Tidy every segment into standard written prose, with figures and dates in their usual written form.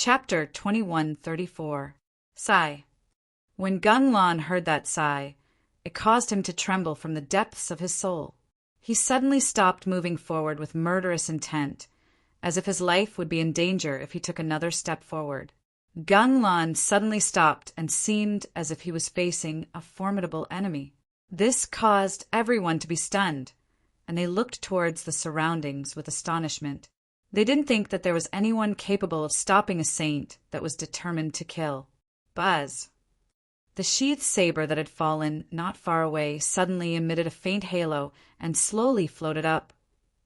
Chapter 2134. Sigh. When Gunlon heard that sigh, it caused him to tremble from the depths of his soul. He suddenly stopped moving forward with murderous intent, as if his life would be in danger if he took another step forward. Gunlon suddenly stopped and seemed as if he was facing a formidable enemy. This caused everyone to be stunned, and they looked towards the surroundings with astonishment. They didn't think that there was anyone capable of stopping a saint that was determined to kill. Buzz. The sheathed saber that had fallen not far away suddenly emitted a faint halo and slowly floated up,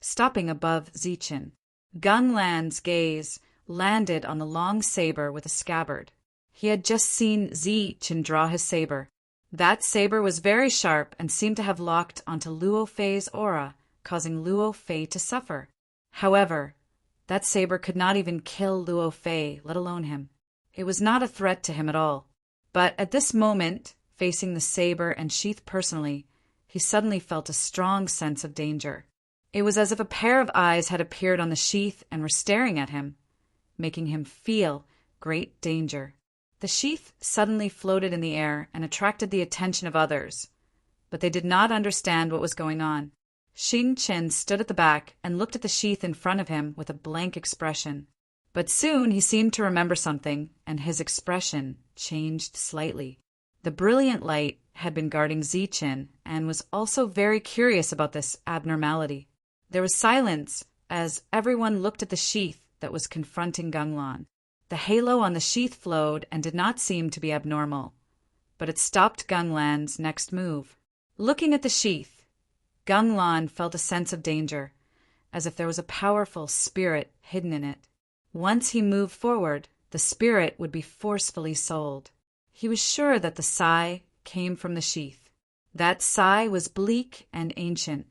stopping above Zichen. Gunlan's gaze landed on the long saber with a scabbard. He had just seen Zichen draw his saber. That saber was very sharp and seemed to have locked onto Luo Fei's aura, causing Luo Fei to suffer. However, that saber could not even kill Luo Fei, let alone him. It was not a threat to him at all. But at this moment, facing the saber and sheath personally, he suddenly felt a strong sense of danger. It was as if a pair of eyes had appeared on the sheath and were staring at him, making him feel great danger. The sheath suddenly floated in the air and attracted the attention of others, but they did not understand what was going on. Xing Chen stood at the back and looked at the sheath in front of him with a blank expression. But soon he seemed to remember something, and his expression changed slightly. The brilliant light had been guarding Zichen and was also very curious about this abnormality. There was silence as everyone looked at the sheath that was confronting Gunlon. The halo on the sheath flowed and did not seem to be abnormal, but it stopped Gunlan's next move. Looking at the sheath, Gunlon felt a sense of danger, as if there was a powerful spirit hidden in it. Once he moved forward, the spirit would be forcefully sold. He was sure that the sigh came from the sheath. That sigh was bleak and ancient,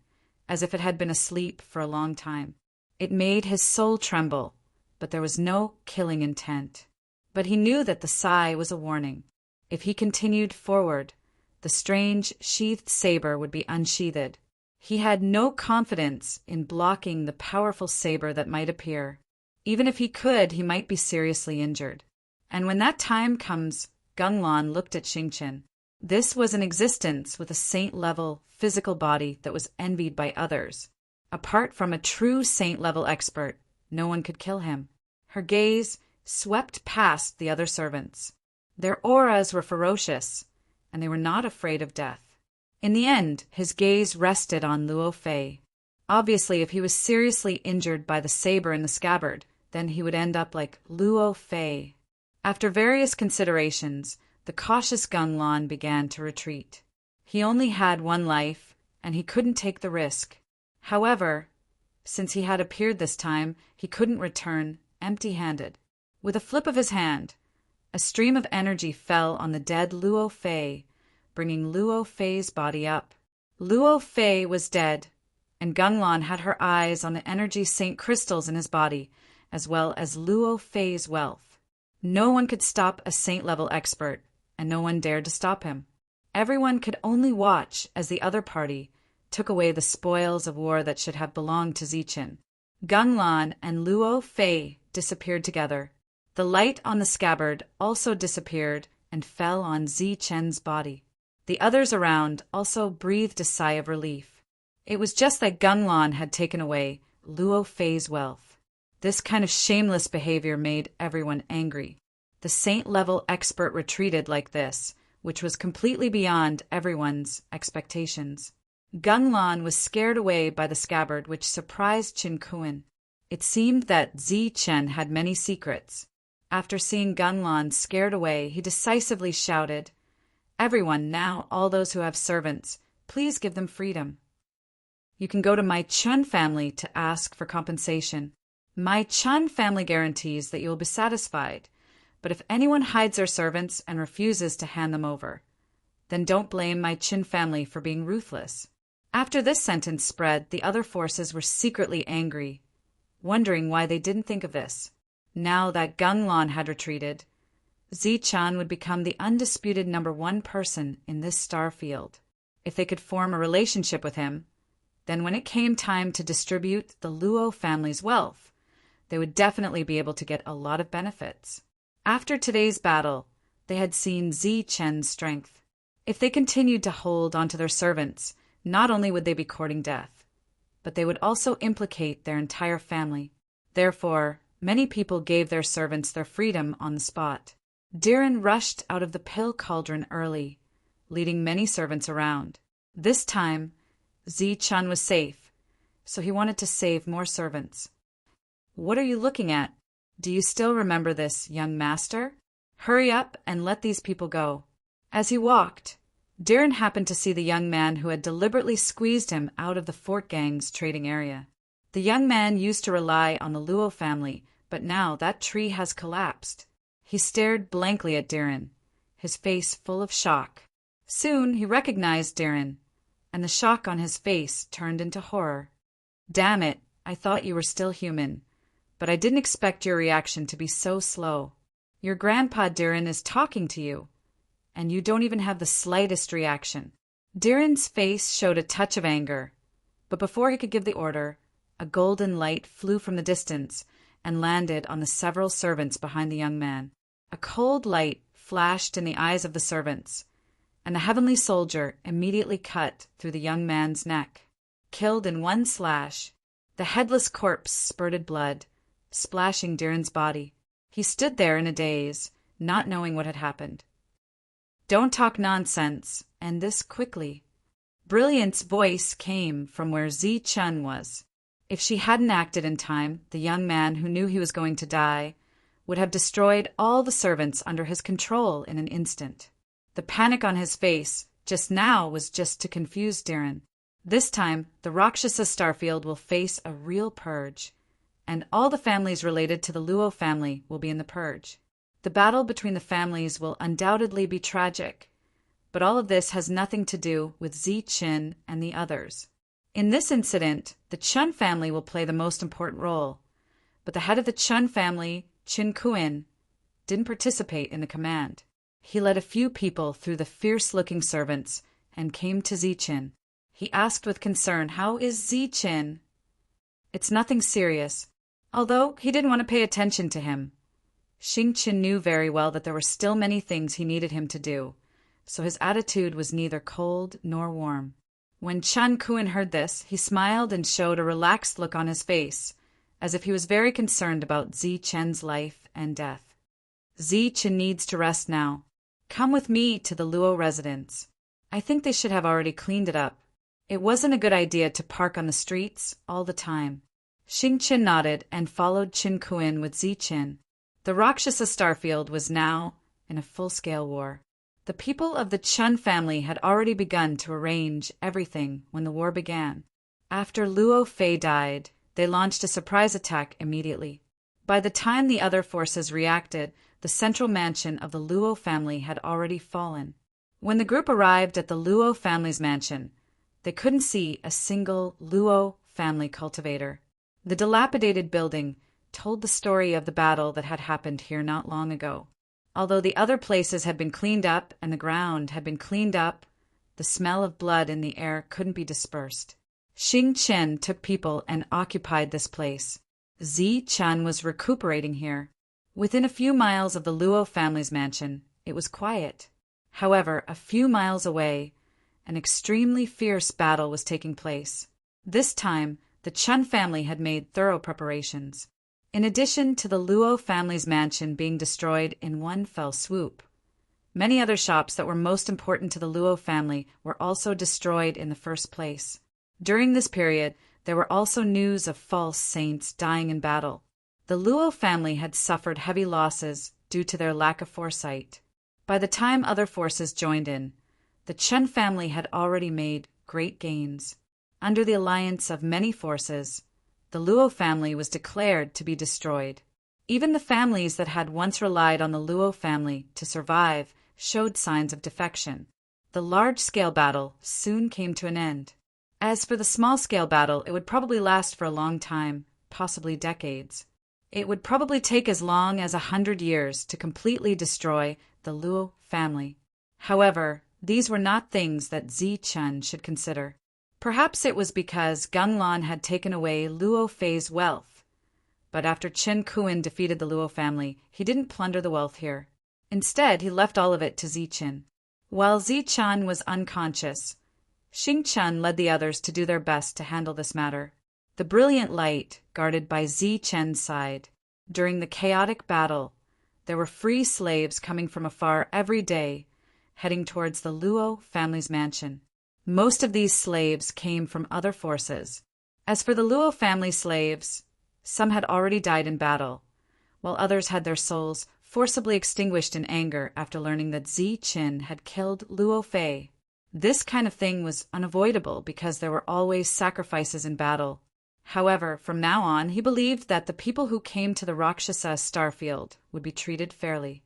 as if it had been asleep for a long time. It made his soul tremble, but there was no killing intent. But he knew that the sigh was a warning. If he continued forward, the strange sheathed saber would be unsheathed. He had no confidence in blocking the powerful saber that might appear. Even if he could, he might be seriously injured. And when that time comes, Gunlon looked at Xingchen. This was an existence with a saint-level physical body that was envied by others. Apart from a true saint-level expert, no one could kill him. Her gaze swept past the other servants. Their auras were ferocious, and they were not afraid of death. In the end, his gaze rested on Luo Fei. Obviously, if he was seriously injured by the saber and the scabbard, then he would end up like Luo Fei. After various considerations, the cautious Gunlon began to retreat. He only had one life, and he couldn't take the risk. However, since he had appeared this time, he couldn't return empty-handed. With a flip of his hand, a stream of energy fell on the dead Luo Fei, bringing Luo Fei's body up. Luo Fei was dead, and Gunlon had her eyes on the energy saint crystals in his body, as well as Luo Fei's wealth. No one could stop a saint-level expert, and no one dared to stop him. Everyone could only watch as the other party took away the spoils of war that should have belonged to Zichen. Gunlon and Luo Fei disappeared together. The light on the scabbard also disappeared and fell on Zichen's body. The others around also breathed a sigh of relief. It was just that Gunlon had taken away Luo Fei's wealth. This kind of shameless behavior made everyone angry. The saint-level expert retreated like this, which was completely beyond everyone's expectations. Gunlon was scared away by the scabbard, which surprised Qin Kuan. It seemed that Zichen had many secrets. After seeing Gunlon scared away, he decisively shouted, "Everyone, now all those who have servants, please give them freedom. You can go to my Chun family to ask for compensation. My Chun family guarantees that you will be satisfied, but if anyone hides their servants and refuses to hand them over, then don't blame my Qin family for being ruthless." After this sentence spread, the other forces were secretly angry, wondering why they didn't think of this. Now that Gunlon had retreated, Zichen would become the undisputed #1 person in this star field. If they could form a relationship with him, then when it came time to distribute the Luo family's wealth, they would definitely be able to get a lot of benefits. After today's battle, they had seen Zi-Chen's strength. If they continued to hold onto their servants, not only would they be courting death, but they would also implicate their entire family. Therefore, many people gave their servants their freedom on the spot. Diren rushed out of the pill cauldron early, leading many servants around. This time, Zi-Chen was safe, so he wanted to save more servants. "What are you looking at? Do you still remember this, young master? Hurry up and let these people go." As he walked, Diren happened to see the young man who had deliberately squeezed him out of the Fort Gang's trading area. The young man used to rely on the Luo family, but now that tree has collapsed. He stared blankly at Diren, his face full of shock. Soon he recognized Diren, and the shock on his face turned into horror. "Damn it, I thought you were still human, but I didn't expect your reaction to be so slow. Your grandpa Diren is talking to you, and you don't even have the slightest reaction." Diren's face showed a touch of anger, but before he could give the order, a golden light flew from the distance and landed on the several servants behind the young man. A cold light flashed in the eyes of the servants, and the heavenly soldier immediately cut through the young man's neck. Killed in one slash, the headless corpse spurted blood, splashing Diren's body. He stood there in a daze, not knowing what had happened. "Don't talk nonsense, and this quickly." Brilliant's voice came from where Zi-Chen was. If she hadn't acted in time, the young man who knew he was going to die would have destroyed all the servants under his control in an instant. The panic on his face just now was just to confuse Diren. This time, the Rakshasa Starfield will face a real purge, and all the families related to the Luo family will be in the purge. The battle between the families will undoubtedly be tragic, but all of this has nothing to do with Zi-Chen and the others. In this incident, the Chun family will play the most important role, but the head of the Chun family, Qin Kuin, didn't participate in the command. He led a few people through the fierce-looking servants and came to Zi-Chen. He asked with concern, "How is Zi-Chen?" "It's nothing serious," although he didn't want to pay attention to him. Xing-Chen knew very well that there were still many things he needed him to do, so his attitude was neither cold nor warm. When Chun Kuin heard this, he smiled and showed a relaxed look on his face, as if he was very concerned about Zi-Chen's life and death. "Zi-Chen needs to rest now. Come with me to the Luo residence. I think they should have already cleaned it up. It wasn't a good idea to park on the streets all the time." Xing-Chen nodded and followed Qin Kuin with Zi-Chen. The Rakshasa Starfield was now in a full-scale war. The people of the Chun family had already begun to arrange everything when the war began. After Luo Fei died, they launched a surprise attack immediately. By the time the other forces reacted, the central mansion of the Luo family had already fallen. When the group arrived at the Luo family's mansion, they couldn't see a single Luo family cultivator. The dilapidated building told the story of the battle that had happened here not long ago. Although the other places had been cleaned up and the ground had been cleaned up, the smell of blood in the air couldn't be dispersed. Xing-Chen took people and occupied this place. Zi-Chen was recuperating here. Within a few miles of the Luo family's mansion, it was quiet. However, a few miles away, an extremely fierce battle was taking place. This time, the Chun family had made thorough preparations. In addition to the Luo family's mansion being destroyed in one fell swoop, many other shops that were most important to the Luo family were also destroyed in the first place. During this period, there were also news of false saints dying in battle. The Luo family had suffered heavy losses due to their lack of foresight. By the time other forces joined in, the Chun family had already made great gains. Under the alliance of many forces, the Luo family was declared to be destroyed. Even the families that had once relied on the Luo family to survive showed signs of defection. The large-scale battle soon came to an end. As for the small-scale battle, it would probably last for a long time, possibly decades. It would probably take as long as 100 years to completely destroy the Luo family. However, these were not things that Zi-Chen should consider. Perhaps it was because Ganglan had taken away Luo Fei's wealth, But after Qin Kuan defeated the Luo family, he didn't plunder the wealth here. Instead, he left all of it to Zichen. While Zichen was unconscious, Xingchen led the others to do their best to handle this matter. The brilliant light guarded by Zichen's side. During the chaotic battle, there were free slaves coming from afar every day, heading towards the Luo family's mansion. Most of these slaves came from other forces. As for the Luo family slaves, some had already died in battle, while others had their souls forcibly extinguished in anger after learning that Zichen had killed Luo Fei. This kind of thing was unavoidable because there were always sacrifices in battle. However, from now on, he believed that the people who came to the Rakshasa starfield would be treated fairly.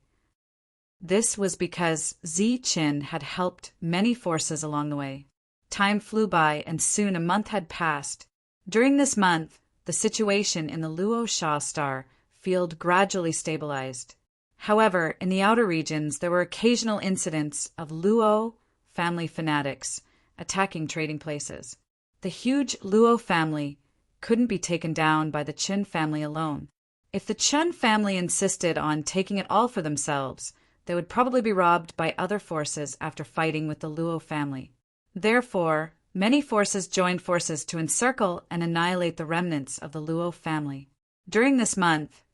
This was because Zichen had helped many forces along the way. Time flew by, and soon a month had passed. During this month, the situation in the Luo Sha star field gradually stabilized. However, in the outer regions, there were occasional incidents of Luo family fanatics attacking trading places. The huge Luo family couldn't be taken down by the Qin family alone. If the Chen family insisted on taking it all for themselves, they would probably be robbed by other forces after fighting with the Luo family. Therefore, many forces joined forces to encircle and annihilate the remnants of the Luo family. During this month,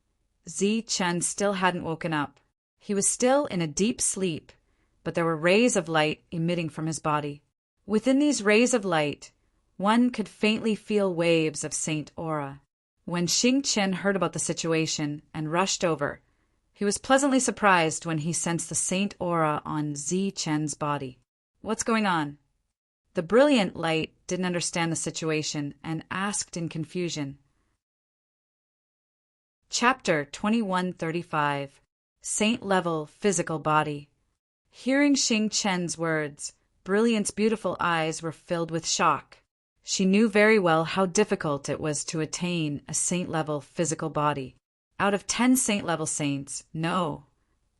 Zichen still hadn't woken up. He was still in a deep sleep, but there were rays of light emitting from his body. Within these rays of light, one could faintly feel waves of Saint Aura. When Xingchen heard about the situation and rushed over, he was pleasantly surprised when he sensed the Saint Aura on Zichen's body. "What's going on?" The brilliant light didn't understand the situation and asked in confusion. Chapter 2135 Saint-Level Physical Body. Hearing Xingchen's words, Brilliant's beautiful eyes were filled with shock. She knew very well how difficult it was to attain a saint-level physical body. Out of 10 saint-level saints, no.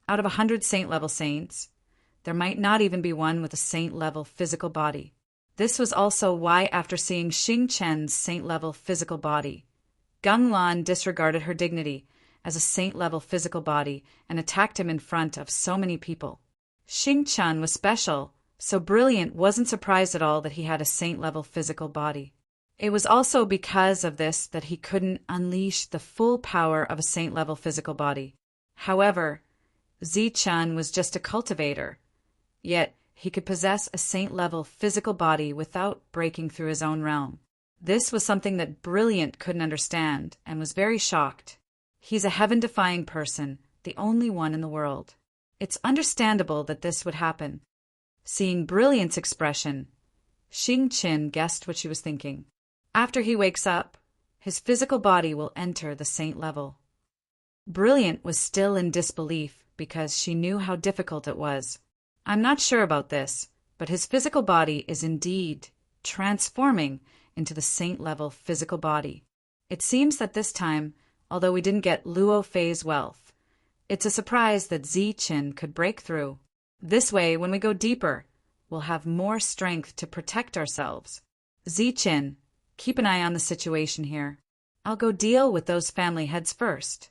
Out of 100 saint-level saints, there might not even be one with a saint-level physical body. This was also why, after seeing Xingchen's saint-level physical body, Ganglan disregarded her dignity as a saint-level physical body and attacked him in front of so many people. Xingchen was special, so Brilliant wasn't surprised at all that he had a saint-level physical body. It was also because of this that he couldn't unleash the full power of a saint-level physical body. However, Zichen was just a cultivator, yet he could possess a saint-level physical body without breaking through his own realm. This was something that Brilliant couldn't understand and was very shocked. He's a heaven-defying person, the only one in the world. It's understandable that this would happen. Seeing Brilliant's expression, Xingchen guessed what she was thinking. After he wakes up, his physical body will enter the saint level. Brilliant was still in disbelief because she knew how difficult it was. "I'm not sure about this, but his physical body is indeed transforming into the saint-level physical body. It seems that this time, although we didn't get Luo Fei's wealth, it's a surprise that Zichen could break through. This way, when we go deeper, we'll have more strength to protect ourselves. Zichen, keep an eye on the situation here. I'll go deal with those family heads first."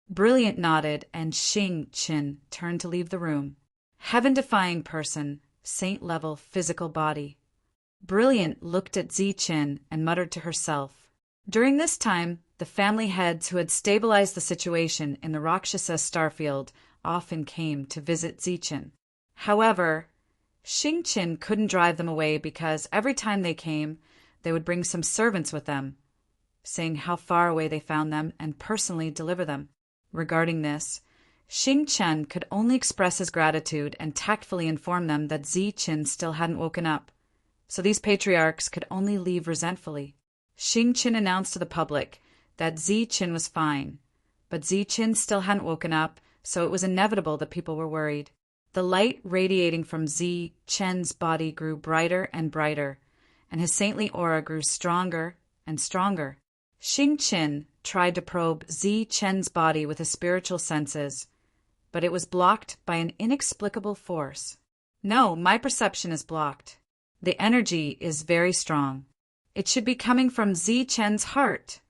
Brilliant nodded, and Xingchen turned to leave the room. Heaven-defying person, saint-level physical body. Brilliant looked at Zichen and muttered to herself. During this time, the family heads who had stabilized the situation in the Rakshasa starfield often came to visit Zichen. However, Xingchen couldn't drive them away because every time they came, they would bring some servants with them, saying how far away they found them and personally deliver them. Regarding this, Xingchen could only express his gratitude and tactfully inform them that Zichen still hadn't woken up, so these patriarchs could only leave resentfully. Xingchen announced to the public that Zichen was fine, but Zichen still hadn't woken up, so it was inevitable that people were worried. The light radiating from Zichen's body grew brighter and brighter, and his saintly aura grew stronger and stronger. Xingchen tried to probe Zichen's body with his spiritual senses, but it was blocked by an inexplicable force. "No, my perception is blocked. The energy is very strong. It should be coming from Zichen's heart."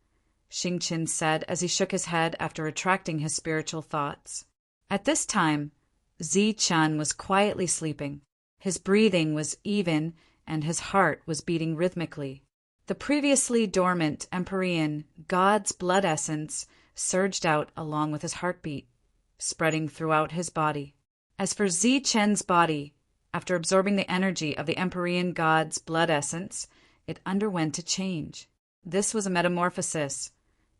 Xingqian said as he shook his head after retracting his spiritual thoughts. At this time, Zichen was quietly sleeping. His breathing was even and his heart was beating rhythmically. The previously dormant Empyrean God's blood essence surged out along with his heartbeat, spreading throughout his body. As for Zichen's body, after absorbing the energy of the Empyrean God's blood essence, it underwent a change. This was a metamorphosis,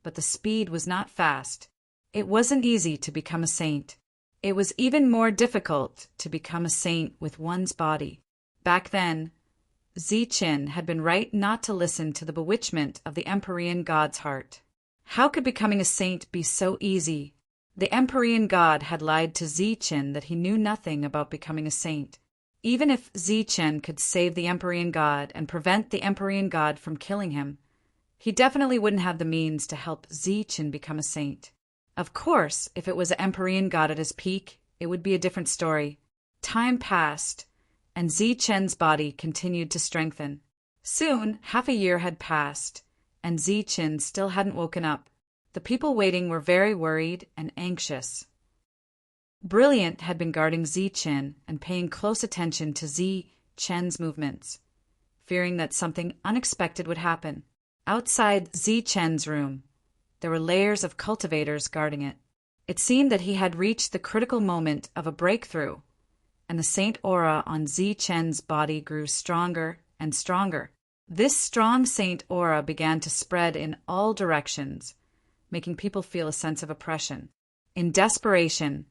but the speed was not fast. It wasn't easy to become a saint. It was even more difficult to become a saint with one's body. Back then, Zichen had been right not to listen to the bewitchment of the Empyrean God's heart. How could becoming a saint be so easy? The Empyrean God had lied to Zichen that he knew nothing about becoming a saint. Even if Zichen could save the Empyrean God and prevent the Empyrean God from killing him, he definitely wouldn't have the means to help Zichen become a saint. Of course, if it was an Empyrean God at his peak, it would be a different story. Time passed, and Zichen's body continued to strengthen. Soon, half a year had passed, and Zichen still hadn't woken up. The people waiting were very worried and anxious. Brilliant had been guarding Zichen and paying close attention to Zichen's movements, fearing that something unexpected would happen. Outside Zichen's room, there were layers of cultivators guarding it. It seemed that he had reached the critical moment of a breakthrough, and the saint aura on Zichen's body grew stronger and stronger. This strong saint aura began to spread in all directions, making people feel a sense of oppression. In desperation,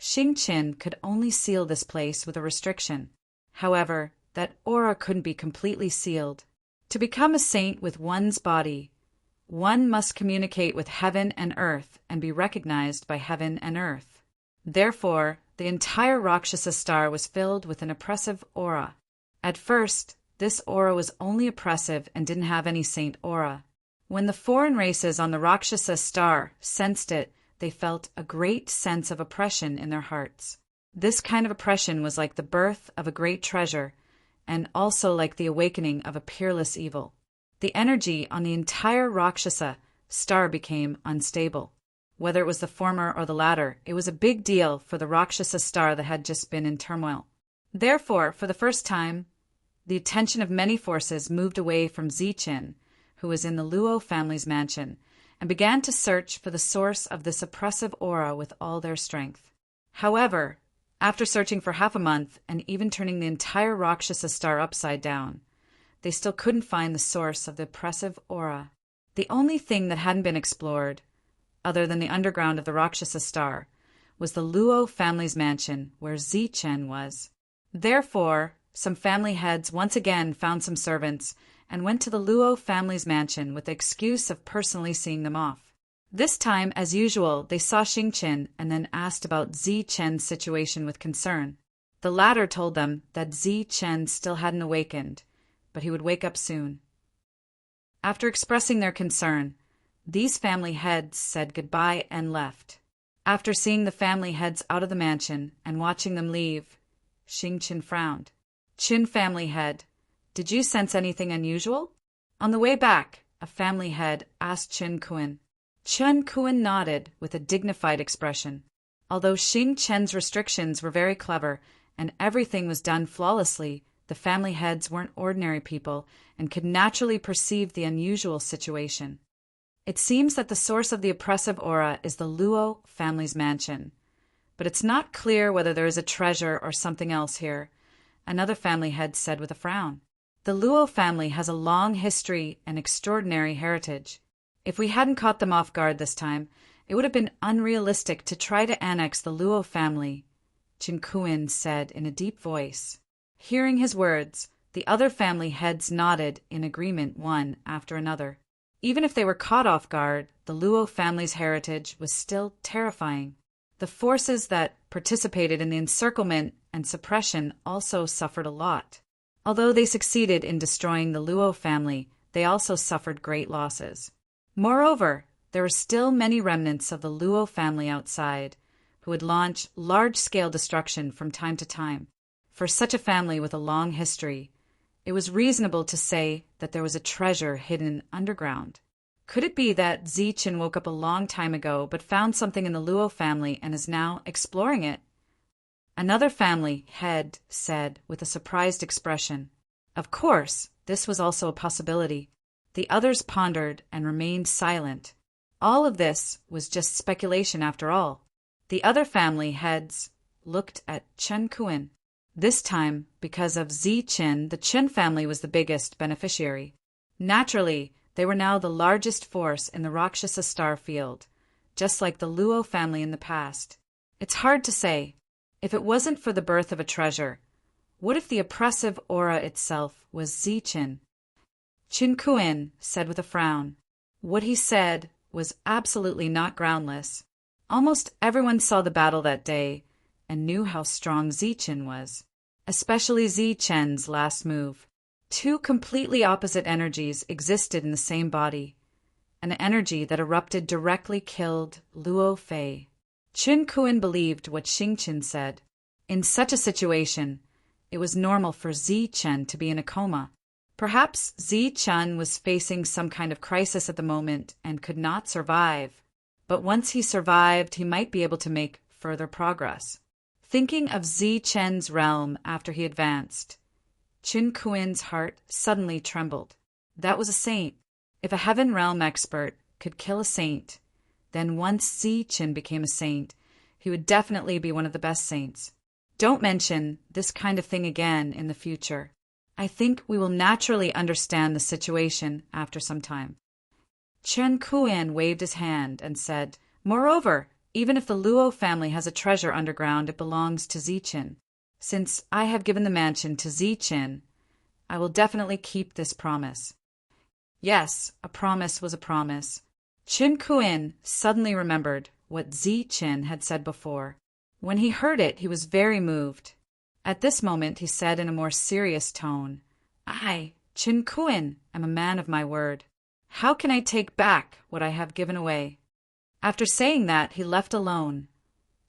Xingqian could only seal this place with a restriction. However, that aura couldn't be completely sealed. To become a saint with one's body, one must communicate with heaven and earth and be recognized by heaven and earth. Therefore, the entire Rakshasa star was filled with an oppressive aura. At first, this aura was only oppressive and didn't have any saint aura. When the foreign races on the Rakshasa star sensed it, they felt a great sense of oppression in their hearts. This kind of oppression was like the birth of a great treasure, and also like the awakening of a peerless evil. The energy on the entire Rakshasa star became unstable. Whether it was the former or the latter, it was a big deal for the Rakshasa star that had just been in turmoil. Therefore, for the first time, the attention of many forces moved away from Zichen, who was in the Luo family's mansion, and began to search for the source of this oppressive aura with all their strength. However, after searching for half a month and even turning the entire Rakshasa star upside down, they still couldn't find the source of the oppressive aura. The only thing that hadn't been explored, other than the underground of the Rakshasa star, was the Luo family's mansion where Zichen was. Therefore, some family heads once again found some servants and went to the Luo family's mansion with the excuse of personally seeing them off. This time, as usual, they saw Xingqian and then asked about Zichen's situation with concern. The latter told them that Zichen still hadn't awakened, but he would wake up soon. After expressing their concern, these family heads said goodbye and left. After seeing the family heads out of the mansion and watching them leave, Xingqian frowned. Qin family head, did you sense anything unusual? On the way back, a family head asked Qin Kuan. Qin Kuan nodded with a dignified expression. Although Xingqian's restrictions were very clever and everything was done flawlessly, the family heads weren't ordinary people and could naturally perceive the unusual situation. It seems that the source of the oppressive aura is the Luo family's mansion, but it's not clear whether there is a treasure or something else here, another family head said with a frown. The Luo family has a long history and extraordinary heritage. If we hadn't caught them off guard this time, it would have been unrealistic to try to annex the Luo family, Qin Kuan said in a deep voice. Hearing his words, the other family heads nodded in agreement one after another. Even if they were caught off guard, the Luo family's heritage was still terrifying. The forces that participated in the encirclement and suppression also suffered a lot. Although they succeeded in destroying the Luo family, they also suffered great losses. Moreover, there were still many remnants of the Luo family outside, who would launch large-scale destruction from time to time. For such a family with a long history, it was reasonable to say that there was a treasure hidden underground. Could it be that Zichen woke up a long time ago but found something in the Luo family and is now exploring it? Another family head said with a surprised expression. Of course, this was also a possibility. The others pondered and remained silent. All of this was just speculation after all. The other family heads looked at Chen Kuan. This time, because of Zichen, the Chen family was the biggest beneficiary. Naturally, they were now the largest force in the Rakshasa star field, just like the Luo family in the past. It's hard to say. If it wasn't for the birth of a treasure, what if the oppressive aura itself was Zichen? Chen Kuan said with a frown. What he said was absolutely not groundless. Almost everyone saw the battle that day and knew how strong Zichen was, especially Zichen's last move. Two completely opposite energies existed in the same body. An energy that erupted directly killed Luo Fei. Chen Kuan believed what Xingchen said. In such a situation, it was normal for Zichen to be in a coma. Perhaps Zichen was facing some kind of crisis at the moment and could not survive. But once he survived, he might be able to make further progress. Thinking of Zichen's realm after he advanced, Chen Kuan's heart suddenly trembled. That was a saint. If a heaven realm expert could kill a saint, then once Zichen became a saint, he would definitely be one of the best saints. Don't mention this kind of thing again in the future. I think we will naturally understand the situation after some time. Chen Kuan waved his hand and said, Moreover, even if the Luo family has a treasure underground, it belongs to Zichen. Since I have given the mansion to Zichen, I will definitely keep this promise. Yes, a promise was a promise. Chen Kuan suddenly remembered what Zichen had said before. When he heard it, he was very moved. At this moment, he said in a more serious tone, I, Chen Kuan, am a man of my word. How can I take back what I have given away? After saying that, he left alone,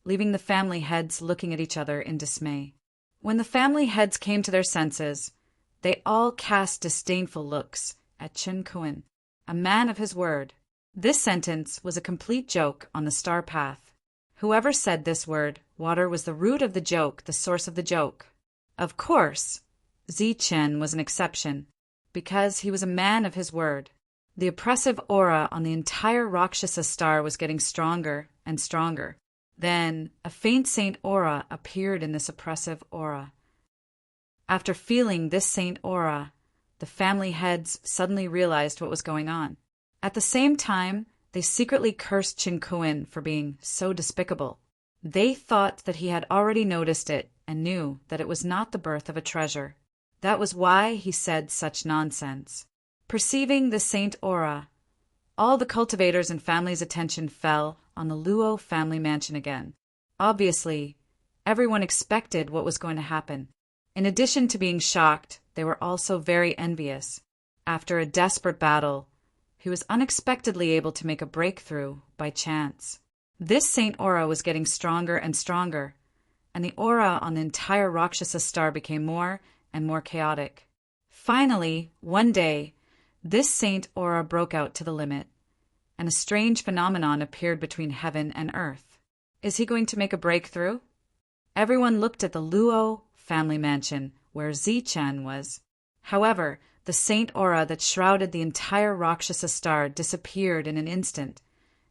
leaving the family heads looking at each other in dismay. When the family heads came to their senses, they all cast disdainful looks at Chen Kuan, a man of his word. This sentence was a complete joke on the star path. Whoever said this word, water was the root of the joke, the source of the joke. Of course, Zichen was an exception, because he was a man of his word. The oppressive aura on the entire Rakshasa star was getting stronger and stronger. Then, a faint saint aura appeared in this oppressive aura. After feeling this saint aura, the family heads suddenly realized what was going on. At the same time, they secretly cursed Chen Kuan for being so despicable. They thought that he had already noticed it and knew that it was not the birth of a treasure. That was why he said such nonsense. Perceiving the saint aura, all the cultivators and family's attention fell on the Luo family mansion again. Obviously, everyone expected what was going to happen. In addition to being shocked, they were also very envious. After a desperate battle, he was unexpectedly able to make a breakthrough by chance. This saint aura was getting stronger and stronger, and the aura on the entire Rakshasa star became more and more chaotic. Finally, one day, this saint aura broke out to the limit, and a strange phenomenon appeared between heaven and earth. Is he going to make a breakthrough? Everyone looked at the Luo family mansion, where Zichen was. However, the saint aura that shrouded the entire Rakshasa star disappeared in an instant,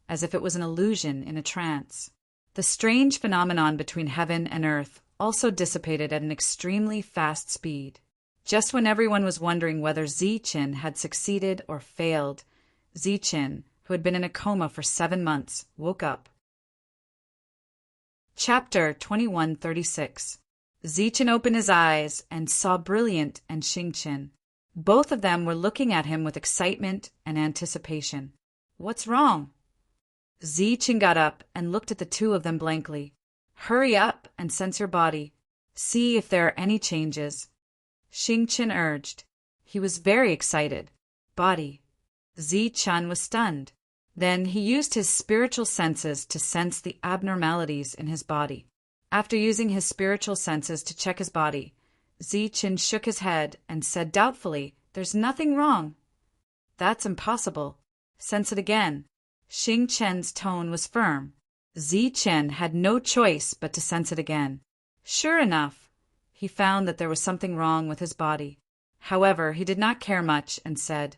as if it was an illusion in a trance. The strange phenomenon between heaven and earth also dissipated at an extremely fast speed. Just when everyone was wondering whether Zichen had succeeded or failed, Zichen, who had been in a coma for 7 months, woke up. Chapter 2136. Zichen opened his eyes and saw Brilliant and Xingchen. Both of them were looking at him with excitement and anticipation. What's wrong? Zichen got up and looked at the two of them blankly. Hurry up and sense your body. See if there are any changes. Xingchen urged. He was very excited. Body. Zichen was stunned. Then he used his spiritual senses to sense the abnormalities in his body. After using his spiritual senses to check his body, Zichen shook his head and said doubtfully, There's nothing wrong. That's impossible. Sense it again. Xing Chen's tone was firm. Chen had no choice but to sense it again. Sure enough, he found that there was something wrong with his body. However, he did not care much and said,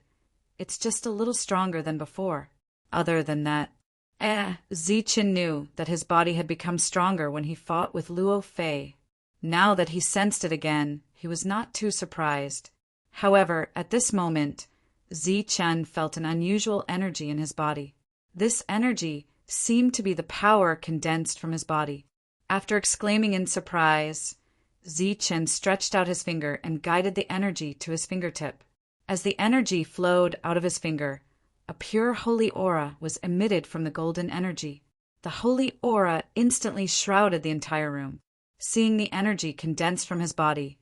"It's just a little stronger than before. Other than that..." Chen knew that his body had become stronger when he fought with Luo Fei. Now that he sensed it again, he was not too surprised. However, at this moment, Chen felt an unusual energy in his body. This energy seemed to be the power condensed from his body. After exclaiming in surprise, Chen stretched out his finger and guided the energy to his fingertip. As the energy flowed out of his finger, a pure holy aura was emitted from the golden energy. The holy aura instantly shrouded the entire room. Seeing the energy condensed from his body,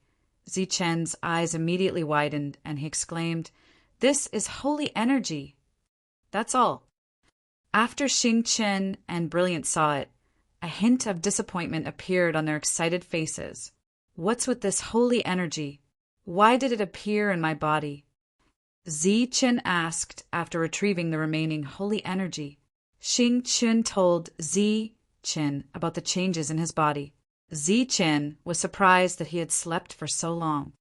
Chen's eyes immediately widened and he exclaimed, "This is holy energy." That's all. After Xing Chen and Brilliant saw it, a hint of disappointment appeared on their excited faces. "What's with this holy energy? Why did it appear in my body?" Chen asked after retrieving the remaining holy energy. Xing Chen told Chen about the changes in his body. Chen was surprised that he had slept for so long.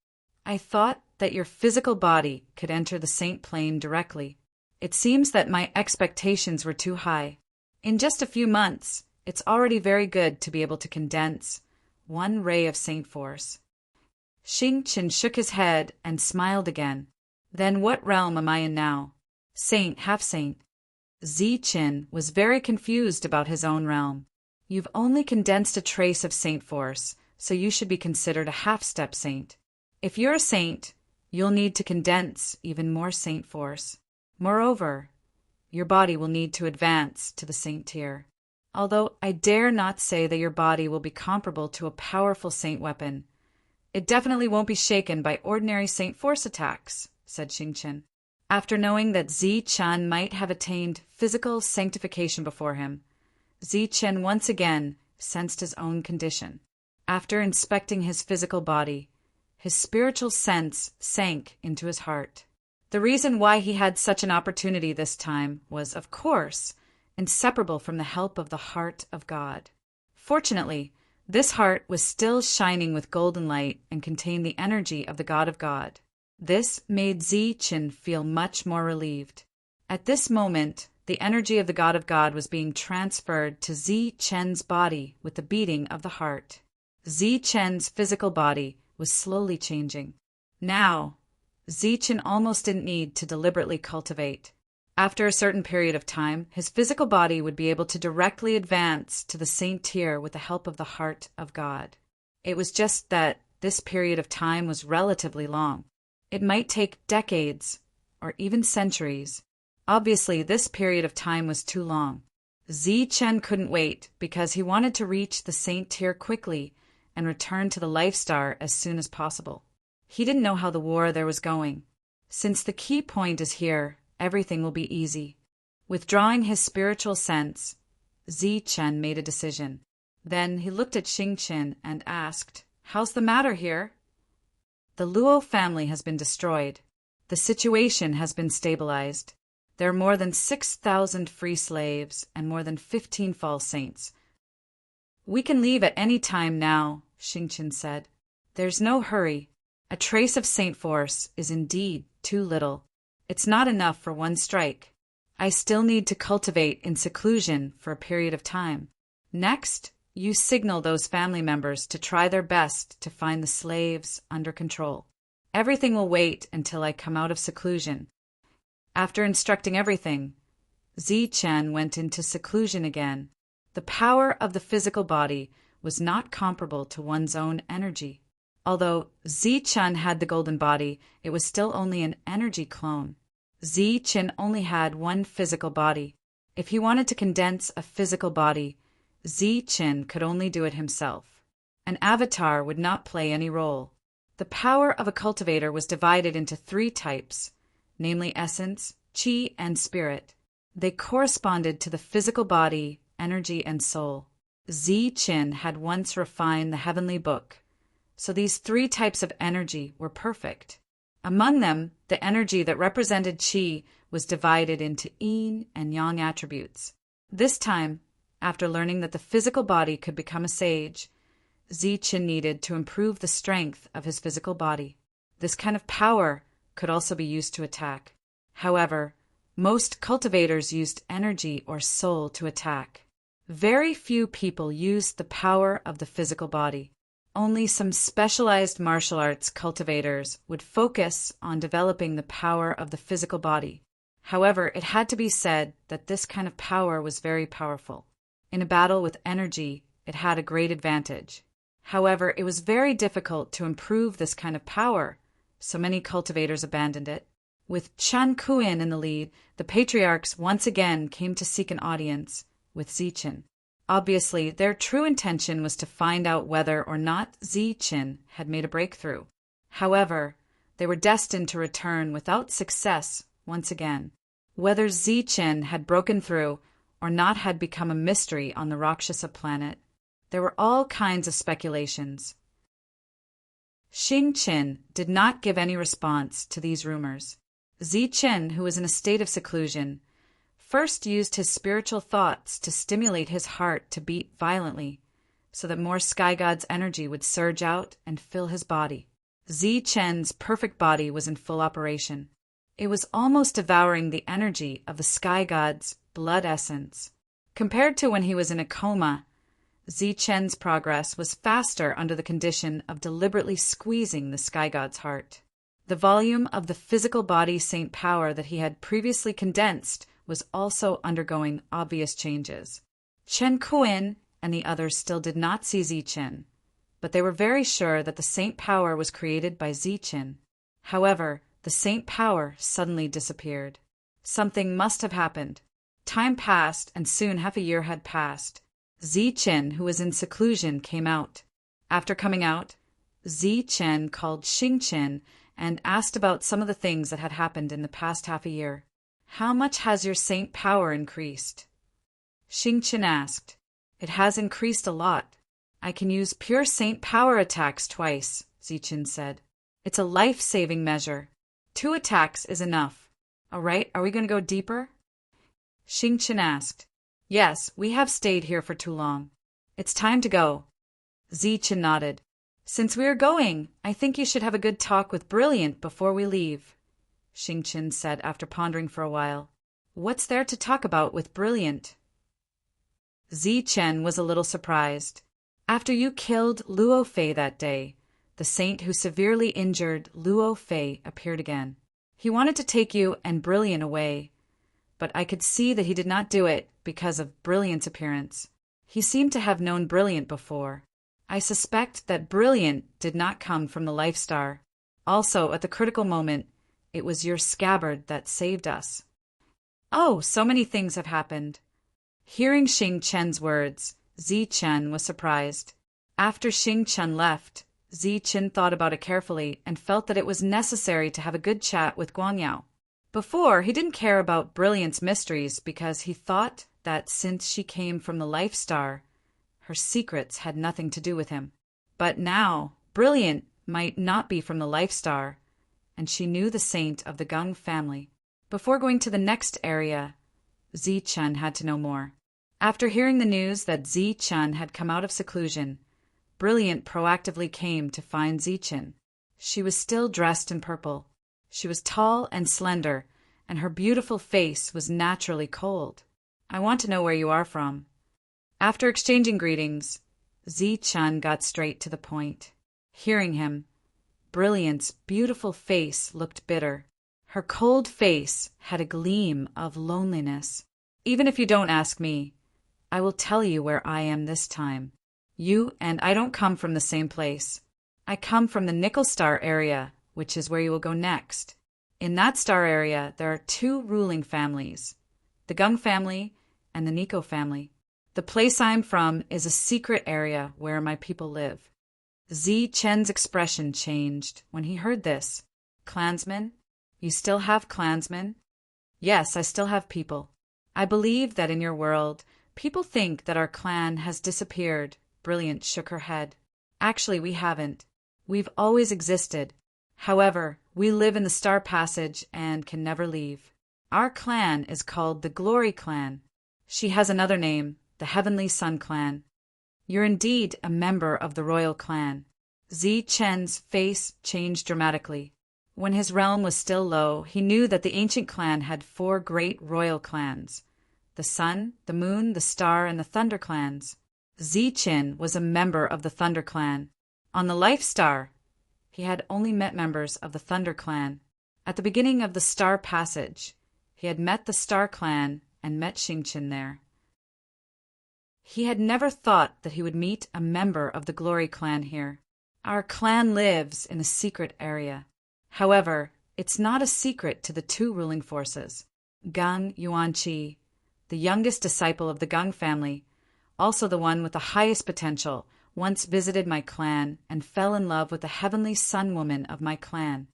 "I thought that your physical body could enter the saint plane directly. It seems that my expectations were too high. In just a few months, it's already very good to be able to condense one ray of saint force." Xing Chen shook his head and smiled again. "Then what realm am I in now? Saint, half-saint?" Chen was very confused about his own realm. "You've only condensed a trace of saint force, so you should be considered a half-step saint. If you're a saint, you'll need to condense even more saint force. Moreover, your body will need to advance to the saint tier. Although I dare not say that your body will be comparable to a powerful saint weapon, it definitely won't be shaken by ordinary saint force attacks," said Xing Chen. After knowing that Chen might have attained physical sanctification before him, Chen once again sensed his own condition. After inspecting his physical body, his spiritual sense sank into his heart. The reason why he had such an opportunity this time was, of course, inseparable from the help of the heart of God. Fortunately, this heart was still shining with golden light and contained the energy of the God of God. This made Chen feel much more relieved. At this moment, the energy of the God of God was being transferred to Chen's body with the beating of the heart. Chen's physical body was slowly changing. Now, Chen almost didn't need to deliberately cultivate. After a certain period of time, his physical body would be able to directly advance to the saint tier with the help of the heart of God. It was just that this period of time was relatively long. It might take decades or even centuries. Obviously, this period of time was too long. Chen couldn't wait because he wanted to reach the saint tier quickly and return to the life star as soon as possible. He didn't know how the war there was going. Since the key point is here, everything will be easy. Withdrawing his spiritual sense, Chen made a decision. Then he looked at Xing Chen and asked, "How's the matter here?" "The Luo family has been destroyed. The situation has been stabilized. There are more than 6,000 free slaves and more than 15 false saints. We can leave at any time now," Xing Chen said. "There's no hurry. A trace of saint force is indeed too little. It's not enough for one strike. I still need to cultivate in seclusion for a period of time. Next, you signal those family members to try their best to find the slaves under control. Everything will wait until I come out of seclusion." After instructing everything, Chen went into seclusion again. The power of the physical body was not comparable to one's own energy. Although Chen had the golden body, it was still only an energy clone. Chen only had one physical body. If he wanted to condense a physical body, Chen could only do it himself. An avatar would not play any role. The power of a cultivator was divided into 3 types, namely essence, qi, and spirit. They corresponded to the physical body, energy, and soul. Chen had once refined the heavenly book, so these 3 types of energy were perfect. Among them, the energy that represented qi was divided into yin and yang attributes. This time, after learning that the physical body could become a sage, Zichen needed to improve the strength of his physical body. This kind of power could also be used to attack. However, most cultivators used energy or soul to attack. Very few people used the power of the physical body. Only some specialized martial arts cultivators would focus on developing the power of the physical body. However, it had to be said that this kind of power was very powerful. In a battle with energy, it had a great advantage. However, it was very difficult to improve this kind of power, so many cultivators abandoned it. With Chen Kuan in the lead, the patriarchs once again came to seek an audience with Zichen. Obviously, their true intention was to find out whether or not Zichen had made a breakthrough. However, they were destined to return without success once again. Whether Zichen had broken through or not had become a mystery on the Rakshasa planet. There were all kinds of speculations. Xingqian did not give any response to these rumors. Zichen, who was in a state of seclusion, first used his spiritual thoughts to stimulate his heart to beat violently, so that more sky god's energy would surge out and fill his body. Zichen's perfect body was in full operation. It was almost devouring the energy of the sky god's blood essence. Compared to when he was in a coma, Zichen's progress was faster under the condition of deliberately squeezing the sky god's heart. The volume of the physical body saint power that he had previously condensed was also undergoing obvious changes. Chen Kuan and the others still did not see Zichen, but they were very sure that the saint power was created by Zichen. However, the saint power suddenly disappeared. Something must have happened. Time passed, and soon half a year had passed. Zichen, who was in seclusion, came out. After coming out, Zichen called Xingqian and asked about some of the things that had happened in the past half a year. How much has your saint power increased? Xingqian asked. It has increased a lot. I can use pure saint power attacks twice, Zichen said. It's a life-saving measure. 2 attacks is enough. All right, are we going to go deeper? Xingqian asked. Yes, we have stayed here for too long. It's time to go. Zichen nodded. Since we are going, I think you should have a good talk with Brilliant before we leave, Xingqian said after pondering for a while. What's there to talk about with Brilliant? Zichen was a little surprised. After you killed Luo Fei that day, the saint who severely injured Luo Fei appeared again. He wanted to take you and Brilliant away, but I could see that he did not do it because of Brilliant's appearance. He seemed to have known Brilliant before. I suspect that Brilliant did not come from the Life Star. Also, at the critical moment, it was your scabbard that saved us. Oh, so many things have happened. Hearing Xingqian's words, Zichen was surprised. After Xingqian left, Zichen thought about it carefully and felt that it was necessary to have a good chat with Guangyao. Before, he didn't care about Brilliant's mysteries because he thought that since she came from the Life Star, her secrets had nothing to do with him. But now, Brilliant might not be from the Life Star, and she knew the saint of the Gung family. Before going to the next area, Zichen had to know more. After hearing the news that Zichen had come out of seclusion, Brilliant proactively came to find Zichen. She was still dressed in purple. She was tall and slender, and her beautiful face was naturally cold. I want to know where you are from. After exchanging greetings, Zichen got straight to the point. Hearing him, Brilliant's beautiful face looked bitter. Her cold face had a gleam of loneliness. Even if you don't ask me, I will tell you where I am this time. You and I don't come from the same place. I come from the Nickel Star area, which is where you will go next. In that star area, there are 2 ruling families, the Gung family and the Nico family. The place I'm from is a secret area where my people live. Zichen's expression changed when he heard this. Clansmen? You still have clansmen? Yes, I still have people. I believe that in your world, people think that our clan has disappeared. Brilliant shook her head. Actually, we haven't. We've always existed. However, we live in the Star Passage and can never leave. Our clan is called the Glory Clan. She has another name, the Heavenly Sun Clan. You're indeed a member of the royal clan. Zi Chen's face changed dramatically. When his realm was still low, he knew that the ancient clan had 4 great royal clans: the Sun, the Moon, the Star, and the Thunder clans. Zi Chen was a member of the Thunder clan. On the Life Star, he had only met members of the Thunder clan. At the beginning of the Star Passage, he had met the Star clan and met Xingqian there. He had never thought that he would meet a member of the Glory clan here. Our clan lives in a secret area. However, it's not a secret to the 2 ruling forces. Gang Yuanqi, the youngest disciple of the Gang family, also the one with the highest potential, once visited my clan and fell in love with the heavenly sun woman of my clan.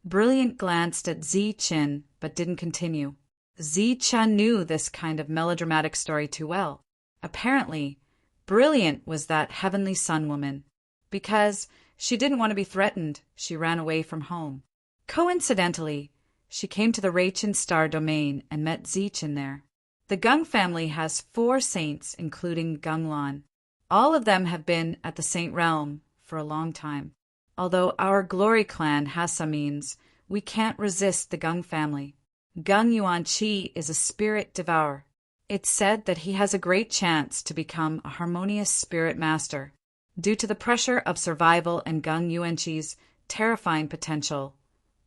Brilliant glanced at Zi Chen but didn't continue. Zi Chen knew this kind of melodramatic story too well. Apparently, Brilliant was that heavenly sun woman. Because she didn't want to be threatened, she ran away from home. Coincidentally, she came to the Reichen Star domain and met Zi Chen there. The Gung family has 4 saints, including Gunglan. All of them have been at the Saint Realm for a long time. Although our Glory clan has some means, we can't resist the Gung family. Gung Yuanqi is a spirit devourer. It's said that he has a great chance to become a harmonious spirit master. Due to the pressure of survival and Gung Yuanqi's terrifying potential,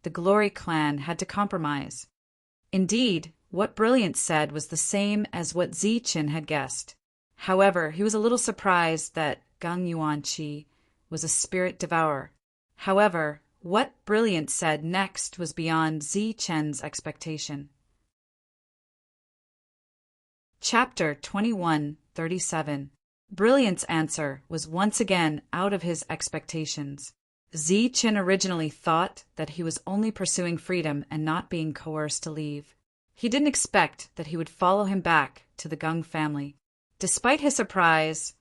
the Glory clan had to compromise. Indeed, what Brilliant said was the same as what Zi Chen had guessed. However, he was a little surprised that Gung Yuanqi was a spirit devourer. However, what Brilliant said next was beyond Zi Chen's expectation. Chapter 21:37. Brilliant's answer was once again out of his expectations. Zi Chen originally thought that he was only pursuing freedom and not being coerced to leave. He didn't expect that he would follow him back to the Gung family. Despite his surprise,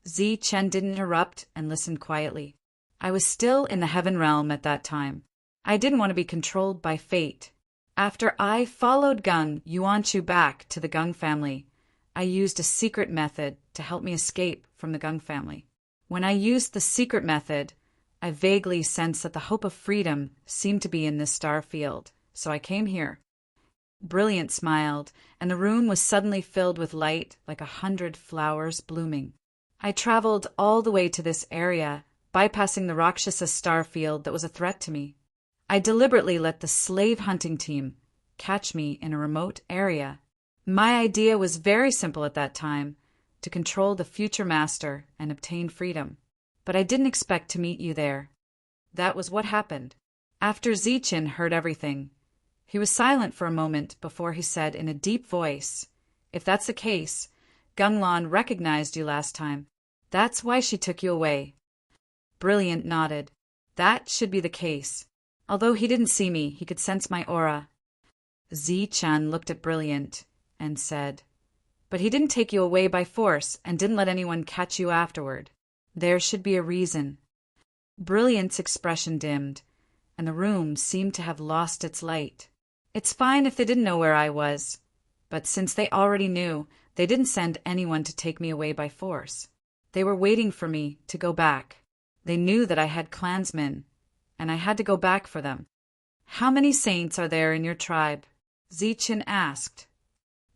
Zi Chen didn't interrupt and listened quietly. I was still in the heaven realm at that time. I didn't want to be controlled by fate. After I followed Gung Yuanqi back to the Gung family, I used a secret method to help me escape from the Gung family. When I used the secret method, I vaguely sensed that the hope of freedom seemed to be in this star field, so I came here. Brilliant smiled, and the room was suddenly filled with light like 100 flowers blooming. I traveled all the way to this area, bypassing the Rakshasa star field that was a threat to me. I deliberately let the slave hunting team catch me in a remote area. My idea was very simple at that time, to control the future master and obtain freedom. But I didn't expect to meet you there. That was what happened. After Zi Chen heard everything, he was silent for a moment before he said in a deep voice, "If that's the case, Gunglan recognized you last time. That's why she took you away." Brilliant nodded. That should be the case. Although he didn't see me, he could sense my aura. Zi Chen looked at Brilliant and said, "But he didn't take you away by force and didn't let anyone catch you afterward. There should be a reason." Brilliant's expression dimmed, and the room seemed to have lost its light. It's fine if they didn't know where I was, but since they already knew, they didn't send anyone to take me away by force. They were waiting for me to go back. They knew that I had clansmen, and I had to go back for them. "How many saints are there in your tribe?" Zi Chen asked.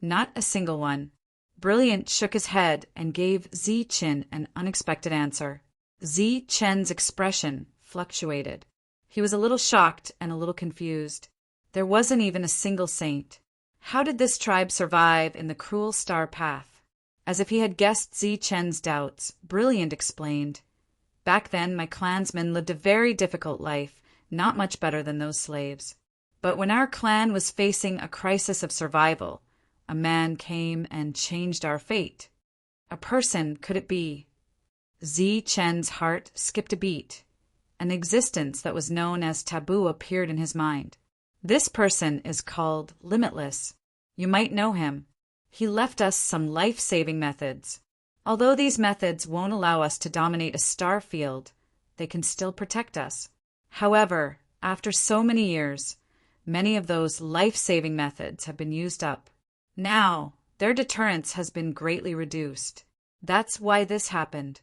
"Not a single one." Brilliant shook his head and gave Zi Chen an unexpected answer. Zi Chen's expression fluctuated. He was a little shocked and a little confused. There wasn't even a single saint. How did this tribe survive in the cruel star path? As if he had guessed Zi Chen's doubts, Brilliant explained, "Back then, my clansmen lived a very difficult life, not much better than those slaves. But when our clan was facing a crisis of survival, a man came and changed our fate. A person, could it be?" Zi Chen's heart skipped a beat. An existence that was known as taboo appeared in his mind. This person is called Limitless. You might know him. He left us some life-saving methods. Although these methods won't allow us to dominate a star field, they can still protect us. However, after so many years, many of those life-saving methods have been used up. Now, their deterrence has been greatly reduced. That's why this happened.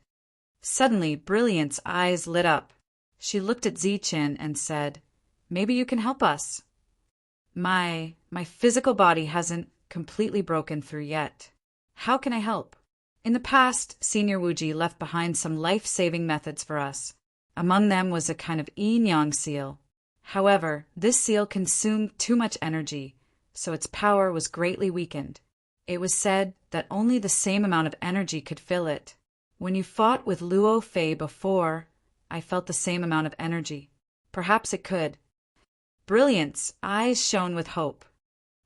Suddenly, Brilliant's eyes lit up. She looked at Ziqin and said, "Maybe you can help us." My physical body hasn't completely broken through yet. How can I help? In the past, Senior Wuji left behind some life-saving methods for us. Among them was a kind of yin-yang seal. However, this seal consumed too much energy, so its power was greatly weakened. It was said that only the same amount of energy could fill it. When you fought with Luo Fei before, I felt the same amount of energy. Perhaps it could. Brilliant's eyes shone with hope.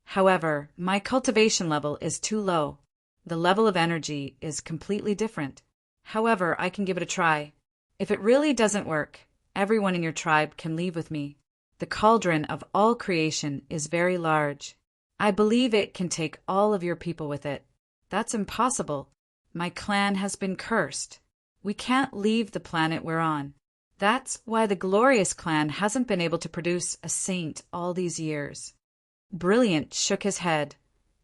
However, my cultivation level is too low. The level of energy is completely different. However, I can give it a try. If it really doesn't work, everyone in your tribe can leave with me. The cauldron of all creation is very large. I believe it can take all of your people with it. That's impossible. My clan has been cursed. We can't leave the planet we're on. That's why the Glorious clan hasn't been able to produce a saint all these years. Brilliant shook his head,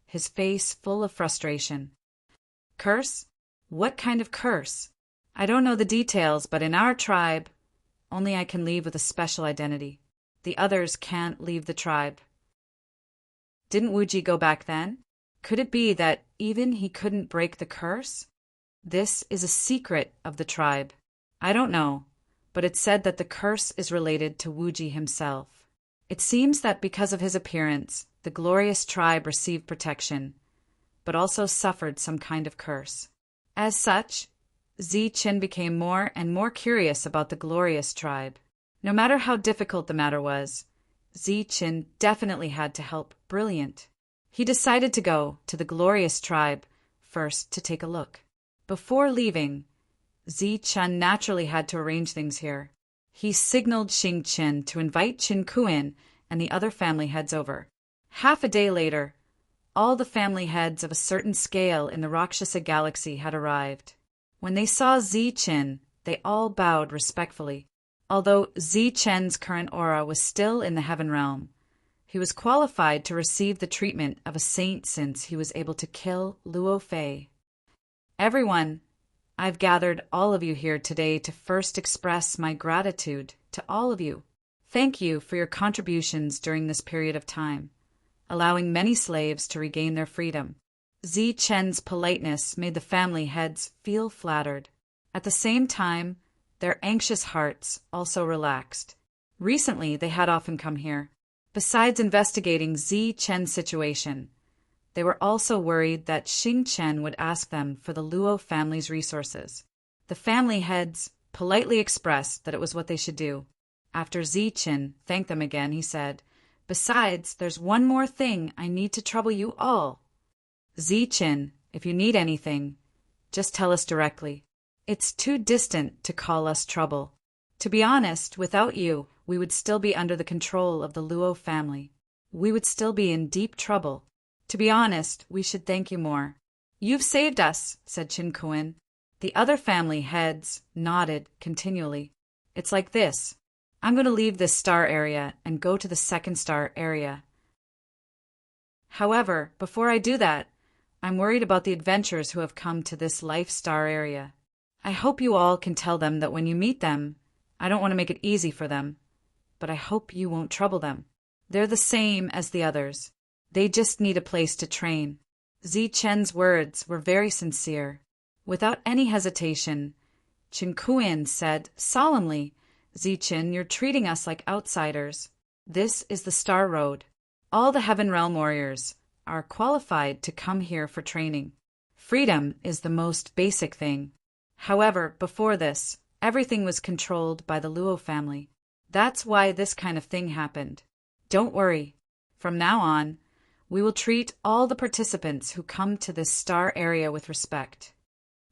his face full of frustration. Curse? What kind of curse? I don't know the details, but in our tribe, only I can leave with a special identity. The others can't leave the tribe. Didn't Wuji go back then? Could it be that even he couldn't break the curse? This is a secret of the tribe. I don't know, but it's said that the curse is related to Wuji himself. It seems that because of his appearance, the Glorious tribe received protection, but also suffered some kind of curse. As such, Ziqin became more and more curious about the Glorious tribe. No matter how difficult the matter was, Ziqin definitely had to help Brilliant. He decided to go to the Glorious tribe first to take a look. Before leaving, Ziqin naturally had to arrange things here. He signaled Xingqian to invite Qin Kuan and the other family heads over. Half a day later, all the family heads of a certain scale in the Rakshasa galaxy had arrived. When they saw Ziqin, they all bowed respectfully. Although Ziqin's current aura was still in the heaven realm, he was qualified to receive the treatment of a saint since he was able to kill Luo Fei. Everyone, I've gathered all of you here today to first express my gratitude to all of you. Thank you for your contributions during this period of time, allowing many slaves to regain their freedom. Ziqin's politeness made the family heads feel flattered. At the same time, their anxious hearts also relaxed. Recently, they had often come here. Besides investigating Ziqin's situation, they were also worried that Xingqian would ask them for the Luo family's resources. The family heads politely expressed that it was what they should do. After Ziqin thanked them again, he said, "Besides, there's one more thing I need to trouble you all. Ziqin, if you need anything, just tell us directly. It's too distant to call us trouble. To be honest, without you, we would still be under the control of the Luo family. We would still be in deep trouble. To be honest, we should thank you more." "You've saved us," said Qin Kuan. The other family heads nodded continually. "It's like this. I'm going to leave this star area and go to the second star area. However, before I do that, I'm worried about the adventurers who have come to this life star area. I hope you all can tell them that when you meet them, I don't want to make it easy for them, but I hope you won't trouble them. They're the same as the others. They just need a place to train." Ziqin's words were very sincere. Without any hesitation, Qin Kuan said solemnly, "Ziqin, you're treating us like outsiders. This is the Star Road. All the Heaven Realm warriors are qualified to come here for training. Freedom is the most basic thing. However, before this, everything was controlled by the Luo family. That's why this kind of thing happened. Don't worry. From now on, we will treat all the participants who come to this star area with respect.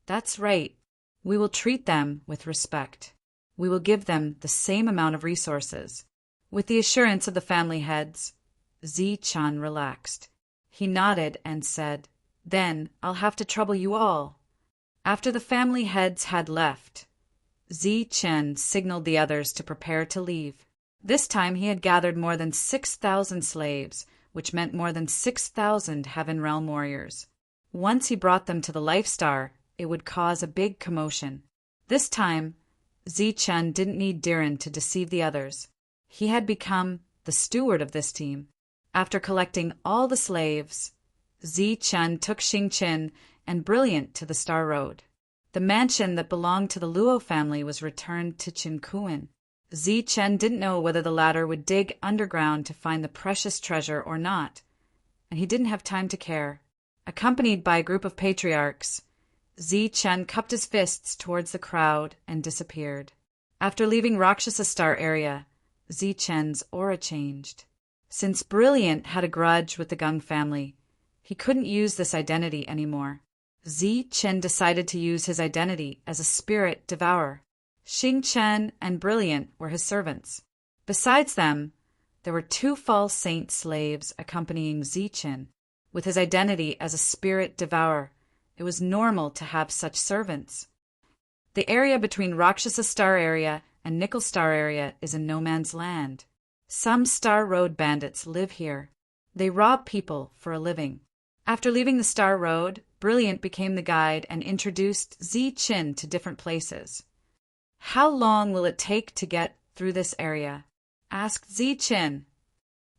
That's right. We will treat them with respect. We will give them the same amount of resources." With the assurance of the family heads, Ziqin relaxed. He nodded and said, "Then I'll have to trouble you all." After the family heads had left, Chen signaled the others to prepare to leave. This time he had gathered more than 6,000 slaves, which meant more than 6,000 Heaven Realm warriors. Once he brought them to the Life Star, it would cause a big commotion. This time, Chen didn't need Diren to deceive the others. He had become the steward of this team. After collecting all the slaves, Chen took Xingqian and Brilliant to the Star Road. The mansion that belonged to the Luo family was returned to Qinkuan. Chen didn't know whether the latter would dig underground to find the precious treasure or not, and he didn't have time to care. Accompanied by a group of patriarchs, Chen cupped his fists towards the crowd and disappeared. After leaving Rakshasa Star area, Chen's aura changed. Since Brilliant had a grudge with the Gung family, he couldn't use this identity anymore. Chen decided to use his identity as a spirit devourer. Xingqian and Brilliant were his servants. Besides them, there were 2 false saint slaves accompanying Chen. With his identity as a spirit devourer, it was normal to have such servants. The area between Rakshasa Star area and Nickel Star area is a no man's land. Some Star Road bandits live here. They rob people for a living. After leaving the Star Road, Brilliant became the guide and introduced Chen to different places. "How long will it take to get through this area?" asked Chen.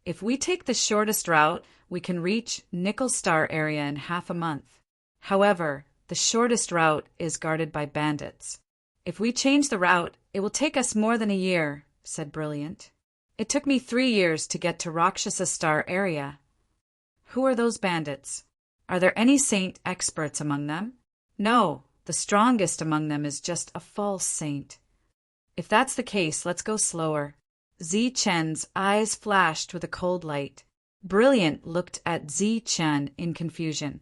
"If we take the shortest route, we can reach Nickel Star area in half a month. However, the shortest route is guarded by bandits. If we change the route, it will take us more than a year," said Brilliant. "It took me 3 years to get to Rakshasa Star area." "Who are those bandits? Are there any saint experts among them?" "No, the strongest among them is just a false saint." "If that's the case, let's go slower." Chen's eyes flashed with a cold light. Brilliant looked at Chen in confusion.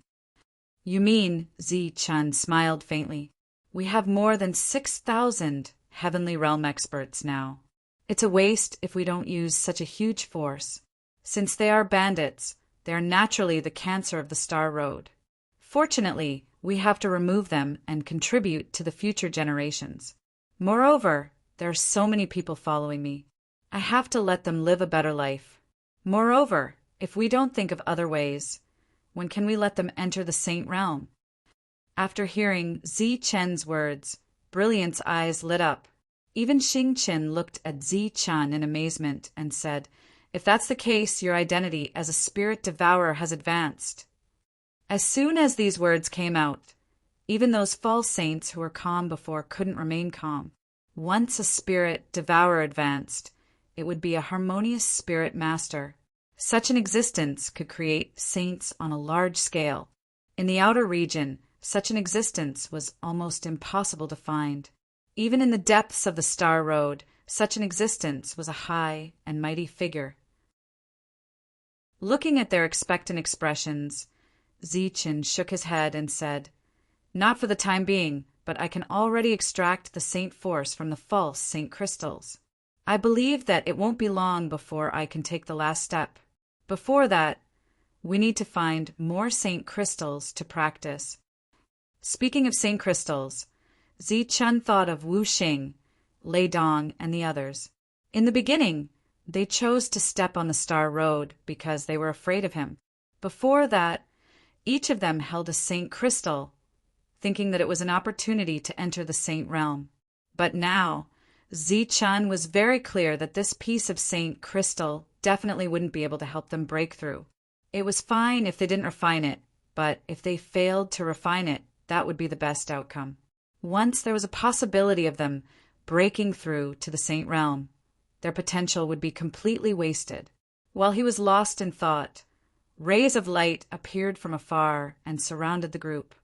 "You mean," Chen smiled faintly, "we have more than 6,000 Heavenly Realm experts now. It's a waste if we don't use such a huge force. Since they are bandits, they are naturally the cancer of the Star Road. Fortunately, we have to remove them and contribute to the future generations. Moreover, there are so many people following me. I have to let them live a better life. Moreover, if we don't think of other ways, when can we let them enter the Saint Realm?" After hearing Chen's words, Brilliant's eyes lit up. Even Xingqian looked at Chen in amazement and said, "If that's the case, your identity as a spirit devourer has advanced." As soon as these words came out, even those false saints who were calm before couldn't remain calm. Once a spirit devourer advanced, it would be a harmonious spirit master. Such an existence could create saints on a large scale. In the outer region, such an existence was almost impossible to find. Even in the depths of the Star Road, such an existence was a high and mighty figure. Looking at their expectant expressions, Chen shook his head and said, "Not for the time being, but I can already extract the saint force from the false saint crystals. I believe that it won't be long before I can take the last step. Before that, we need to find more saint crystals to practice." Speaking of saint crystals, Chen thought of Wu Xing, Lei Dong, and the others. In the beginning, they chose to step on the Star Road because they were afraid of him. Before that, each of them held a saint crystal, thinking that it was an opportunity to enter the saint realm. But now, Chen was very clear that this piece of saint crystal definitely wouldn't be able to help them break through. It was fine if they didn't refine it, but if they failed to refine it, that would be the best outcome. Once there was a possibility of them breaking through to the saint realm, their potential would be completely wasted. While he was lost in thought, rays of light appeared from afar and surrounded the group.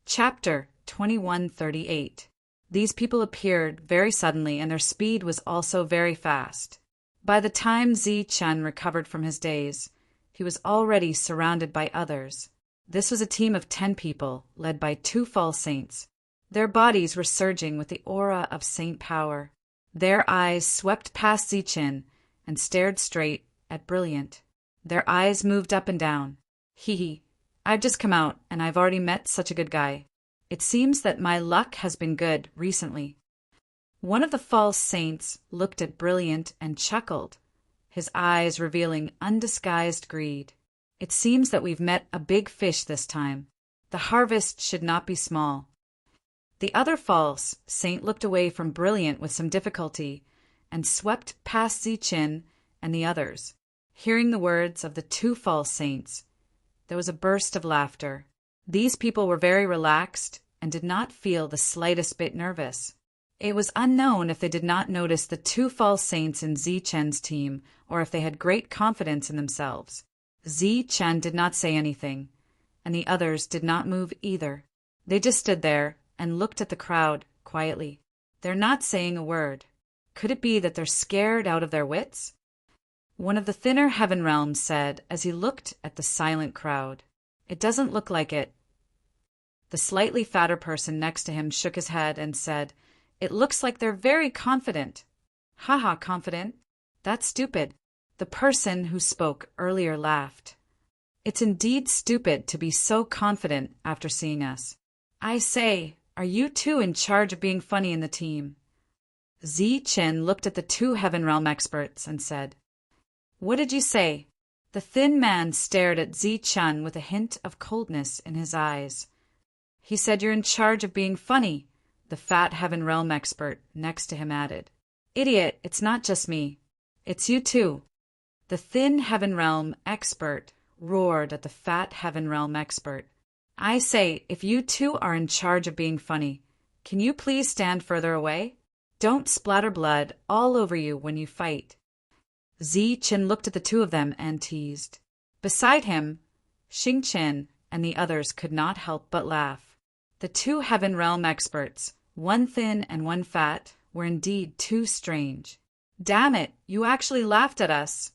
Chapter 2138. These people appeared very suddenly, and their speed was also very fast. By the time Chen recovered from his daze, he was already surrounded by others. This was a team of 10 people, led by 2 false saints. Their bodies were surging with the aura of saint power. Their eyes swept past Chen and stared straight at Brilliant. Their eyes moved up and down. "Hee hee, I've just come out, and I've already met such a good guy. It seems that my luck has been good recently. One of the false saints looked at Brilliant and chuckled, his eyes revealing undisguised greed. It seems that we've met a big fish this time. The harvest should not be small. The other false saint looked away from Brilliant with some difficulty and swept past Zichin and the others. Hearing the words of the two false saints, there was a burst of laughter. These people were very relaxed and did not feel the slightest bit nervous. It was unknown if they did not notice the two false saints in Zichen's team or if they had great confidence in themselves. Zichen did not say anything, and the others did not move either. They just stood there and looked at the crowd quietly. They're not saying a word. Could it be that they're scared out of their wits? One of the thinner heaven realms said as he looked at the silent crowd. It doesn't look like it. The slightly fatter person next to him shook his head and said, It looks like they're very confident. Haha, confident? That's stupid. The person who spoke earlier laughed. It's indeed stupid to be so confident after seeing us. I say, are you two in charge of being funny in the team? Zichin looked at the two Heaven Realm experts and said, What did you say? The thin man stared at Zichin with a hint of coldness in his eyes. He said you're in charge of being funny, the fat Heaven Realm expert next to him added. Idiot, it's not just me. It's you too. The thin Heaven Realm expert roared at the fat Heaven Realm expert. I say, if you two are in charge of being funny, can you please stand further away? Don't splatter blood all over you when you fight. Zichin looked at the two of them and teased. Beside him, Xingqian and the others could not help but laugh. The two Heaven Realm experts, one thin and one fat, were indeed too strange. Damn it, you actually laughed at us.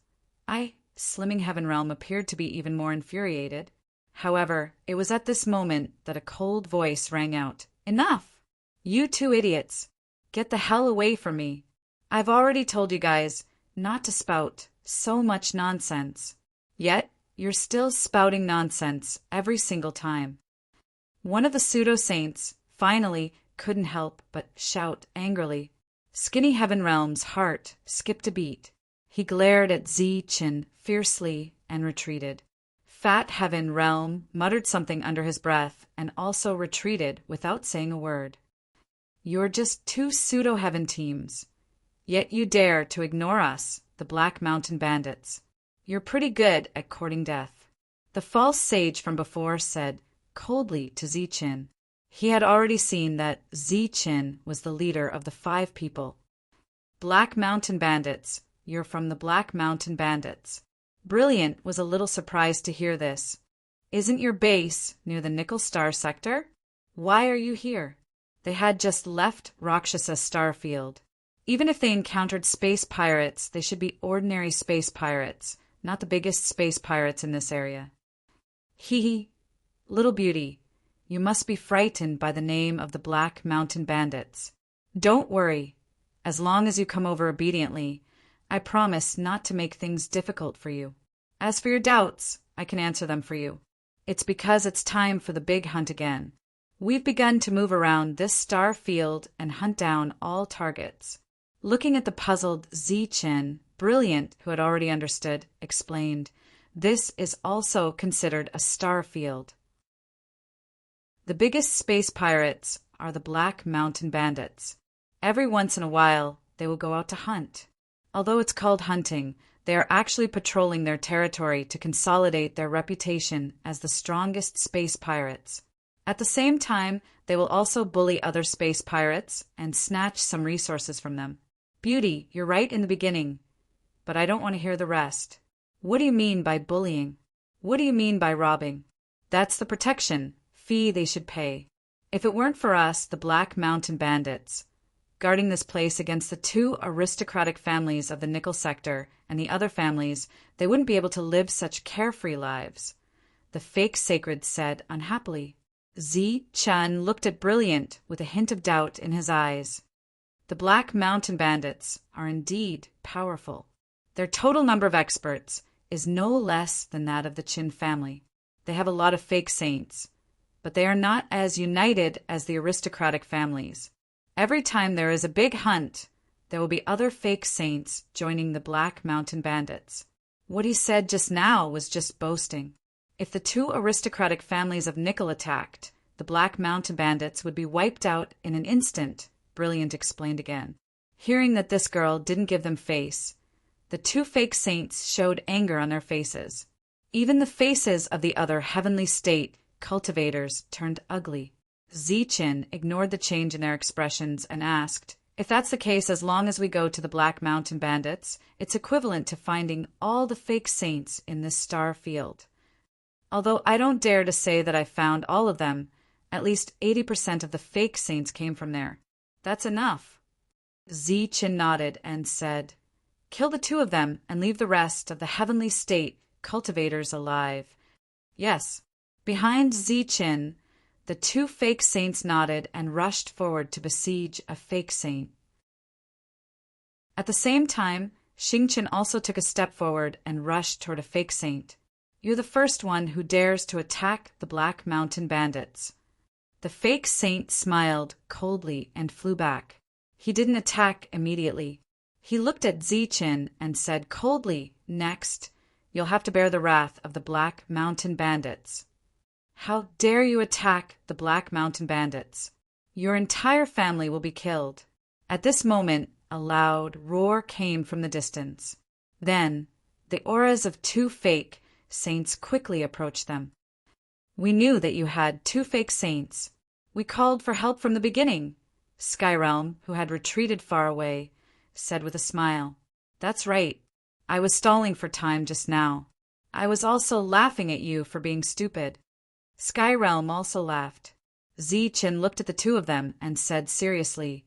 Slimming Heaven Realm appeared to be even more infuriated. However, it was at this moment that a cold voice rang out. Enough! You two idiots! Get the hell away from me. I've already told you guys not to spout so much nonsense. Yet, you're still spouting nonsense every single time. One of the pseudo-saints finally couldn't help but shout angrily. Skinny Heaven Realm's heart skipped a beat. He glared at Zichin fiercely and retreated. Fat Heaven Realm muttered something under his breath and also retreated without saying a word. You're just two pseudo-heaven teams. Yet you dare to ignore us, the Black Mountain Bandits. You're pretty good at courting death. The false sage from before said coldly to Zichin. He had already seen that Zichin was the leader of the 5 people. Black Mountain Bandits, you're from the Black Mountain Bandits. Brilliant was a little surprised to hear this. Isn't your base near the Nickel Star sector? Why are you here? They had just left Rakshasa Starfield. Even if they encountered space pirates, they should be ordinary space pirates, not the biggest space pirates in this area. Hee, little beauty, you must be frightened by the name of the Black Mountain Bandits. Don't worry. As long as you come over obediently, I promise not to make things difficult for you. As for your doubts, I can answer them for you. It's because it's time for the big hunt again. We've begun to move around this star field and hunt down all targets. Looking at the puzzled Zichin, Brilliant, who had already understood, explained, This is also considered a star field. The biggest space pirates are the Black Mountain Bandits. Every once in a while, they will go out to hunt. Although it's called hunting, they are actually patrolling their territory to consolidate their reputation as the strongest space pirates. At the same time, they will also bully other space pirates and snatch some resources from them. Beauty, you're right in the beginning, but I don't want to hear the rest. What do you mean by bullying? What do you mean by robbing? That's the protection fee they should pay. If it weren't for us, the Black Mountain Bandits, guarding this place against the 2 aristocratic families of the Nickel Sector and the other families, they wouldn't be able to live such carefree lives, the fake sacred said unhappily. Zichin looked at Brilliant with a hint of doubt in his eyes. The Black Mountain Bandits are indeed powerful. Their total number of experts is no less than that of the Qin family. They have a lot of fake saints, but they are not as united as the aristocratic families. Every time there is a big hunt, there will be other fake saints joining the Black Mountain Bandits. What he said just now was just boasting. If the two aristocratic families of Nickel attacked, the Black Mountain Bandits would be wiped out in an instant, Brilliant explained again. Hearing that this girl didn't give them face, the two fake saints showed anger on their faces. Even the faces of the other heavenly state cultivators turned ugly. Zichin ignored the change in their expressions and asked, "If that's the case, as long as we go to the Black Mountain Bandits, it's equivalent to finding all the fake saints in this star field. Although I don't dare to say that I found all of them, at least 80% of the fake saints came from there. That's enough." Zichin nodded and said, "Kill the two of them and leave the rest of the heavenly state cultivators alive." Yes. Behind Zichin, the two fake saints nodded and rushed forward to besiege a fake saint. At the same time, Xingqian also took a step forward and rushed toward a fake saint. "You're the first one who dares to attack the Black Mountain Bandits." The fake saint smiled coldly and flew back. He didn't attack immediately. He looked at Zichin and said coldly, "Next, you'll have to bear the wrath of the Black Mountain Bandits." "How dare you attack the Black Mountain Bandits? Your entire family will be killed." At this moment, a loud roar came from the distance. Then, the auras of two fake saints quickly approached them. "We knew that you had two fake saints. We called for help from the beginning," Skyrealm, who had retreated far away, said with a smile. "That's right. I was stalling for time just now. I was also laughing at you for being stupid." Skyrealm also laughed. Zichin looked at the two of them and said seriously,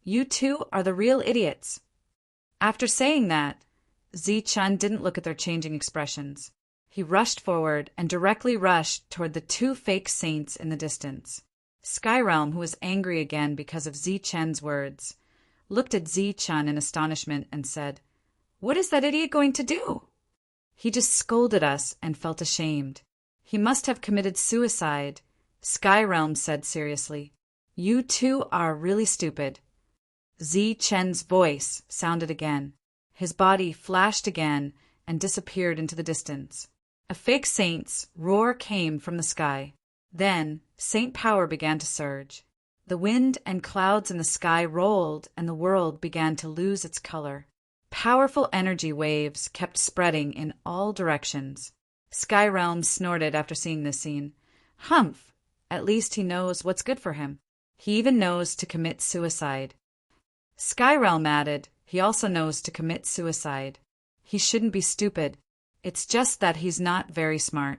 "You two are the real idiots." After saying that, Zichin didn't look at their changing expressions. He rushed forward and directly rushed toward the two fake saints in the distance. Skyrealm, who was angry again because of Zichin's words, looked at Zichin in astonishment and said, "What is that idiot going to do?" "He just scolded us and felt ashamed. He must have committed suicide," Skyrealm said seriously. "You two are really stupid." Zichin's voice sounded again. His body flashed again and disappeared into the distance. A fake saint's roar came from the sky. Then saint power began to surge. The wind and clouds in the sky rolled and the world began to lose its color. Powerful energy waves kept spreading in all directions. Skyrealm snorted after seeing this scene. "Humph! At least he knows what's good for him. He even knows to commit suicide." Skyrealm added, "He also knows to commit suicide. He shouldn't be stupid. It's just that he's not very smart."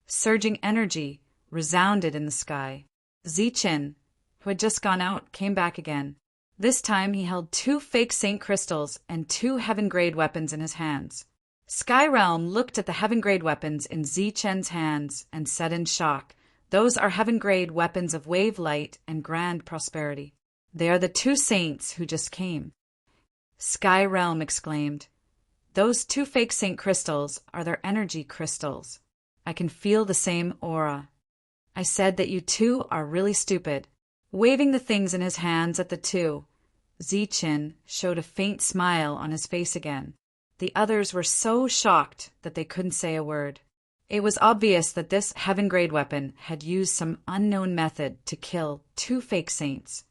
Surging energy resounded in the sky. Zichin, who had just gone out, came back again. This time he held two fake saint crystals and two heaven-grade weapons in his hands. Skyrealm looked at the heaven-grade weapons in Zichin's hands and said in shock, "Those are heaven-grade weapons of wave light and grand prosperity. They are the two saints who just came." Skyrealm exclaimed, "Those two fake saint crystals are their energy crystals. I can feel the same aura. I said that you two are really stupid." Waving the things in his hands at the two, Zichin showed a faint smile on his face again. The others were so shocked that they couldn't say a word. It was obvious that this heaven-grade weapon had used some unknown method to kill two fake saints.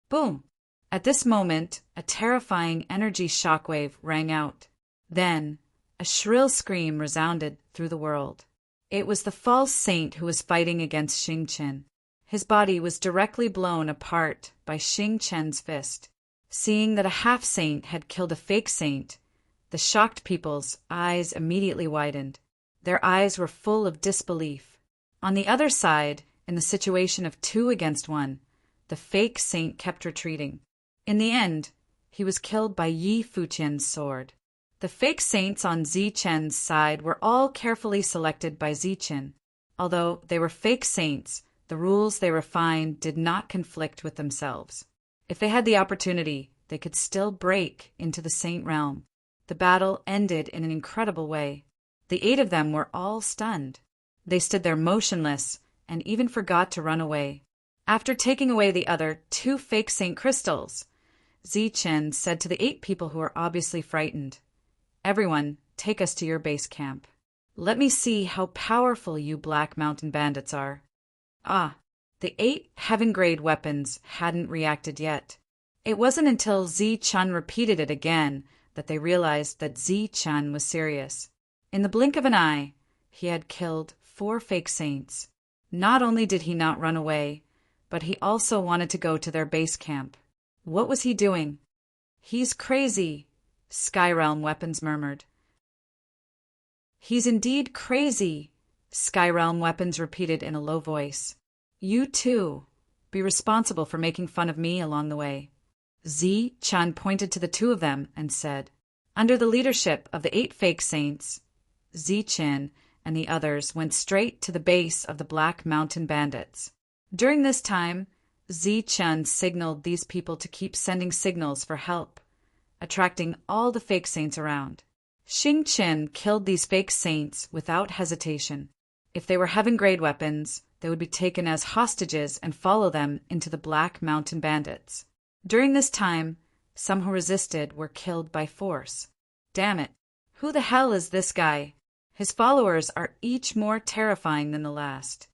Boom! At this moment, a terrifying energy shockwave rang out. Then, a shrill scream resounded through the world. It was the false saint who was fighting against Xingqian. His body was directly blown apart by Xingqian's fist. Seeing that a half-saint had killed a fake saint, the shocked people's eyes immediately widened. Their eyes were full of disbelief. On the other side, in the situation of 2 against 1, the fake saint kept retreating. In the end, he was killed by Yi Fuqian's sword. The fake saints on Zichen's side were all carefully selected by Zichin. Although they were fake saints, the rules they refined did not conflict with themselves. If they had the opportunity, they could still break into the saint realm. The battle ended in an incredible way. The 8 of them were all stunned. They stood there motionless and even forgot to run away. After taking away the other 2 fake saint crystals, Zichen said to the 8 people who were obviously frightened, "Everyone, take us to your base camp. Let me see how powerful you Black Mountain Bandits are." Ah, the 8 heaven-grade weapons hadn't reacted yet. It wasn't until Zichen repeated it again that they realized that Zichen was serious. In the blink of an eye, he had killed 4 fake saints. Not only did he not run away, but he also wanted to go to their base camp. What was he doing? "He's crazy," Skyrealm Weapons murmured. "He's indeed crazy," Skyrealm Weapons repeated in a low voice. "You too. Be responsible for making fun of me along the way." Zichen pointed to the 2 of them and said, "Under the leadership of the 8 fake saints, Zichen and the others went straight to the base of the Black Mountain Bandits. During this time, Zichen signaled these people to keep sending signals for help, attracting all the fake saints around. Xingqian killed these fake saints without hesitation. If they were heaven-grade weapons, they would be taken as hostages and follow them into the Black Mountain Bandits. During this time, some who resisted were killed by force. Damn it, who the hell is this guy? His followers are each more terrifying than the last.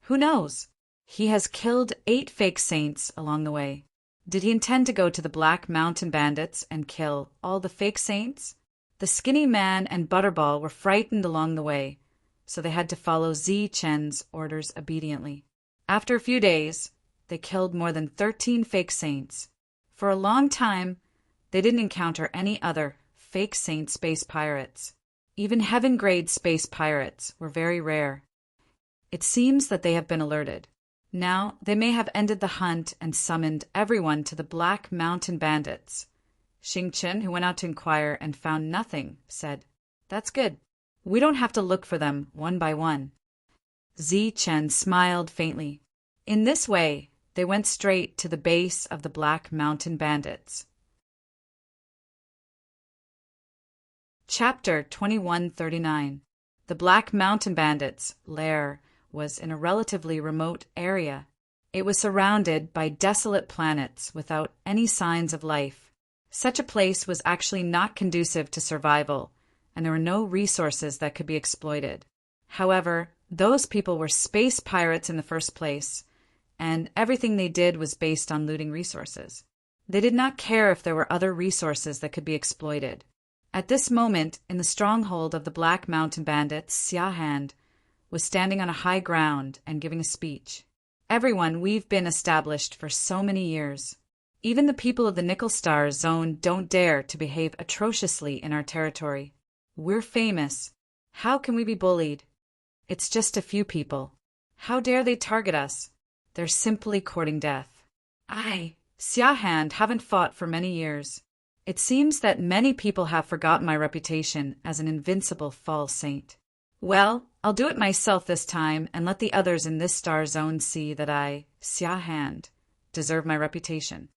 Who knows? He has killed 8 fake saints along the way. Did he intend to go to the Black Mountain Bandits and kill all the fake saints? The skinny man and Butterball were frightened along the way, so they had to follow Zichen's orders obediently. After a few days, they killed more than 13 fake saints. For a long time, they didn't encounter any other fake saint space pirates. Even heaven-grade space pirates were very rare. It seems that they have been alerted. Now, they may have ended the hunt and summoned everyone to the Black Mountain Bandits. Xingqian, who went out to inquire and found nothing, said, "That's good. We don't have to look for them one by one." Zichen smiled faintly. In this way, they went straight to the base of the Black Mountain Bandits. Chapter 2139. The Black Mountain Bandits' lair was in a relatively remote area. It was surrounded by desolate planets without any signs of life. Such a place was actually not conducive to survival, and there were no resources that could be exploited. However, those people were space pirates in the first place, and everything they did was based on looting resources. They did not care if there were other resources that could be exploited. At this moment, in the stronghold of the Black Mountain Bandits, Xiahand was standing on a high ground and giving a speech. "Everyone, we've been established for so many years. Even the people of the Nickel Star Zone don't dare to behave atrociously in our territory. We're famous. How can we be bullied? It's just a few people. How dare they target us? They're simply courting death. I, Xiahand, haven't fought for many years. It seems that many people have forgotten my reputation as an invincible false saint. Well, I'll do it myself this time and let the others in this star zone see that I, Xiahand, deserve my reputation."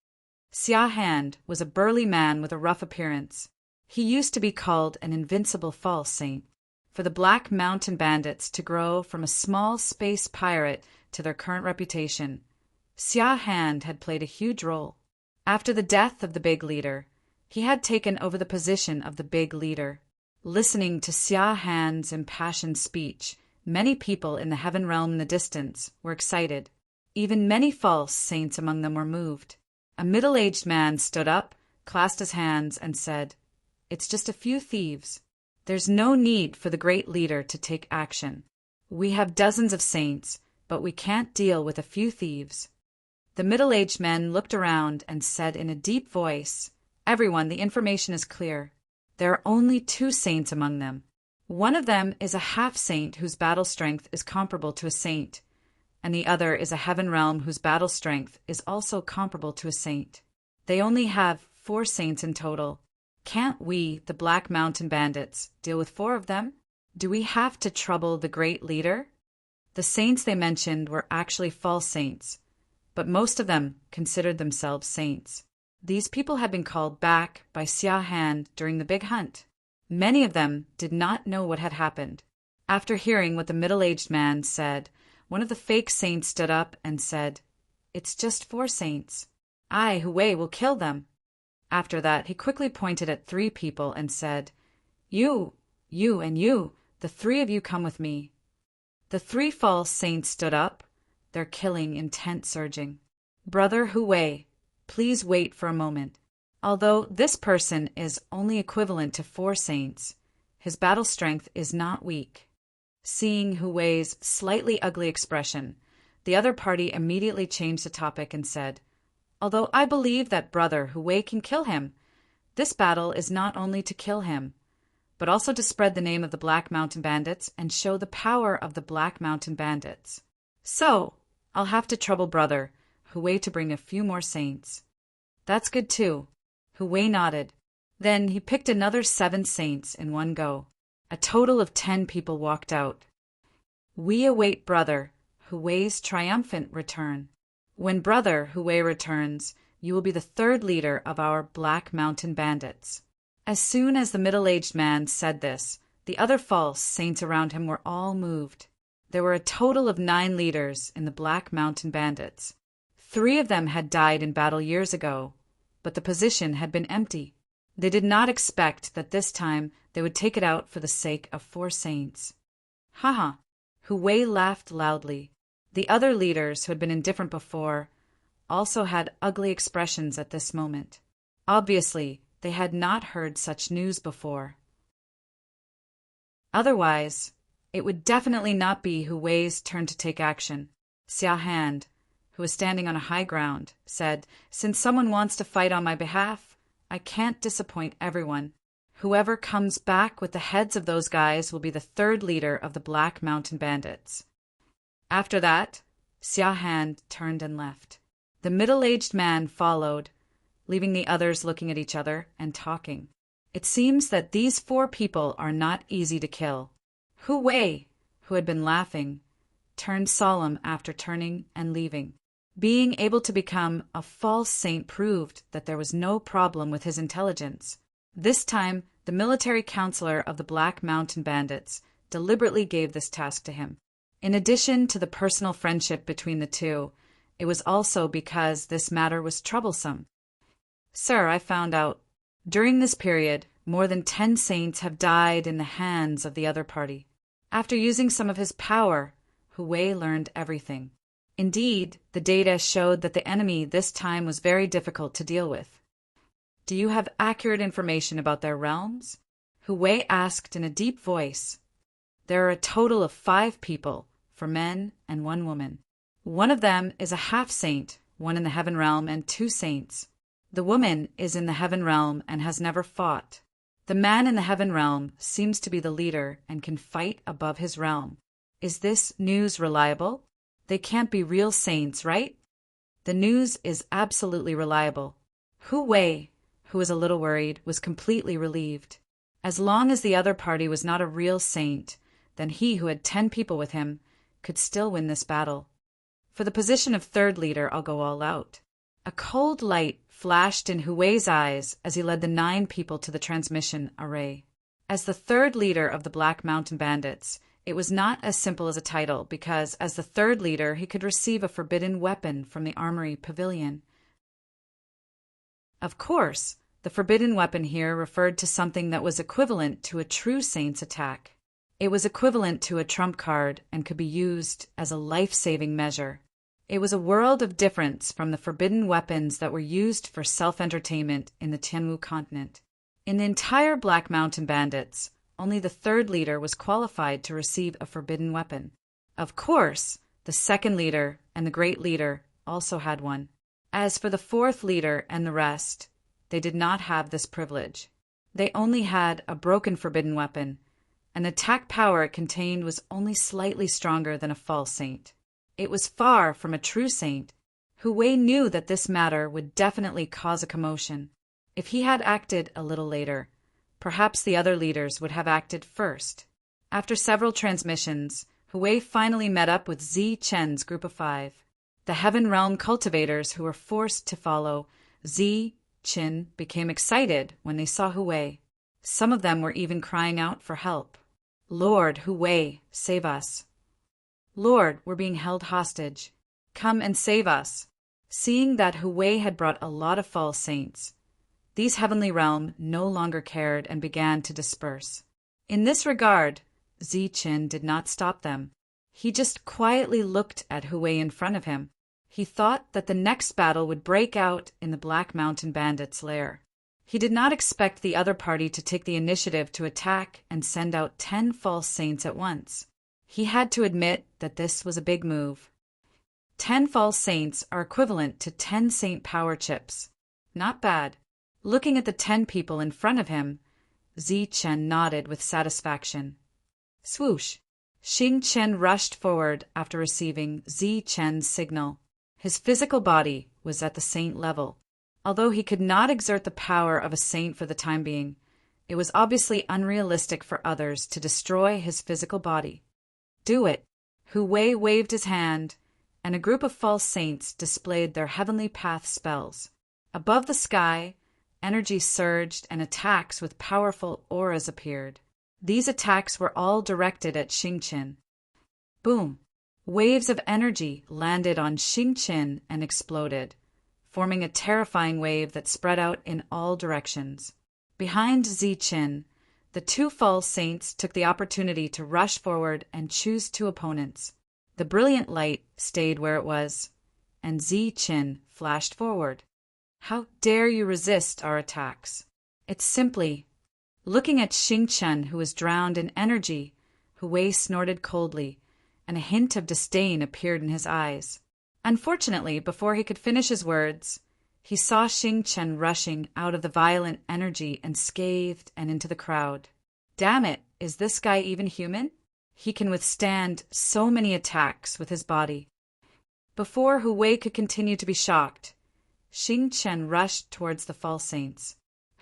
Xiahand was a burly man with a rough appearance. He used to be called an invincible false saint. For the Black Mountain Bandits to grow from a small space pirate to their current reputation, Xiahand had played a huge role. After the death of the big leader, he had taken over the position of the big leader. Listening to Xiahand's impassioned speech, many people in the heaven realm in the distance were excited. Even many false saints among them were moved. A middle-aged man stood up, clasped his hands, and said, "It's just a few thieves. There's no need for the great leader to take action. We have dozens of saints, but we can't deal with a few thieves." The middle-aged man looked around and said in a deep voice, "Everyone, the information is clear. There are only 2 saints among them. One of them is a half-saint whose battle strength is comparable to a saint, and the other is a heaven realm whose battle strength is also comparable to a saint. They only have 4 saints in total. Can't we, the Black Mountain Bandits, deal with 4 of them? Do we have to trouble the great leader?" The saints they mentioned were actually false saints, but most of them considered themselves saints. These people had been called back by Xiahand during the big hunt. Many of them did not know what had happened. After hearing what the middle-aged man said, one of the fake saints stood up and said, "It's just 4 saints. I, Hui, will kill them." After that, he quickly pointed at 3 people and said, "You, and you, the 3 of you come with me." The 3 false saints stood up, their killing intent surging. "Brother Hui, please wait for a moment. Although this person is only equivalent to 4 saints, his battle strength is not weak." Seeing Hui's slightly ugly expression, the other party immediately changed the topic and said, "Although I believe that Brother Hui can kill him, this battle is not only to kill him, but also to spread the name of the Black Mountain Bandits and show the power of the Black Mountain Bandits. So, I'll have to trouble Brother Hui to bring a few more saints." "That's good too." Hui nodded. Then he picked another 7 saints in one go. A total of 10 people walked out. "We await Brother Hui's triumphant return. When Brother Hui returns, you will be the 3rd leader of our Black Mountain Bandits." As soon as the middle-aged man said this, the other false saints around him were all moved. There were a total of 9 leaders in the Black Mountain Bandits. 3 of them had died in battle years ago, but the position had been empty. They did not expect that this time they would take it out for the sake of 4 saints. Haha! Hui laughed loudly. The other leaders who had been indifferent before also had ugly expressions at this moment. Obviously, they had not heard such news before. Otherwise, it would definitely not be Hui's turn to take action. Xia Hand, who was standing on a high ground, said, "Since someone wants to fight on my behalf, I can't disappoint everyone. Whoever comes back with the heads of those guys will be the 3rd leader of the Black Mountain Bandits." After that, Xia Hand turned and left. The middle-aged man followed, leaving the others looking at each other and talking. It seems that these 4 people are not easy to kill. Hui, who had been laughing, turned solemn after turning and leaving. Being able to become a false saint proved that there was no problem with his intelligence. This time, the military counselor of the Black Mountain Bandits deliberately gave this task to him. In addition to the personal friendship between the 2, it was also because this matter was troublesome. "Sir, I found out. During this period, more than 10 saints have died in the hands of the other party. After using some of his power, Hui learned everything. Indeed, the data showed that the enemy this time was very difficult to deal with." "Do you have accurate information about their realms?" Hui asked in a deep voice. "There are a total of 5 people, 4 men and 1 woman. One of them is a half-saint, 1 in the Heaven Realm and 2 saints. The woman is in the Heaven Realm and has never fought. The man in the Heaven Realm seems to be the leader and can fight above his realm. Is this news reliable? They can't be real saints, right?" "The news is absolutely reliable." Hui, who was a little worried, was completely relieved. As long as the other party was not a real saint, then he who had 10 people with him could still win this battle. For the position of 3rd leader, I'll go all out. A cold light flashed in Hui's eyes as he led the 9 people to the transmission array. As the 3rd leader of the Black Mountain Bandits, it was not as simple as a title because, as the 3rd leader, he could receive a forbidden weapon from the Armory Pavilion. Of course, the forbidden weapon here referred to something that was equivalent to a true saint's attack. It was equivalent to a trump card and could be used as a life-saving measure. It was a world of difference from the forbidden weapons that were used for self-entertainment in the Tianwu continent. In the entire Black Mountain Bandits, only the 3rd leader was qualified to receive a forbidden weapon. Of course, the 2nd leader and the Great Leader also had one. As for the 4th leader and the rest, they did not have this privilege. They only had a broken forbidden weapon, and the attack power it contained was only slightly stronger than a false saint. It was far from a true saint. Hui knew that this matter would definitely cause a commotion. If he had acted a little later, perhaps the other leaders would have acted first. After several transmissions, Hui finally met up with Zi Chen's group of 5. The Heaven Realm cultivators who were forced to follow Zi Chen became excited when they saw Hui. Some of them were even crying out for help. "Lord Hui, save us." "Lord, we're being held hostage. Come and save us." Seeing that Hu Wei had brought a lot of false saints, these heavenly realm no longer cared and began to disperse. In this regard, Ziqin did not stop them. He just quietly looked at Hu Wei in front of him. He thought that the next battle would break out in the Black Mountain Bandits' lair. He did not expect the other party to take the initiative to attack and send out 10 false saints at once. He had to admit that this was a big move. 10 false saints are equivalent to 10 saint power chips. Not bad. Looking at the 10 people in front of him, Ziqin nodded with satisfaction. Swoosh! Xing Chen rushed forward after receiving Ziqin's signal. His physical body was at the saint level. Although he could not exert the power of a saint for the time being, it was obviously unrealistic for others to destroy his physical body. Do it! Hu Wei waved his hand, and a group of false saints displayed their heavenly path spells. Above the sky, energy surged and attacks with powerful auras appeared. These attacks were all directed at Xingqian. Boom! Waves of energy landed on Xingqian and exploded, forming a terrifying wave that spread out in all directions. Behind Ziqin, the 2 false saints took the opportunity to rush forward and choose 2 opponents. The brilliant light stayed where it was, and Ziqin flashed forward. How dare you resist our attacks? It's simply... Looking at Xingqian, who was drowned in energy, Hu Wei snorted coldly, and a hint of disdain appeared in his eyes. Unfortunately, before he could finish his words, he saw Xingqian rushing out of the violent energy and scathed and into the crowd. Damn it, is this guy even human? He can withstand so many attacks with his body. Before Hu Wei could continue to be shocked, Xingqian rushed towards the false saints.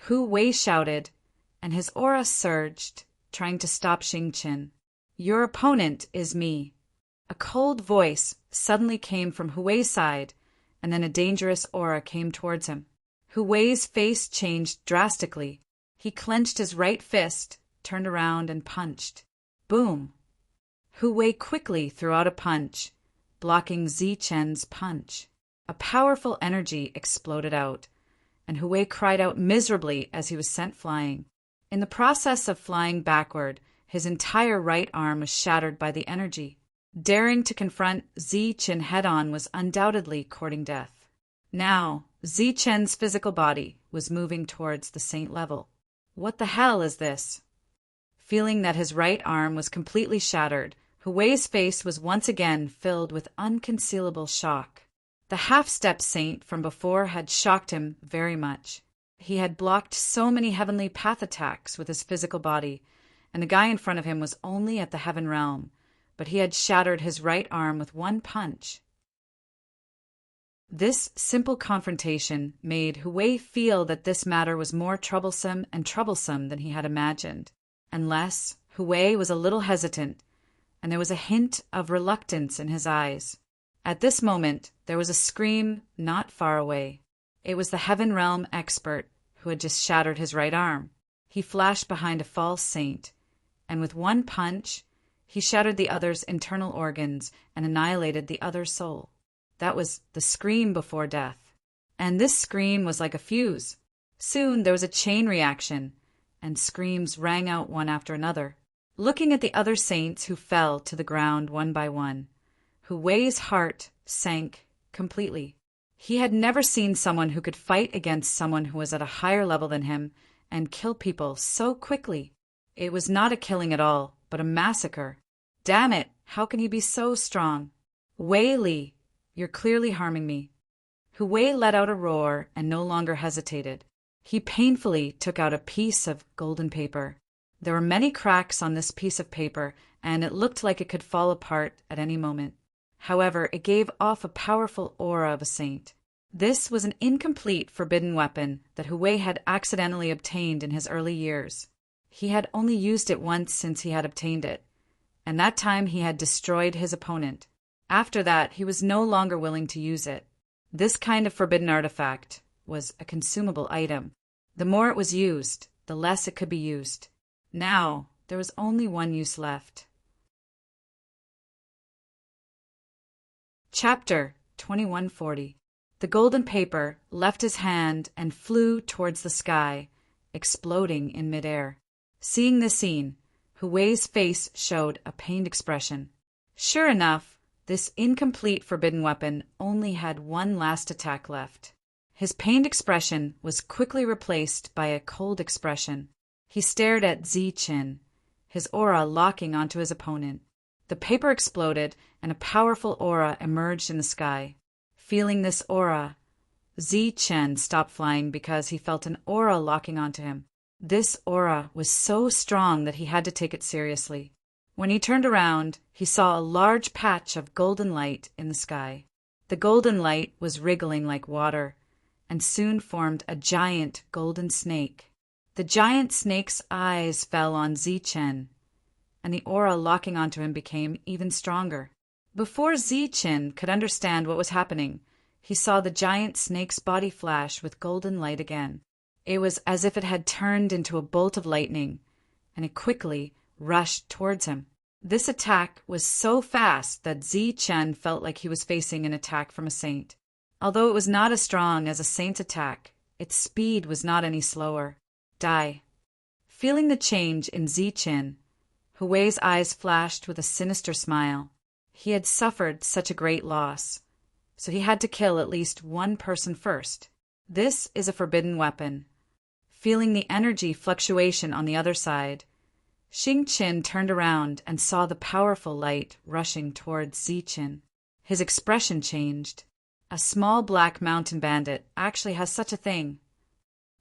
Hu Wei shouted, and his aura surged, trying to stop Xingqian. Your opponent is me. A cold voice suddenly came from Hu Wei's side, and then a dangerous aura came towards him. Hu Wei's face changed drastically. He clenched his right fist, turned around, and punched. Boom! Hu Wei quickly threw out a punch, blocking Ziqian's punch. A powerful energy exploded out, and Hu Wei cried out miserably as he was sent flying. In the process of flying backward, his entire right arm was shattered by the energy. Daring to confront Ziqin head-on was undoubtedly courting death. Now, Ziqian's physical body was moving towards the saint level. What the hell is this? Feeling that his right arm was completely shattered, Hu Wei's face was once again filled with unconcealable shock. The half-step saint from before had shocked him very much. He had blocked so many heavenly path attacks with his physical body, and the guy in front of him was only at the heaven realm, but he had shattered his right arm with one punch. This simple confrontation made Hu Wei feel that this matter was more troublesome than he had imagined. Unless Hu Wei was a little hesitant, and there was a hint of reluctance in his eyes. At this moment, there was a scream not far away. It was the Heaven Realm expert who had just shattered his right arm. He flashed behind a false saint, and with one punch, he shattered the other's internal organs and annihilated the other's soul. That was the scream before death. And this scream was like a fuse. Soon there was a chain reaction, and screams rang out one after another. Looking at the other saints who fell to the ground one by one, Hu Wei's heart sank completely. He had never seen someone who could fight against someone who was at a higher level than him and kill people so quickly. It was not a killing at all, but a massacre. Damn it, how can he be so strong? Wei Li, you're clearly harming me. Hu Wei let out a roar and no longer hesitated. He painfully took out a piece of golden paper. There were many cracks on this piece of paper, and it looked like it could fall apart at any moment. However, it gave off a powerful aura of a saint. This was an incomplete forbidden weapon that Hu Wei had accidentally obtained in his early years. He had only used it once since he had obtained it, and that time he had destroyed his opponent. After that, he was no longer willing to use it. This kind of forbidden artifact was a consumable item. The more it was used, the less it could be used. Now, there was only one use left. Chapter 2140. The golden paper left his hand and flew towards the sky, exploding in midair. Seeing this scene, Hu Wei's face showed a pained expression. Sure enough, this incomplete forbidden weapon only had one last attack left. His pained expression was quickly replaced by a cold expression. He stared at Zichen, his aura locking onto his opponent. The paper exploded, and a powerful aura emerged in the sky. Feeling this aura, Zichen stopped flying because he felt an aura locking onto him. This aura was so strong that he had to take it seriously. When he turned around, he saw a large patch of golden light in the sky. The golden light was wriggling like water, and soon formed a giant golden snake. The giant snake's eyes fell on Zichen, and the aura locking onto him became even stronger. Before Zichen could understand what was happening, he saw the giant snake's body flash with golden light again. It was as if it had turned into a bolt of lightning, and it quickly rushed towards him. This attack was so fast that Zichen felt like he was facing an attack from a saint. Although it was not as strong as a saint's attack, its speed was not any slower. Die. Feeling the change in Zichen, Hu Wei's eyes flashed with a sinister smile. He had suffered such a great loss, so he had to kill at least one person first. This is a forbidden weapon. Feeling the energy fluctuation on the other side, Xingqin turned around and saw the powerful light rushing towards Zichen. His expression changed. A small black mountain bandit actually has such a thing.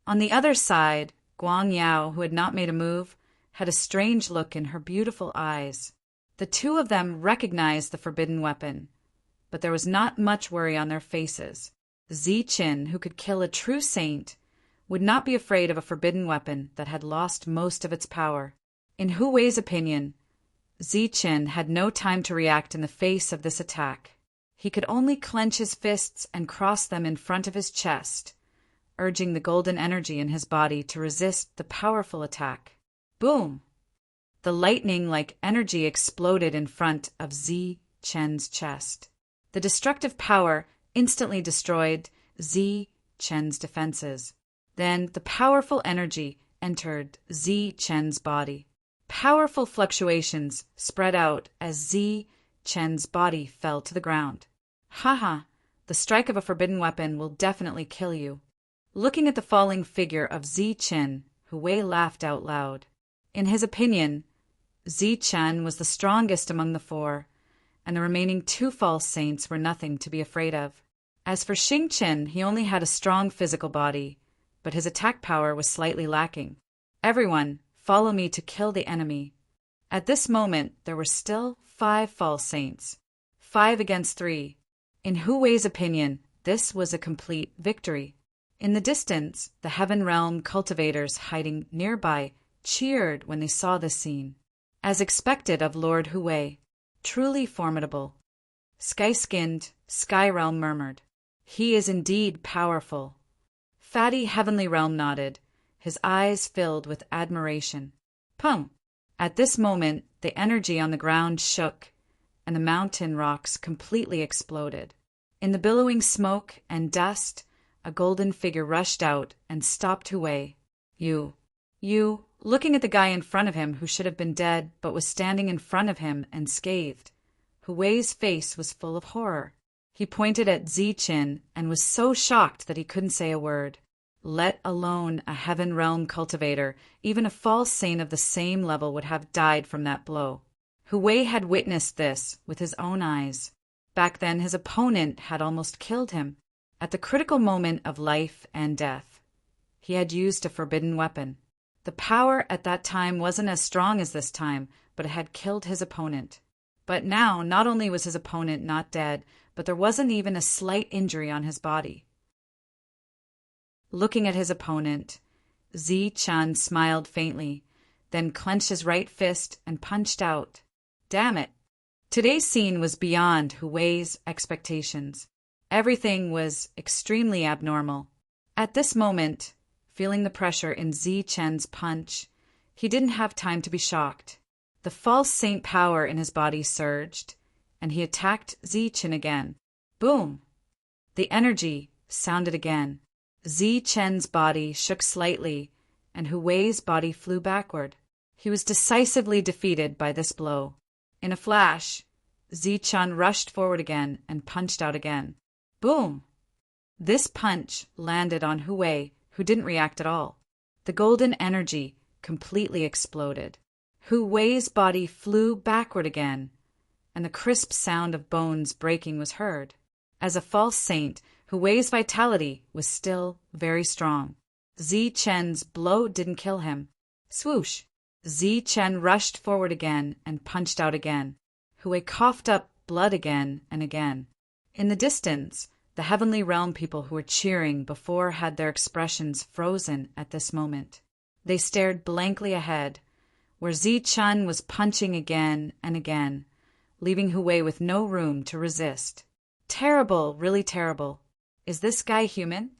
On the other side, Guang Yao, who had not made a move, had a strange look in her beautiful eyes. The two of them recognized the forbidden weapon, but there was not much worry on their faces. Zichen, who could kill a true saint, would not be afraid of a forbidden weapon that had lost most of its power. In Hu Wei's opinion, Zichen had no time to react in the face of this attack. He could only clench his fists and cross them in front of his chest, urging the golden energy in his body to resist the powerful attack. Boom! The lightning-like energy exploded in front of Zichen's chest. The destructive power instantly destroyed Zichen's defenses. Then the powerful energy entered Zichen's body. Powerful fluctuations spread out as Zichen's body fell to the ground. Haha, the strike of a forbidden weapon will definitely kill you. Looking at the falling figure of Zichen, Hu Wei laughed out loud. In his opinion, Zichen was the strongest among the four, and the remaining two false saints were nothing to be afraid of. As for Xingqin, he only had a strong physical body, but his attack power was slightly lacking. Everyone, follow me to kill the enemy. At this moment, there were still 5 false saints. 5 against 3. In Hu Wei's opinion, this was a complete victory. In the distance, the Heaven Realm cultivators hiding nearby cheered when they saw this scene. As expected of Lord Hu Wei, truly formidable. Sky-skinned, Sky Realm murmured, "He is indeed powerful." Fatty Heavenly Realm nodded, his eyes filled with admiration. Pum! At this moment, the energy on the ground shook, and the mountain rocks completely exploded. In the billowing smoke and dust, a golden figure rushed out and stopped Hu Wei. You, looking at the guy in front of him who should have been dead but was standing in front of him and scathed. Hu Wei's face was full of horror. He pointed at Zichen and was so shocked that he couldn't say a word. Let alone a Heaven Realm cultivator, even a false saint of the same level would have died from that blow. Hu Wei had witnessed this with his own eyes. Back then his opponent had almost killed him. At the critical moment of life and death, he had used a forbidden weapon. The power at that time wasn't as strong as this time, but it had killed his opponent. But now, not only was his opponent not dead, but there wasn't even a slight injury on his body. Looking at his opponent, Zichen smiled faintly, then clenched his right fist and punched out. Damn it! Today's scene was beyond Hu Wei's expectations. Everything was extremely abnormal. At this moment, feeling the pressure in Zichen's punch, he didn't have time to be shocked. The false saint power in his body surged, and he attacked Zichen again. Boom! The energy sounded again. Chen's body shook slightly, and Hu Wei's body flew backward. He was decisively defeated by this blow. In a flash, Chen rushed forward again and punched out again. Boom! This punch landed on Hu Wei, who didn't react at all. The golden energy completely exploded. Hu Wei's body flew backward again, and the crisp sound of bones breaking was heard. As a false saint, Hu Wei's vitality was still very strong. Chen's blow didn't kill him. Swoosh! Chen rushed forward again and punched out again. Hu Wei coughed up blood again and again. In the distance, the Heavenly Realm people who were cheering before had their expressions frozen at this moment. They stared blankly ahead, where Chen was punching again and again, leaving Hu Wei with no room to resist. Terrible, really terrible. Is this guy human?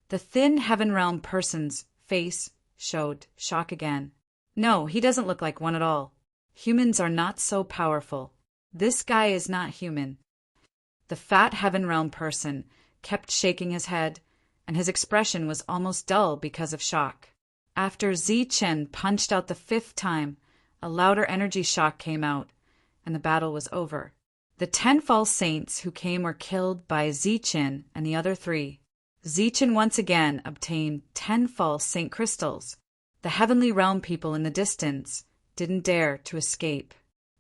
The thin Heaven Realm person's face showed shock again. No, he doesn't look like one at all. Humans are not so powerful. This guy is not human. The fat Heaven Realm person kept shaking his head, and his expression was almost dull because of shock. After Chen punched out the 5th time, a louder energy shock came out, and the battle was over. The 10 false saints who came were killed by Chen and the other 3. Chen once again obtained 10 false saint crystals. The Heavenly Realm people in the distance didn't dare to escape.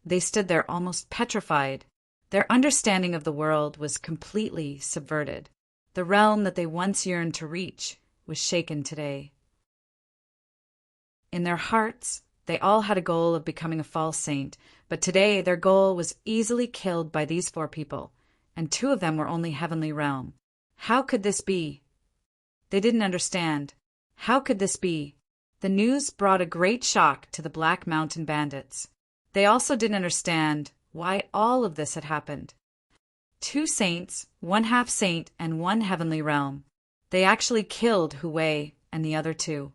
They stood there almost petrified. Their understanding of the world was completely subverted. The realm that they once yearned to reach was shaken today. In their hearts, they all had a goal of becoming a false saint, but today their goal was easily killed by these 4 people, and 2 of them were only Heavenly Realm. How could this be? They didn't understand. How could this be? The news brought a great shock to the Black Mountain Bandits. They also didn't understand why all of this had happened. 2 saints, 1 half saint, and 1 Heavenly Realm. They actually killed Hu Wei and the other 2.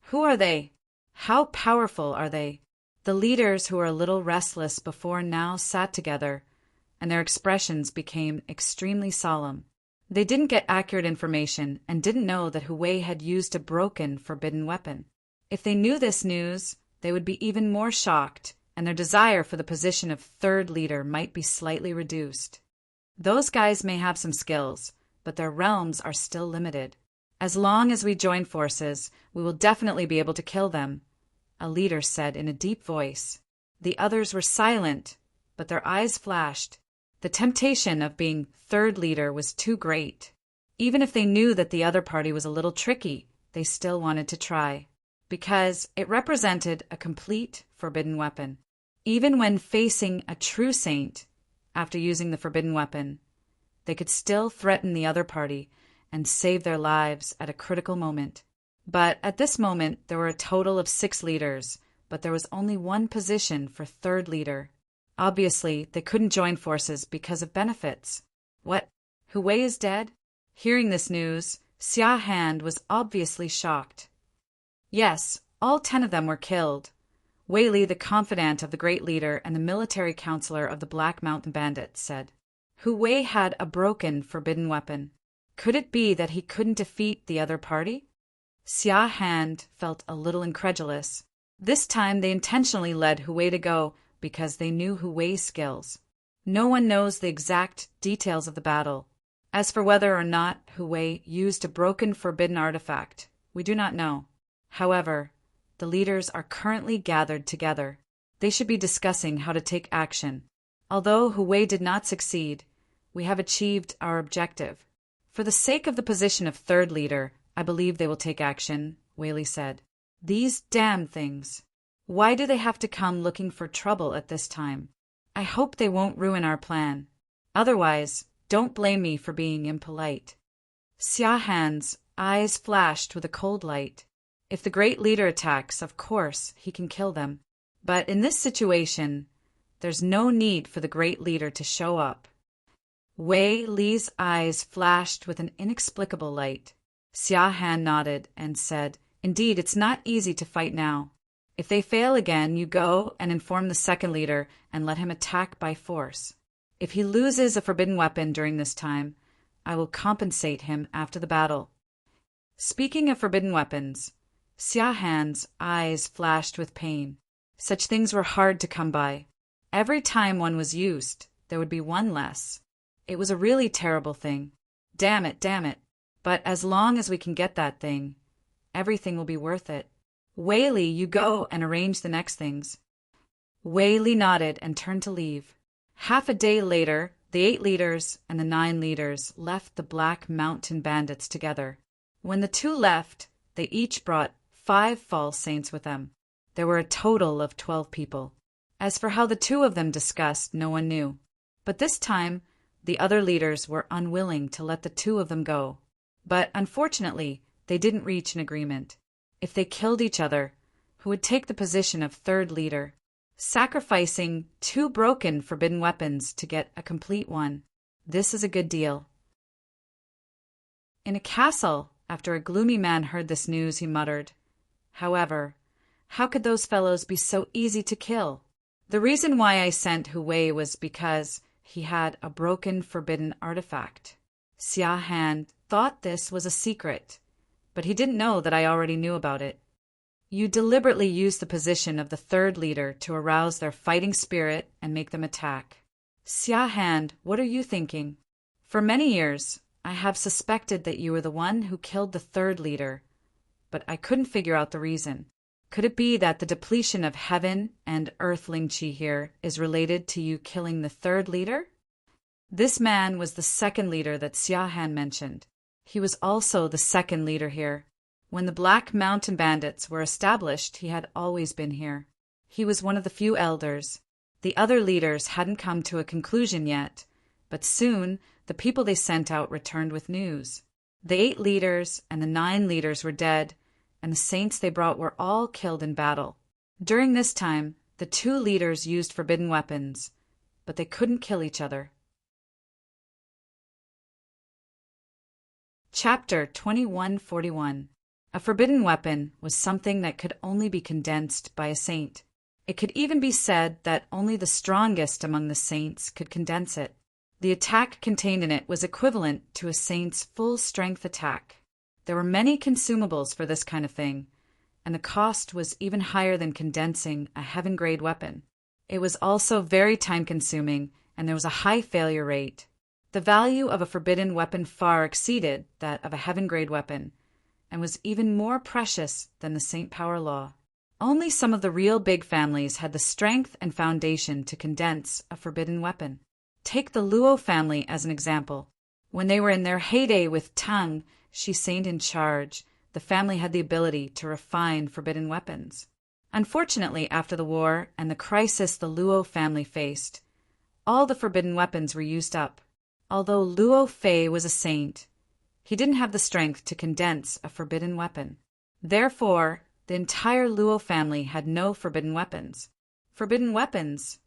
Who are they? How powerful are they? The leaders who were a little restless before now sat together, and their expressions became extremely solemn. They didn't get accurate information and didn't know that Hu Wei had used a broken, forbidden weapon. If they knew this news, they would be even more shocked, and their desire for the position of 3rd leader might be slightly reduced. Those guys may have some skills, but their realms are still limited. As long as we join forces, we will definitely be able to kill them, a leader said in a deep voice. The others were silent, but their eyes flashed. The temptation of being 3rd leader was too great. Even if they knew that the other party was a little tricky, they still wanted to try, because it represented a complete forbidden weapon. Even when facing a true saint, after using the forbidden weapon, they could still threaten the other party and save their lives at a critical moment. But at this moment, there were a total of 6 leaders, but there was only 1 position for 3rd leader. Obviously, they couldn't join forces because of benefits. What? Hu Wei is dead? Hearing this news, Xia Han was obviously shocked. Yes, all 10 of them were killed. Wei Li, the confidant of the great leader and the military counselor of the Black Mountain Bandits, said. Hu Wei had a broken, forbidden weapon. Could it be that he couldn't defeat the other party? Xia Han felt a little incredulous. This time they intentionally led Hu Wei to go because they knew Hu Wei's skills. No one knows the exact details of the battle. As for whether or not Hu Wei used a broken forbidden artifact, we do not know. However, the leaders are currently gathered together. They should be discussing how to take action. Although Hu Wei did not succeed, we have achieved our objective. For the sake of the position of 3rd leader, I believe they will take action, Wei Li said. These damn things. Why do they have to come looking for trouble at this time? I hope they won't ruin our plan. Otherwise, don't blame me for being impolite. Xia Han's eyes flashed with a cold light. If the great leader attacks, of course, he can kill them. But in this situation, there's no need for the great leader to show up. Wei Li's eyes flashed with an inexplicable light. Xia Han nodded and said, Indeed, it's not easy to fight now. If they fail again, you go and inform the 2nd leader and let him attack by force. If he loses a forbidden weapon during this time, I will compensate him after the battle. Speaking of forbidden weapons, Xia-Han's eyes flashed with pain. Such things were hard to come by. Every time one was used, there would be one less. It was a really terrible thing. Damn it, damn it. But as long as we can get that thing, everything will be worth it. Wei Li, you go and arrange the next things. Wei Li nodded and turned to leave. Half a day later, the 8 leaders and the 9 leaders left the Black Mountain Bandits together. When the 2 left, they each brought 5 false saints with them. There were a total of 12 people. As for how the 2 of them discussed, no one knew. But this time, the other leaders were unwilling to let the 2 of them go. But unfortunately, they didn't reach an agreement. If they killed each other, who would take the position of 3rd leader, sacrificing 2 broken forbidden weapons to get a complete one? This is a good deal. In a castle, after a gloomy man heard this news, he muttered, "However, how could those fellows be so easy to kill? The reason why I sent Hu Wei was because he had a broken forbidden artifact." Xia-Han thought this was a secret, but he didn't know that I already knew about it. You deliberately used the position of the 3rd leader to arouse their fighting spirit and make them attack. Xia-Han, what are you thinking? For many years, I have suspected that you were the one who killed the 3rd leader, but I couldn't figure out the reason. Could it be that the depletion of heaven and earthling chi here is related to you killing the 3rd leader? This man was the 2nd leader that Xia-Han mentioned. He was also the 2nd leader here. When the Black Mountain Bandits were established, he had always been here. He was one of the few elders. The other leaders hadn't come to a conclusion yet, but soon the people they sent out returned with news. The 8 leaders and the 9 leaders were dead, and the saints they brought were all killed in battle. During this time, the 2 leaders used forbidden weapons, but they couldn't kill each other. Chapter 2141. A forbidden weapon was something that could only be condensed by a saint. It could even be said that only the strongest among the saints could condense it. The attack contained in it was equivalent to a saint's full-strength attack. There were many consumables for this kind of thing, and the cost was even higher than condensing a heaven-grade weapon. It was also very time-consuming, and there was a high failure rate. The value of a forbidden weapon far exceeded that of a heaven-grade weapon, and was even more precious than the Saint Power Law. Only some of the real big families had the strength and foundation to condense a forbidden weapon. Take the Luo family as an example. When they were in their heyday with Tang, she saint in charge, the family had the ability to refine forbidden weapons. Unfortunately, after the war and the crisis the Luo family faced, all the forbidden weapons were used up. Although Luo Fei was a saint, he didn't have the strength to condense a forbidden weapon. Therefore, the entire Luo family had no forbidden weapons. Forbidden weapons?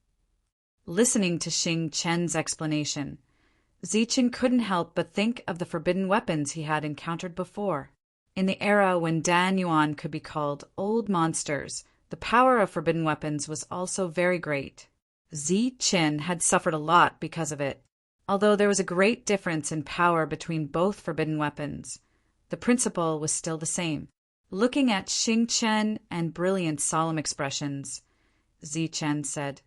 Listening to Xing Chen's explanation, Zichen couldn't help but think of the forbidden weapons he had encountered before. In the era when Dan Yuan could be called old monsters, the power of forbidden weapons was also very great. Zichen had suffered a lot because of it. Although there was a great difference in power between both forbidden weapons, the principle was still the same. Looking at Xing Chen and brilliant solemn expressions, Zichen said,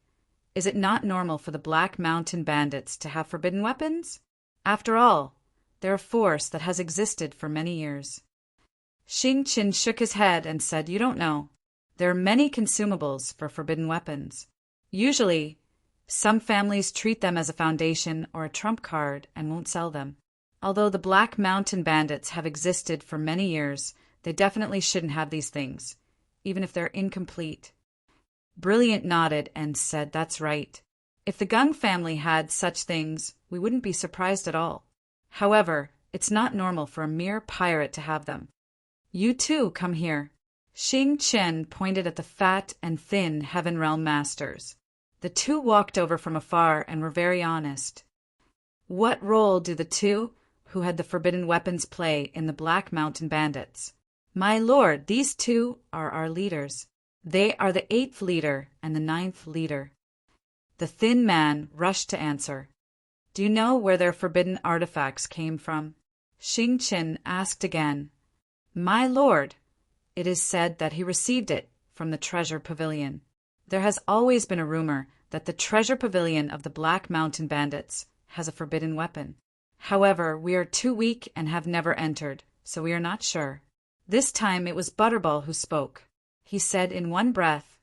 "Is it not normal for the Black Mountain Bandits to have forbidden weapons? After all, they're a force that has existed for many years." Xing Chen shook his head and said, "You don't know. There are many consumables for forbidden weapons. Usually, some families treat them as a foundation or a trump card and won't sell them. Although the Black Mountain Bandits have existed for many years, they definitely shouldn't have these things, even if they're incomplete." Brilliant nodded and said, "That's right. If the Gung family had such things, we wouldn't be surprised at all. However, it's not normal for a mere pirate to have them. You too, come here." Xing Chen pointed at the fat and thin Heaven Realm masters. The 2 walked over from afar and were very honest. "What role do the 2 who had the forbidden weapons play in the Black Mountain Bandits?" "My lord, these 2 are our leaders. They are the 8th leader and the 9th leader." The thin man rushed to answer. Do you know where their forbidden artifacts came from? Xing Qin asked again. My lord, it is said that he received it from the treasure pavilion. There has always been a rumor that the treasure pavilion of the Black Mountain Bandits has a forbidden weapon. However, we are too weak and have never entered, so we are not sure. This time it was Butterball who spoke. He said in one breath,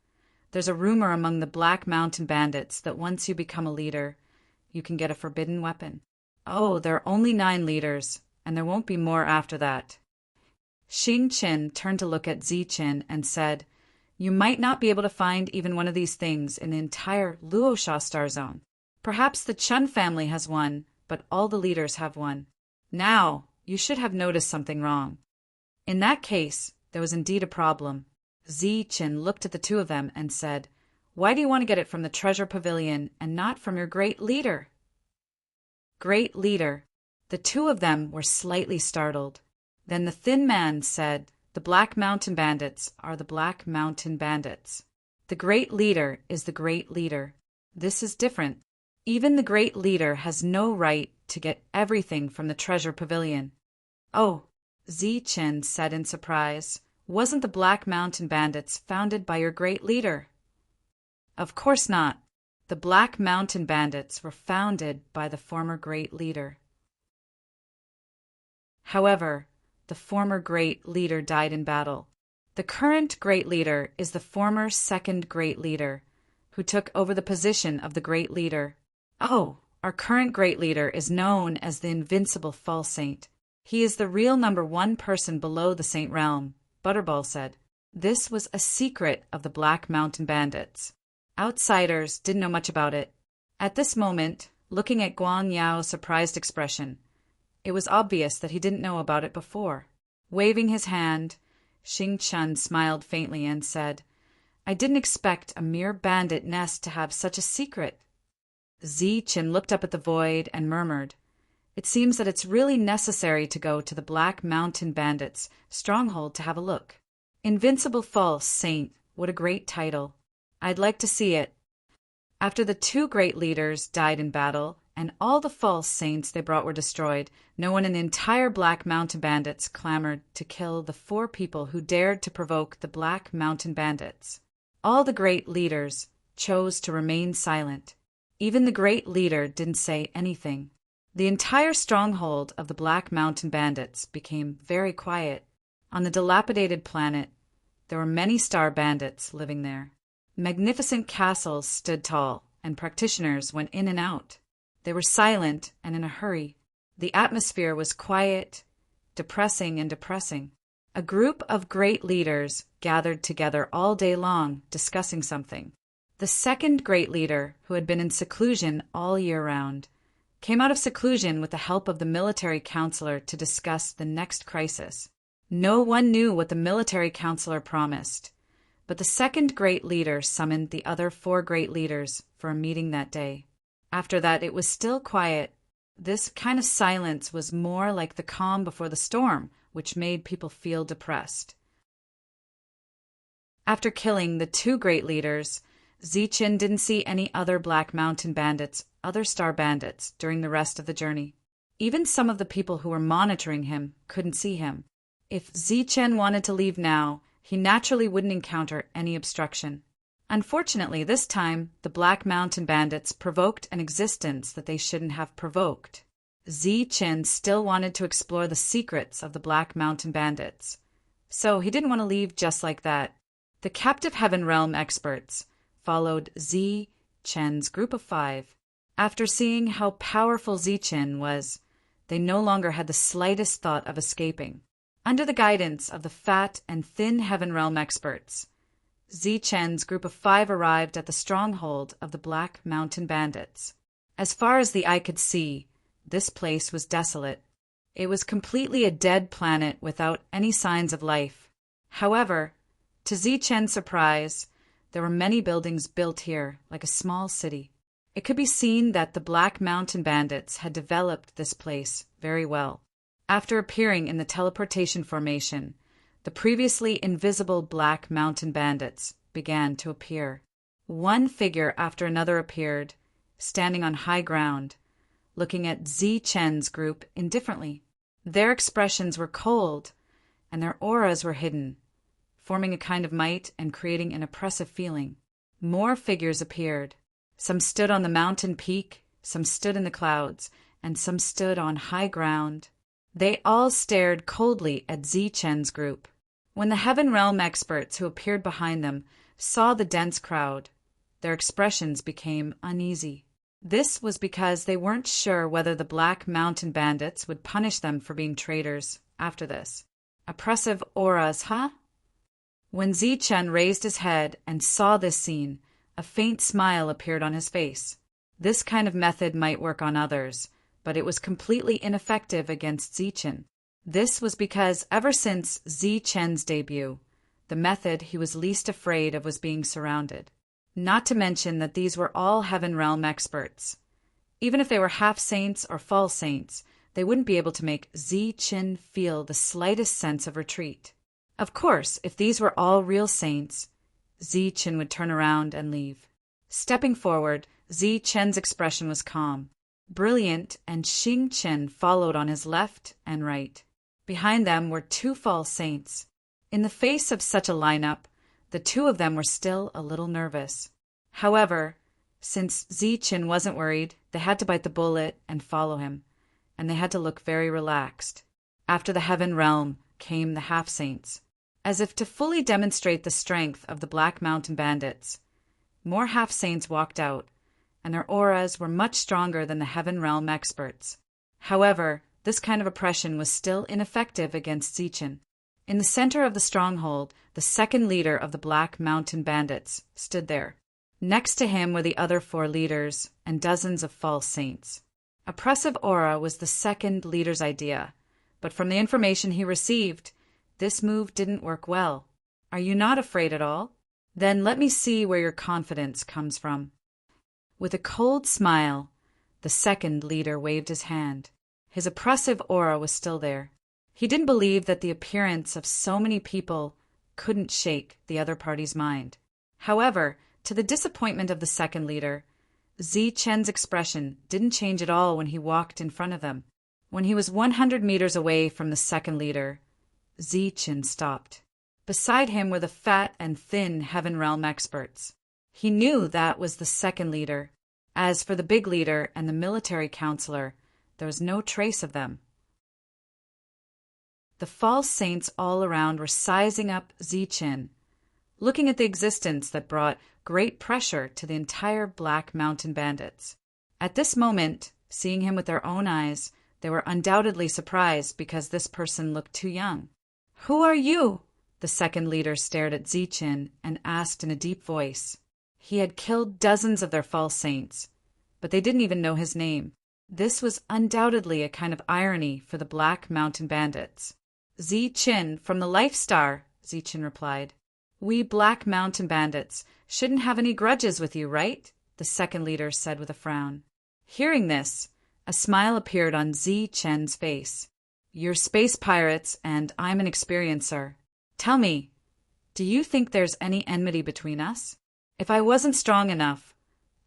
there's a rumor among the Black Mountain Bandits that once you become a leader, you can get a forbidden weapon. Oh, there are only 9 leaders, and there won't be more after that. Xing Qin turned to look at Ziqin and said, you might not be able to find even one of these things in the entire Luosha star zone. Perhaps the Chun family has one, but all the leaders have one. Now, you should have noticed something wrong. In that case, there was indeed a problem. Ziqin looked at the two of them and said, why do you want to get it from the treasure pavilion and not from your great leader? Great leader. The two of them were slightly startled. Then the thin man said, the Black Mountain Bandits are the Black Mountain Bandits. The great leader is the great leader. This is different. Even the great leader has no right to get everything from the treasure pavilion. Oh, Ziqin said in surprise. Wasn't the Black Mountain Bandits founded by your great leader? Of course not. The Black Mountain Bandits were founded by the former great leader. However, the former great leader died in battle. The current great leader is the former second great leader, who took over the position of the great leader. Oh, our current great leader is known as the Invincible False Saint. He is the real number 1 person below the Saint realm, Butterball said. This was a secret of the Black Mountain Bandits. Outsiders didn't know much about it. At this moment, looking at Guan Yao's surprised expression, it was obvious that he didn't know about it before. Waving his hand, Xing Qin smiled faintly and said, I didn't expect a mere bandit nest to have such a secret. Ziqin looked up at the void and murmured, it seems that it's really necessary to go to the Black Mountain Bandits' stronghold to have a look. Invincible False Saint, what a great title. I'd like to see it. After the 2 great leaders died in battle, and all the false saints they brought were destroyed, no one in the entire Black Mountain Bandits clamored to kill the 4 people who dared to provoke the Black Mountain Bandits. All the great leaders chose to remain silent. Even the great leader didn't say anything. The entire stronghold of the Black Mountain Bandits became very quiet. On the dilapidated planet, there were many star bandits living there. Magnificent castles stood tall, and practitioners went in and out. They were silent and in a hurry. The atmosphere was quiet, depressing. A group of great leaders gathered together all day long, discussing something. The second great leader, who had been in seclusion all year round, came out of seclusion with the help of the military counselor to discuss the next crisis. No one knew what the military counselor promised, but the second great leader summoned the other 4 great leaders for a meeting that day. After that, it was still quiet. This kind of silence was more like the calm before the storm, which made people feel depressed. After killing the 2 great leaders, Ziqin didn't see any other Black Mountain Bandits, other star bandits, during the rest of the journey. Even some of the people who were monitoring him couldn't see him. If Ziqin wanted to leave now, he naturally wouldn't encounter any obstruction. Unfortunately, this time, the Black Mountain Bandits provoked an existence that they shouldn't have provoked. Ziqin still wanted to explore the secrets of the Black Mountain Bandits, so he didn't want to leave just like that. The captive Heaven Realm experts followed Ziqin's group of 5. After seeing how powerful Ziqin was, they no longer had the slightest thought of escaping. Under the guidance of the fat and thin Heaven Realm experts, Ziqin's group of 5 arrived at the stronghold of the Black Mountain Bandits. As far as the eye could see, this place was desolate. It was completely a dead planet without any signs of life. However, to Ziqin's surprise, there were many buildings built here, like a small city. It could be seen that the Black Mountain Bandits had developed this place very well. After appearing in the teleportation formation, the previously invisible Black Mountain Bandits began to appear. One figure after another appeared, standing on high ground, looking at Zi Chen's group indifferently. Their expressions were cold, and their auras were hidden, forming a kind of might and creating an oppressive feeling. More figures appeared. Some stood on the mountain peak, some stood in the clouds, and some stood on high ground. They all stared coldly at Zi Chen's group. When the Heaven Realm experts who appeared behind them saw the dense crowd, their expressions became uneasy. This was because they weren't sure whether the Black Mountain Bandits would punish them for being traitors after this. Oppressive auras, huh? When Zi Chen raised his head and saw this scene, a faint smile appeared on his face. This kind of method might work on others, but it was completely ineffective against Zi Chen. This was because ever since Zi Chen's debut, the method he was least afraid of was being surrounded. Not to mention that these were all Heaven Realm experts. Even if they were half saints or false saints, they wouldn't be able to make Zi Chen feel the slightest sense of retreat. Of course, if these were all real saints, Zi Chen would turn around and leave. Stepping forward, Zi Chen's expression was calm. Brilliant and Xing Chen followed on his left and right. Behind them were two false saints. In the face of such a lineup, the two of them were still a little nervous. However, since Zi Chen wasn't worried, they had to bite the bullet and follow him, and they had to look very relaxed. After the Heaven Realm came the half-saints. As if to fully demonstrate the strength of the Black Mountain Bandits, more half-saints walked out, and their auras were much stronger than the Heaven Realm experts. However, this kind of oppression was still ineffective against Zi Chen. In the center of the stronghold, the second leader of the Black Mountain Bandits stood there. Next to him were the other 4 leaders and dozens of false saints. Oppressive aura was the second leader's idea, but from the information he received, this move didn't work well. Are you not afraid at all? Then let me see where your confidence comes from. With a cold smile, the second leader waved his hand. His oppressive aura was still there. He didn't believe that the appearance of so many people couldn't shake the other party's mind. However, to the disappointment of the second leader, Zi Chen's expression didn't change at all when he walked in front of them. When he was 100 meters away from the second leader, Zi Chen stopped. Beside him were the fat and thin Heaven Realm experts. He knew that was the second leader. As for the big leader and the military counselor, there was no trace of them. The false saints all around were sizing up Zi Chen, looking at the existence that brought great pressure to the entire Black Mountain Bandits. At this moment, seeing him with their own eyes, they were undoubtedly surprised because this person looked too young. "Who are you?" The second leader stared at Zi Chen and asked in a deep voice. He had killed dozens of their false saints, but they didn't even know his name. This was undoubtedly a kind of irony for the Black Mountain Bandits. "Zi Chen from the Life Star," Zi Chen replied. "We Black Mountain Bandits shouldn't have any grudges with you, right?" the second leader said with a frown. Hearing this, a smile appeared on Zi Chen's face. "You're space pirates, and I'm an experiencer. Tell me, do you think there's any enmity between us? If I wasn't strong enough,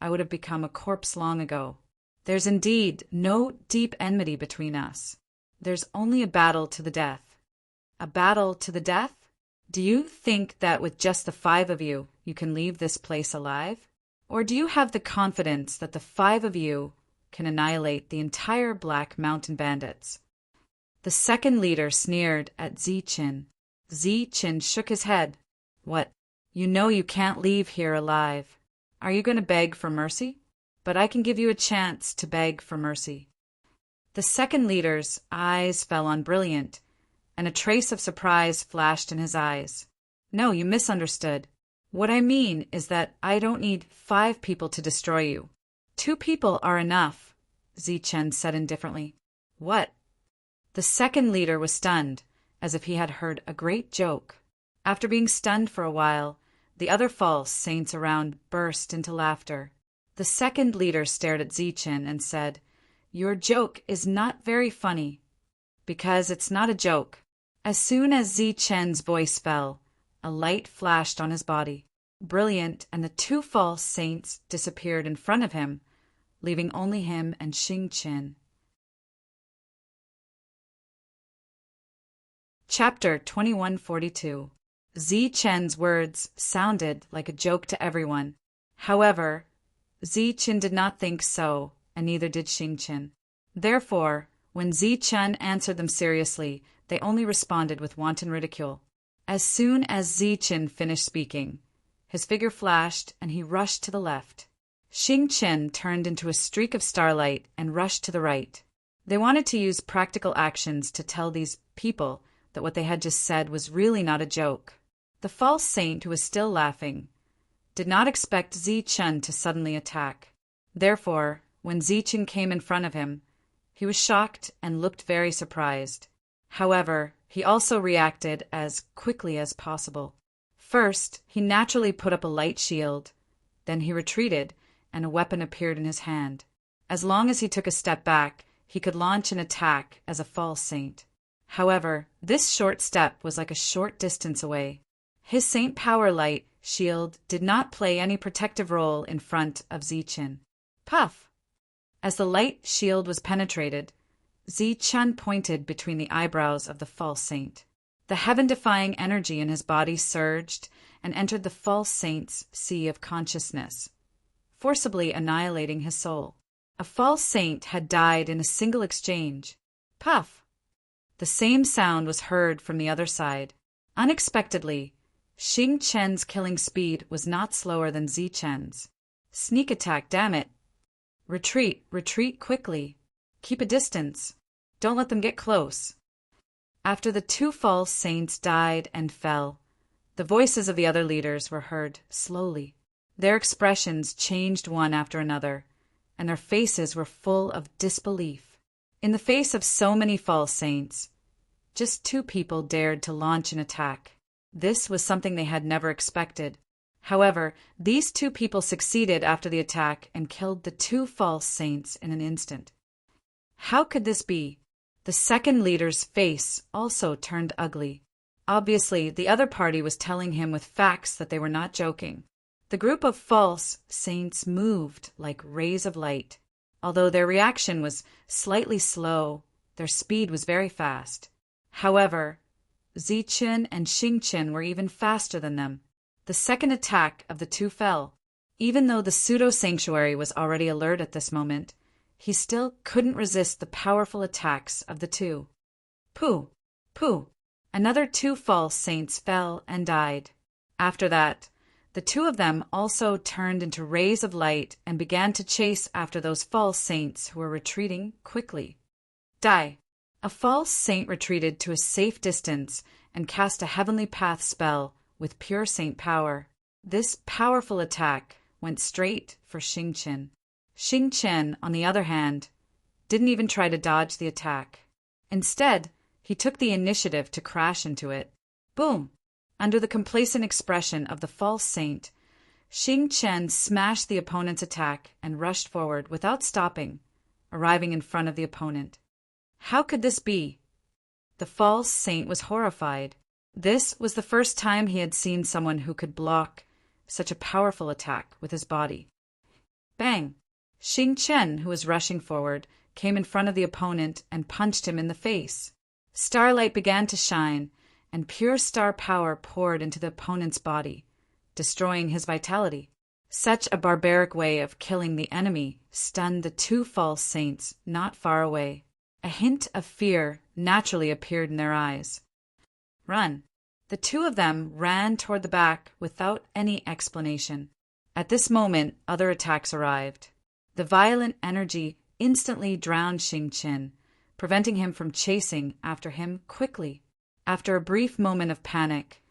I would have become a corpse long ago. There's indeed no deep enmity between us. There's only a battle to the death." "A battle to the death? Do you think that with just the 5 of you, you can leave this place alive? Or do you have the confidence that the 5 of you can annihilate the entire Black Mountain Bandits?" The second leader sneered at Zi Chen. Zi Chen shook his head. "What? You know you can't leave here alive. Are you going to beg for mercy? But I can give you a chance to beg for mercy." The second leader's eyes fell on Brilliant, and a trace of surprise flashed in his eyes. "No, you misunderstood. What I mean is that I don't need 5 people to destroy you. 2 people are enough," Zi Chen said indifferently. "What?" The second leader was stunned, as if he had heard a great joke. After being stunned for a while, the other false saints around burst into laughter. The second leader stared at Zi Chen and said, "Your joke is not very funny." "Because it's not a joke." As soon as Zi Chen's voice fell, a light flashed on his body. Brilliant and the 2 false saints disappeared in front of him, leaving only him and Xing-Qin. Chapter 2142. Zi-Chen's words sounded like a joke to everyone. However, Zi-Chen did not think so, and neither did Xing-Qin. Therefore, when Zi-Chen answered them seriously, they only responded with wanton ridicule. As soon as Zi-Chen finished speaking, his figure flashed and he rushed to the left. Xing-Qin turned into a streak of starlight and rushed to the right. They wanted to use practical actions to tell these people that what they had just said was really not a joke. The false saint, who was still laughing, did not expect Zi-Chen to suddenly attack. Therefore, when Zi-Chen came in front of him, he was shocked and looked very surprised. However, he also reacted as quickly as possible. First, he naturally put up a light shield. Then he retreated, and a weapon appeared in his hand. As long as he took a step back, he could launch an attack as a false saint. However, this short step was like a short distance away. His saint power light shield did not play any protective role in front of Zi-Chen. Puff! As the light shield was penetrated, Zi-Chen pointed between the eyebrows of the false saint. The heaven-defying energy in his body surged and entered the false saint's sea of consciousness, forcibly annihilating his soul. A false saint had died in a single exchange. Puff! The same sound was heard from the other side. Unexpectedly, Xing-Chen's killing speed was not slower than Zi-Chen's. Sneak attack, damn it! Retreat, retreat quickly. Keep a distance. Don't let them get close. After the two false saints died and fell, the voices of the other leaders were heard slowly. Their expressions changed one after another, and their faces were full of disbelief. In the face of so many false saints, just two people dared to launch an attack. This was something they had never expected. However, these two people succeeded after the attack and killed the two false saints in an instant. How could this be? The second leader's face also turned ugly. Obviously, the other party was telling him with facts that they were not joking. The group of false saints moved like rays of light. Although their reaction was slightly slow, their speed was very fast. However, Zi-Chen and Xing-Qin were even faster than them. The second attack of the two fell. Even though the pseudo-sanctuary was already alert at this moment, he still couldn't resist the powerful attacks of the two. Pooh! Pooh! Another two false saints fell and died. After that, the two of them also turned into rays of light and began to chase after those false saints who were retreating quickly. Die! A false saint retreated to a safe distance and cast a heavenly path spell with pure saint power. This powerful attack went straight for Xing-Qin. Xing-Qin, on the other hand, didn't even try to dodge the attack. Instead, he took the initiative to crash into it. Boom! Under the complacent expression of the false saint, Xing-Qin smashed the opponent's attack and rushed forward without stopping, arriving in front of the opponent. How could this be? The false saint was horrified. This was the first time he had seen someone who could block such a powerful attack with his body. Bang! Xing-Qin, who was rushing forward, came in front of the opponent and punched him in the face. Starlight began to shine, and pure star power poured into the opponent's body, destroying his vitality. Such a barbaric way of killing the enemy stunned the two false saints not far away. A hint of fear naturally appeared in their eyes. Run! The two of them ran toward the back without any explanation. At this moment, other attacks arrived. The violent energy instantly drowned Xing-Qin, preventing him from chasing after him quickly. After a brief moment of panic,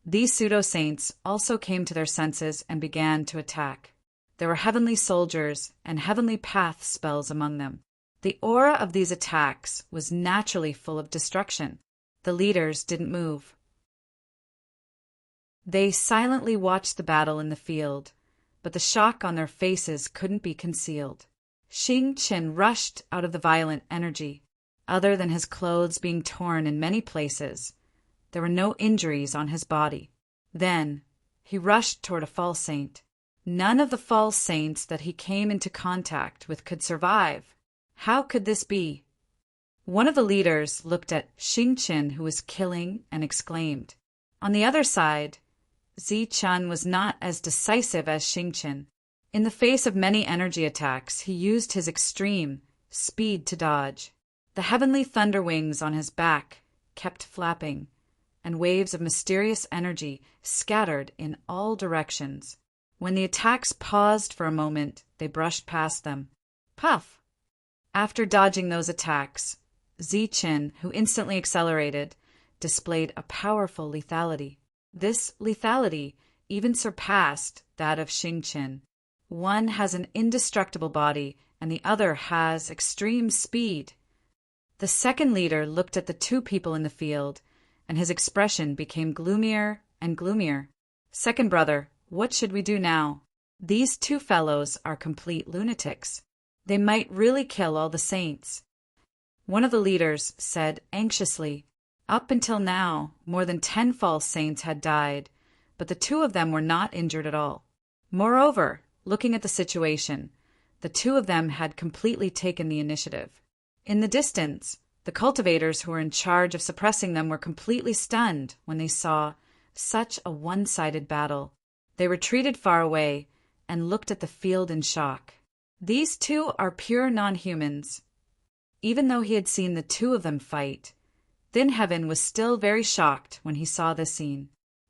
these pseudo-saints also came to their senses and began to attack. There were heavenly soldiers and heavenly path spells among them. The aura of these attacks was naturally full of destruction. The leaders didn't move. They silently watched the battle in the field, but the shock on their faces couldn't be concealed. Xing-Qin rushed out of the violent energy. Other than his clothes being torn in many places, there were no injuries on his body. Then he rushed toward a false saint. None of the false saints that he came into contact with could survive. How could this be? One of the leaders looked at Xingqian, who was killing, and exclaimed. On the other side, Zichun was not as decisive as Xingqian. In the face of many energy attacks, he used his extreme speed to dodge. The heavenly thunder wings on his back kept flapping, and waves of mysterious energy scattered in all directions. When the attacks paused for a moment, they brushed past them. Puff! After dodging those attacks, Zichun, who instantly accelerated, displayed a powerful lethality. This lethality even surpassed that of Xingqian. One has an indestructible body, and the other has extreme speed. The second leader looked at the two people in the field, and his expression became gloomier and gloomier. Second brother, what should we do now? These two fellows are complete lunatics. They might really kill all the saints. One of the leaders said anxiously, up until now, more than 10 false saints had died, but the two of them were not injured at all. Moreover, looking at the situation, the two of them had completely taken the initiative. In the distance, the cultivators who were in charge of suppressing them were completely stunned when they saw such a one-sided battle. They retreated far away and looked at the field in shock. These two are pure non-humans. Even though he had seen the two of them fight, Thin Heaven was still very shocked when he saw this scene.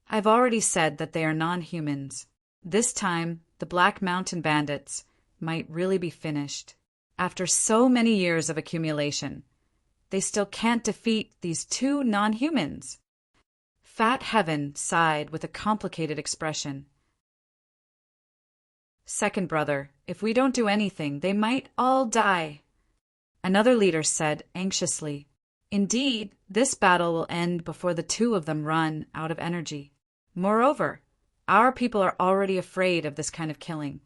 I've already said that they are non-humans. This time, the Black Mountain Bandits might really be finished. After so many years of accumulation, they still can't defeat these two non-humans. Fat Heaven sighed with a complicated expression. Second brother, if we don't do anything, they might all die. Another leader said anxiously, indeed, this battle will end before the two of them run out of energy. Moreover, our people are already afraid of this kind of killing.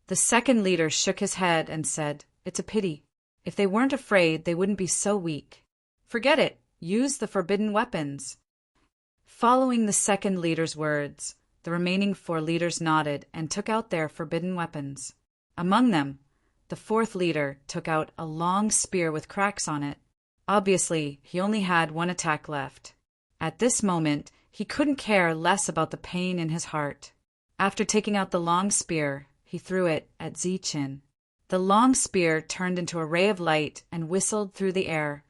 The second leader shook his head and said, it's a pity. If they weren't afraid, they wouldn't be so weak. Forget it. Use the forbidden weapons. Following the second leader's words, the remaining 4 leaders nodded and took out their forbidden weapons. Among them, the fourth leader took out a long spear with cracks on it. Obviously, he only had one attack left. At this moment, he couldn't care less about the pain in his heart. After taking out the long spear, he threw it at Zichun. The long spear turned into a ray of light and whistled through the air,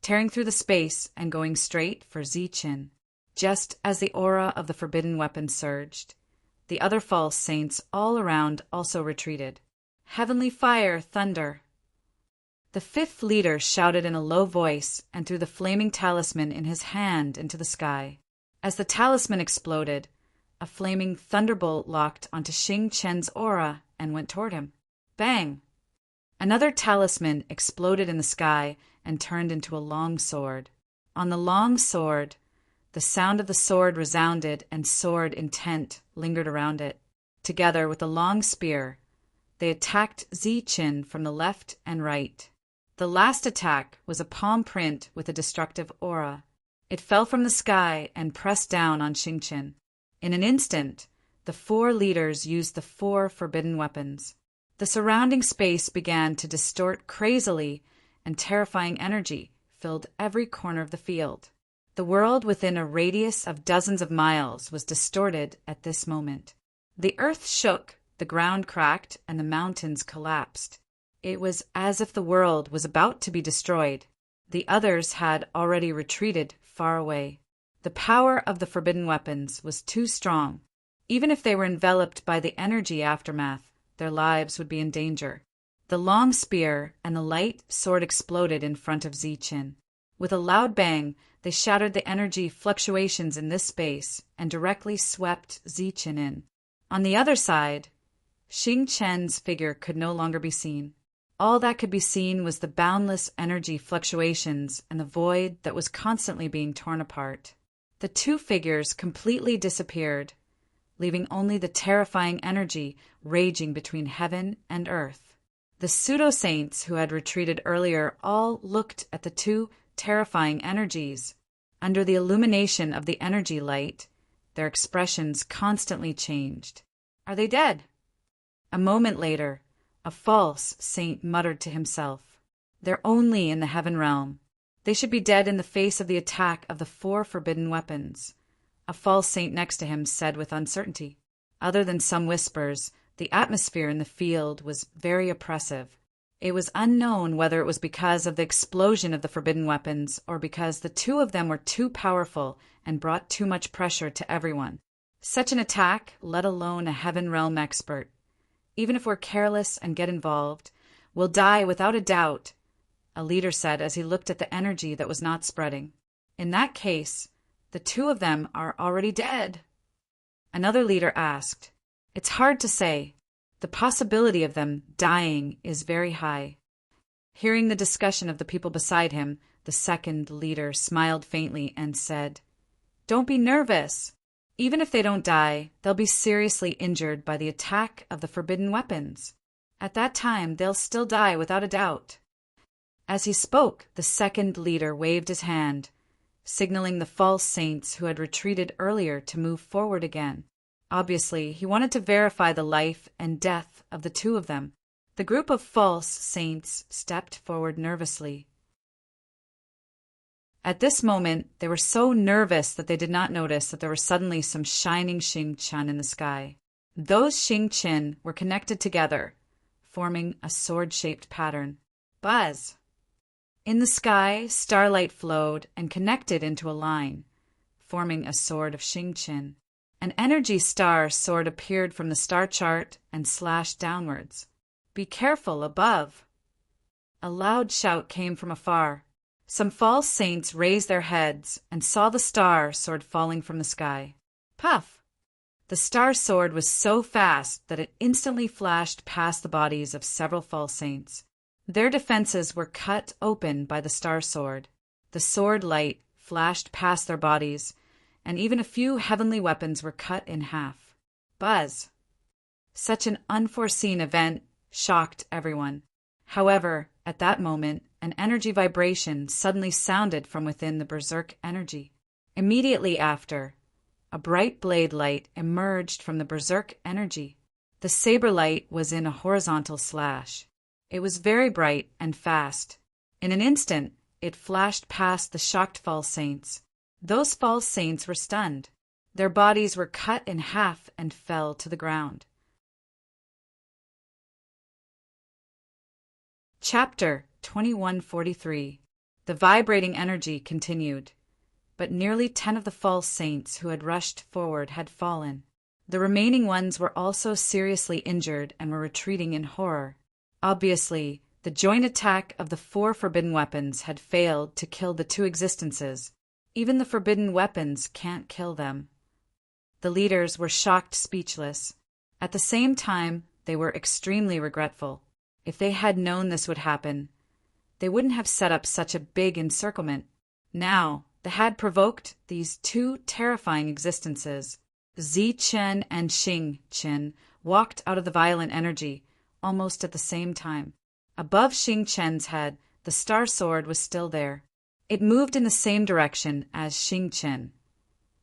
tearing through the space and going straight for Zichun. Just as the aura of the forbidden weapon surged, the other false saints all around also retreated. Heavenly fire, thunder! The fifth leader shouted in a low voice and threw the flaming talisman in his hand into the sky. As the talisman exploded, a flaming thunderbolt locked onto Xingqian's aura and went toward him. Bang! Another talisman exploded in the sky and turned into a long sword. On the long sword, the sound of the sword resounded and sword intent lingered around it. Together with the long spear, they attacked Zichun from the left and right. The last attack was a palm print with a destructive aura. It fell from the sky and pressed down on Xingqian. In an instant, the 4 leaders used the 4 forbidden weapons. The surrounding space began to distort crazily, and terrifying energy filled every corner of the field. The world within a radius of dozens of miles was distorted at this moment. The earth shook, the ground cracked, and the mountains collapsed. It was as if the world was about to be destroyed. The others had already retreated far away. The power of the forbidden weapons was too strong. Even if they were enveloped by the energy aftermath, their lives would be in danger. The long spear and the light sword exploded in front of Zichun. With a loud bang, they shattered the energy fluctuations in this space and directly swept Zichun in. On the other side, Xingqian's figure could no longer be seen. All that could be seen was the boundless energy fluctuations and the void that was constantly being torn apart. The two figures completely disappeared, leaving only the terrifying energy raging between heaven and earth. The pseudo-saints who had retreated earlier all looked at the two terrifying energies. Under the illumination of the energy light, their expressions constantly changed. Are they dead? A moment later, a false saint muttered to himself, "They're only in the heaven realm. They should be dead in the face of the attack of the 4 forbidden weapons." A false saint next to him said with uncertainty. Other than some whispers, the atmosphere in the field was very oppressive. It was unknown whether it was because of the explosion of the forbidden weapons or because the 2 of them were too powerful and brought too much pressure to everyone. Such an attack, let alone a heaven realm expert, even if we're careless and get involved, will die without a doubt, a leader said as he looked at the energy that was not spreading. In that case, the 2 of them are already dead. Another leader asked, "It's hard to say. The possibility of them dying is very high." Hearing the discussion of the people beside him, the second leader smiled faintly and said, "Don't be nervous. Even if they don't die, they'll be seriously injured by the attack of the forbidden weapons. At that time, they'll still die without a doubt." As he spoke, the second leader waved his hand, signaling the false saints who had retreated earlier to move forward again. Obviously, he wanted to verify the life and death of the 2 of them. The group of false saints stepped forward nervously. At this moment, they were so nervous that they did not notice that there were suddenly some shining Xing-Chen in the sky. Those Xing-Chen were connected together, forming a sword-shaped pattern. Buzz! In the sky, starlight flowed and connected into a line, forming a sword of Xing-Chen. An energy star sword appeared from the star chart and slashed downwards. "Be careful above!" A loud shout came from afar. Some false saints raised their heads and saw the star sword falling from the sky. Puff! The star sword was so fast that it instantly flashed past the bodies of several false saints. Their defenses were cut open by the star sword. The sword light flashed past their bodies, and even a few heavenly weapons were cut in half. Buzz! Such an unforeseen event shocked everyone. However, at that moment, an energy vibration suddenly sounded from within the berserk energy. Immediately after, a bright blade light emerged from the berserk energy. The saber light was in a horizontal slash. It was very bright and fast. In an instant, it flashed past the shocked false saints. Those false saints were stunned. Their bodies were cut in half and fell to the ground. Chapter 2143. The vibrating energy continued, but nearly 10 of the false saints who had rushed forward had fallen. The remaining ones were also seriously injured and were retreating in horror. Obviously, the joint attack of the 4 forbidden weapons had failed to kill the 2 existences. Even the forbidden weapons can't kill them. The leaders were shocked speechless. At the same time, they were extremely regretful. If they had known this would happen, they wouldn't have set up such a big encirclement. Now, they had provoked these 2 terrifying existences. Zi-Chen and Xing-Chen walked out of the violent energy almost at the same time. Above Xing-Chen's head, the star sword was still there. It moved in the same direction as Xing-Chen,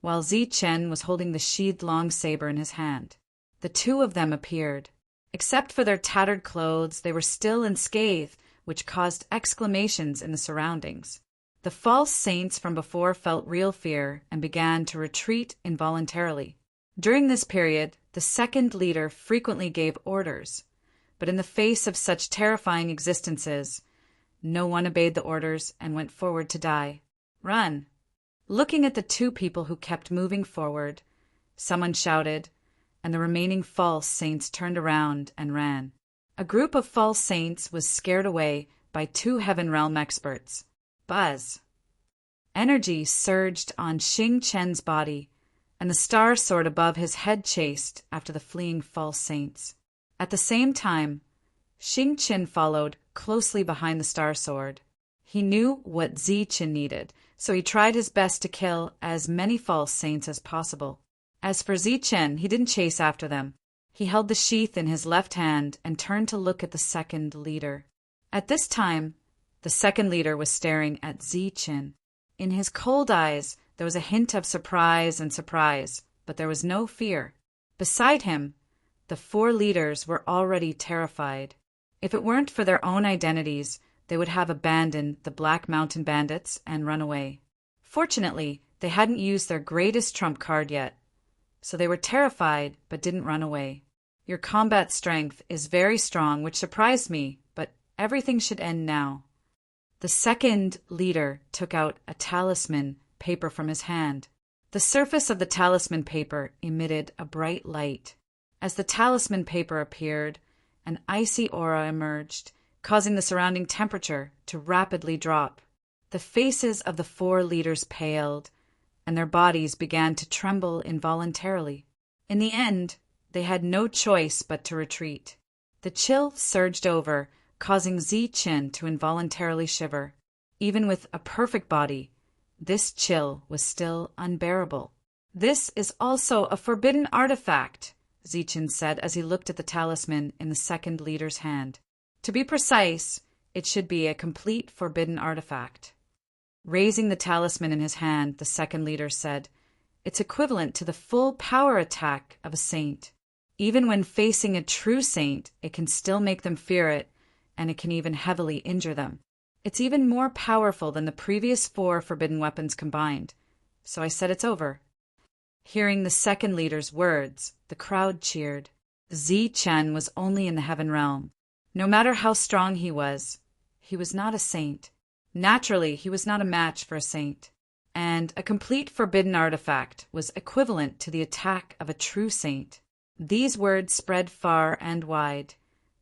while Zi-Chen was holding the sheathed long saber in his hand. The 2 of them appeared. Except for their tattered clothes, they were still unscathed, which caused exclamations in the surroundings. The false saints from before felt real fear and began to retreat involuntarily. During this period, the second leader frequently gave orders, but in the face of such terrifying existences, no one obeyed the orders and went forward to die. "Run!" Looking at the 2 people who kept moving forward, someone shouted, and the remaining false saints turned around and ran. A group of false saints was scared away by 2 heaven realm experts. Buzz! Energy surged on Xing-Chen's body, and the star sword above his head chased after the fleeing false saints. At the same time, Xing-Chen followed closely behind the star sword. He knew what Zi-Chen needed, so he tried his best to kill as many false saints as possible. As for Zi-Chen, he didn't chase after them. He held the sheath in his left hand and turned to look at the second leader. At this time, the second leader was staring at Zi-Chen. In his cold eyes, there was a hint of surprise, but there was no fear. Beside him, The 4 leaders were already terrified. If it weren't for their own identities, they would have abandoned the Black Mountain Bandits and run away. Fortunately, they hadn't used their greatest trump card yet, so they were terrified but didn't run away. Your combat strength is very strong, which surprised me, but everything should end now. The 2nd leader took out a talisman paper from his hand. The surface of the talisman paper emitted a bright light. As the talisman paper appeared, an icy aura emerged, causing the surrounding temperature to rapidly drop. The faces of the 4 leaders paled, and their bodies began to tremble involuntarily. In the end, they had no choice but to retreat. The chill surged over, causing Zichen to involuntarily shiver. Even with a perfect body, this chill was still unbearable. "This is also a forbidden artifact," Zichen said as he looked at the talisman in the 2nd leader's hand. "To be precise, it should be a complete forbidden artifact." Raising the talisman in his hand, the 2nd leader said, "It's equivalent to the full power attack of a saint. Even when facing a true saint, it can still make them fear it, and it can even heavily injure them. It's even more powerful than the previous 4 forbidden weapons combined. So I said it's over." Hearing the 2nd leader's words, the crowd cheered. Zichen was only in the heaven realm. No matter how strong he was not a saint. Naturally, he was not a match for a saint. And a complete forbidden artifact was equivalent to the attack of a true saint. These words spread far and wide,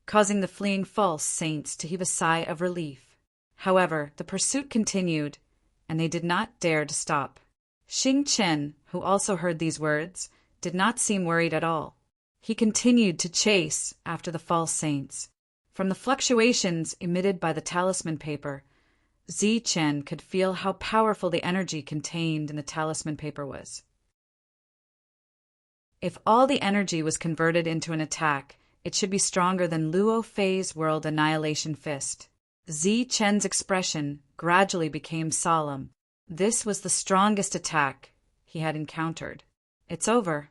causing the fleeing false saints to heave a sigh of relief. However, the pursuit continued, and they did not dare to stop. Xing Chen, who also heard these words, did not seem worried at all. He continued to chase after the false saints. From the fluctuations emitted by the talisman paper, Zichen could feel how powerful the energy contained in the talisman paper was. If all the energy was converted into an attack, it should be stronger than Luo Fei's World Annihilation Fist. Zichen's expression gradually became solemn. This was the strongest attack he had encountered. "It's over."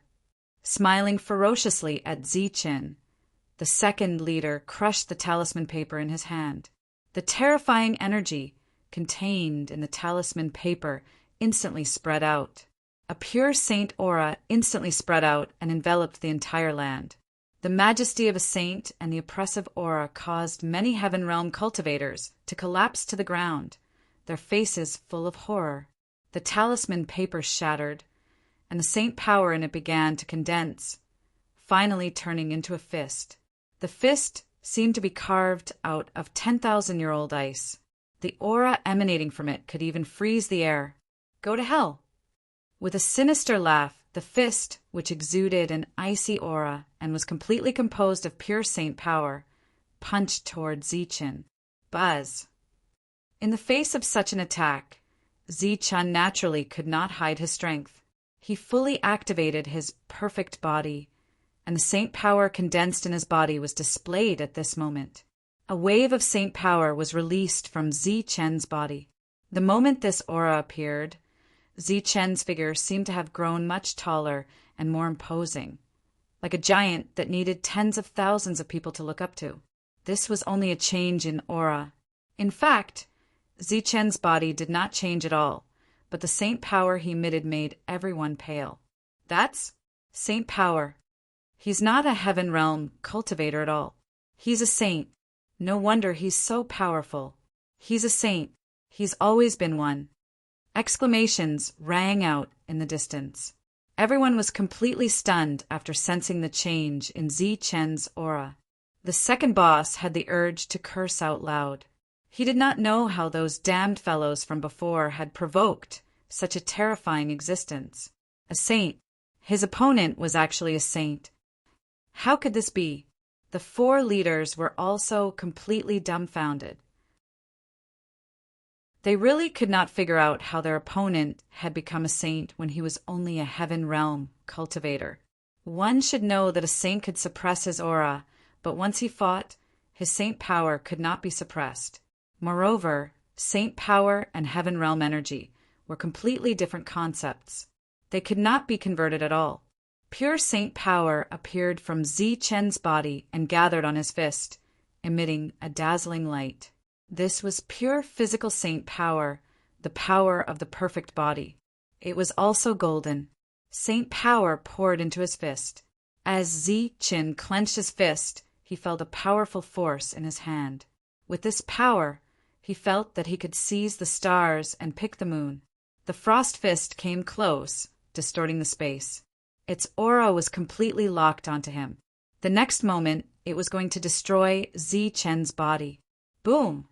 Smiling ferociously at Zichen, the 2nd leader crushed the talisman paper in his hand. The terrifying energy contained in the talisman paper instantly spread out. A pure saint aura instantly spread out and enveloped the entire land. The majesty of a saint and the oppressive aura caused many heaven realm cultivators to collapse to the ground, their faces full of horror. The talisman paper shattered, and the saint power in it began to condense, finally turning into a fist. The fist seemed to be carved out of 10,000-year-old ice. The aura emanating from it could even freeze the air. "Go to hell!" With a sinister laugh, the fist, which exuded an icy aura and was completely composed of pure saint power, punched toward Zichen. Buzz! In the face of such an attack, Zichen naturally could not hide his strength. He fully activated his perfect body, and the saint power condensed in his body was displayed at this moment. A wave of saint power was released from Zichen's body. The moment this aura appeared, Zichen's figure seemed to have grown much taller and more imposing, like a giant that needed tens of thousands of people to look up to. This was only a change in aura. In fact, Zichen's body did not change at all, but the saint power he emitted made everyone pale. That's saint power. He's not a heaven realm cultivator at all. He's a saint. No wonder he's so powerful. He's a saint. He's always been one. Exclamations rang out in the distance. Everyone was completely stunned after sensing the change in Zichen's aura. The second boss had the urge to curse out loud. He did not know how those damned fellows from before had provoked such a terrifying existence. A saint. His opponent was actually a saint. How could this be? The 4 leaders were also completely dumbfounded. They really could not figure out how their opponent had become a saint when he was only a heaven realm cultivator. One should know that a saint could suppress his aura, but once he fought, his saint power could not be suppressed. Moreover, saint power and heaven realm energy were completely different concepts. They could not be converted at all. Pure saint power appeared from Zichen's body and gathered on his fist, emitting a dazzling light. This was pure physical saint power, the power of the perfect body. It was also golden. Saint power poured into his fist. As Zichen clenched his fist, he felt a powerful force in his hand. With this power, he felt that he could seize the stars and pick the moon. The frost fist came close, distorting the space. Its aura was completely locked onto him. The next moment, it was going to destroy Zichen's body. Boom!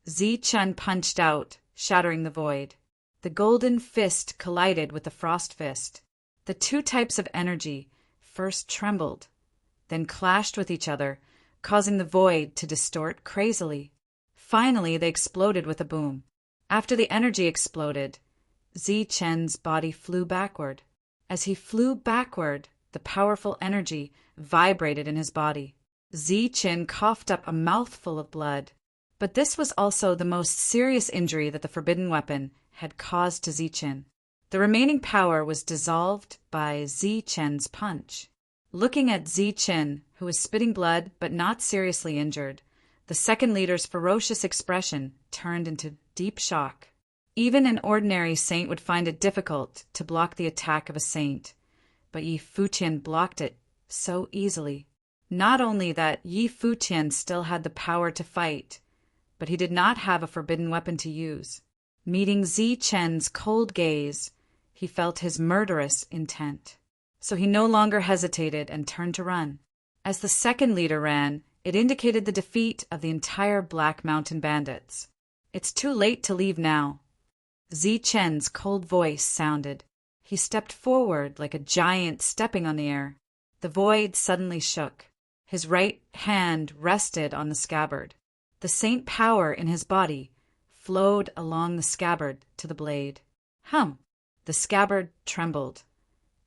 Zichen punched out, shattering the void. The golden fist collided with the frost fist. The two types of energy first trembled, then clashed with each other, causing the void to distort crazily. Finally, they exploded with a boom. After the energy exploded, Zichen's body flew backward. As he flew backward, the powerful energy vibrated in his body. Zichen coughed up a mouthful of blood. But this was also the most serious injury that the forbidden weapon had caused to Zichen. The remaining power was dissolved by Zichen's punch. Looking at Zichen, who was spitting blood but not seriously injured, the second leader's ferocious expression turned into deep shock. Even an ordinary saint would find it difficult to block the attack of a saint, but Yi Fuqian blocked it so easily. Not only that Yi Fuqian still had the power to fight, but he did not have a forbidden weapon to use. Meeting Zichen's cold gaze, he felt his murderous intent. So he no longer hesitated and turned to run. As the second leader ran, it indicated the defeat of the entire Black Mountain bandits. It's too late to leave now. Zichen's cold voice sounded. He stepped forward like a giant stepping on the air. The void suddenly shook. His right hand rested on the scabbard. The saint power in his body flowed along the scabbard to the blade. Hum! The scabbard trembled,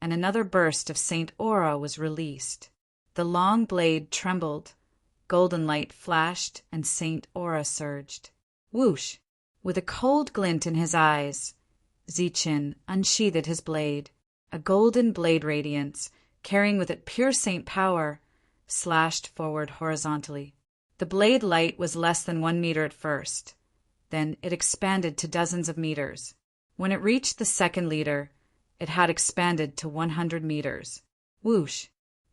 and another burst of saint aura was released. The long blade trembled, golden light flashed, and saint aura surged. Whoosh! With a cold glint in his eyes, Zichen unsheathed his blade. A golden blade radiance, carrying with it pure saint power, slashed forward horizontally. The blade light was less than 1 meter at first. Then it expanded to dozens of meters. When it reached the second leader, it had expanded to 100 meters. Whoosh!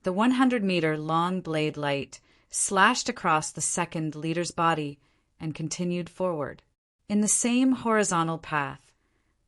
The 100-meter long blade light slashed across the second leader's body and continued forward. In the same horizontal path,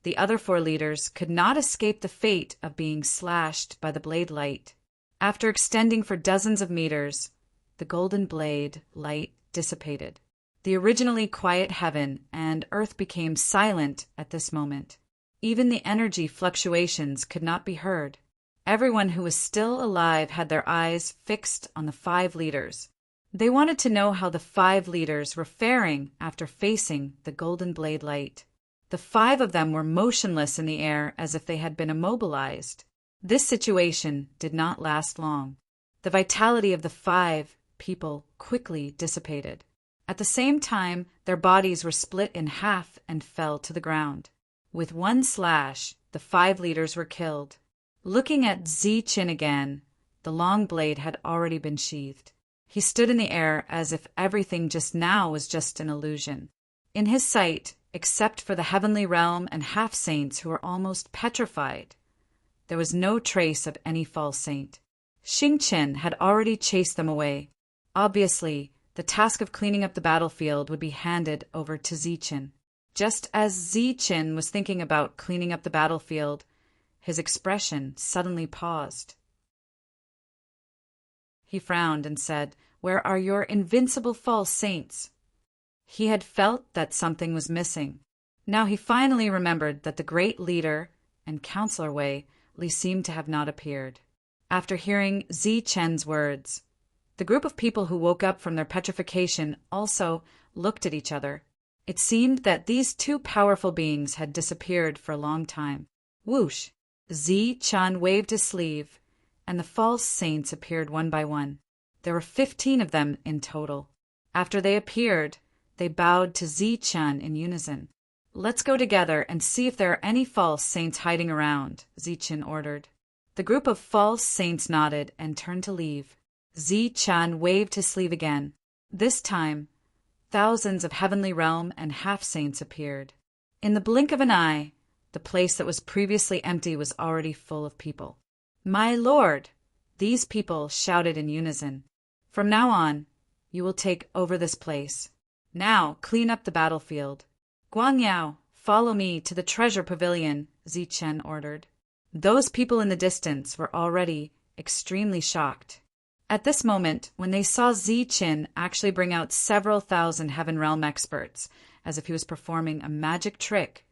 the other 4 leaders could not escape the fate of being slashed by the blade light. After extending for dozens of meters, the golden blade light dissipated. The originally quiet heaven and earth became silent at this moment. Even the energy fluctuations could not be heard. Everyone who was still alive had their eyes fixed on the 5 leaders. They wanted to know how the 5 leaders were faring after facing the golden blade light. The 5 of them were motionless in the air as if they had been immobilized. This situation did not last long. The vitality of the 5 people quickly dissipated. At the same time, their bodies were split in half and fell to the ground. With one slash, the 5 leaders were killed. Looking at Zichen again, the long blade had already been sheathed. He stood in the air as if everything just now was just an illusion. In his sight, except for the heavenly realm and half-saints who were almost petrified, there was no trace of any false saint. Xingqian had already chased them away. Obviously, the task of cleaning up the battlefield would be handed over to Zichen. Just as Zichen was thinking about cleaning up the battlefield, his expression suddenly paused. He frowned and said, "Where are your invincible false saints?" He had felt that something was missing. Now he finally remembered that the great leader and Counselor Wei Li seemed to have not appeared. After hearing Zichen's words, the group of people who woke up from their petrification also looked at each other. It seemed that these 2 powerful beings had disappeared for a long time. Whoosh! Zichen waved his sleeve, and the false saints appeared one by one. There were 15 of them in total. After they appeared, they bowed to Zichen in unison. "Let's go together and see if there are any false saints hiding around," Zichen ordered. The group of false saints nodded and turned to leave. Zi-chan waved his sleeve again. This time, thousands of heavenly realm and half-saints appeared. In the blink of an eye, the place that was previously empty was already full of people. "My lord!" These people shouted in unison. "From now on, you will take over this place. Now, clean up the battlefield. Guangyao, follow me to the treasure pavilion," Zi-chen ordered. Those people in the distance were already extremely shocked. At this moment, when they saw Zi-chen actually bring out several thousand Heaven Realm experts, as if he was performing a magic trick,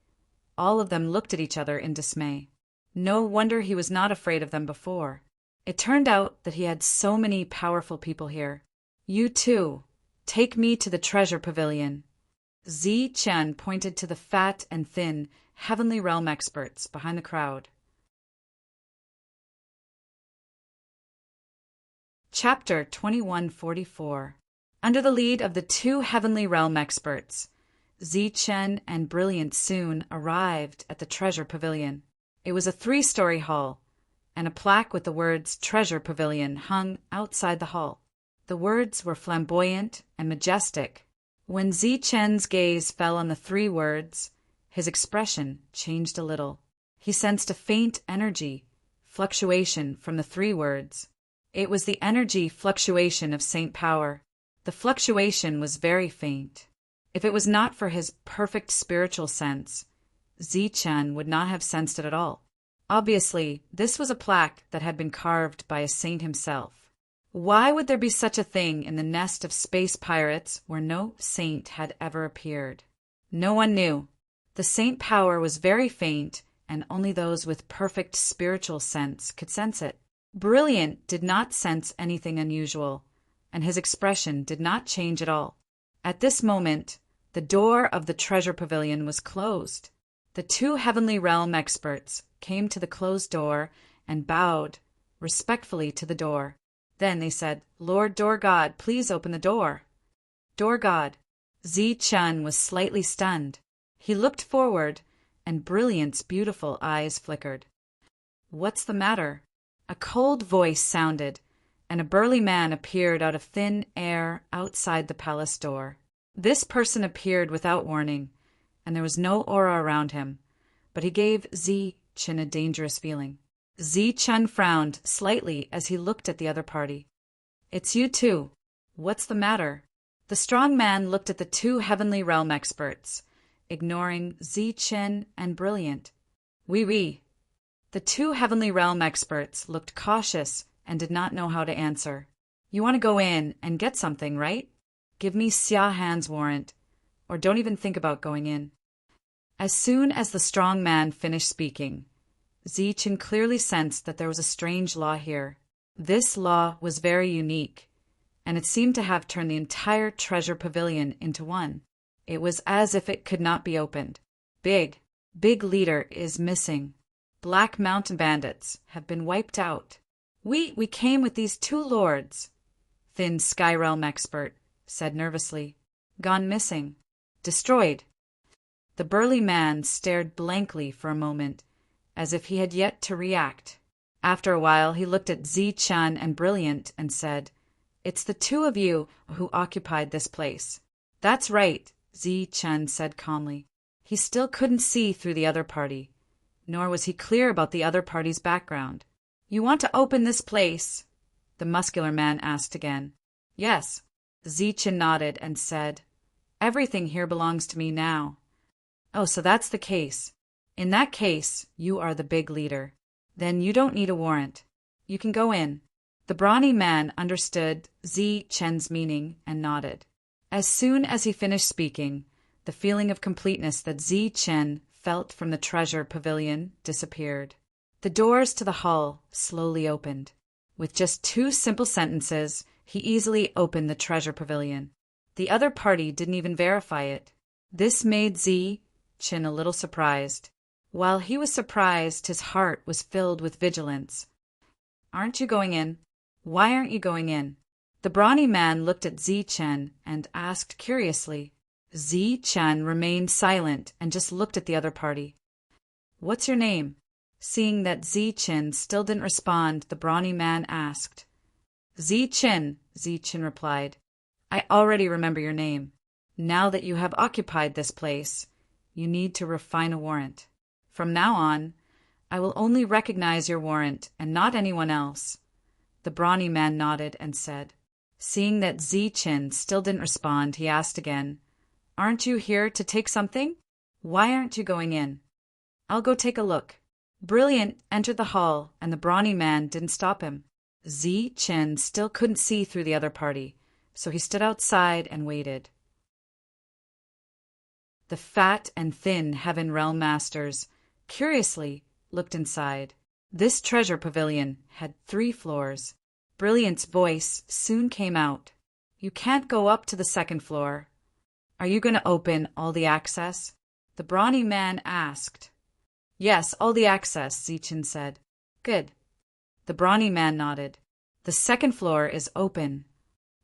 all of them looked at each other in dismay. No wonder he was not afraid of them before. It turned out that he had so many powerful people here. "You too. Take me to the treasure pavilion." Zi-chen pointed to the fat and thin Heavenly Realm experts behind the crowd. Chapter 2144. Under the lead of the two Heavenly Realm experts, Zi-chen and Brilliant soon arrived at the treasure pavilion. It was a 3-story hall, and a plaque with the words Treasure Pavilion hung outside the hall. The words were flamboyant and majestic. When Zi-chen's gaze fell on the 3 words, his expression changed a little. He sensed a faint energy fluctuation from the 3 words. It was the energy fluctuation of Saint Power. The fluctuation was very faint. If it was not for his perfect spiritual sense, Zi-chen would not have sensed it at all. Obviously, this was a plaque that had been carved by a saint himself. Why would there be such a thing in the nest of space pirates where no saint had ever appeared? No one knew. The Saint Power was very faint, and only those with perfect spiritual sense could sense it. Brilliant did not sense anything unusual, and his expression did not change at all. At this moment, the door of the treasure pavilion was closed. The 2 Heavenly Realm experts came to the closed door and bowed respectfully to the door. Then they said, "Lord Door God, please open the door." Door God. Zi-chen was slightly stunned. He looked forward, and Brilliant's beautiful eyes flickered. "What's the matter?" A cold voice sounded, and a burly man appeared out of thin air outside the palace door. This person appeared without warning, and there was no aura around him, but he gave Zi-chen a dangerous feeling. Zi-chen frowned slightly as he looked at the other party. "It's you too. What's the matter?" The strong man looked at the 2 Heavenly Realm experts, ignoring Zi-chen and Brilliant. Oui. The 2 Heavenly Realm experts looked cautious and did not know how to answer. "You want to go in and get something, right? Give me Xia Han's warrant, or don't even think about going in." As soon as the strong man finished speaking, Zi-chen clearly sensed that there was a strange law here. This law was very unique, and it seemed to have turned the entire treasure pavilion into one. It was as if it could not be opened. Big leader is missing. Black Mountain bandits have been wiped out. We came with these 2 lords," Thin Sky Realm expert said nervously. "Gone missing. Destroyed." The burly man stared blankly for a moment, as if he had yet to react. After a while, he looked at Zi-chen and Brilliant and said, "It's the 2 of you who occupied this place." "That's right," Zi-chen said calmly. He still couldn't see through the other party, nor was he clear about the other party's background. "You want to open this place?" the muscular man asked again. "Yes." Zi-chen nodded and said, "Everything here belongs to me now." "Oh, so that's the case. In that case, you are the big leader. Then you don't need a warrant. You can go in." The brawny man understood Zi-chen's meaning and nodded. As soon as he finished speaking, the feeling of completeness that Zi-chen felt from the treasure pavilion disappeared. The doors to the hall slowly opened. With just 2 simple sentences, he easily opened the treasure pavilion. The other party didn't even verify it. This made Zi-chen a little surprised. While he was surprised, his heart was filled with vigilance. "Aren't you going in? Why aren't you going in?" The brawny man looked at Zi-chen and asked curiously. Zi-chen remained silent and just looked at the other party. "What's your name?" Seeing that Zichen still didn't respond, the brawny man asked. Zichen replied. I already remember your name. Now that you have occupied this place, you need to refine a warrant. From now on, I will only recognize your warrant and not anyone else. The brawny man nodded and said. Seeing that Zichen still didn't respond, he asked again, Aren't you here to take something? Why aren't you going in? I'll go take a look. Brilliant entered the hall, and the brawny man didn't stop him. Zichen still couldn't see through the other party, so he stood outside and waited. The fat and thin Heaven Realm Masters, curiously, looked inside. This treasure pavilion had 3 floors. Brilliant's voice soon came out. You can't go up to the 2nd floor. Are you going to open all the access? The brawny man asked. Yes, all the access, Zichen said. Good. The brawny man nodded. The 2nd floor is open.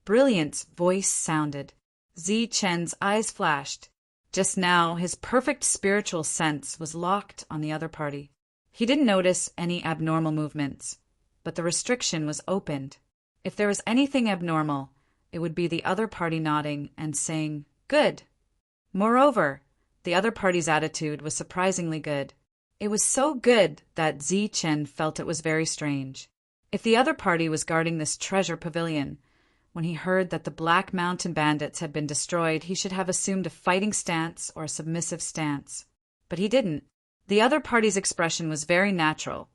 Brilliant's voice sounded. Zichen's eyes flashed. Just now, his perfect spiritual sense was locked on the other party. He didn't notice any abnormal movements, but the restriction was opened. If there was anything abnormal, it would be the other party nodding and saying, Good. Moreover, the other party's attitude was surprisingly good. It was so good that Zichen felt it was very strange. If the other party was guarding this treasure pavilion, when he heard that the Black Mountain Bandits had been destroyed, he should have assumed a fighting stance or a submissive stance. But he didn't. The other party's expression was very natural,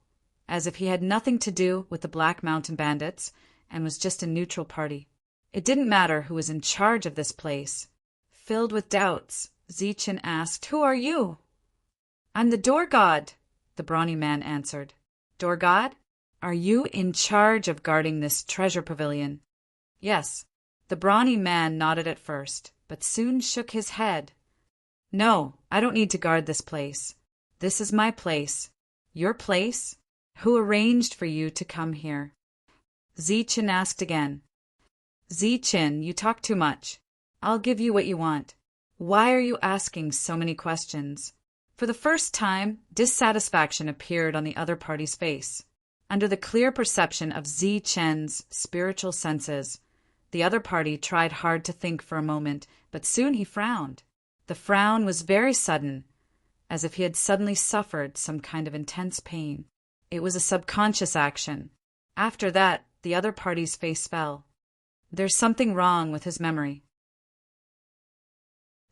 as if he had nothing to do with the Black Mountain Bandits and was just a neutral party. It didn't matter who was in charge of this place. Filled with doubts, Zichen asked, Who are you? I'm the Door God, the brawny man answered. Door God? Are you in charge of guarding this treasure pavilion? Yes. The brawny man nodded at first, but soon shook his head. No, I don't need to guard this place. This is my place. Your place? Who arranged for you to come here? Zichen asked again. Zichen, you talk too much. I'll give you what you want. Why are you asking so many questions? For the first time, dissatisfaction appeared on the other party's face. Under the clear perception of Zichen's spiritual senses, the other party tried hard to think for a moment, but soon he frowned. The frown was very sudden, as if he had suddenly suffered some kind of intense pain. It was a subconscious action. After that, the other party's face fell. There's something wrong with his memory.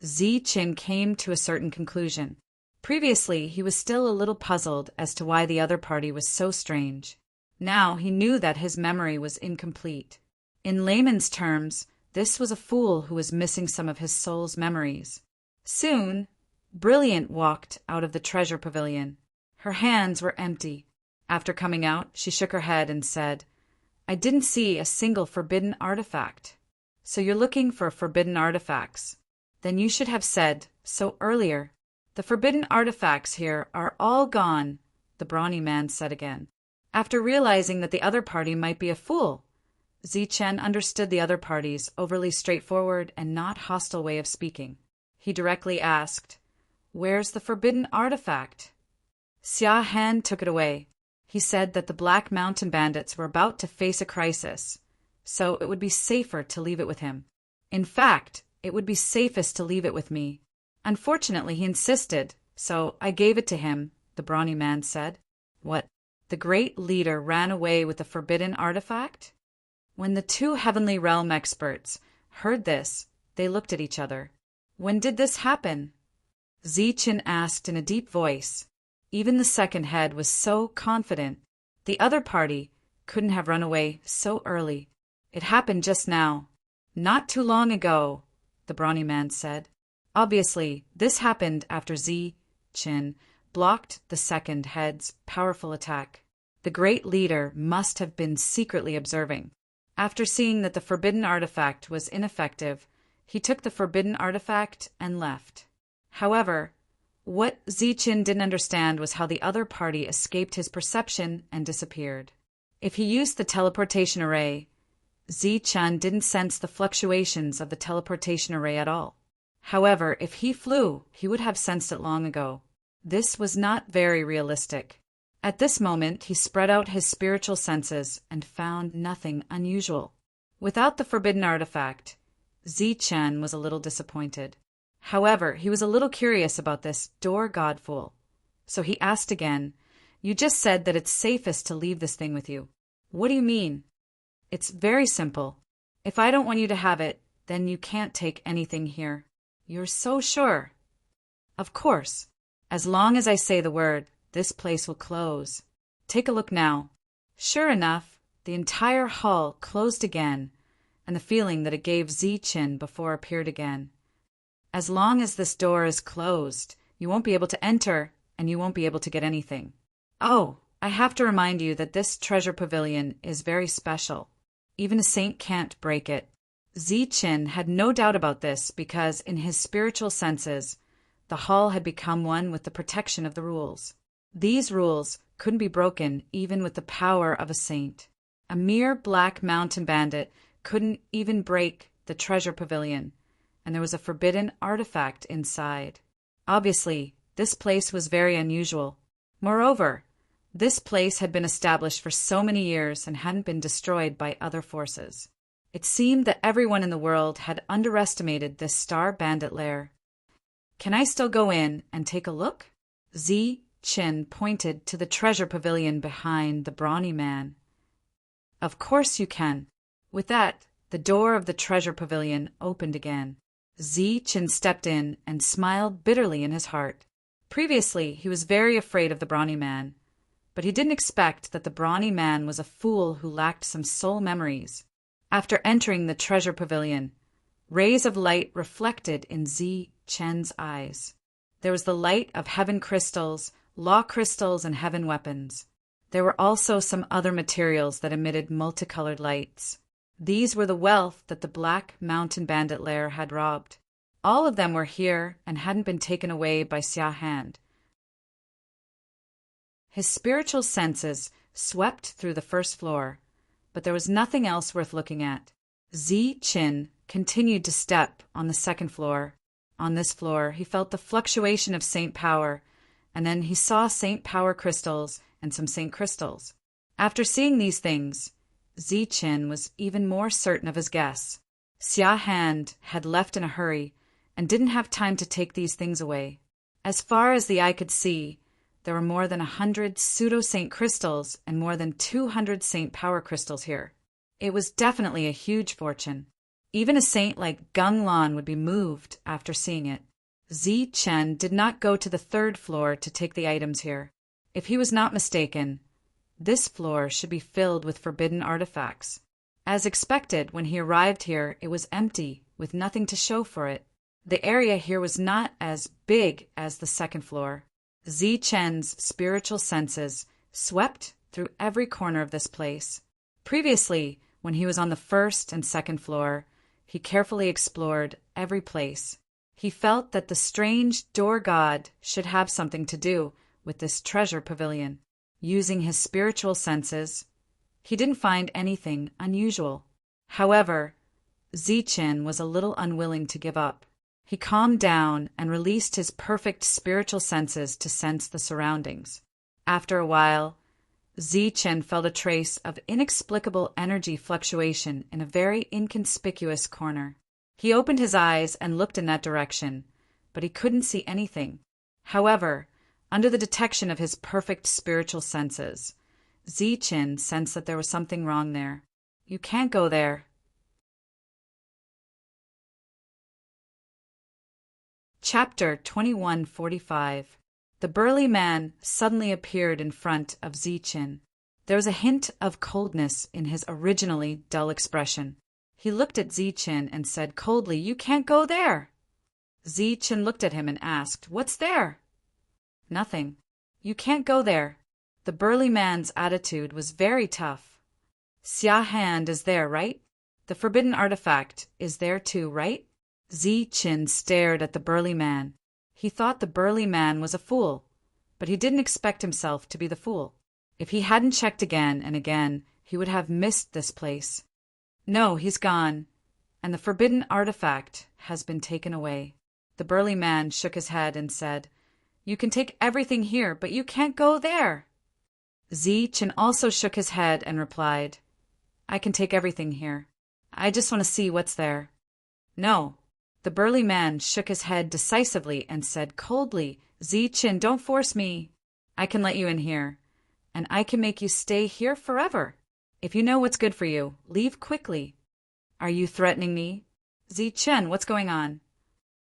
Zichen came to a certain conclusion. Previously, he was still a little puzzled as to why the other party was so strange. Now he knew that his memory was incomplete. In layman's terms, this was a fool who was missing some of his soul's memories. Soon, Brilliant walked out of the treasure pavilion. Her hands were empty. After coming out, she shook her head and said, I didn't see a single forbidden artifact. So you're looking for forbidden artifacts. Then you should have said so earlier. The forbidden artifacts here are all gone, the brawny man said again. After realizing that the other party might be a fool, Zichen understood the other party's overly straightforward and not hostile way of speaking. He directly asked, Where's the forbidden artifact? Xia Han took it away. He said that the Black Mountain Bandits were about to face a crisis, so it would be safer to leave it with him. In fact, it would be safest to leave it with me. Unfortunately, he insisted, so I gave it to him, the brawny man said. What? The great leader ran away with the forbidden artifact? When the 2 Heavenly Realm experts heard this, they looked at each other. When did this happen? Zichen asked in a deep voice. Even the second head was so confident. The other party couldn't have run away so early. It happened just now. Not too long ago, the brawny man said. Obviously, this happened after Zichen blocked the second head's powerful attack. The great leader must have been secretly observing. After seeing that the forbidden artifact was ineffective, he took the forbidden artifact and left. However, what Zichen didn't understand was how the other party escaped his perception and disappeared. If he used the teleportation array, Zichen didn't sense the fluctuations of the teleportation array at all. However, if he flew, he would have sensed it long ago. This was not very realistic. At this moment, he spread out his spiritual senses and found nothing unusual. Without the forbidden artifact, Zichen was a little disappointed. However, he was a little curious about this door god fool. So he asked again, "You just said that it's safest to leave this thing with you. What do you mean?" "It's very simple. If I don't want you to have it, then you can't take anything here." "You're so sure?" "Of course. As long as I say the word, this place will close. Take a look now." Sure enough, the entire hall closed again, and the feeling that it gave Zichen before appeared again. "As long as this door is closed, you won't be able to enter, and you won't be able to get anything. Oh, I have to remind you that this treasure pavilion is very special. Even a saint can't break it." Zichen had no doubt about this because, in his spiritual senses, the hall had become one with the protection of the rules. These rules couldn't be broken even with the power of a saint. A mere black mountain bandit couldn't even break the treasure pavilion, and there was a forbidden artifact inside. Obviously, this place was very unusual. Moreover, this place had been established for so many years and hadn't been destroyed by other forces. It seemed that everyone in the world had underestimated this star bandit lair. "Can I still go in and take a look?" Zichen pointed to the treasure pavilion behind the brawny man. "Of course you can." With that, the door of the treasure pavilion opened again. Zichen stepped in and smiled bitterly in his heart. Previously, he was very afraid of the brawny man, but he didn't expect that the brawny man was a fool who lacked some soul memories. After entering the treasure pavilion, rays of light reflected in Zichen's eyes. There was the light of heaven crystals, law crystals, and heaven weapons. There were also some other materials that emitted multicolored lights. These were the wealth that the Black Mountain Bandit lair had robbed. All of them were here and hadn't been taken away by Xia Hand. His spiritual senses swept through the first floor, but there was nothing else worth looking at. Zichen continued to step on the second floor. On this floor, he felt the fluctuation of saint power, and then he saw saint power crystals and some saint crystals. After seeing these things, Zichen was even more certain of his guess. Xia Hand had left in a hurry and didn't have time to take these things away. As far as the eye could see, there were more than 100 pseudo-saint crystals and more than 200 saint power crystals here. It was definitely a huge fortune. Even a saint like Gung Lan would be moved after seeing it. Zichen did not go to the third floor to take the items here. If he was not mistaken, this floor should be filled with forbidden artifacts. As expected, when he arrived here, it was empty, with nothing to show for it. The area here was not as big as the second floor. Zichen's spiritual senses swept through every corner of this place. Previously, when he was on the first and second floor, he carefully explored every place. He felt that the strange door god should have something to do with this treasure pavilion. Using his spiritual senses, he didn't find anything unusual. However, Zichen was a little unwilling to give up. He calmed down and released his perfect spiritual senses to sense the surroundings. After a while, Zichen felt a trace of inexplicable energy fluctuation in a very inconspicuous corner. He opened his eyes and looked in that direction, but he couldn't see anything. However, under the detection of his perfect spiritual senses, Zichen sensed that there was something wrong there. "You can't go there." Chapter 2145. The burly man suddenly appeared in front of Zichen. There was a hint of coldness in his originally dull expression. He looked at Zichen and said coldly, "You can't go there." Zichen looked at him and asked, "What's there?" "Nothing." "You can't go there." The burly man's attitude was very tough. "Xia Hand is there, right? The forbidden artifact is there too, right?" Zichen stared at the burly man. He thought the burly man was a fool, but he didn't expect himself to be the fool. If he hadn't checked again and again, he would have missed this place. "No, he's gone, and the forbidden artifact has been taken away." The burly man shook his head and said, "You can take everything here, but you can't go there." Chen also shook his head and replied, I can take everything here. I just want to see what's there. No. The burly man shook his head decisively and said coldly, Chen, don't force me. I can let you in here, and I can make you stay here forever. If you know what's good for you, leave quickly. Are you threatening me? Chen, what's going on?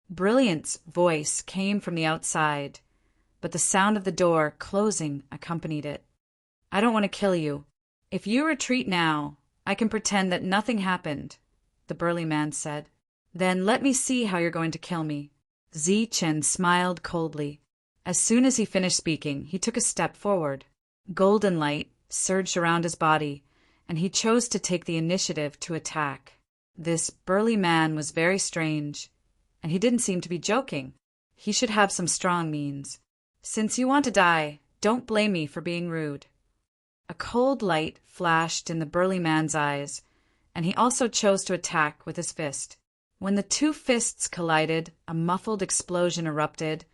Brilliant's voice came from the outside, but the sound of the door closing accompanied it. I don't want to kill you. If you retreat now, I can pretend that nothing happened, the burly man said. Then let me see how you're going to kill me. Chen smiled coldly. As soon as he finished speaking, he took a step forward. Golden light surged around his body, and he chose to take the initiative to attack. This burly man was very strange, and he didn't seem to be joking. He should have some strong means. Since you want to die, don't blame me for being rude. A cold light flashed in the burly man's eyes, and he also chose to attack with his fist. When the two fists collided, a muffled explosion erupted,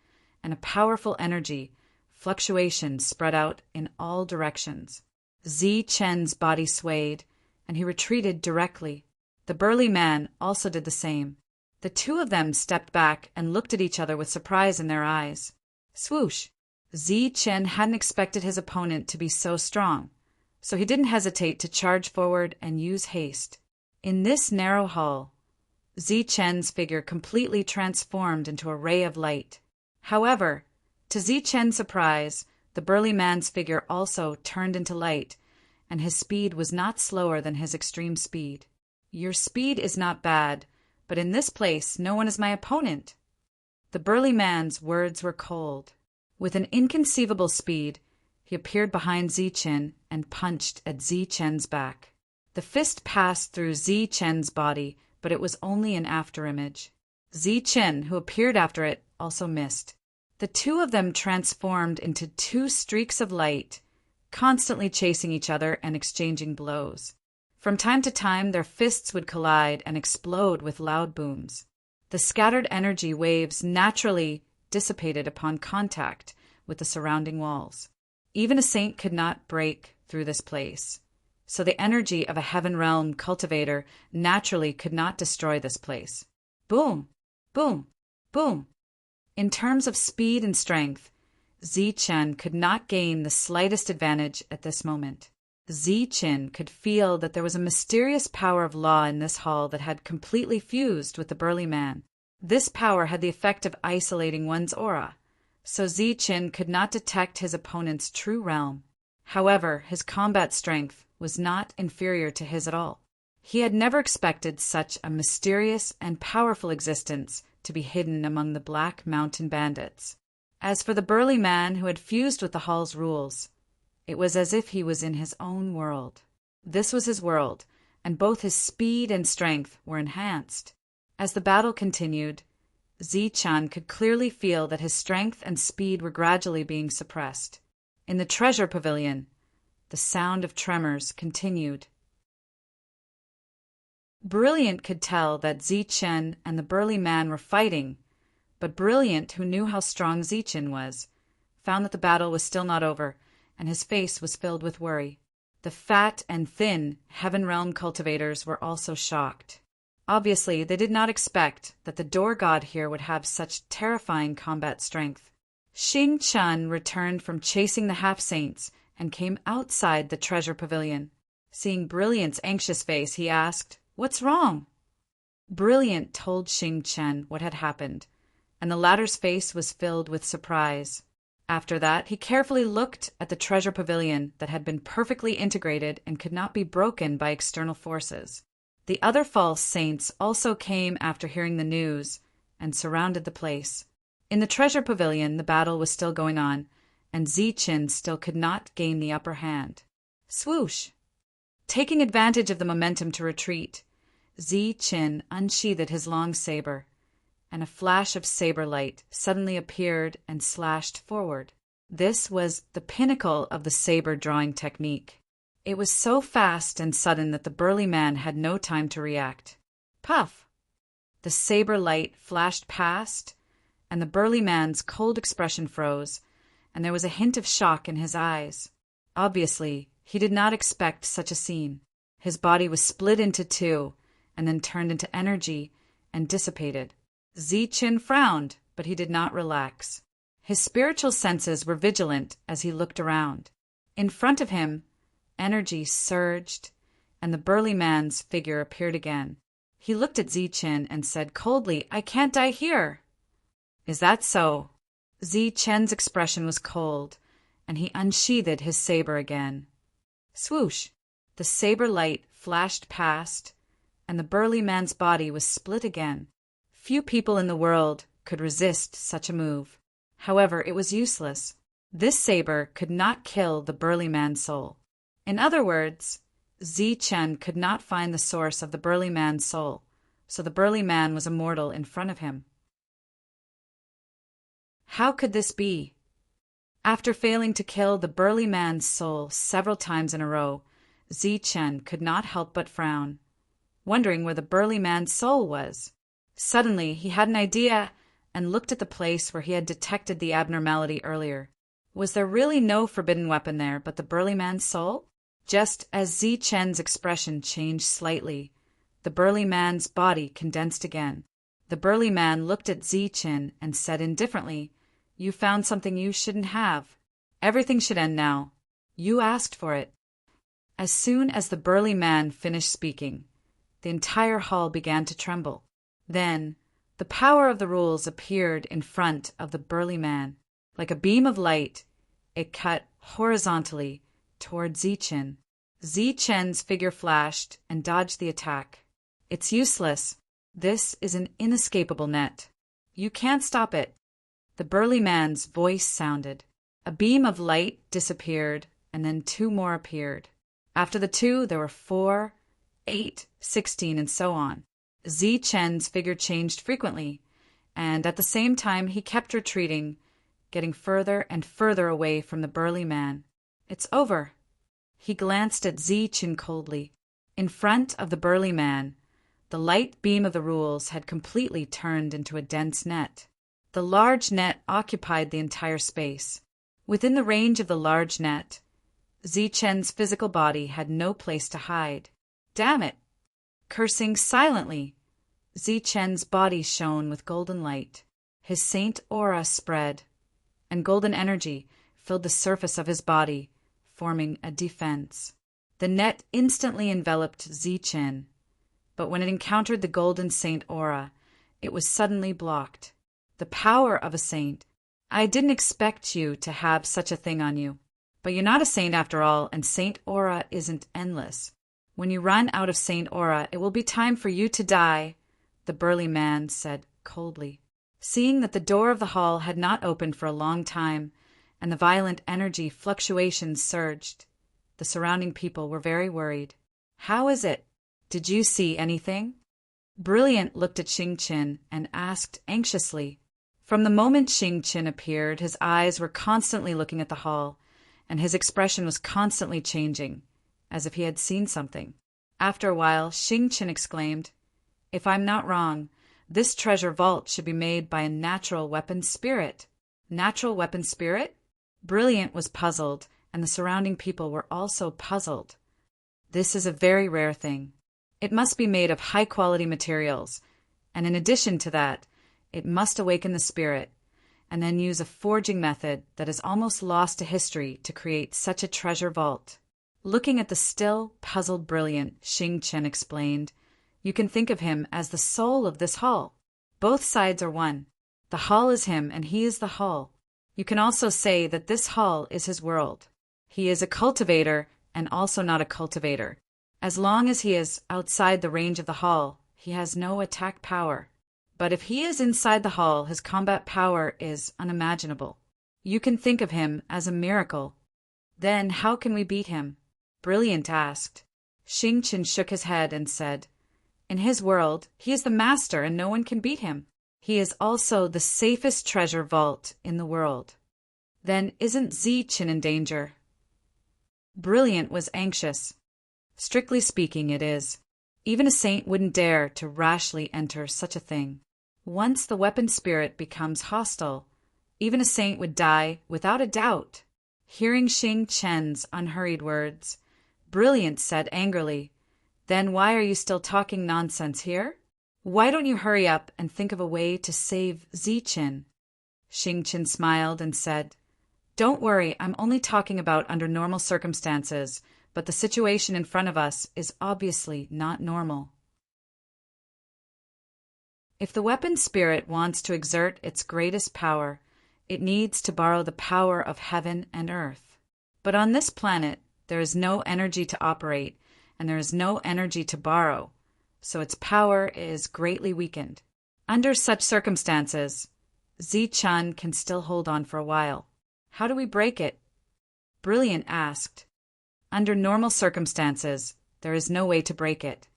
and a powerful energy fluctuation spread out in all directions. Chen's body swayed, and he retreated directly. The burly man also did the same. The two of them stepped back and looked at each other with surprise in their eyes. Swoosh! Chen hadn't expected his opponent to be so strong, so he didn't hesitate to charge forward and use haste. In this narrow hall, Chen's figure completely transformed into a ray of light. However, to Chen's surprise, the burly man's figure also turned into light, and his speed was not slower than his extreme speed. Your speed is not bad, but in this place no one is my opponent. The burly man's words were cold. With an inconceivable speed, he appeared behind Chen and punched at Chen's back. The fist passed through Chen's body, but it was only an afterimage. Chen, who appeared after it, also missed. The two of them transformed into two streaks of light, constantly chasing each other and exchanging blows. From time to time, their fists would collide and explode with loud booms. The scattered energy waves naturally dissipated upon contact with the surrounding walls. Even a saint could not break through this place, so the energy of a heaven realm cultivator naturally could not destroy this place. Boom! Boom! Boom! In terms of speed and strength, Chen could not gain the slightest advantage at this moment. Chen could feel that there was a mysterious power of law in this hall that had completely fused with the burly man. This power had the effect of isolating one's aura, so Chen could not detect his opponent's true realm. However, his combat strength was not inferior to his at all. He had never expected such a mysterious and powerful existence to be hidden among the Black Mountain bandits. As for the burly man who had fused with the hall's rules, it was as if he was in his own world. This was his world, and both his speed and strength were enhanced. As the battle continued, Chen could clearly feel that his strength and speed were gradually being suppressed. In the treasure pavilion, the sound of tremors continued. Brilliant could tell that Chen and the burly man were fighting, but Brilliant, who knew how strong Chen was, found that the battle was still not over, and his face was filled with worry. The fat and thin Heaven Realm cultivators were also shocked. Obviously, they did not expect that the door god here would have such terrifying combat strength. Xing Chun returned from chasing the half-saints and came outside the treasure pavilion. Seeing Brilliant's anxious face, he asked, "What's wrong?" Brilliant told Xing Chen what had happened, and the latter's face was filled with surprise. After that, he carefully looked at the treasure pavilion that had been perfectly integrated and could not be broken by external forces. The other false saints also came after hearing the news and surrounded the place. In the treasure pavilion, the battle was still going on, and Chen still could not gain the upper hand. Swoosh! Taking advantage of the momentum to retreat, Chen unsheathed his long saber, and a flash of saber light suddenly appeared and slashed forward. This was the pinnacle of the saber drawing technique. It was so fast and sudden that the burly man had no time to react. Puff! The saber light flashed past, and the burly man's cold expression froze, and there was a hint of shock in his eyes. Obviously, he did not expect such a scene. His body was split into two, and then turned into energy and dissipated. Zichen frowned, but he did not relax. His spiritual senses were vigilant as he looked around. In front of him, energy surged, and the burly man's figure appeared again. He looked at Zichen and said coldly, "I can't die here." "Is that so?" Zichen's expression was cold, and he unsheathed his saber again. Swoosh! The saber light flashed past, and the burly man's body was split again. Few people in the world could resist such a move. However, it was useless. This saber could not kill the burly man's soul. In other words, Zichen could not find the source of the burly man's soul, so the burly man was immortal in front of him. How could this be? After failing to kill the burly man's soul several times in a row, Zichen could not help but frown, wondering where the burly man's soul was. Suddenly, he had an idea and looked at the place where he had detected the abnormality earlier. Was there really no forbidden weapon there but the burly man's soul? Just as Zichen's expression changed slightly, the burly man's body condensed again. The burly man looked at Zichen and said indifferently, "You found something you shouldn't have. Everything should end now. You asked for it." As soon as the burly man finished speaking, the entire hall began to tremble. Then, the power of the rules appeared in front of the burly man. Like a beam of light, it cut horizontally toward Zichen. Zichen's figure flashed and dodged the attack. "It's useless. This is an inescapable net. You can't stop it." The burly man's voice sounded. A beam of light disappeared, and then two more appeared. After the two, there were 4, 8, 16, and so on. Zichen's figure changed frequently, and at the same time he kept retreating, getting further and further away from the burly man. "It's over." He glanced at Zichen coldly. In front of the burly man, the light beam of the rules had completely turned into a dense net. The large net occupied the entire space. Within the range of the large net, Zichen's physical body had no place to hide. Damn it! Cursing silently, Zichen's body shone with golden light. His saint aura spread, and golden energy filled the surface of his body, forming a defense. The net instantly enveloped Zichen, but when it encountered the golden saint aura, it was suddenly blocked. The power of a saint. I didn't expect you to have such a thing on you. But you're not a saint after all, and saint aura isn't endless. When you run out of saint aura, it will be time for you to die, the burly man said coldly. Seeing that the door of the hall had not opened for a long time, and the violent energy fluctuations surged, the surrounding people were very worried. "How is it? Did you see anything?" Brilliant looked at Xingqian and asked anxiously. From the moment Xingqian appeared, his eyes were constantly looking at the hall, and his expression was constantly changing, as if he had seen something. After a while, Xingqian exclaimed, "If I'm not wrong, this treasure vault should be made by a natural weapon spirit." Natural weapon spirit? Brilliant was puzzled, and the surrounding people were also puzzled. This is a very rare thing. It must be made of high-quality materials, and in addition to that, it must awaken the spirit, and then use a forging method that is almost lost to history to create such a treasure vault. Looking at the still, puzzled Brilliant, Xingqian explained, "You can think of him as the soul of this hall. Both sides are one. The hall is him, and he is the hall. You can also say that this hall is his world. He is a cultivator and also not a cultivator. As long as he is outside the range of the hall, he has no attack power. But if he is inside the hall, his combat power is unimaginable. You can think of him as a miracle." "Then how can we beat him?" Brilliant asked. Xingqian shook his head and said, "In his world, he is the master and no one can beat him. He is also the safest treasure vault in the world." "Then isn't Zichen in danger?" Brilliant was anxious. "Strictly speaking, it is. Even a saint wouldn't dare to rashly enter such a thing. Once the weapon spirit becomes hostile, even a saint would die without a doubt. Hearing Xing Chen's unhurried words, Brilliant said angrily, "Then why are you still talking nonsense here? Why don't you hurry up and think of a way to save Ziqin?" Xing Chen smiled and said, "Don't worry, I'm only talking about under normal circumstances, but the situation in front of us is obviously not normal." If the weapon spirit wants to exert its greatest power, it needs to borrow the power of heaven and earth. But on this planet, there is no energy to operate, and there is no energy to borrow, so its power is greatly weakened. Under such circumstances, Ziqin can still hold on for a while. How do we break it? Brilliant asked. Under normal circumstances, there is no way to break it.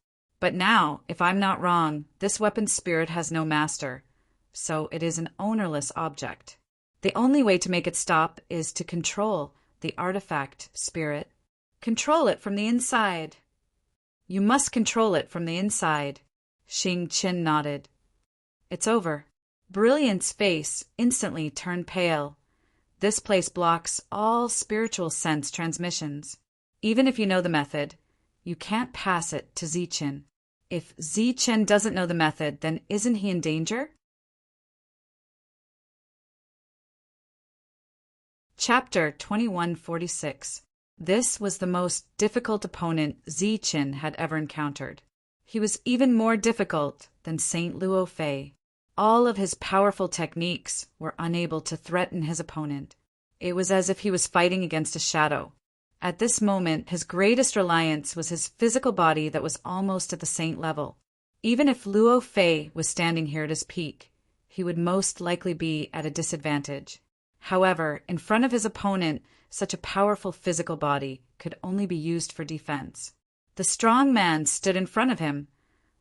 But now, if I'm not wrong, this weapon spirit has no master, so it is an ownerless object. The only way to make it stop is to control the artifact spirit. Control it from the inside. You must control it from the inside. Xing Chen nodded. It's over. Brilliant's face instantly turned pale. This place blocks all spiritual sense transmissions. Even if you know the method, you can't pass it to Ziqin. If Ziqin doesn't know the method, then isn't he in danger? Chapter 2146. This was the most difficult opponent Ziqin had ever encountered. He was even more difficult than Saint Luo Fei. All of his powerful techniques were unable to threaten his opponent. It was as if he was fighting against a shadow. At this moment, his greatest reliance was his physical body that was almost at the saint level. Even if Luo Fei was standing here at his peak, he would most likely be at a disadvantage. However, in front of his opponent, such a powerful physical body could only be used for defense. The strong man stood in front of him,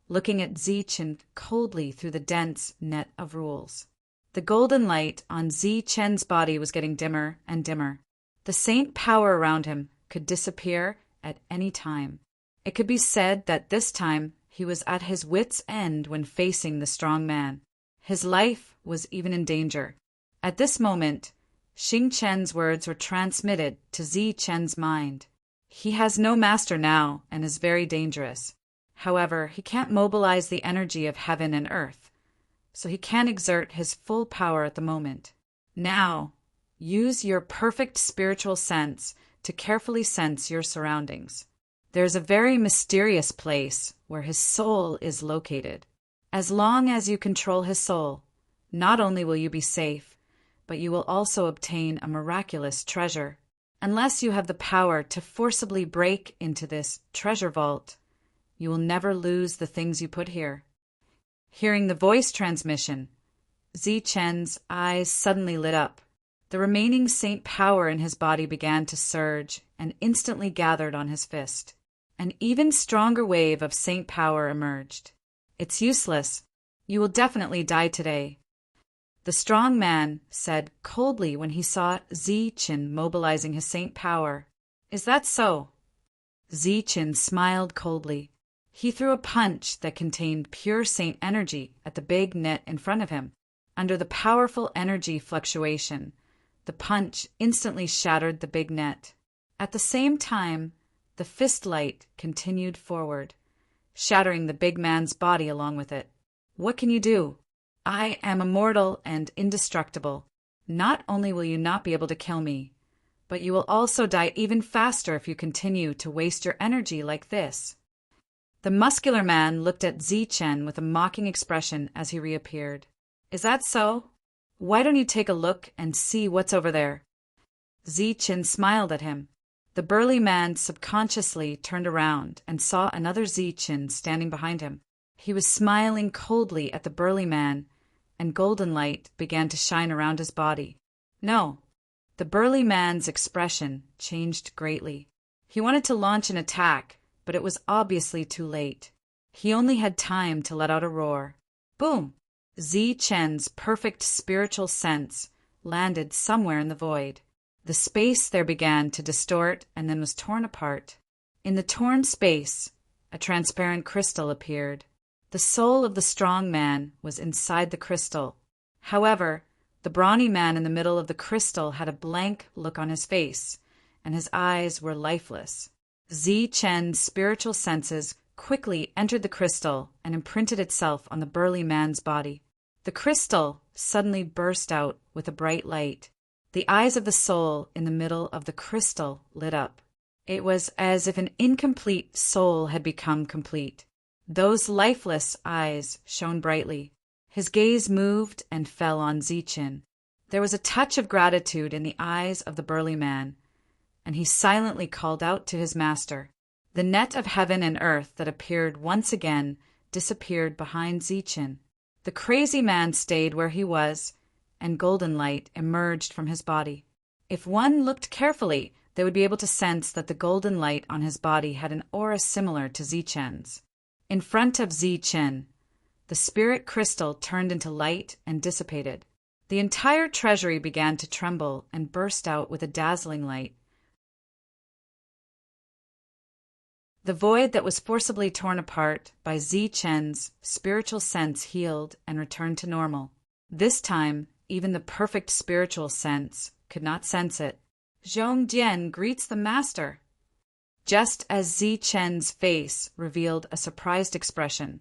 looking at Ziqin coldly through the dense net of rules. The golden light on Ziqin's body was getting dimmer and dimmer. The saint power around him could disappear at any time. It could be said that this time he was at his wits' end when facing the strong man. His life was even in danger. At this moment, Xing Chen's words were transmitted to Ziqin's mind. He has no master now and is very dangerous. However, he can't mobilize the energy of heaven and earth, so he can't exert his full power at the moment. Now, use your perfect spiritual sense to carefully sense your surroundings. There's a very mysterious place where his soul is located. As long as you control his soul, not only will you be safe, but you will also obtain a miraculous treasure. Unless you have the power to forcibly break into this treasure vault, you will never lose the things you put here. Hearing the voice transmission, Ziqin's eyes suddenly lit up. The remaining saint power in his body began to surge and instantly gathered on his fist. An even stronger wave of saint power emerged. It's useless. You will definitely die today. The strong man said coldly when he saw Ziqin mobilizing his saint power. Is that so? Ziqin smiled coldly. He threw a punch that contained pure saint energy at the big net in front of him. Under the powerful energy fluctuation, the punch instantly shattered the big net. At the same time, the fist light continued forward, shattering the big man's body along with it. What can you do? I am immortal and indestructible. Not only will you not be able to kill me, but you will also die even faster if you continue to waste your energy like this. The muscular man looked at Ziqin with a mocking expression as he reappeared. Is that so? Why don't you take a look and see what's over there? Ziqin smiled at him. The burly man subconsciously turned around and saw another Ziqin standing behind him. He was smiling coldly at the burly man, and golden light began to shine around his body. No, the burly man's expression changed greatly. He wanted to launch an attack, but it was obviously too late. He only had time to let out a roar. Boom! Ziqin's perfect spiritual sense landed somewhere in the void. The space there began to distort and then was torn apart. In the torn space, a transparent crystal appeared. The soul of the strong man was inside the crystal. However, the The brawny man in the middle of the crystal had a blank look on his face, and his eyes were lifeless. Zi-Chen's spiritual senses quickly entered the crystal and imprinted itself on the burly man's body. The crystal suddenly burst out with a bright light. The eyes of the soul in the middle of the crystal lit up. It was as if an incomplete soul had become complete. Those lifeless eyes shone brightly. His gaze moved and fell on Zi-Chen. There was a touch of gratitude in the eyes of the burly man, and he silently called out to his master. The net of heaven and earth that appeared once again disappeared behind Zi-Chen. The crazy man stayed where he was, and golden light emerged from his body. If one looked carefully, they would be able to sense that the golden light on his body had an aura similar to Zi-Chen's. In front of Zi-Chen, the spirit crystal turned into light and dissipated. The entire treasury began to tremble and burst out with a dazzling light. The void that was forcibly torn apart by Zi-Chen's spiritual sense healed and returned to normal. This time, even the perfect spiritual sense could not sense it. Zhongdian greets the master. Just as Zi-Chen's face revealed a surprised expression,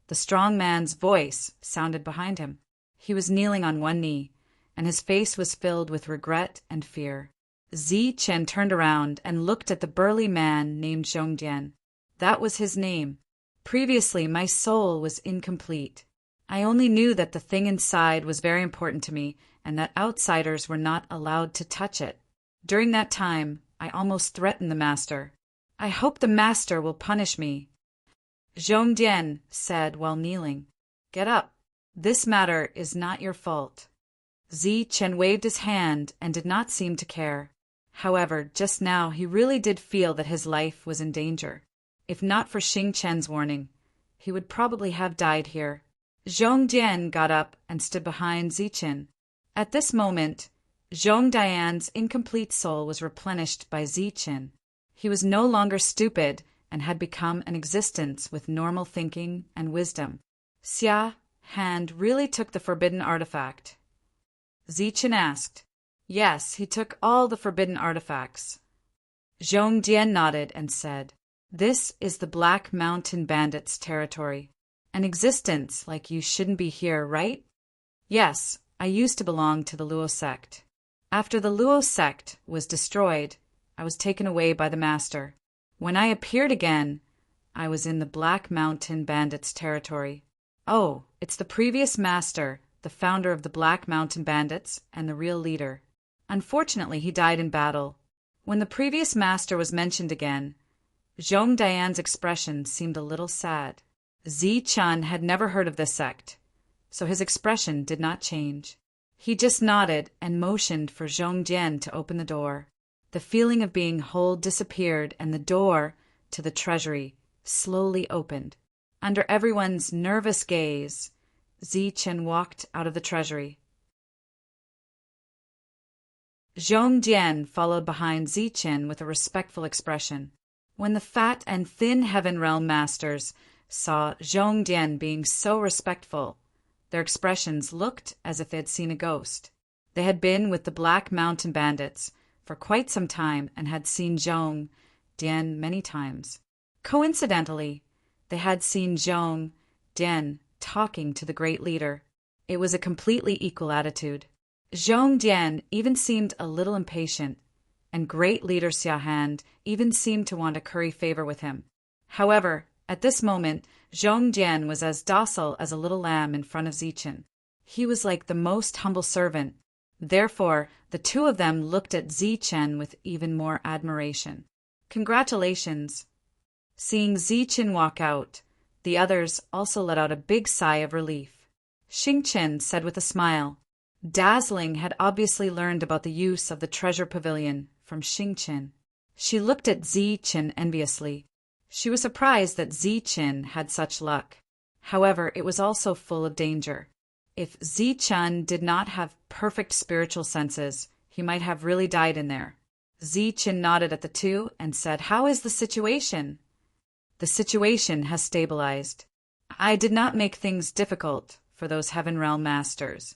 the strong man's voice sounded behind him. He was kneeling on one knee, and his face was filled with regret and fear. Zi-Chen turned around and looked at the burly man named Zhongdian. That was his name. Previously, my soul was incomplete. I only knew that the thing inside was very important to me and that outsiders were not allowed to touch it. During that time, I almost threatened the master. I hope the master will punish me. Zhongdian said while kneeling, "Get up. This matter is not your fault." Zi-Chen waved his hand and did not seem to care. However, just now he really did feel that his life was in danger. If not for Xing-Chen's warning, he would probably have died here. Zhongdian got up and stood behind Zi-Chen. At this moment, Zhongdian's incomplete soul was replenished by Zi-Chen. He was no longer stupid and had become an existence with normal thinking and wisdom. Xia Hand really took the forbidden artifact? Zi-Chen asked. Yes, he took all the forbidden artifacts. Zhongdian nodded and said, "This is the Black Mountain Bandits' territory. An existence like you shouldn't be here, right?" "Yes, I used to belong to the Luo sect. After the Luo sect was destroyed, I was taken away by the master. When I appeared again, I was in the Black Mountain Bandits' territory." "Oh, it's the previous master, the founder of the Black Mountain Bandits and the real leader. Unfortunately, he died in battle." When the previous master was mentioned again, Zhongdian's expression seemed a little sad. Zi-Chen had never heard of this sect, so his expression did not change. He just nodded and motioned for Zhongdian to open the door. The feeling of being whole disappeared and the door to the treasury slowly opened. Under everyone's nervous gaze, Zi-Chen walked out of the treasury. Zhongdian followed behind Zi-Chen with a respectful expression. When the fat and thin Heaven Realm masters saw Zhongdian being so respectful, their expressions looked as if they had seen a ghost. They had been with the Black Mountain Bandits for quite some time and had seen Zhongdian many times. Coincidentally, they had seen Zhongdian talking to the great leader. It was a completely equal attitude. Zhongdian even seemed a little impatient, and great leader Xia Hand even seemed to want to curry favor with him. However, at this moment, Zhongdian was as docile as a little lamb in front of Zi-Chen. He was like the most humble servant. Therefore, the two of them looked at Zi-Chen with even more admiration. "Congratulations." Seeing Zi-Chen walk out, the others also let out a big sigh of relief. Xing-Chen said with a smile. Dazzling had obviously learned about the use of the treasure pavilion from Xing-Chen. She looked at Zi-Chen enviously. She was surprised that Zi-Chen had such luck. However, it was also full of danger. If Zi-Chen did not have perfect spiritual senses, he might have really died in there. Zi-Chen nodded at the two and said, "How is the situation?" "The situation has stabilized. I did not make things difficult for those Heaven Realm masters."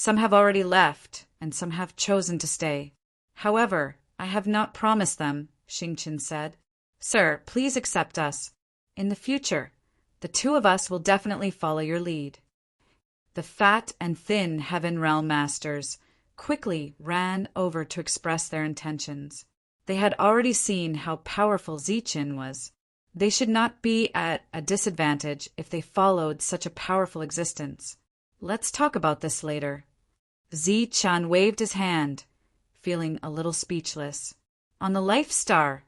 Some have already left, and some have chosen to stay. However, I have not promised them, Xingqian said. Sir, please accept us. In the future, the two of us will definitely follow your lead. The fat and thin Heaven Realm Masters quickly ran over to express their intentions. They had already seen how powerful Ziqin was. They should not be at a disadvantage if they followed such a powerful existence. Let's talk about this later. Ziqian waved his hand, feeling a little speechless. On the Life Star,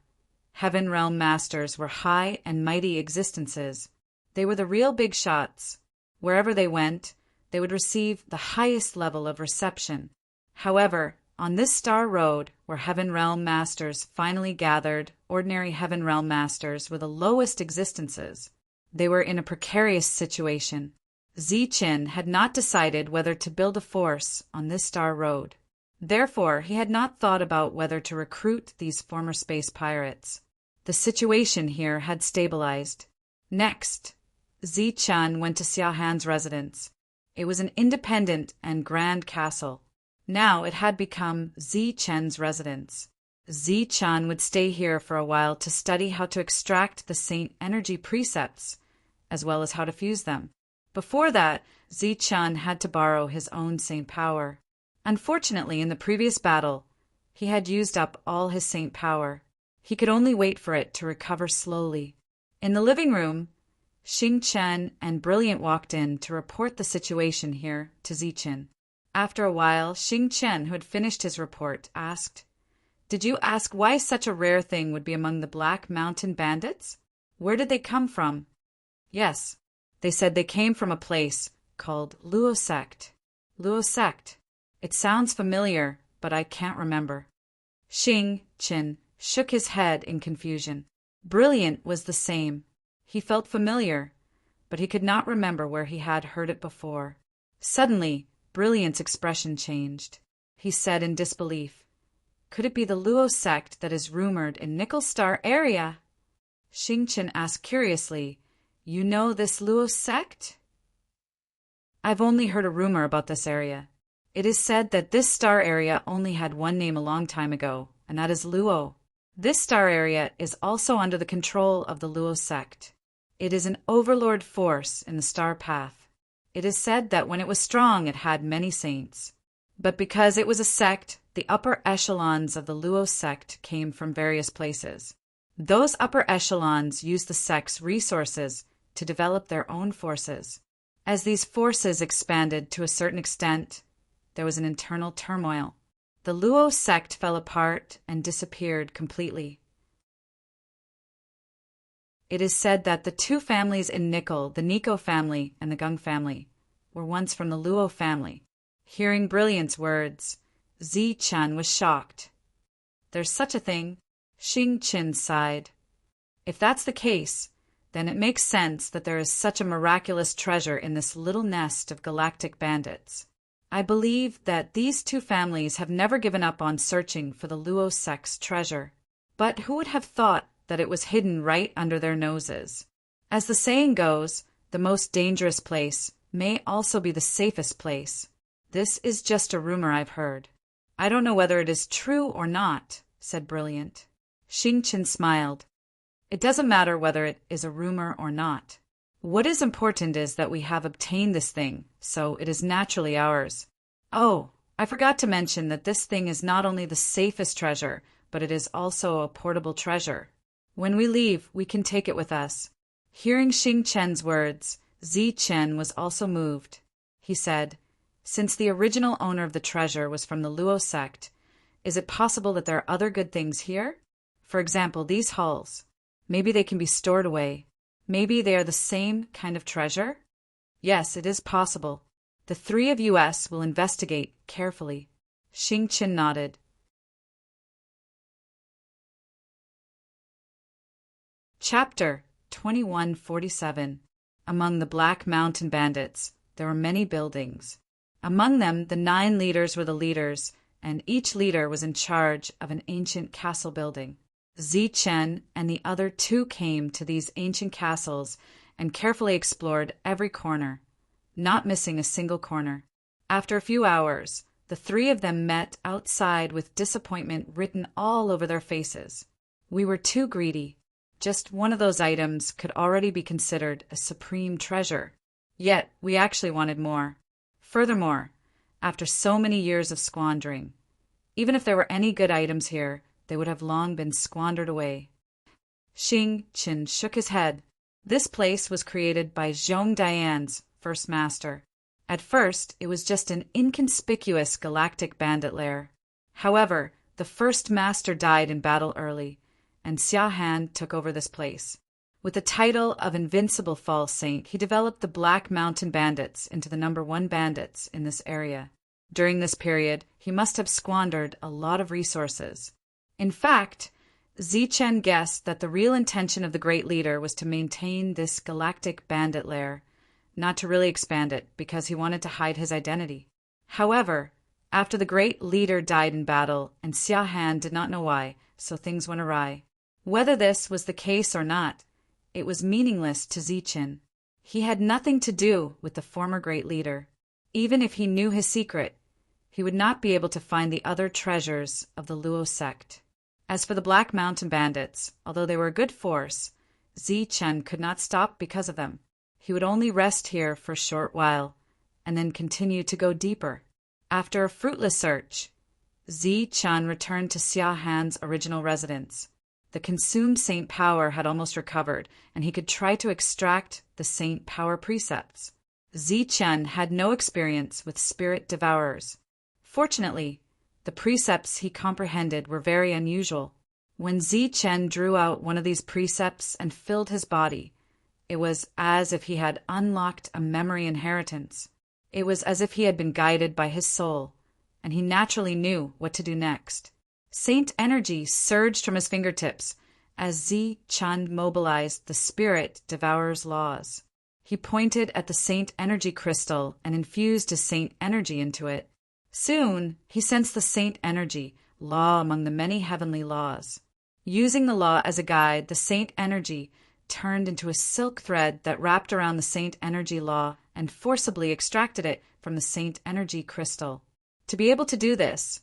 Heaven Realm Masters were high and mighty existences. They were the real big shots. Wherever they went, they would receive the highest level of reception. However, on this star road, where Heaven Realm Masters finally gathered, ordinary Heaven Realm Masters were the lowest existences. They were in a precarious situation. Ziqin had not decided whether to build a force on this star road. Therefore, he had not thought about whether to recruit these former space pirates. The situation here had stabilized. Next, Ziqian went to Xiaohan's residence. It was an independent and grand castle. Now it had become Ziqian's residence. Ziqian would stay here for a while to study how to extract the Saint energy precepts, as well as how to fuse them. Before that, Ziqian had to borrow his own Saint power. Unfortunately, in the previous battle, he had used up all his Saint power. He could only wait for it to recover slowly. In the living room, Xingqian and Brilliant walked in to report the situation here to Ziqin. After a while, Xingqian, who had finished his report, asked, "Did you ask why such a rare thing would be among the Black Mountain Bandits? Where did they come from?" "Yes. They said they came from a place called Luo Sect." "Luo Sect. It sounds familiar, but I can't remember." Xingqian shook his head in confusion. Brilliant was the same. He felt familiar, but he could not remember where he had heard it before. Suddenly, Brilliant's expression changed. He said in disbelief, "Could it be the Luo sect that is rumored in Nickel Star area?" Xingqian asked curiously, "You know this Luo sect?" "I've only heard a rumor about this area. It is said that this star area only had one name a long time ago, and that is Luo. This star area is also under the control of the Luo sect. It is an overlord force in the star path. It is said that when it was strong it had many saints. But because it was a sect, the upper echelons of the Luo sect came from various places. Those upper echelons used the sect's resources to develop their own forces. As these forces expanded to a certain extent, there was an internal turmoil. The Luo sect fell apart and disappeared completely. It is said that the two families in Nickel, the Nico family and the Gung family, were once from the Luo family. Hearing Brilliant's words, Ziqian was shocked. "There's such a thing," Xingqian sighed. "If that's the case, then it makes sense that there is such a miraculous treasure in this little nest of galactic bandits. I believe that these two families have never given up on searching for the Luo sect's treasure. But who would have thought that it was hidden right under their noses? As the saying goes, the most dangerous place may also be the safest place. This is just a rumor I've heard. I don't know whether it is true or not," said Brilliant. Xingqian smiled. "It doesn't matter whether it is a rumor or not. What is important is that we have obtained this thing, so it is naturally ours. Oh, I forgot to mention that this thing is not only the safest treasure, but it is also a portable treasure. When we leave, we can take it with us." Hearing Xingqian's words, Ziqian was also moved. He said, "Since the original owner of the treasure was from the Luo sect, is it possible that there are other good things here? For example, these hulls. Maybe they can be stored away. Maybe they are the same kind of treasure?" "Yes, it is possible. The three of us will investigate carefully." Xingqian nodded. Chapter 2147. Among the Black Mountain Bandits, there were many buildings. Among them, the 9 leaders were the leaders, and each leader was in charge of an ancient castle building. Ziqian and the other 2 came to these ancient castles and carefully explored every corner, not missing a single corner. After a few hours, the three of them met outside with disappointment written all over their faces. We were too greedy. Just one of those items could already be considered a supreme treasure. Yet we actually wanted more. Furthermore, after so many years of squandering, even if there were any good items here, they would have long been squandered away. Xing Qin shook his head. This place was created by Zhong Dian's first master. At first, it was just an inconspicuous galactic bandit lair. However, the first master died in battle early, and Xia Han took over this place. With the title of Invincible False Saint, he developed the Black Mountain Bandits into the #1 bandits in this area. During this period, he must have squandered a lot of resources. In fact, Zichen guessed that the real intention of the great leader was to maintain this galactic bandit lair, not to really expand it because he wanted to hide his identity. However, after the great leader died in battle, and Xia Han did not know why, so things went awry. Whether this was the case or not, it was meaningless to Zichen. He had nothing to do with the former great leader. Even if he knew his secret, he would not be able to find the other treasures of the Luo sect. As for the Black Mountain Bandits, although they were a good force, Zichen could not stop because of them. He would only rest here for a short while, and then continue to go deeper. After a fruitless search, Zichen returned to Xia Han's original residence. The consumed saint power had almost recovered, and he could try to extract the saint power precepts. Zichen had no experience with spirit devourers. Fortunately, the precepts he comprehended were very unusual. When Zichen drew out one of these precepts and filled his body, it was as if he had unlocked a memory inheritance. It was as if he had been guided by his soul, and he naturally knew what to do next. Saint energy surged from his fingertips as Zichen mobilized the spirit devourer's laws. He pointed at the saint energy crystal and infused his saint energy into it. Soon, he sensed the saint energy, law among the many heavenly laws. Using the law as a guide, the saint energy turned into a silk thread that wrapped around the saint energy law and forcibly extracted it from the saint energy crystal. To be able to do this,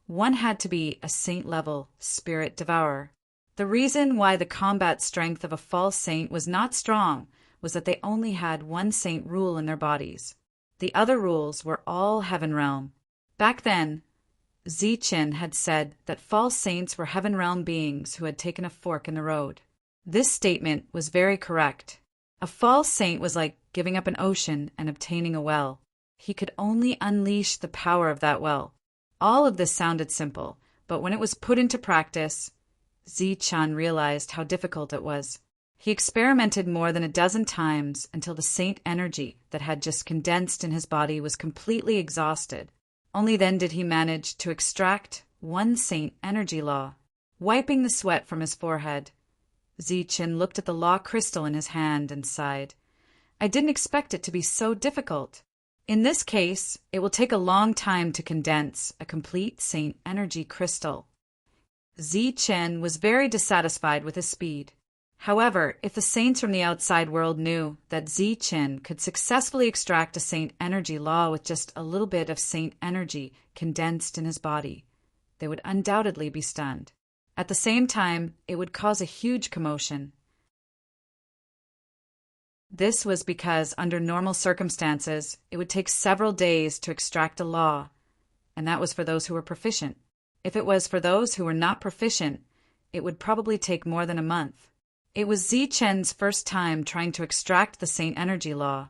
one had to be a saint-level spirit devourer. The reason why the combat strength of a false saint was not strong was that they only had one saint rule in their bodies. The other rules were all heaven realm. Back then, Zichen had said that false saints were heaven realm beings who had taken a fork in the road. This statement was very correct. A false saint was like giving up an ocean and obtaining a well. He could only unleash the power of that well. All of this sounded simple, but when it was put into practice, Zichen realized how difficult it was. He experimented more than a dozen times until the saint energy that had just condensed in his body was completely exhausted. Only then did he manage to extract one saint energy law. Wiping the sweat from his forehead, Zichen looked at the law crystal in his hand and sighed. I didn't expect it to be so difficult. In this case, it will take a long time to condense a complete saint energy crystal. Zichen was very dissatisfied with his speed. However, if the saints from the outside world knew that Zichen could successfully extract a saint energy law with just a little bit of saint energy condensed in his body, they would undoubtedly be stunned. At the same time, it would cause a huge commotion. This was because, under normal circumstances, it would take several days to extract a law, and that was for those who were proficient. If it was for those who were not proficient, it would probably take more than a month. It was Zichen's first time trying to extract the saint energy law,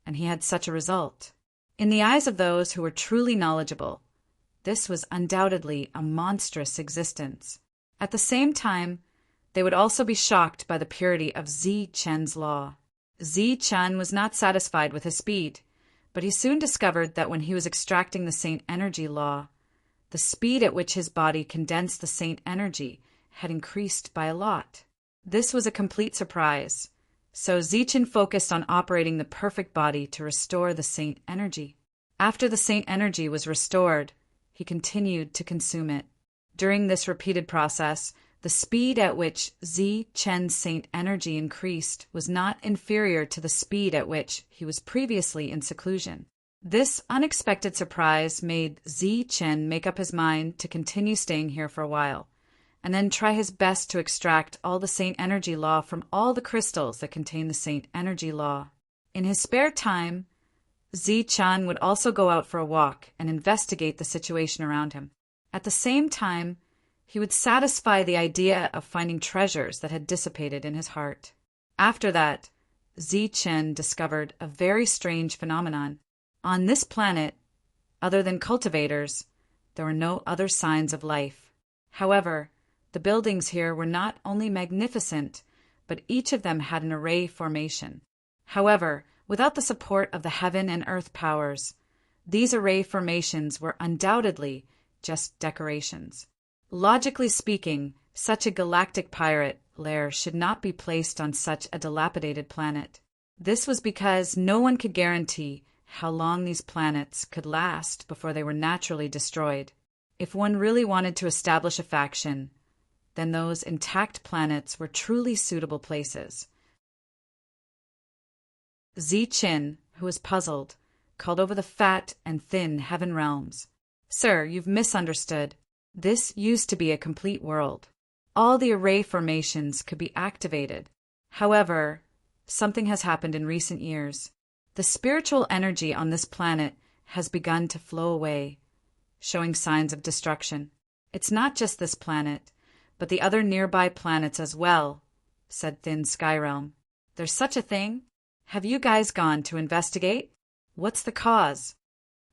and he had such a result. In the eyes of those who were truly knowledgeable, this was undoubtedly a monstrous existence. At the same time, they would also be shocked by the purity of Zichen's law. Zichen was not satisfied with his speed, but he soon discovered that when he was extracting the saint energy law, the speed at which his body condensed the saint energy had increased by a lot. This was a complete surprise, so Zichen focused on operating the perfect body to restore the saint energy. After the saint energy was restored, he continued to consume it. During this repeated process, the speed at which Zichen's saint energy increased was not inferior to the speed at which he was previously in seclusion. This unexpected surprise made Zi Chen make up his mind to continue staying here for a while, and then try his best to extract all the Saint Energy Law from all the crystals that contain the Saint Energy Law. In his spare time, Zi Chen would also go out for a walk and investigate the situation around him. At the same time, he would satisfy the idea of finding treasures that had dissipated in his heart. After that, Zi Chen discovered a very strange phenomenon. On this planet, other than cultivators, there were no other signs of life. However, the buildings here were not only magnificent, but each of them had an array formation. However, without the support of the heaven and earth powers, these array formations were undoubtedly just decorations. Logically speaking, such a galactic pirate lair should not be placed on such a dilapidated planet. This was because no one could guarantee how long these planets could last before they were naturally destroyed. If one really wanted to establish a faction, then those intact planets were truly suitable places. Zi Chen, who was puzzled, called over the fat and thin heaven realms. "Sir, you've misunderstood. This used to be a complete world. All the array formations could be activated. However, something has happened in recent years. The spiritual energy on this planet has begun to flow away, showing signs of destruction. It's not just this planet, but the other nearby planets as well," said Thin Skyrealm. "There's such a thing? Have you guys gone to investigate? What's the cause?"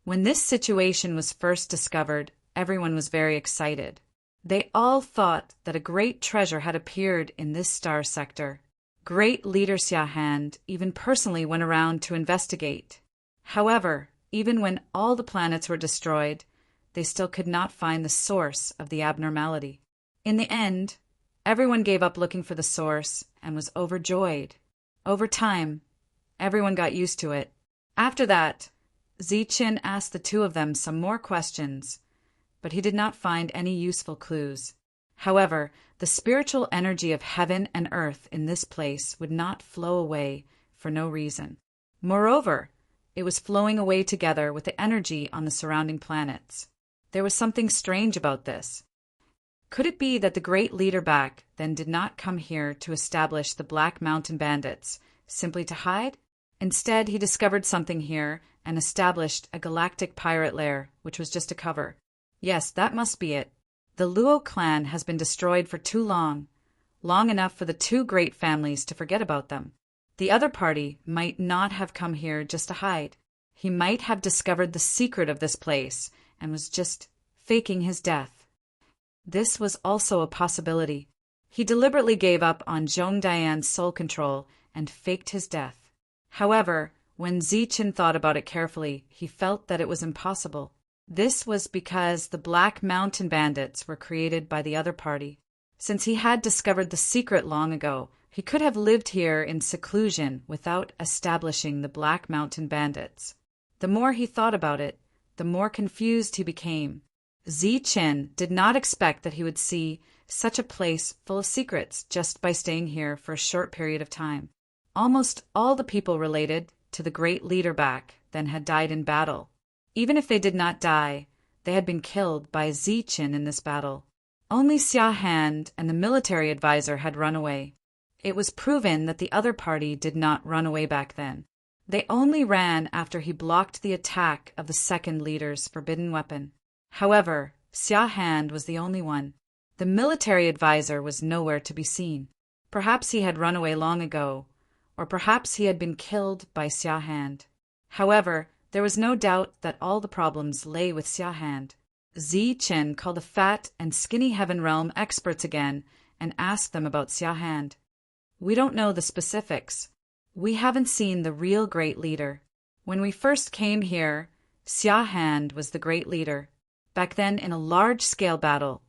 When this situation was first discovered, everyone was very excited. They all thought that a great treasure had appeared in this star sector. Great leader Xia Hand even personally went around to investigate. However, even when all the planets were destroyed, they still could not find the source of the abnormality. In the end, everyone gave up looking for the source and was overjoyed. Over time, everyone got used to it. After that, Zi Chen asked the two of them some more questions, but he did not find any useful clues. However, the spiritual energy of heaven and earth in this place would not flow away for no reason. Moreover, it was flowing away together with the energy on the surrounding planets. There was something strange about this. Could it be that the great leader back then did not come here to establish the Black Mountain Bandits, simply to hide? Instead, he discovered something here and established a galactic pirate lair, which was just a cover. Yes, that must be it. The Luo clan has been destroyed for too long enough for the two great families to forget about them. The other party might not have come here just to hide. He might have discovered the secret of this place and was just faking his death. This was also a possibility. He deliberately gave up on Zhong Dian's soul control and faked his death. However, when Zi Chen thought about it carefully, he felt that it was impossible. This was because the Black Mountain Bandits were created by the other party. Since he had discovered the secret long ago, he could have lived here in seclusion without establishing the Black Mountain Bandits. The more he thought about it, the more confused he became. Zi Chen did not expect that he would see such a place full of secrets just by staying here for a short period of time. Almost all the people related to the great leader back then had died in battle. Even if they did not die, they had been killed by Zi Chen in this battle. Only Xia Hand and the military advisor had run away. It was proven that the other party did not run away back then. They only ran after he blocked the attack of the second leader's forbidden weapon. However, Xia Hand was the only one. The military advisor was nowhere to be seen. Perhaps he had run away long ago, or perhaps he had been killed by Xia Hand. However, there was no doubt that all the problems lay with Xia Hand. Zi Chen called the fat and skinny Heaven Realm experts again and asked them about Xia Hand. "We don't know the specifics. We haven't seen the real great leader. When we first came here, Xia Hand was the great leader. Back then, in a large-scale battle,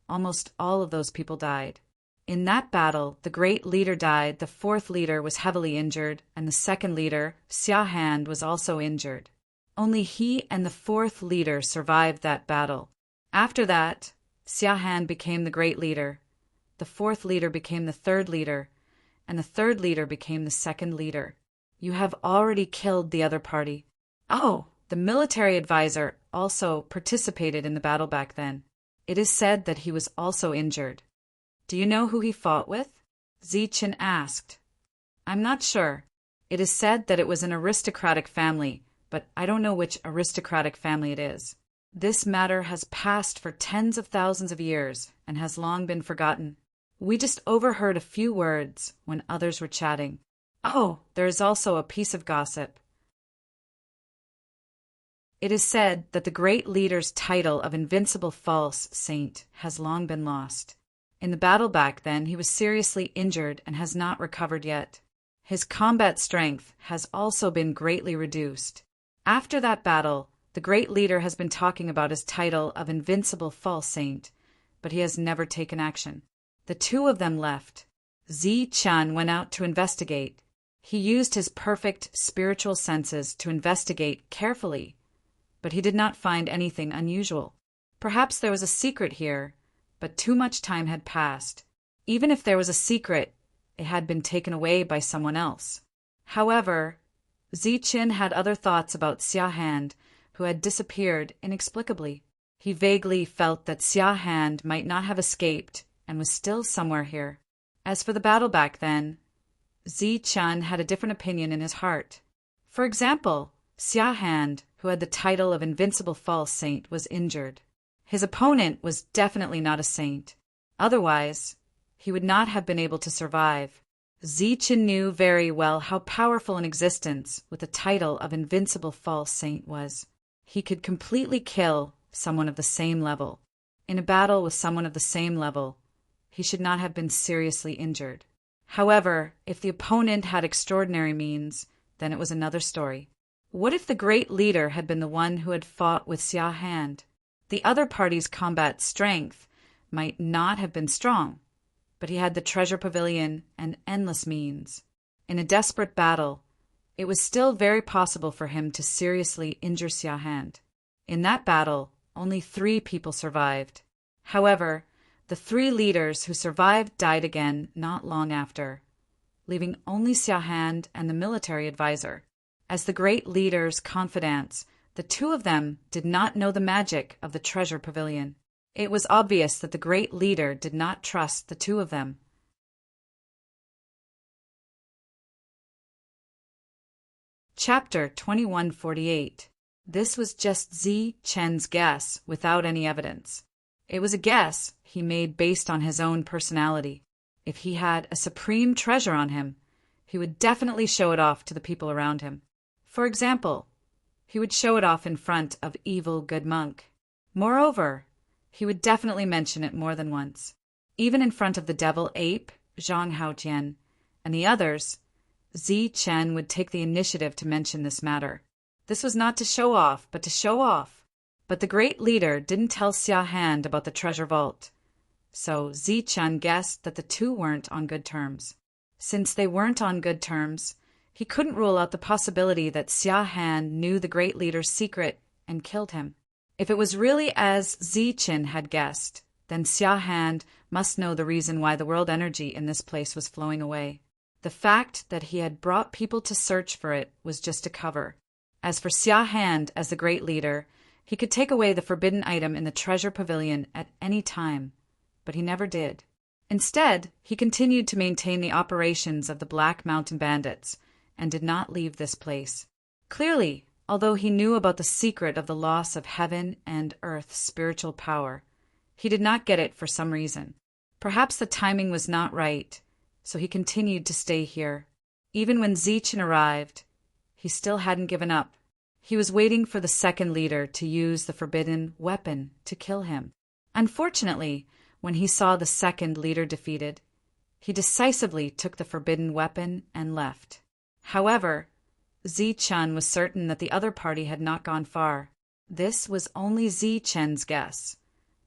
almost all of those people died. In that battle, the great leader died, the fourth leader was heavily injured, and the second leader, Xia Hand, was also injured. Only he and the fourth leader survived that battle. After that, Xia Han became the great leader. The fourth leader became the third leader, and the third leader became the second leader. You have already killed the other party." "Oh, The military advisor also participated in the battle back then. It is said that he was also injured. Do you know who he fought with? Zichen asked. I'm not sure. It is said that it was an aristocratic family, but I don't know which aristocratic family it is. This matter has passed for tens of thousands of years and has long been forgotten. We just overheard a few words when others were chatting. Oh, there is also a piece of gossip. It is said that the great leader's title of Invincible False Saint has long been lost. In the battle back then, he was seriously injured and has not recovered yet. His combat strength has also been greatly reduced. After that battle, the great leader has been talking about his title of Invincible False Saint, but he has never taken action. The two of them left. Zichen went out to investigate. He used his perfect spiritual senses to investigate carefully, but he did not find anything unusual. Perhaps there was a secret here, but too much time had passed. Even if there was a secret, it had been taken away by someone else. However, Zichen had other thoughts about Xia Hand, who had disappeared inexplicably. He vaguely felt that Xia Hand might not have escaped and was still somewhere here. As for the battle back then, Zichen had a different opinion in his heart. For example, Xia Hand, who had the title of Invincible False Saint, was injured. His opponent was definitely not a saint. Otherwise, he would not have been able to survive. Zichen knew very well how powerful an existence with the title of Invincible False Saint was. He could completely kill someone of the same level. In a battle with someone of the same level, he should not have been seriously injured. However, if the opponent had extraordinary means, then it was another story. What if the great leader had been the one who had fought with Xia Hand? The other party's combat strength might not have been strong, but he had the treasure pavilion and endless means. In a desperate battle, it was still very possible for him to seriously injure Xia Hand. In that battle, only 3 people survived. However, the 3 leaders who survived died again not long after, leaving only Xia Hand and the military advisor. As the great leader's confidants, the 2 of them did not know the magic of the treasure pavilion. It was obvious that the great leader did not trust the 2 of them. Chapter 2148. This was just Zichen's guess without any evidence. It was a guess he made based on his own personality. If he had a supreme treasure on him, he would definitely show it off to the people around him. For example, he would show it off in front of Evil Good Monk. Moreover, he would definitely mention it more than once. Even in front of the devil ape, Zhang Haotian, and the others, Zichen would take the initiative to mention this matter. This was not to show off, but to show off. But the great leader didn't tell Xia Hand about the treasure vault, so Zichen guessed that the 2 weren't on good terms. Since they weren't on good terms, he couldn't rule out the possibility that Xia Han knew the great leader's secret and killed him. If it was really as Zichen had guessed, then Xia Han must know the reason why the world energy in this place was flowing away. The fact that he had brought people to search for it was just a cover. As for Xia Han as the great leader, he could take away the forbidden item in the treasure pavilion at any time, but he never did. Instead, he continued to maintain the operations of the Black Mountain Bandits and did not leave this place. Clearly, although he knew about the secret of the loss of heaven and earth's spiritual power, he did not get it for some reason. Perhaps the timing was not right, so he continued to stay here. Even when Zichen arrived, he still hadn't given up. He was waiting for the second leader to use the forbidden weapon to kill him. Unfortunately, when he saw the second leader defeated, he decisively took the forbidden weapon and left. However, Zichen was certain that the other party had not gone far. This was only Zichen's guess,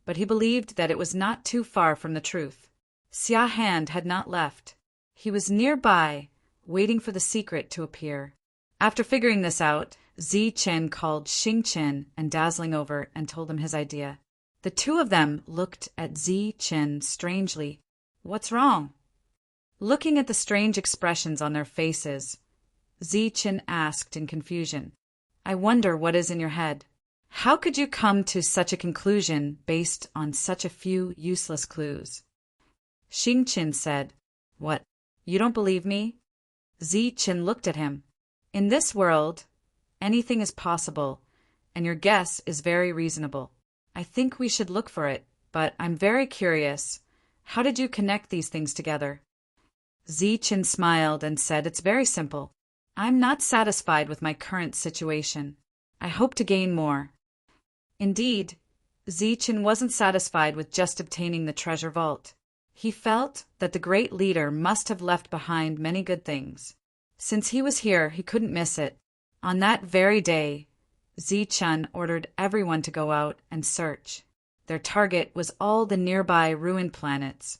but he believed that it was not too far from the truth. Xia Han had not left. He was nearby, waiting for the secret to appear. After figuring this out, Zichen called Xingchen and Dazzling over and told him his idea. The 2 of them looked at Zichen strangely. What's wrong? Looking at the strange expressions on their faces, Zichen asked in confusion. I wonder what is in your head. How could you come to such a conclusion based on such a few useless clues? Xingqian said, What? You don't believe me? Ziqin looked at him. In this world, anything is possible, and your guess is very reasonable. I think we should look for it, but I'm very curious. How did you connect these things together? Ziqin smiled and said, It's very simple. I'm not satisfied with my current situation. I hope to gain more. Indeed, Ziqin wasn't satisfied with just obtaining the treasure vault. He felt that the great leader must have left behind many good things. Since he was here, he couldn't miss it. On that very day, Ziqin ordered everyone to go out and search. Their target was all the nearby ruined planets,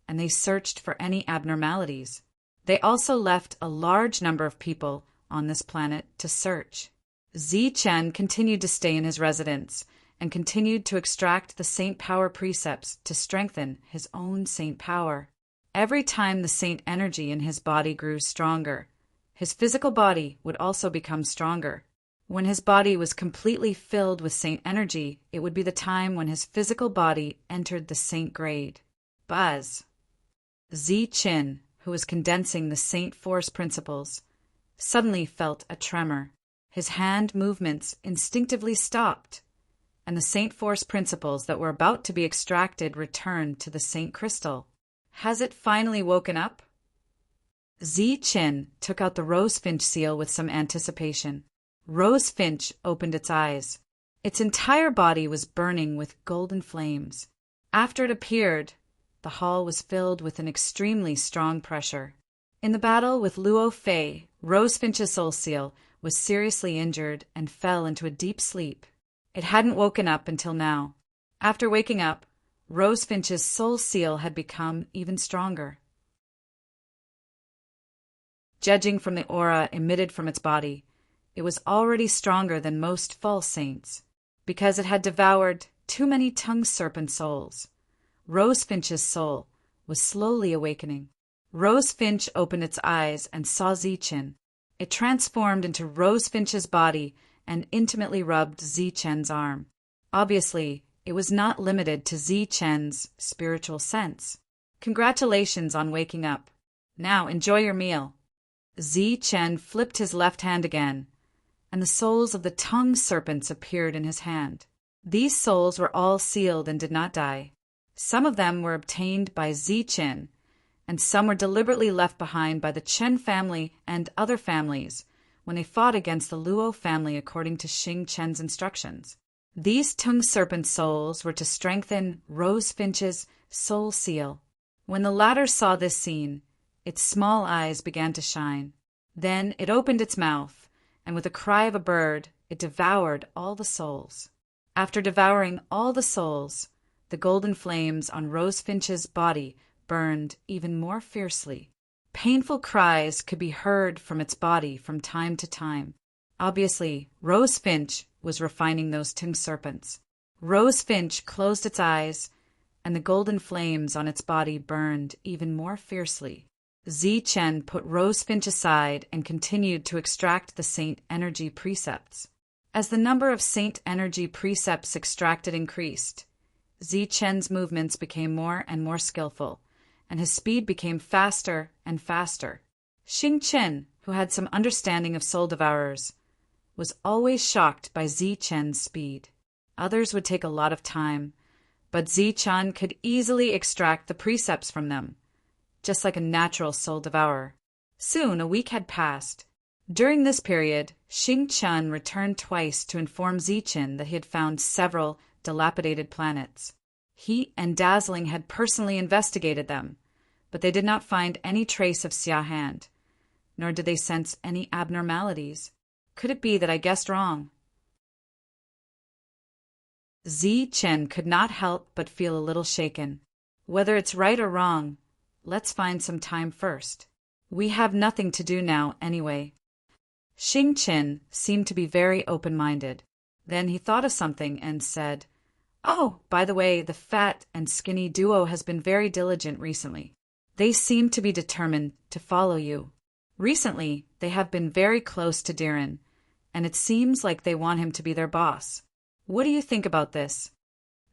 and they searched for any abnormalities. They also left a large number of people on this planet to search. Ziqin continued to stay in his residence and continued to extract the saint power precepts to strengthen his own saint power. Every time the saint energy in his body grew stronger, his physical body would also become stronger. When his body was completely filled with saint energy, it would be the time when his physical body entered the saint grade. Buzz. Ziqin, who was condensing the saint force principles, suddenly felt a tremor. His hand movements instinctively stopped, and the saint force principles that were about to be extracted returned to the saint crystal. Has it finally woken up? Ziqin took out the rosefinch seal with some anticipation. Rosefinch opened its eyes. Its entire body was burning with golden flames. After it appeared, the hall was filled with an extremely strong pressure. In the battle with Luo Fei, Rosefinch's soul seal was seriously injured and fell into a deep sleep. It hadn't woken up until now. After waking up, Rosefinch's soul seal had become even stronger. Judging from the aura emitted from its body, it was already stronger than most false saints, because it had devoured too many tongue serpent souls. Rosefinch's soul was slowly awakening. Rosefinch opened its eyes and saw Ziqin. It transformed into Rosefinch's body and intimately rubbed Ziqin's arm. Obviously, it was not limited to Ziqin's spiritual sense. Congratulations on waking up. Now enjoy your meal. Ziqin flipped his left hand again, and the souls of the tongue serpents appeared in his hand. These souls were all sealed and did not die. Some of them were obtained by Ziqin, and some were deliberately left behind by the Chen family and other families when they fought against the Luo family according to Xing Chen's instructions. These tongue serpent souls were to strengthen Rosefinch's soul seal. When the latter saw this scene, its small eyes began to shine. Then it opened its mouth, and with a cry of a bird, it devoured all the souls. After devouring all the souls, the golden flames on Rosefinch's body burned even more fiercely. Painful cries could be heard from its body from time to time. Obviously, Rosefinch was refining those tongue serpents. Rosefinch closed its eyes, and the golden flames on its body burned even more fiercely. Ziqin put Rosefinch aside and continued to extract the saint energy precepts. As the number of saint energy precepts extracted increased, Ziqin's movements became more and more skillful, and his speed became faster and faster. Xingqian, who had some understanding of soul devourers, was always shocked by Ziqin's speed. Others would take a lot of time, but Ziqin could easily extract the precepts from them, just like a natural soul devourer. Soon a week had passed. During this period, Xingqian returned twice to inform Ziqin that he had found several dilapidated planets. He and Dazzling had personally investigated them, but they did not find any trace of Xia Hand, nor did they sense any abnormalities. Could it be that I guessed wrong? Ziqin could not help but feel a little shaken. Whether it's right or wrong, let's find some time first. We have nothing to do now anyway. Xingqian seemed to be very open-minded. Then he thought of something and said, Oh, by the way, the fat and skinny duo has been very diligent recently. They seem to be determined to follow you. Recently, they have been very close to Diren, and it seems like they want him to be their boss. What do you think about this?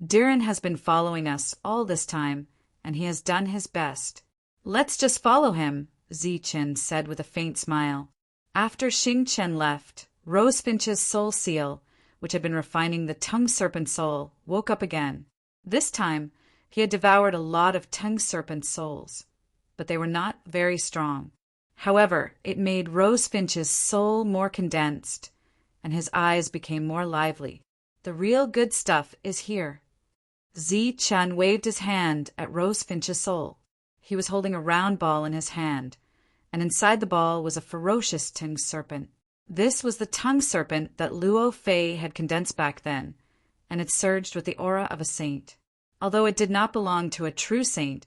Diren has been following us all this time, and he has done his best. Let's just follow him, Zichen said with a faint smile. After Xingchen left, Rosefinch's soul seal, which had been refining the tongue serpent soul, woke up again. This time, he had devoured a lot of tongue serpent souls, but they were not very strong. However, it made Rosefinch's soul more condensed, and his eyes became more lively. The real good stuff is here. Zichen waved his hand at Rosefinch's soul. He was holding a round ball in his hand, and inside the ball was a ferocious tongue serpent. This was the tongue serpent that Luo Fei had condensed back then, and it surged with the aura of a saint. Although it did not belong to a true saint,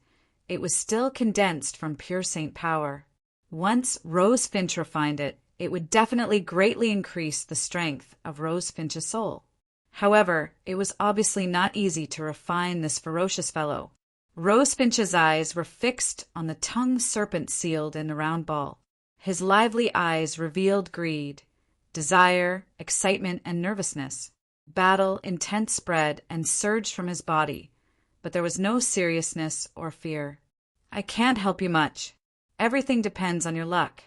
it was still condensed from pure saint power. Once Rosefinch refined it, it would definitely greatly increase the strength of Rosefinch's soul. However, it was obviously not easy to refine this ferocious fellow. Rosefinch's eyes were fixed on the tongue serpent sealed in the round ball. His lively eyes revealed greed, desire, excitement, and nervousness. Battle, intense spread, and surged from his body, but there was no seriousness or fear. I can't help you much. Everything depends on your luck.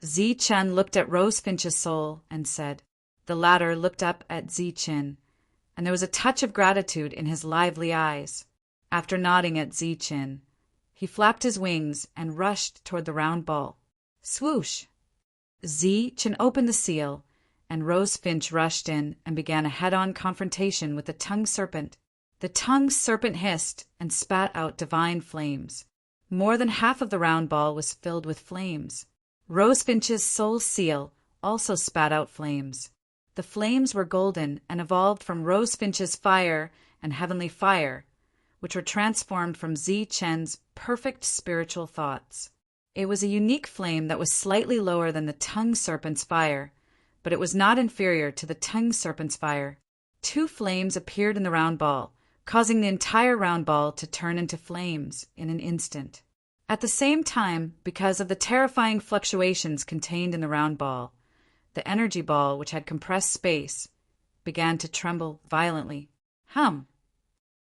Zichen looked at Rosefinch's soul and said. The latter looked up at Zichen, and there was a touch of gratitude in his lively eyes. After nodding at Zichen, he flapped his wings and rushed toward the round ball. Swoosh! Zichen opened the seal, and Rosefinch rushed in and began a head-on confrontation with the tongue serpent. The tongue serpent hissed and spat out divine flames. More than half of the round ball was filled with flames. Rosefinch's soul seal also spat out flames. The flames were golden and evolved from Rosefinch's fire and heavenly fire, which were transformed from Zichen's perfect spiritual thoughts. It was a unique flame that was slightly lower than the tongue serpent's fire, but it was not inferior to the tongue serpent's fire. Two flames appeared in the round ball, causing the entire round ball to turn into flames in an instant. At the same time, because of the terrifying fluctuations contained in the round ball, the energy ball, which had compressed space, began to tremble violently.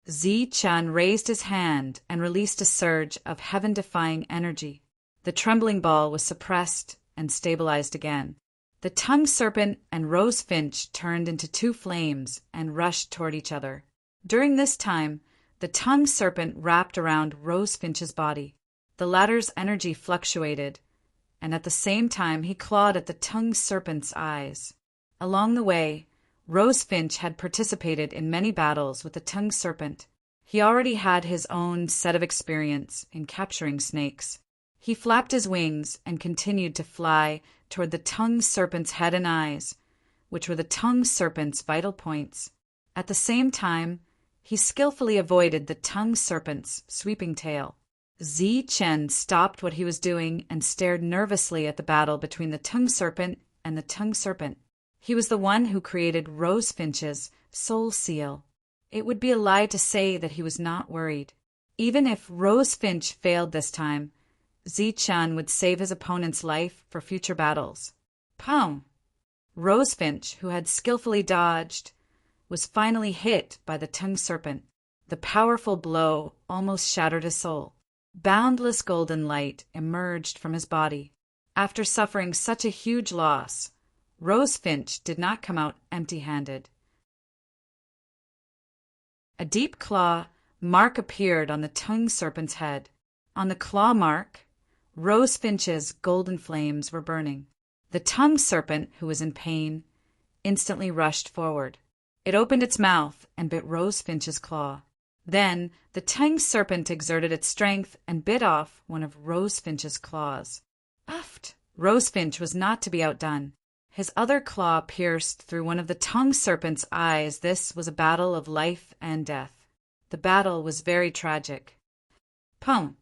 Zichen raised his hand and released a surge of heaven-defying energy. The trembling ball was suppressed and stabilized again. The tongue serpent and Rosefinch turned into two flames and rushed toward each other. During this time, the tongue serpent wrapped around Rosefinch's body. The latter's energy fluctuated, and at the same time he clawed at the tongue serpent's eyes. Along the way, Rosefinch had participated in many battles with the tongue serpent. He already had his own set of experience in capturing snakes. He flapped his wings and continued to fly toward the tongue serpent's head and eyes, which were the tongue serpent's vital points. At the same time, he skillfully avoided the tongue serpent's sweeping tail. Zichen stopped what he was doing and stared nervously at the battle between the tongue serpent and the tongue serpent. He was the one who created Rosefinch's soul seal. It would be a lie to say that he was not worried. Even if Rosefinch failed this time, Zichen would save his opponent's life for future battles. Pow! Rosefinch, who had skillfully dodged, was finally hit by the tongue serpent. The powerful blow almost shattered his soul. Boundless golden light emerged from his body. After suffering such a huge loss, Rosefinch did not come out empty-handed. A deep claw mark appeared on the tongue serpent's head. On the claw mark, Rosefinch's golden flames were burning. The tongue serpent, who was in pain, instantly rushed forward. It opened its mouth and bit Rosefinch's claw. Then the tongue serpent exerted its strength and bit off one of Rosefinch's claws. Uffed! Rosefinch was not to be outdone. His other claw pierced through one of the tongue serpent's eyes. This was a battle of life and death. The battle was very tragic. Pum!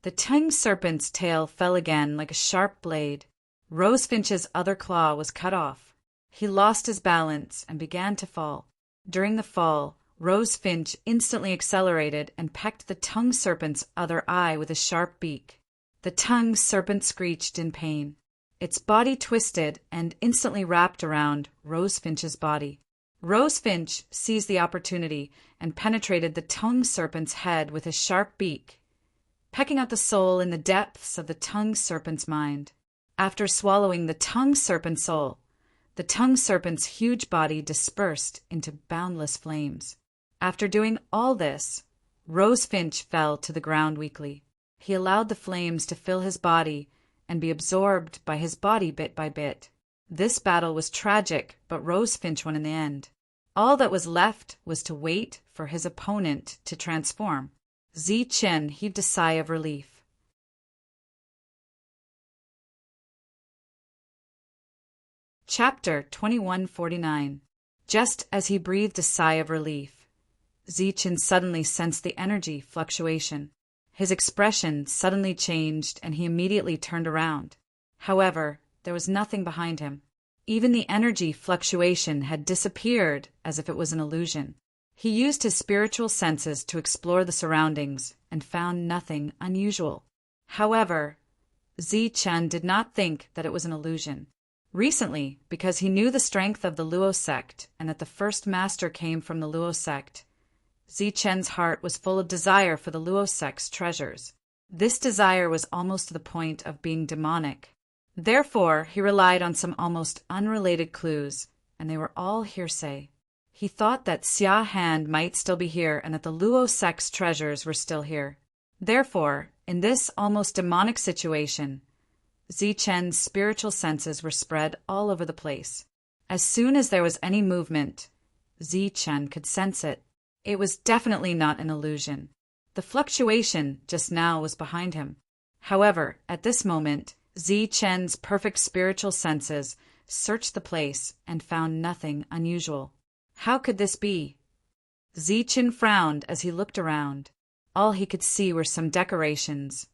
The tongue serpent's tail fell again like a sharp blade. Rosefinch's other claw was cut off. He lost his balance and began to fall. During the fall, Rosefinch instantly accelerated and pecked the tongue serpent's other eye with a sharp beak. The tongue serpent screeched in pain. Its body twisted and instantly wrapped around Rosefinch's body. Rosefinch seized the opportunity and penetrated the tongue serpent's head with his sharp beak, pecking out the soul in the depths of the tongue serpent's mind. After swallowing the tongue serpent's soul, the tongue serpent's huge body dispersed into boundless flames. After doing all this, Rosefinch fell to the ground weakly. He allowed the flames to fill his body and be absorbed by his body bit by bit. This battle was tragic, but Rosefinch won in the end. All that was left was to wait for his opponent to transform. Zichen heaved a sigh of relief. Chapter 2149. Just as he breathed a sigh of relief, Zichen suddenly sensed the energy fluctuation. His expression suddenly changed and he immediately turned around. However, there was nothing behind him. Even the energy fluctuation had disappeared as if it was an illusion. He used his spiritual senses to explore the surroundings and found nothing unusual. However, Zichen did not think that it was an illusion. Recently, because he knew the strength of the Luo sect and that the first master came from the Luo sect, Zichen's heart was full of desire for the Luo sect's treasures. This desire was almost to the point of being demonic. Therefore, he relied on some almost unrelated clues, and they were all hearsay. He thought that Xia Han might still be here and that the Luo sect's treasures were still here. Therefore, in this almost demonic situation, Zichen's spiritual senses were spread all over the place. As soon as there was any movement, Zichen could sense it. It was definitely not an illusion. The fluctuation just now was behind him. However, at this moment, Zichen's perfect spiritual senses searched the place and found nothing unusual. How could this be? Zichen frowned as he looked around. All he could see were some decorations.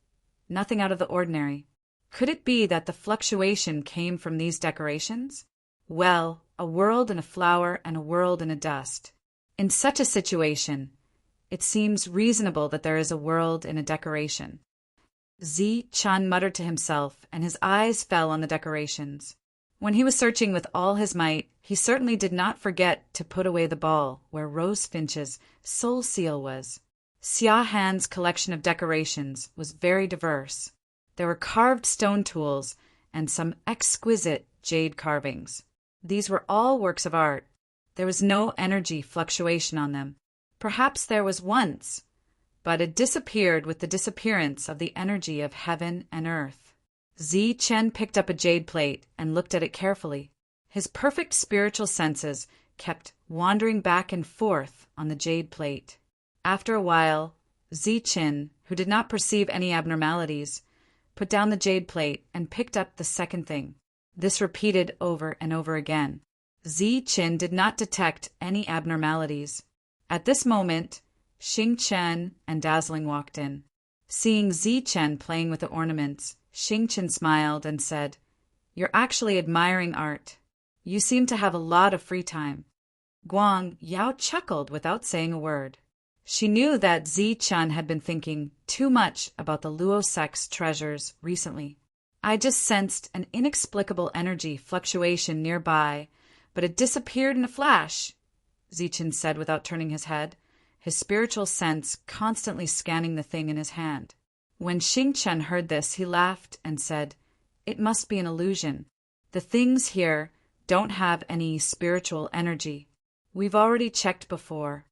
Nothing out of the ordinary. Could it be that the fluctuation came from these decorations? Well, a world in a flower and a world in a dust. In such a situation, it seems reasonable that there is a world in a decoration. Zichen muttered to himself, and his eyes fell on the decorations. When he was searching with all his might, he certainly did not forget to put away the ball where Rosefinch's soul seal was. Xia Han's collection of decorations was very diverse. There were carved stone tools and some exquisite jade carvings. These were all works of art. There was no energy fluctuation on them. Perhaps there was once, but it disappeared with the disappearance of the energy of heaven and earth. Zichen picked up a jade plate and looked at it carefully. His perfect spiritual senses kept wandering back and forth on the jade plate. After a while, Zichen, who did not perceive any abnormalities, put down the jade plate and picked up the second thing. This repeated over and over again. Zichen did not detect any abnormalities. At this moment, Xingchen and Dazzling walked in. Seeing Zichen playing with the ornaments, Xingchen smiled and said, "You're actually admiring art. You seem to have a lot of free time." Guang Yao chuckled without saying a word. She knew that Zichen had been thinking too much about the Luo sect's treasures recently. "I just sensed an inexplicable energy fluctuation nearby, but it disappeared in a flash," Zichen said without turning his head, his spiritual sense constantly scanning the thing in his hand. When Xingchen heard this, he laughed and said, "It must be an illusion. The things here don't have any spiritual energy. We've already checked before."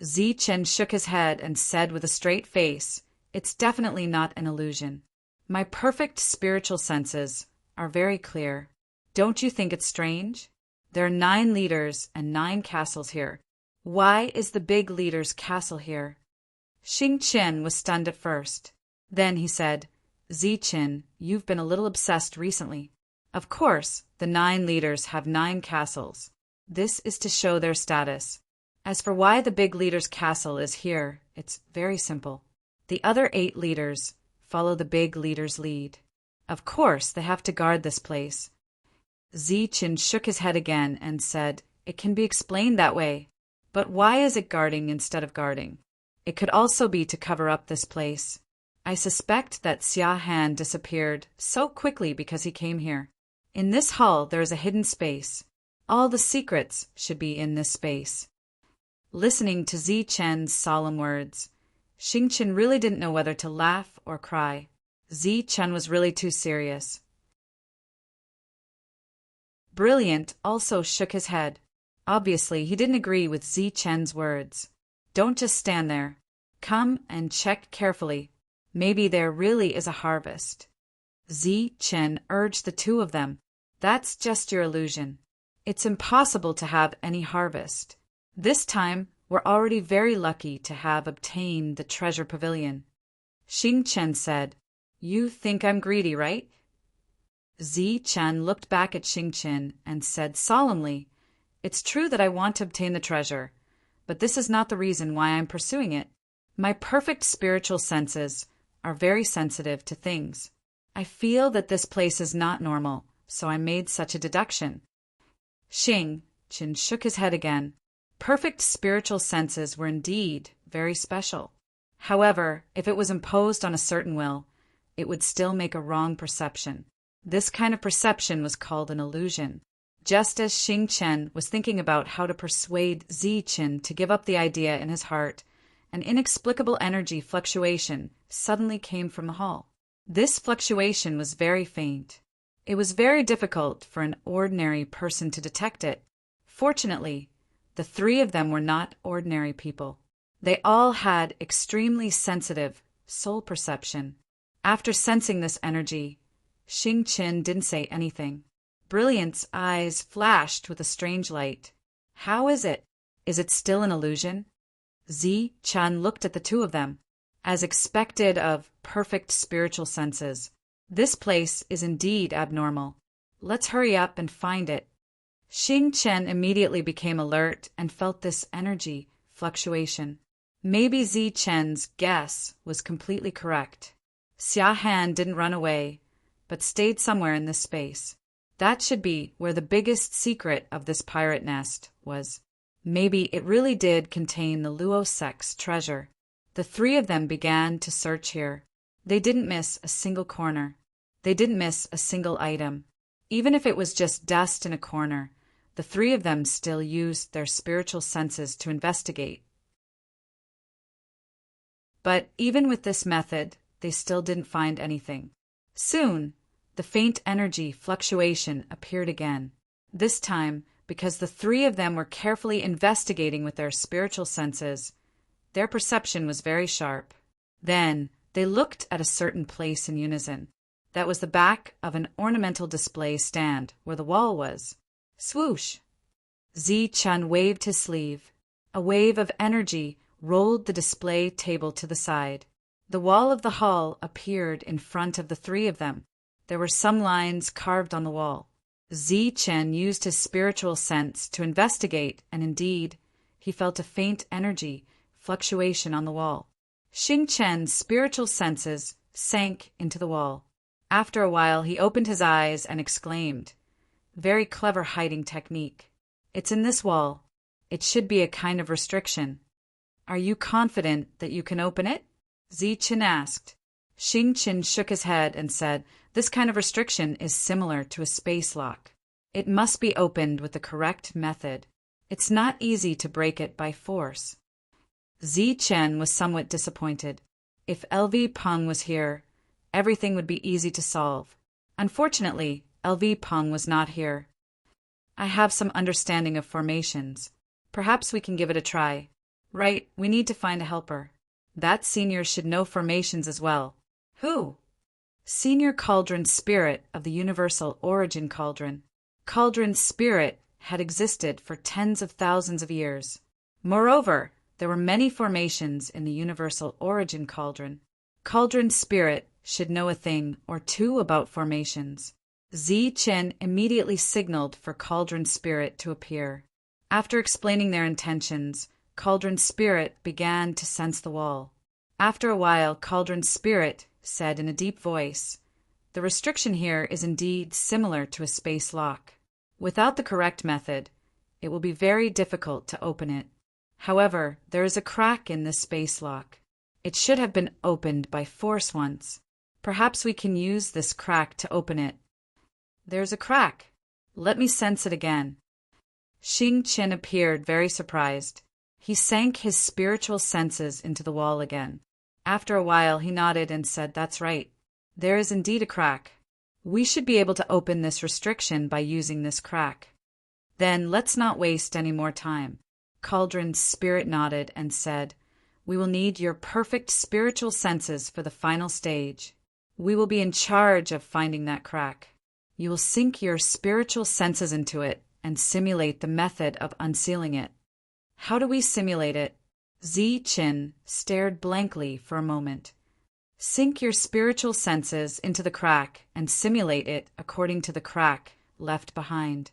Zichen shook his head and said with a straight face, "It's definitely not an illusion. My perfect spiritual senses are very clear. Don't you think it's strange? There are 9 leaders and 9 castles here. Why is the big leader's castle here?" Xingchen was stunned at first. Then he said, "Zichen, you've been a little obsessed recently. Of course, the 9 leaders have 9 castles. This is to show their status. As for why the big leader's castle is here, it's very simple. The other 8 leaders follow the big leader's lead. Of course, they have to guard this place." Zichen shook his head again and said, "It can be explained that way. But why is it guarding instead of guarding? It could also be to cover up this place. I suspect that Xia Han disappeared so quickly because he came here. In this hall there is a hidden space. All the secrets should be in this space. Listening to Zi Chen's solemn words, Xingqian really didn't know whether to laugh or cry. Zi Chen was really too serious. Brilliant also shook his head. Obviously, he didn't agree with Zi Chen's words. Don't just stand there. Come and check carefully. Maybe there really is a harvest. Zi Chen urged the two of them. That's just your illusion. It's impossible to have any harvest. This time, we're already very lucky to have obtained the treasure pavilion. Xingqian said, You think I'm greedy, right? Zi Chen looked back at Xingqian and said solemnly, It's true that I want to obtain the treasure, but this is not the reason why I'm pursuing it. My perfect spiritual senses are very sensitive to things. I feel that this place is not normal, so I made such a deduction. Xingqian shook his head again. Perfect spiritual senses were indeed very special. However, if it was imposed on a certain will, it would still make a wrong perception. This kind of perception was called an illusion. Just as Xingqian was thinking about how to persuade Zi Chen to give up the idea in his heart, an inexplicable energy fluctuation suddenly came from the hall. This fluctuation was very faint. It was very difficult for an ordinary person to detect it. Fortunately, the three of them were not ordinary people. They all had extremely sensitive soul perception. After sensing this energy, Xingqian didn't say anything. Brilliant's eyes flashed with a strange light. How is it? Is it still an illusion? Zi Chen looked at the two of them. As expected of perfect spiritual senses, this place is indeed abnormal. Let's hurry up and find it. Xingqian immediately became alert and felt this energy fluctuation. Maybe Zi Chen's guess was completely correct. Xia Han didn't run away, but stayed somewhere in this space. That should be where the biggest secret of this pirate nest was. Maybe it really did contain the Luo sect's treasure. The three of them began to search here. They didn't miss a single corner. They didn't miss a single item. Even if it was just dust in a corner, the three of them still used their spiritual senses to investigate. But even with this method, they still didn't find anything. Soon, the faint energy fluctuation appeared again. This time, because the three of them were carefully investigating with their spiritual senses, their perception was very sharp. Then, they looked at a certain place in unison. That was the back of an ornamental display stand where the wall was. Swoosh! Zi Chen waved his sleeve. A wave of energy rolled the display table to the side. The wall of the hall appeared in front of the three of them. There were some lines carved on the wall. Zi Chen used his spiritual sense to investigate, and indeed, he felt a faint energy fluctuation on the wall. Xingqian's spiritual senses sank into the wall. After a while, he opened his eyes and exclaimed, Very clever hiding technique. It's in this wall. It should be a kind of restriction. Are you confident that you can open it? Zi Chen asked. Xingqian shook his head and said, This kind of restriction is similar to a space lock. It must be opened with the correct method. It's not easy to break it by force. Zi Chen was somewhat disappointed. If LV Peng was here, everything would be easy to solve. Unfortunately, LV Peng was not here. I have some understanding of formations. Perhaps we can give it a try. Right, we need to find a helper. That senior should know formations as well. Who? Senior Cauldron Spirit of the Universal Origin Cauldron. Cauldron Spirit had existed for tens of thousands of years. Moreover, there were many formations in the Universal Origin Cauldron. Cauldron Spirit should know a thing or two about formations. Zi Chen immediately signaled for Cauldron Spirit to appear. After explaining their intentions, Cauldron Spirit began to sense the wall. After a while, Cauldron Spirit said in a deep voice, The restriction here is indeed similar to a space lock. Without the correct method, it will be very difficult to open it. However, there is a crack in this space lock. It should have been opened by force once. Perhaps we can use this crack to open it. There's a crack. Let me sense it again. Xing Chen appeared very surprised. He sank his spiritual senses into the wall again. After a while, he nodded and said, "That's right. There is indeed a crack. We should be able to open this restriction by using this crack." "Then let's not waste any more time." Cauldron's spirit nodded and said, "We will need your perfect spiritual senses for the final stage. We will be in charge of finding that crack. You will sink your spiritual senses into it and simulate the method of unsealing it." "How do we simulate it?" Zi Qin stared blankly for a moment. "Sink your spiritual senses into the crack and simulate it according to the crack left behind.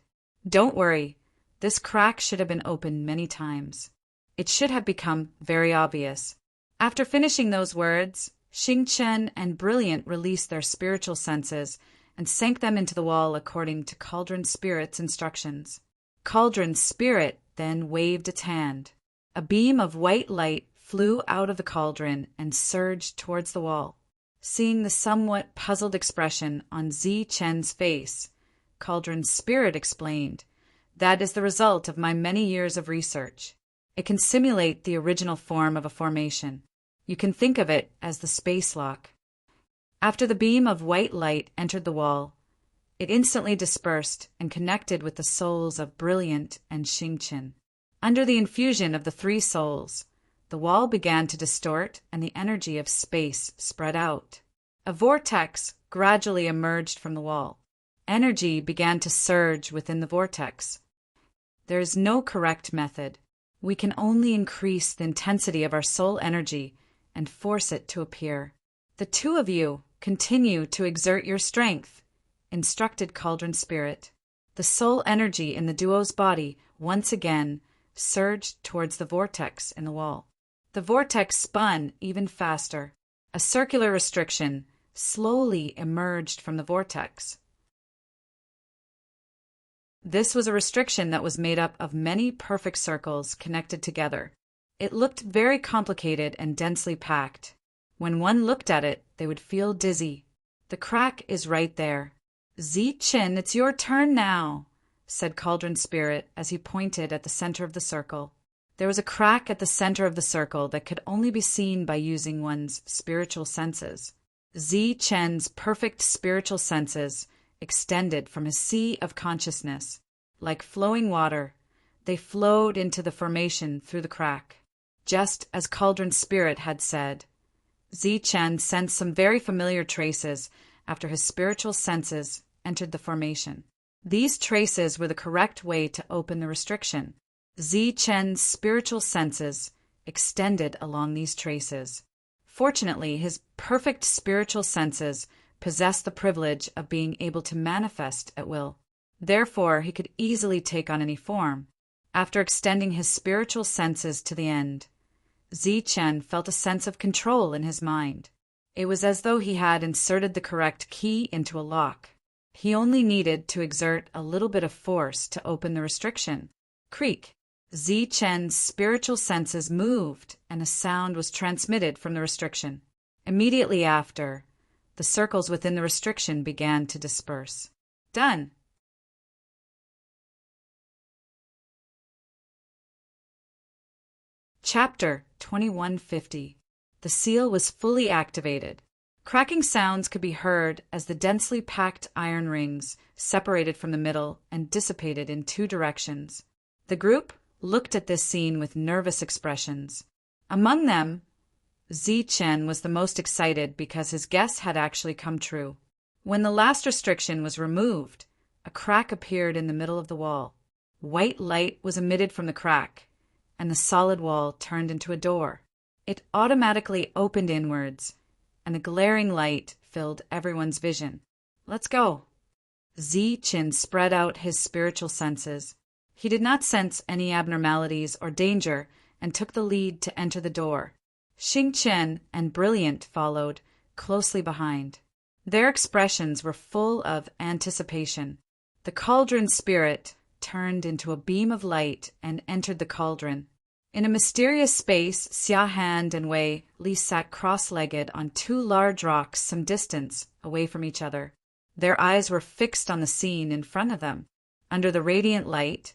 Don't worry, this crack should have been opened many times. It should have become very obvious." After finishing those words, Xing Chen and Brilliant released their spiritual senses and sank them into the wall according to Cauldron Spirit's instructions. Cauldron Spirit then waved its hand. A beam of white light flew out of the cauldron and surged towards the wall. Seeing the somewhat puzzled expression on Zi Chen's face, Cauldron Spirit explained, "That is the result of my many years of research. It can simulate the original form of a formation. You can think of it as the space lock." After the beam of white light entered the wall, it instantly dispersed and connected with the souls of Brilliant and Xing Chen. Under the infusion of the three souls, the wall began to distort and the energy of space spread out. A vortex gradually emerged from the wall. Energy began to surge within the vortex. There is no correct method. We can only increase the intensity of our soul energy and force it to appear. "The two of you continue to exert your strength," instructed Cauldron Spirit. The soul energy in the duo's body once again surged towards the vortex in the wall. The vortex spun even faster. A circular restriction slowly emerged from the vortex. This was a restriction that was made up of many perfect circles connected together. It looked very complicated and densely packed. When one looked at it, they would feel dizzy. "The crack is right there. Zi Qin, it's your turn now," said Cauldron Spirit as he pointed at the center of the circle. There was a crack at the center of the circle that could only be seen by using one's spiritual senses. Zi Chen's perfect spiritual senses extended from his sea of consciousness. Like flowing water, they flowed into the formation through the crack. Just as Cauldron Spirit had said, Zi Chen sensed some very familiar traces after his spiritual senses entered the formation. These traces were the correct way to open the restriction. Zi Chen's spiritual senses extended along these traces. Fortunately, his perfect spiritual senses possessed the privilege of being able to manifest at will. Therefore, he could easily take on any form. After extending his spiritual senses to the end, Zi Chen felt a sense of control in his mind. It was as though he had inserted the correct key into a lock. He only needed to exert a little bit of force to open the restriction. Creak! Zi Chen's spiritual senses moved, and a sound was transmitted from the restriction. Immediately after, the circles within the restriction began to disperse. Done! Chapter 2150. The seal was fully activated. Cracking sounds could be heard as the densely packed iron rings separated from the middle and dissipated in two directions. The group looked at this scene with nervous expressions. Among them, Zi Chen was the most excited because his guess had actually come true. When the last restriction was removed, a crack appeared in the middle of the wall. White light was emitted from the crack, and the solid wall turned into a door. It automatically opened inwards, and the glaring light filled everyone's vision. "Let's go." Zi Chen spread out his spiritual senses. He did not sense any abnormalities or danger and took the lead to enter the door. Xing Chen and Brilliant followed, closely behind. Their expressions were full of anticipation. The cauldron spirit turned into a beam of light and entered the cauldron. In a mysterious space, Xia Han and Wei Li sat cross-legged on two large rocks some distance away from each other. Their eyes were fixed on the scene in front of them. Under the radiant light,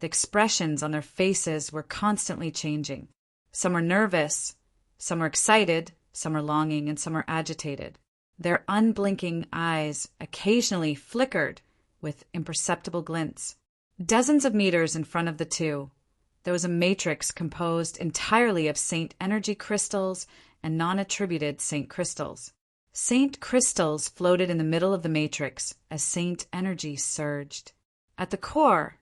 the expressions on their faces were constantly changing. Some were nervous, some were excited, some were longing, and some were agitated. Their unblinking eyes occasionally flickered with imperceptible glints. Dozens of meters in front of the two, there was a matrix composed entirely of Saint energy crystals and non-attributed Saint crystals. Saint crystals floated in the middle of the matrix as Saint energy surged. At the core,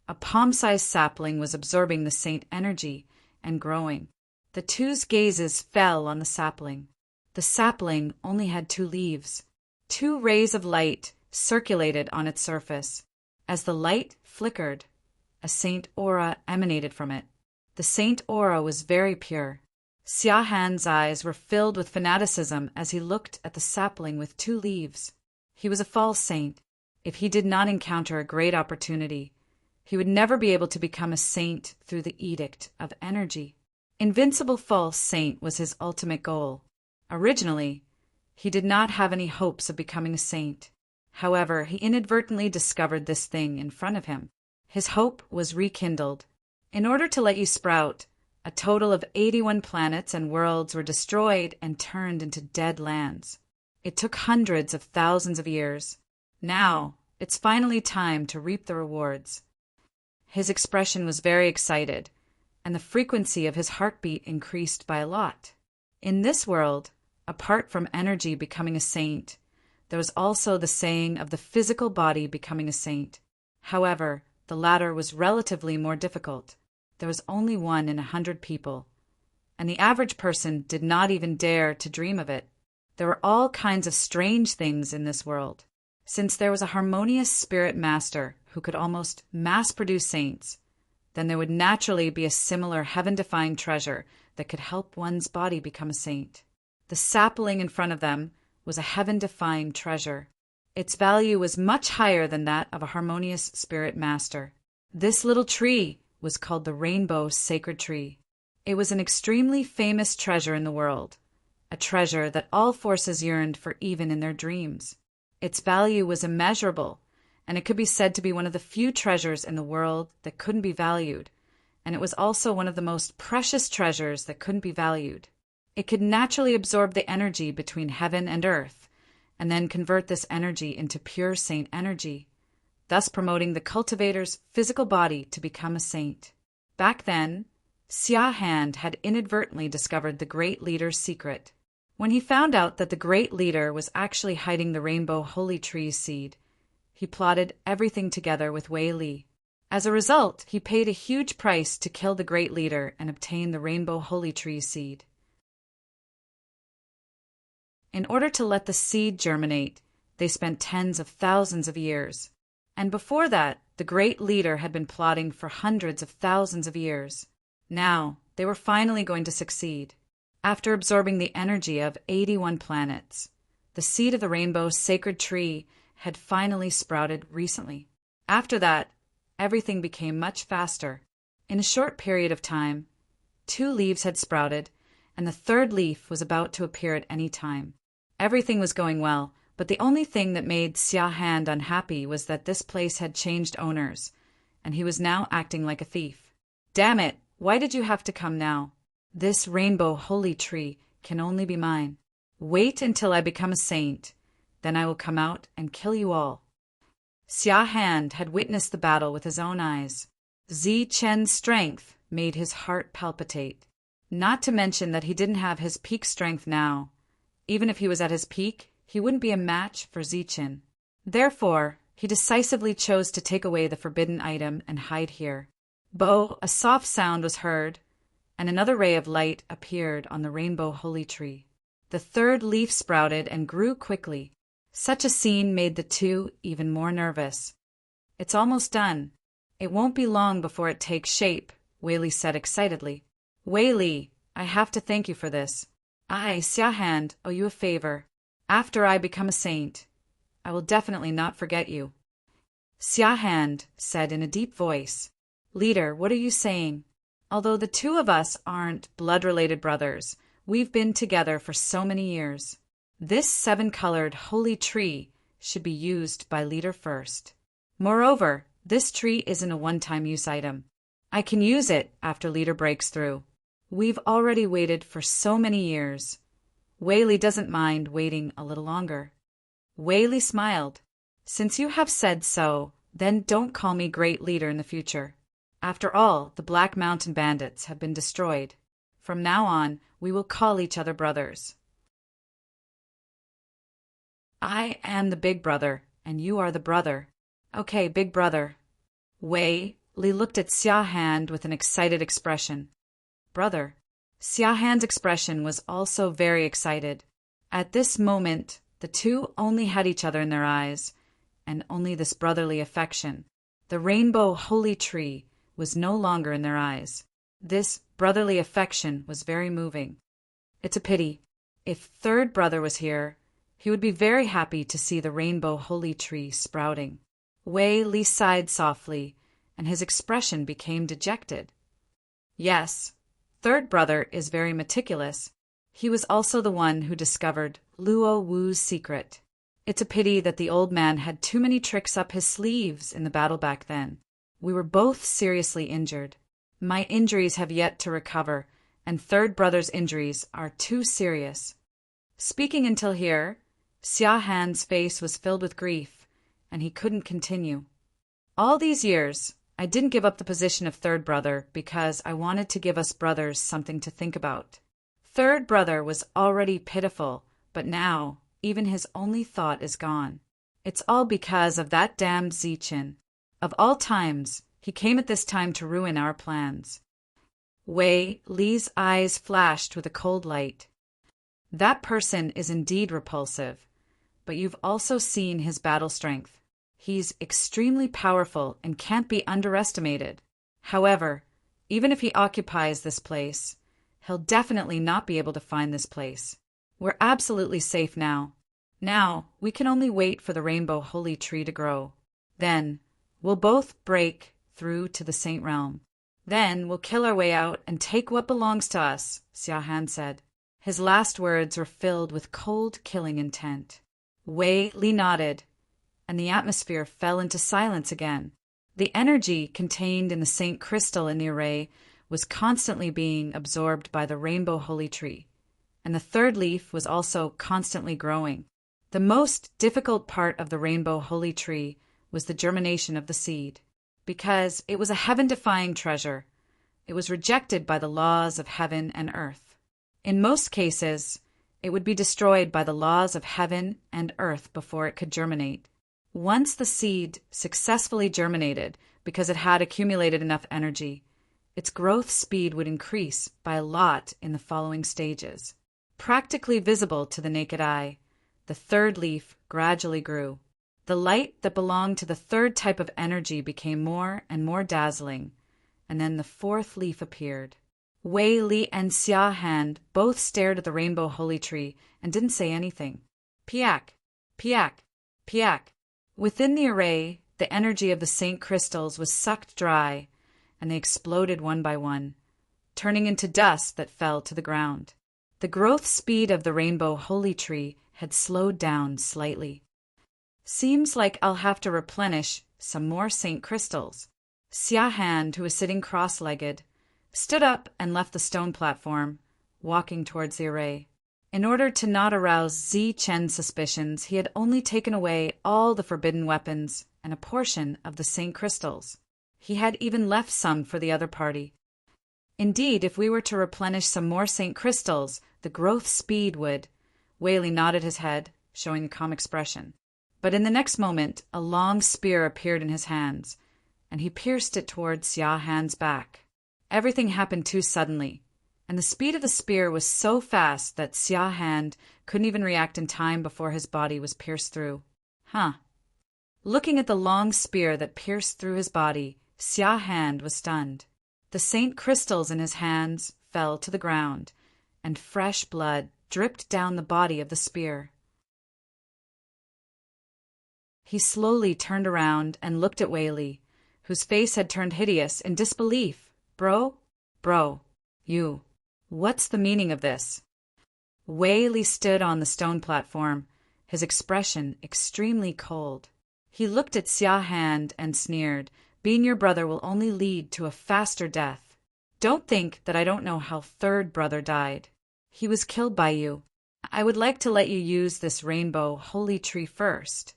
a palm-sized sapling was absorbing the Saint energy and growing. The two's gazes fell on the sapling. The sapling only had 2 leaves. 2 rays of light circulated on its surface. As the light flickered, a Saint aura emanated from it. The Saint aura was very pure. Xia Han's eyes were filled with fanaticism as he looked at the sapling with 2 leaves. He was a false saint. If he did not encounter a great opportunity, he would never be able to become a saint through the edict of energy. Invincible false saint was his ultimate goal. Originally, he did not have any hopes of becoming a saint. However, he inadvertently discovered this thing in front of him. His hope was rekindled. In order to let you sprout, a total of 81 planets and worlds were destroyed and turned into dead lands. It took hundreds of thousands of years. Now, it's finally time to reap the rewards. His expression was very excited, and the frequency of his heartbeat increased by a lot. In this world, apart from energy becoming a saint, there was also the saying of the physical body becoming a saint. However, the latter was relatively more difficult. There was only 1 in 100 people, and the average person did not even dare to dream of it. There were all kinds of strange things in this world. Since there was a harmonious spirit master who could almost mass-produce saints, then there would naturally be a similar heaven-defying treasure that could help one's body become a saint. The sapling in front of them was a heaven-defying treasure. Its value was much higher than that of a harmonious spirit master. This little tree was called the Rainbow Sacred Tree. It was an extremely famous treasure in the world, a treasure that all forces yearned for even in their dreams. Its value was immeasurable, and it could be said to be one of the few treasures in the world that couldn't be valued, and it was also one of the most precious treasures that couldn't be valued. It could naturally absorb the energy between heaven and earth, and then convert this energy into pure saint energy, thus promoting the cultivator's physical body to become a saint. Back then, Xia Han had inadvertently discovered the great leader's secret. When he found out that the great leader was actually hiding the rainbow holy tree's seed, he plotted everything together with Wei Li. As a result, he paid a huge price to kill the great leader and obtain the rainbow holy tree seed. In order to let the seed germinate, they spent tens of thousands of years. And before that, the great leader had been plotting for hundreds of thousands of years. Now, they were finally going to succeed. After absorbing the energy of 81 planets, the seed of the rainbow sacred tree had finally sprouted recently. After that, everything became much faster. In a short period of time, 2 leaves had sprouted, and the 3rd leaf was about to appear at any time. Everything was going well, but the only thing that made Xia Han unhappy was that this place had changed owners, and he was now acting like a thief. Damn it, why did you have to come now? This rainbow holy tree can only be mine. Wait until I become a saint, then I will come out and kill you all. Xia Han had witnessed the battle with his own eyes. Zi Chen's strength made his heart palpitate. Not to mention that he didn't have his peak strength now. Even if he was at his peak, he wouldn't be a match for Zi Chen. Therefore, he decisively chose to take away the forbidden item and hide here. Bo, a soft sound was heard, and another ray of light appeared on the rainbow holy tree. The 3rd leaf sprouted and grew quickly. Such a scene made the 2 even more nervous. It's almost done. It won't be long before it takes shape, Wei Li said excitedly. Wei Li, I have to thank you for this. I, Xia Han, owe you a favor. After I become a saint, I will definitely not forget you. Xia Han said in a deep voice, Leader, what are you saying? Although the two of us aren't blood-related brothers, we've been together for so many years. This 7-colored holy tree should be used by leader first. Moreover, this tree isn't a one-time use item. I can use it after leader breaks through. We've already waited for so many years. Wei doesn't mind waiting a little longer. Wei smiled. Since you have said so, then don't call me great leader in the future. After all, the Black Mountain bandits have been destroyed. From now on, we will call each other brothers. I am the big brother, and you are the brother. Okay, big brother. Wei Li looked at Xia Han with an excited expression. Brother. Xia Han's expression was also very excited. At this moment, the two only had each other in their eyes, and only this brotherly affection. The rainbow holy tree was no longer in their eyes. This brotherly affection was very moving. It's a pity. If third brother was here, he would be very happy to see the rainbow holy tree sprouting. Wei Li sighed softly, and his expression became dejected. Yes, third brother is very meticulous. He was also the one who discovered Luo Wu's secret. It's a pity that the old man had too many tricks up his sleeves in the battle back then. We were both seriously injured. My injuries have yet to recover, and third brother's injuries are too serious. Speaking until here, Xia Han's face was filled with grief, and he couldn't continue. All these years, I didn't give up the position of third brother because I wanted to give us brothers something to think about. Third brother was already pitiful, but now even his only thought is gone. It's all because of that damned Zichen. Of all times, he came at this time to ruin our plans. Wei Li's eyes flashed with a cold light. That person is indeed repulsive, but you've also seen his battle strength. He's extremely powerful and can't be underestimated. However, even if he occupies this place, he'll definitely not be able to find this place. We're absolutely safe now. Now, we can only wait for the rainbow holy tree to grow. Then, we'll both break through to the Saint Realm. Then, we'll kill our way out and take what belongs to us, Xia Han said. His last words were filled with cold, killing intent. Wei Li nodded, and the atmosphere fell into silence again. The energy contained in the Saint Crystal in the array was constantly being absorbed by the rainbow holy tree, and the third leaf was also constantly growing. The most difficult part of the rainbow holy tree was the germination of the seed, because it was a heaven-defying treasure. It was rejected by the laws of heaven and earth. In most cases, it would be destroyed by the laws of heaven and earth before it could germinate. Once the seed successfully germinated because it had accumulated enough energy, its growth speed would increase by a lot in the following stages. Practically visible to the naked eye, the third leaf gradually grew. The light that belonged to the third type of energy became more and more dazzling, and then the fourth leaf appeared. Wei Li and Xia Han both stared at the rainbow holy tree and didn't say anything. Piak, piak, piak. Within the array, the energy of the Saint Crystals was sucked dry, and they exploded one by one, turning into dust that fell to the ground. The growth speed of the rainbow holy tree had slowed down slightly. Seems like I'll have to replenish some more Saint Crystals. Xia Han, who was sitting cross-legged, stood up and left the stone platform, walking towards the array. In order to not arouse Zichen's suspicions, he had only taken away all the forbidden weapons and a portion of the Saint Crystals. He had even left some for the other party. Indeed, if we were to replenish some more Saint Crystals, the growth speed would— Wei Li nodded his head, showing a calm expression. But in the next moment, a long spear appeared in his hands, and he pierced it towards Xia Han's back. Everything happened too suddenly, and the speed of the spear was so fast that Xia Han couldn't even react in time before his body was pierced through. Looking at the long spear that pierced through his body, Xia Han was stunned. The Saint Crystals in his hands fell to the ground, and fresh blood dripped down the body of the spear. He slowly turned around and looked at Wei Li, whose face had turned hideous in disbelief. Bro? Bro, you. What's the meaning of this? Wei Li stood on the stone platform, his expression extremely cold. He looked at Xia Han and sneered, "Being your brother will only lead to a faster death. Don't think that I don't know how third brother died. He was killed by you. I would like to let you use this rainbow holy tree first,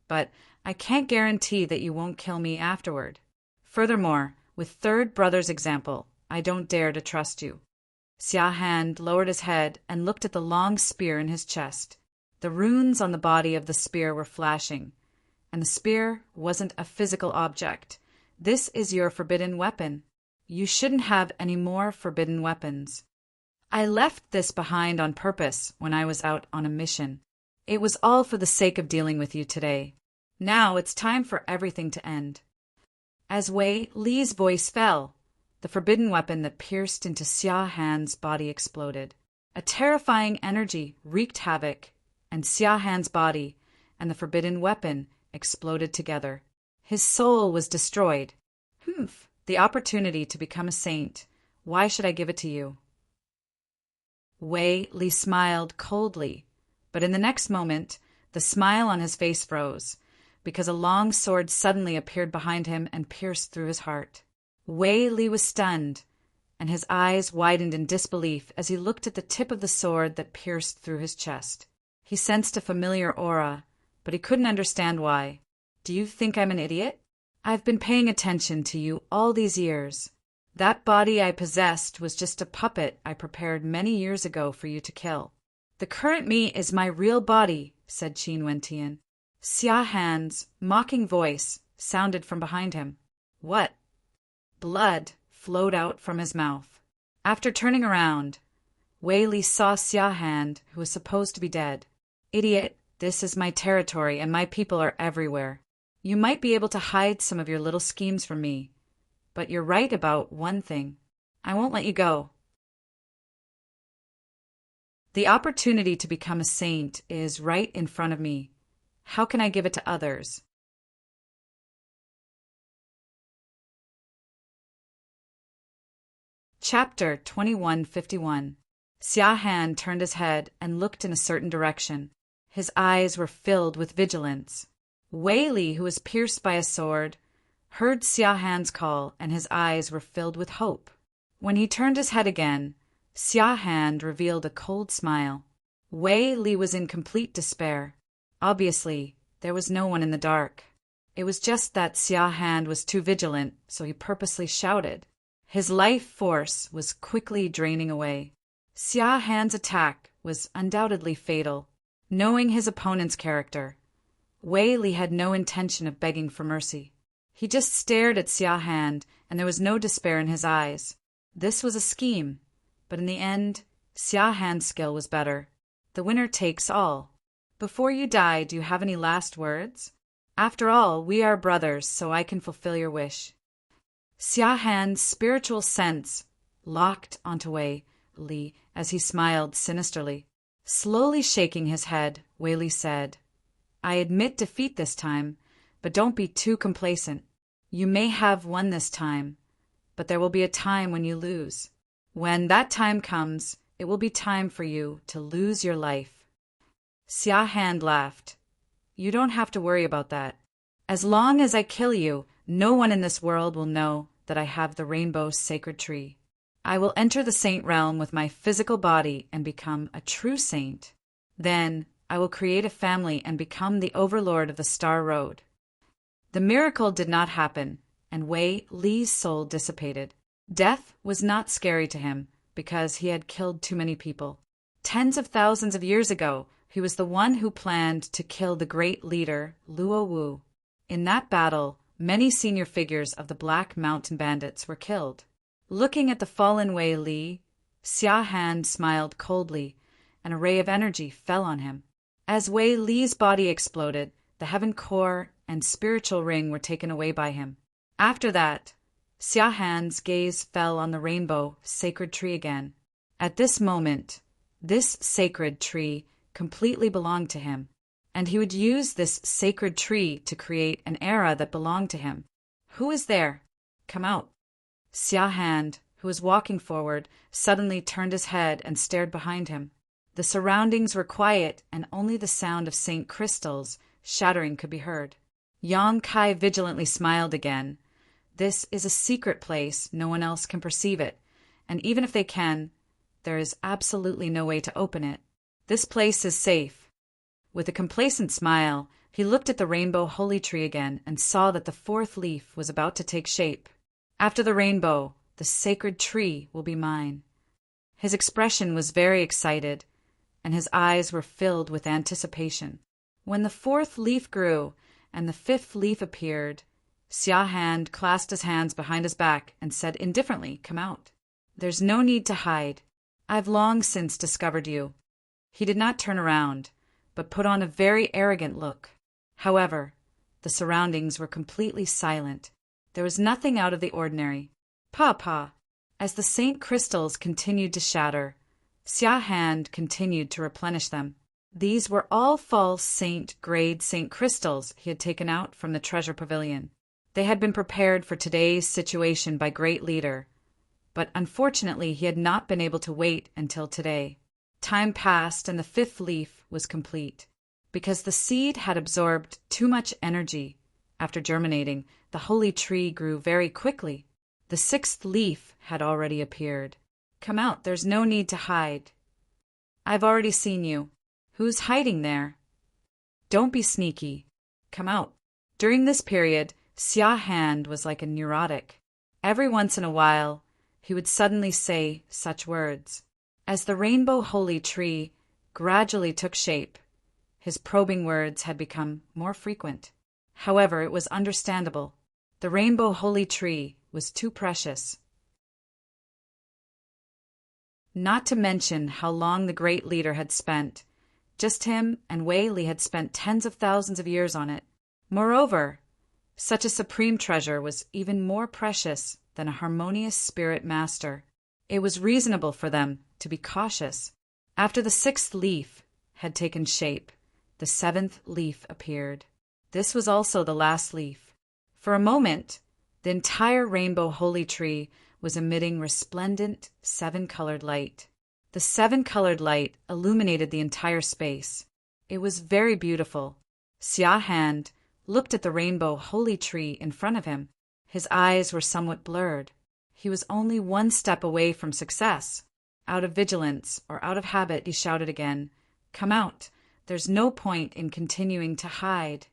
but I can't guarantee that you won't kill me afterward. Furthermore, with third brother's example, I don't dare to trust you." Xia Han lowered his head and looked at the long spear in his chest. The runes on the body of the spear were flashing, and the spear wasn't a physical object. This is your forbidden weapon. You shouldn't have any more forbidden weapons. I left this behind on purpose when I was out on a mission. It was all for the sake of dealing with you today. Now it's time for everything to end. As Wei Li's voice fell, the forbidden weapon that pierced into Xia Han's body exploded. A terrifying energy wreaked havoc, and Xia Han's body and the forbidden weapon exploded together. His soul was destroyed. The opportunity to become a saint. Why should I give it to you? Wei Li smiled coldly, but in the next moment, the smile on his face froze, because a long sword suddenly appeared behind him and pierced through his heart. Wei Li was stunned, and his eyes widened in disbelief as he looked at the tip of the sword that pierced through his chest. He sensed a familiar aura, but he couldn't understand why. Do you think I'm an idiot? I've been paying attention to you all these years. That body I possessed was just a puppet I prepared many years ago for you to kill. The current me is my real body, said Qin Wentian. Xia Han's mocking voice sounded from behind him. What? Blood flowed out from his mouth. After turning around, Wei Li saw Xia Han, who was supposed to be dead. Idiot, this is my territory and my people are everywhere. You might be able to hide some of your little schemes from me, but you're right about one thing. I won't let you go. The opportunity to become a saint is right in front of me. How can I give it to others? Chapter 2151. Xia Han turned his head and looked in a certain direction. His eyes were filled with vigilance. Wei Li, who was pierced by a sword, heard Xia Han's call, and his eyes were filled with hope. When he turned his head again, Xia Han revealed a cold smile. Wei Li was in complete despair. Obviously, there was no one in the dark. It was just that Xia Han was too vigilant, so he purposely shouted. His life force was quickly draining away. Xia Han's attack was undoubtedly fatal. Knowing his opponent's character, Wei Li had no intention of begging for mercy. He just stared at Xia Han, and there was no despair in his eyes. This was a scheme, but in the end, Xia Han's skill was better. The winner takes all. Before you die, do you have any last words? After all, we are brothers, so I can fulfill your wish. Xia Han's spiritual sense locked onto Wei Li as he smiled sinisterly. Slowly shaking his head, Wei Li said, I admit defeat this time, but don't be too complacent. You may have won this time, but there will be a time when you lose. When that time comes, it will be time for you to lose your life. Xia Han laughed. You don't have to worry about that. As long as I kill you, no one in this world will know that I have the rainbow's sacred tree. I will enter the saint realm with my physical body and become a true saint. Then I will create a family and become the overlord of the Star Road. The miracle did not happen, and Wei Li's soul dissipated. Death was not scary to him because he had killed too many people. Tens of thousands of years ago, he was the one who planned to kill the great leader, Luo Wu. In that battle, many senior figures of the Black Mountain Bandits were killed. Looking at the fallen Wei Li, Xia Han smiled coldly, and a ray of energy fell on him. As Wei Li's body exploded, the heaven core and spiritual ring were taken away by him. After that, Xia Han's gaze fell on the rainbow sacred tree again. At this moment, this sacred tree completely belonged to him, and he would use this sacred tree to create an era that belonged to him. Who is there? Come out. Xia Han, who was walking forward, suddenly turned his head and stared behind him. The surroundings were quiet, and only the sound of St. Crystal's shattering could be heard. Yang Kai vigilantly smiled again. This is a secret place, no one else can perceive it, and even if they can, there is absolutely no way to open it. This place is safe. With a complacent smile, he looked at the rainbow holy tree again and saw that the fourth leaf was about to take shape. After the rainbow, the sacred tree will be mine. His expression was very excited, and his eyes were filled with anticipation. When the fourth leaf grew and the fifth leaf appeared, Xia Han clasped his hands behind his back and said indifferently, "Come out. There's no need to hide. I've long since discovered you." He did not turn around, but put on a very arrogant look. However, the surroundings were completely silent. There was nothing out of the ordinary. Pa. As the St. Crystals continued to shatter, Xia Han continued to replenish them. These were all false grade St. Crystals he had taken out from the treasure pavilion. They had been prepared for today's situation by Great Leader, but unfortunately he had not been able to wait until today. Time passed and the fifth leaf was complete. Because the seed had absorbed too much energy, after germinating, the holy tree grew very quickly. The sixth leaf had already appeared. "Come out, there's no need to hide. I've already seen you. Who's hiding there? Don't be sneaky. Come out." During this period, Xia Han was like a neurotic. Every once in a while, he would suddenly say such words. As the rainbow holy tree gradually took shape, his probing words had become more frequent. However, it was understandable. The rainbow holy tree was too precious. Not to mention how long the great leader had spent. Just him and Wei Li had spent tens of thousands of years on it. Moreover, such a supreme treasure was even more precious than a harmonious spirit master. It was reasonable for them to be cautious. After the sixth leaf had taken shape, the seventh leaf appeared. This was also the last leaf. For a moment, the entire rainbow holy tree was emitting resplendent seven-colored light. The seven-colored light illuminated the entire space. It was very beautiful. Xia Han looked at the rainbow holy tree in front of him. His eyes were somewhat blurred. He was only one step away from success. Out of vigilance or out of habit, he shouted again, "Come out. There's no point in continuing to hide."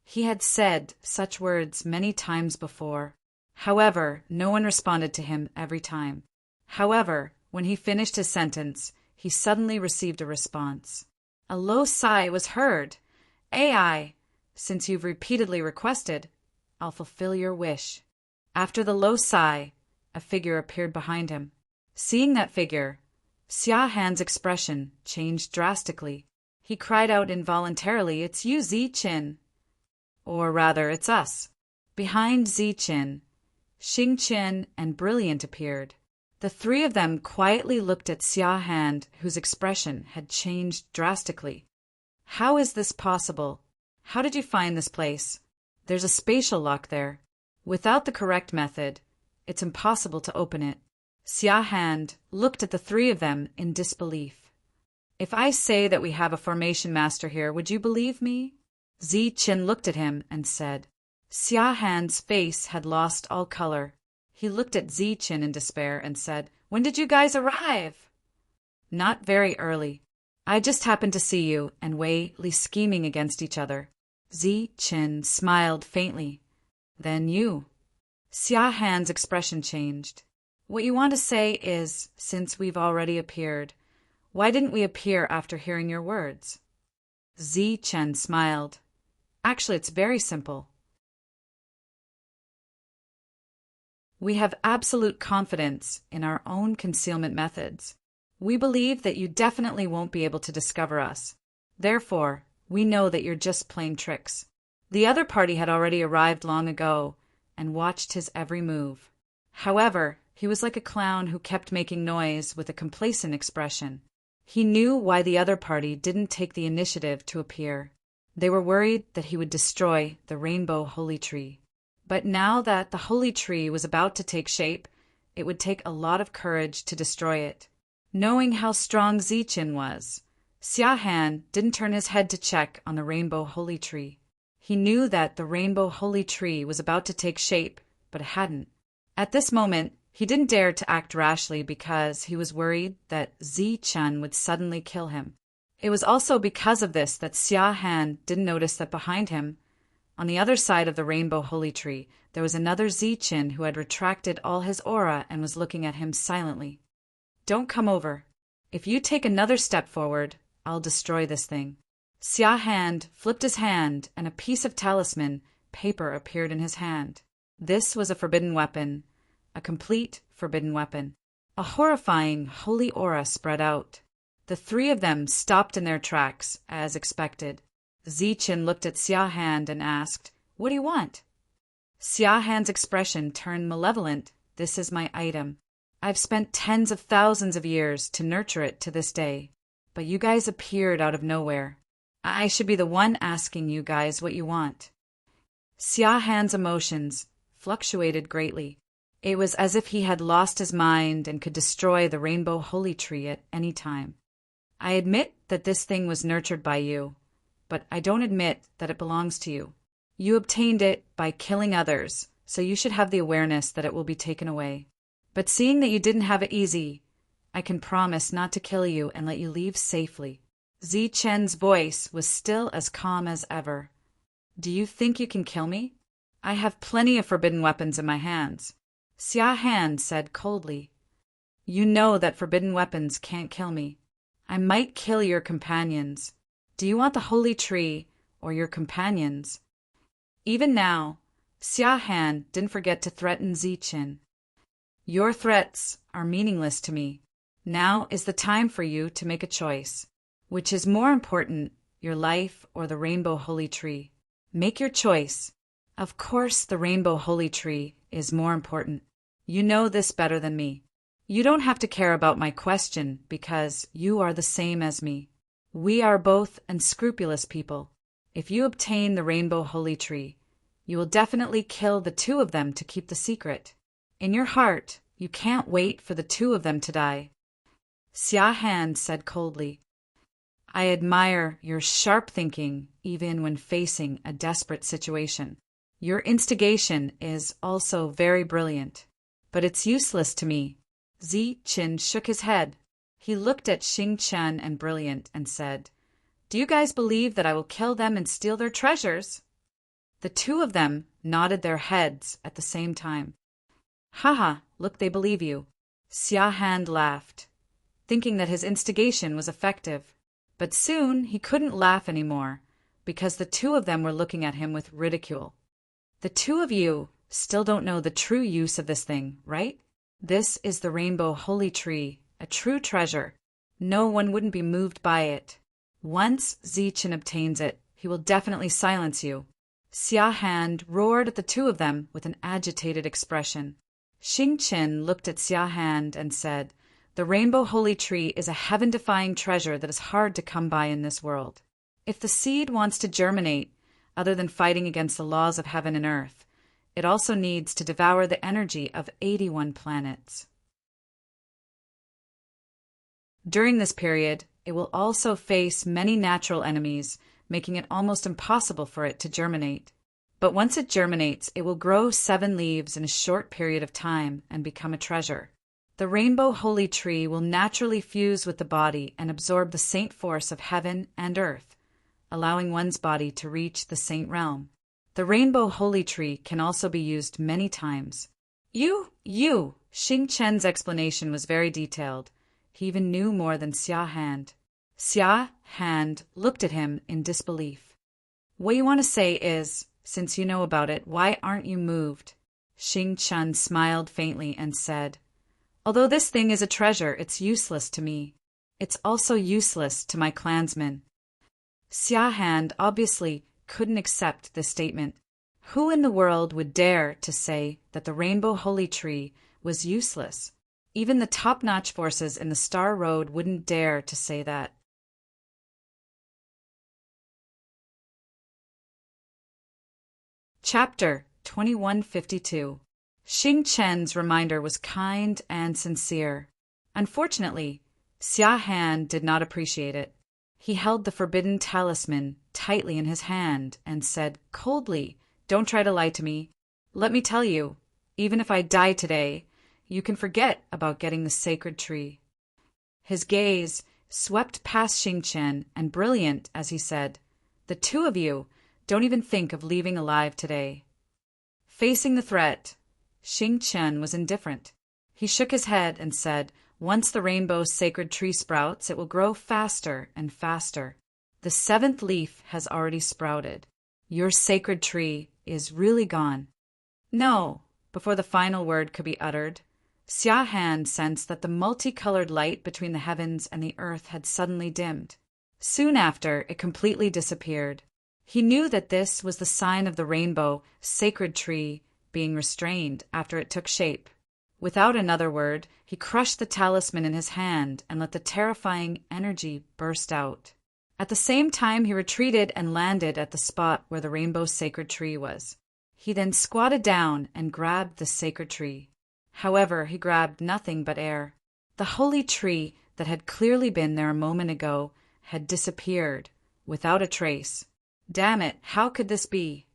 He had said such words many times before. However, no one responded to him every time. However, when he finished his sentence, he suddenly received a response. A low sigh was heard. "AI, since you've repeatedly requested, I'll fulfill your wish." After the low sigh, a figure appeared behind him. Seeing that figure, Xia Han's expression changed drastically. He cried out involuntarily, "It's you, Ziqin!" Or rather, it's us. Behind Ziqin, Xingqian and Brilliant appeared. The three of them quietly looked at Xia Han, whose expression had changed drastically. "How is this possible? How did you find this place? There's a spatial lock there. Without the correct method, it's impossible to open it." Xia Han looked at the three of them in disbelief. "If I say that we have a formation master here, would you believe me?" Ziqin looked at him and said. Xia Han's face had lost all color. He looked at Ziqin in despair and said, "When did you guys arrive?" "Not very early. I just happened to see you and Wei Li scheming against each other." Ziqin smiled faintly. "Then you." Xia Han's expression changed. "What you want to say is, since we've already appeared, why didn't we appear after hearing your words?" Ziqin smiled. "Actually, it's very simple. We have absolute confidence in our own concealment methods. We believe that you definitely won't be able to discover us. Therefore, we know that you're just playing tricks." The other party had already arrived long ago and watched his every move. However, he was like a clown who kept making noise with a complacent expression. He knew why the other party didn't take the initiative to appear. They were worried that he would destroy the rainbow holy tree. But now that the holy tree was about to take shape, it would take a lot of courage to destroy it. Knowing how strong Zichen was, Xiahan didn't turn his head to check on the rainbow holy tree. He knew that the rainbow holy tree was about to take shape, but it hadn't. At this moment, he didn't dare to act rashly because he was worried that Zichen would suddenly kill him. It was also because of this that Xiahan didn't notice that behind him, on the other side of the rainbow holy tree, there was another Zichen who had retracted all his aura and was looking at him silently. "Don't come over. If you take another step forward, I'll destroy this thing." Xiahan flipped his hand, and a piece of talisman paper appeared in his hand. This was a forbidden weapon, a complete forbidden weapon. A horrifying holy aura spread out. The three of them stopped in their tracks, as expected. Zichen looked at Xiahan and asked, "What do you want?" Xiahan's expression turned malevolent. "This is my item. I've spent tens of thousands of years to nurture it to this day, but you guys appeared out of nowhere. I should be the one asking you guys what you want." Xiahan's emotions fluctuated greatly. It was as if he had lost his mind and could destroy the rainbow holy tree at any time. "I admit that this thing was nurtured by you, but I don't admit that it belongs to you. You obtained it by killing others, so you should have the awareness that it will be taken away. But seeing that you didn't have it easy, I can promise not to kill you and let you leave safely." Zichen's voice was still as calm as ever. "Do you think you can kill me? I have plenty of forbidden weapons in my hands." Xiahan said coldly, "You know that forbidden weapons can't kill me. I might kill your companions. Do you want the holy tree or your companions?" Even now, Xiahan didn't forget to threaten Zichen. "Your threats are meaningless to me. Now is the time for you to make a choice. Which is more important, your life or the rainbow holy tree? Make your choice. Of course the rainbow holy tree is more important. You know this better than me. You don't have to care about my question because you are the same as me. We are both unscrupulous people. If you obtain the rainbow holy tree, you will definitely kill the two of them to keep the secret. In your heart, you can't wait for the two of them to die." Xiahan said coldly, "I admire your sharp thinking even when facing a desperate situation. Your instigation is also very brilliant, but it's useless to me." Zichen shook his head. He looked at Xingchen and Brilliant and said, "Do you guys believe that I will kill them and steal their treasures?" The two of them nodded their heads at the same time. "Haha, look, they believe you." Xiahan laughed, thinking that his instigation was effective. But soon he couldn't laugh anymore, because the two of them were looking at him with ridicule. "The two of you still don't know the true use of this thing, right? This is the rainbow holy tree, a true treasure. No one wouldn't be moved by it. Once Zichen obtains it, he will definitely silence you." Xiahan roared at the two of them with an agitated expression. Xingchen looked at Xiahan and said, "The rainbow holy tree is a heaven-defying treasure that is hard to come by in this world. If the seed wants to germinate, other than fighting against the laws of heaven and earth, it also needs to devour the energy of 81 planets. During this period, it will also face many natural enemies, making it almost impossible for it to germinate. But once it germinates, it will grow 7 leaves in a short period of time and become a treasure. The rainbow holy tree will naturally fuse with the body and absorb the saint force of heaven and earth, allowing one's body to reach the saint realm. The rainbow holy tree can also be used many times." You! Xingchen's explanation was very detailed. He even knew more than Xiahan. Xiahan looked at him in disbelief. "What you want to say is, since you know about it, why aren't you moved?" Xingchen smiled faintly and said, "Although this thing is a treasure, it's useless to me. It's also useless to my clansmen." Xiahan obviously couldn't accept this statement. Who in the world would dare to say that the rainbow holy tree was useless? Even the top-notch forces in the Star Road wouldn't dare to say that. Chapter 2152. Xing Chen's reminder was kind and sincere. Unfortunately, Xia Han did not appreciate it. He held the forbidden talisman tightly in his hand and said coldly, "Don't try to lie to me. Let me tell you, even if I die today, you can forget about getting the sacred tree." His gaze swept past Xing Chen and brilliant as he said, "The two of you don't even think of leaving alive today." Facing the threat, Xing Chen was indifferent. He shook his head and said, "Once the rainbow's sacred tree sprouts, it will grow faster and faster. The seventh leaf has already sprouted. Your sacred tree is really gone." "No." Before the final word could be uttered, Xia Han sensed that the multicolored light between the heavens and the earth had suddenly dimmed. Soon after, it completely disappeared. He knew that this was the sign of the rainbow sacred tree being restrained after it took shape. Without another word, he crushed the talisman in his hand and let the terrifying energy burst out. At the same time, he retreated and landed at the spot where the rainbow's sacred tree was. He then squatted down and grabbed the sacred tree. However, he grabbed nothing but air. The holy tree that had clearly been there a moment ago had disappeared, without a trace. Damn it, how could this be?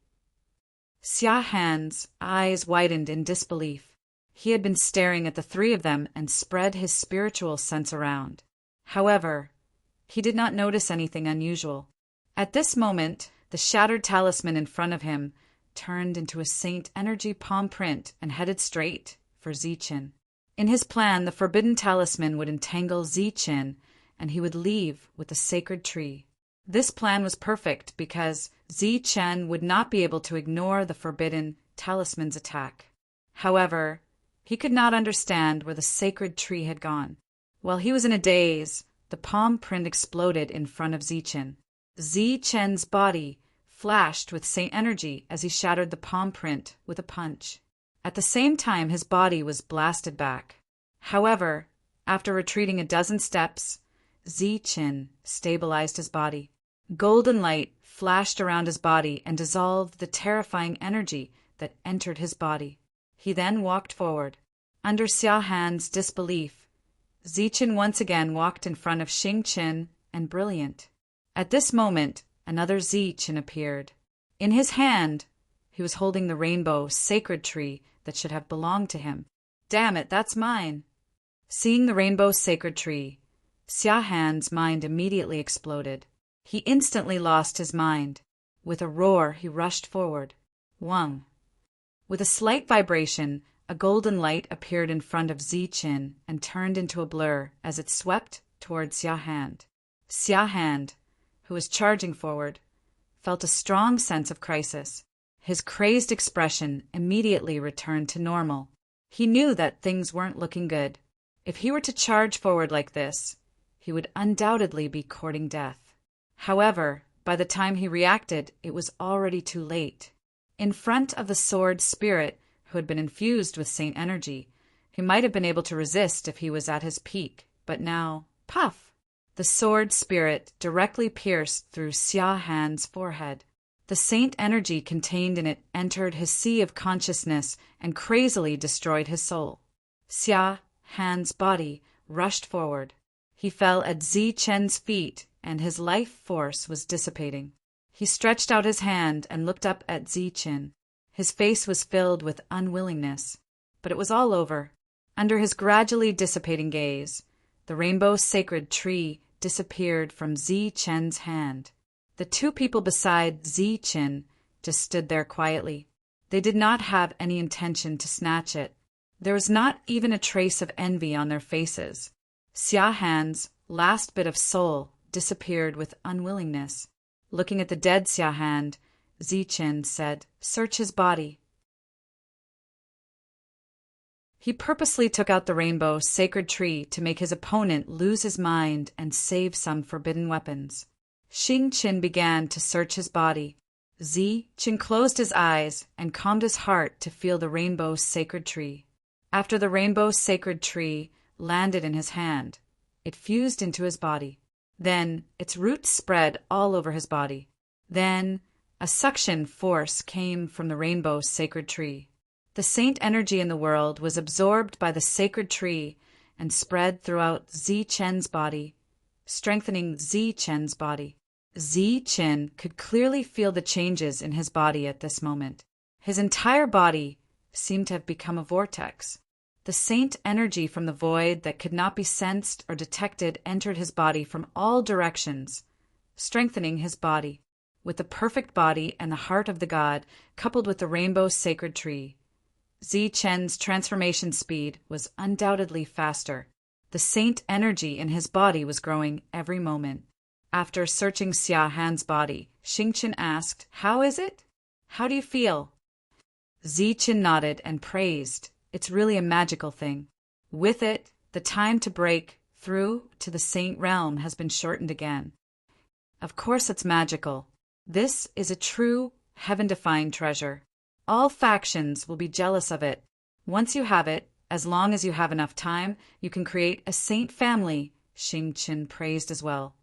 Xia Han's eyes widened in disbelief. He had been staring at the three of them and spread his spiritual sense around. However, he did not notice anything unusual. At this moment, the shattered talisman in front of him turned into a saint energy palm print and headed straight for Zichen. In his plan, the forbidden talisman would entangle Zichen, and he would leave with the sacred tree. This plan was perfect because Zichen would not be able to ignore the forbidden talisman's attack. However, he could not understand where the sacred tree had gone. While he was in a daze, the palm print exploded in front of Zichen. Zichen's body flashed with saint energy as he shattered the palm print with a punch. At the same time, his body was blasted back. However, after retreating a dozen steps, Zichen stabilized his body. Golden light flashed around his body and dissolved the terrifying energy that entered his body. He then walked forward. Under Xia Han's disbelief, Zichen once again walked in front of Xing Chen and Brilliant. At this moment, another Zichen appeared. In his hand, he was holding the rainbow sacred tree that should have belonged to him. "Damn it, that's mine!" Seeing the rainbow sacred tree, Xia Han's mind immediately exploded. He instantly lost his mind. With a roar, he rushed forward. Wang. With a slight vibration, a golden light appeared in front of Zichen and turned into a blur as it swept toward Xia Han. Xia Han, who was charging forward, felt a strong sense of crisis. His crazed expression immediately returned to normal. He knew that things weren't looking good. If he were to charge forward like this, he would undoubtedly be courting death. However, by the time he reacted, it was already too late. In front of the sword spirit, who had been infused with saint energy, he might have been able to resist if he was at his peak, but now, puff! The sword spirit directly pierced through Xia Han's forehead. The saint energy contained in it entered his sea of consciousness and crazily destroyed his soul. Xia Han's body rushed forward. He fell at Zichen's feet, and his life force was dissipating. He stretched out his hand and looked up at Zichen. His face was filled with unwillingness. But it was all over. Under his gradually dissipating gaze, the rainbow sacred tree disappeared from Zichen's hand. The two people beside Zichen just stood there quietly. They did not have any intention to snatch it. There was not even a trace of envy on their faces. Xia Han's last bit of soul disappeared with unwillingness. Looking at the dead Xia Han, Zichen said, "Search his body." He purposely took out the rainbow sacred tree to make his opponent lose his mind and save some forbidden weapons. Xing Qin began to search his body. Zichen closed his eyes and calmed his heart to feel the rainbow sacred tree. After the rainbow sacred tree landed in his hand, it fused into his body. Then its roots spread all over his body. Then a suction force came from the rainbow sacred tree. The saint energy in the world was absorbed by the sacred tree and spread throughout Zichen's body, strengthening Zichen's body. Zichen could clearly feel the changes in his body at this moment. His entire body seemed to have become a vortex. The saint energy from the void that could not be sensed or detected entered his body from all directions, strengthening his body. With the perfect body and the heart of the god, coupled with the rainbow sacred tree, Zichen's transformation speed was undoubtedly faster. The saint energy in his body was growing every moment. After searching Xia Han's body, Xingqian asked, "How is it? How do you feel?" Zichen nodded and praised. It's really a magical thing. With it, the time to break through to the saint realm has been shortened again. Of course it's magical. This is a true, heaven-defying treasure. All factions will be jealous of it. Once you have it, as long as you have enough time, you can create a saint family, Xingqian praised as well.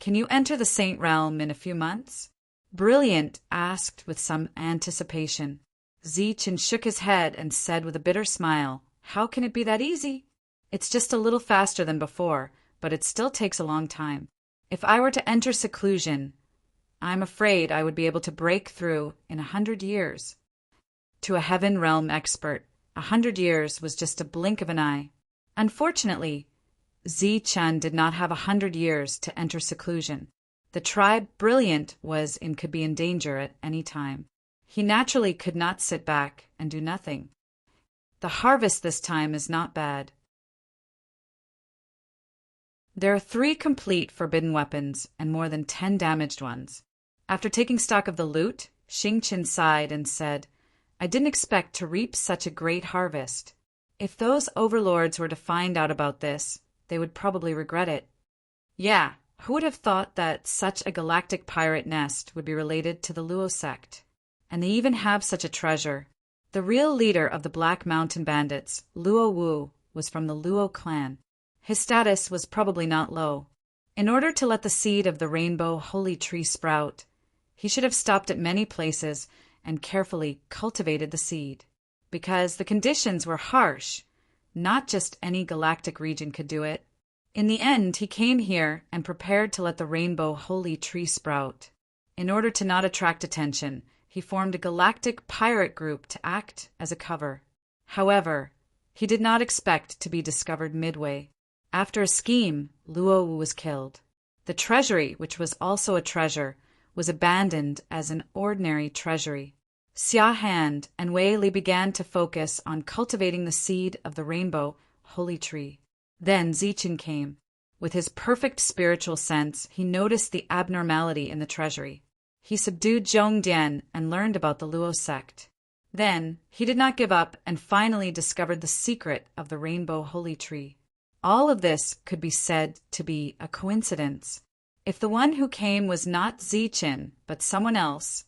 Can you enter the saint realm in a few months? Brilliant asked with some anticipation. Zichen shook his head and said with a bitter smile, "How can it be that easy? It's just a little faster than before, but it still takes a long time. If I were to enter seclusion, I'm afraid I would be able to break through in 100 years. To a heaven realm expert, 100 years was just a blink of an eye. Unfortunately, Zichen did not have 100 years to enter seclusion. The tribe Brilliant could be in danger at any time. He naturally could not sit back and do nothing. The harvest this time is not bad. There are 3 complete forbidden weapons and more than 10 damaged ones. After taking stock of the loot, Xingqian sighed and said, "I didn't expect to reap such a great harvest. If those overlords were to find out about this, they would probably regret it." Yeah, who would have thought that such a galactic pirate nest would be related to the Luo sect? And they even have such a treasure. The real leader of the Black Mountain Bandits, Luo Wu, was from the Luo clan. His status was probably not low. In order to let the seed of the rainbow holy tree sprout, he should have stopped at many places and carefully cultivated the seed. Because the conditions were harsh, not just any galactic region could do it. In the end, he came here and prepared to let the rainbow holy tree sprout. In order to not attract attention, he formed a galactic pirate group to act as a cover. However, he did not expect to be discovered midway. After a scheme, Luo Wu was killed. The treasury, which was also a treasure, was abandoned as an ordinary treasury. Xia Han and Wei Li began to focus on cultivating the seed of the rainbow holy tree. Then Zichen came. With his perfect spiritual sense, he noticed the abnormality in the treasury. He subdued Zhongdian and learned about the Luo sect. Then, he did not give up and finally discovered the secret of the rainbow holy tree. All of this could be said to be a coincidence. If the one who came was not Zichen, but someone else,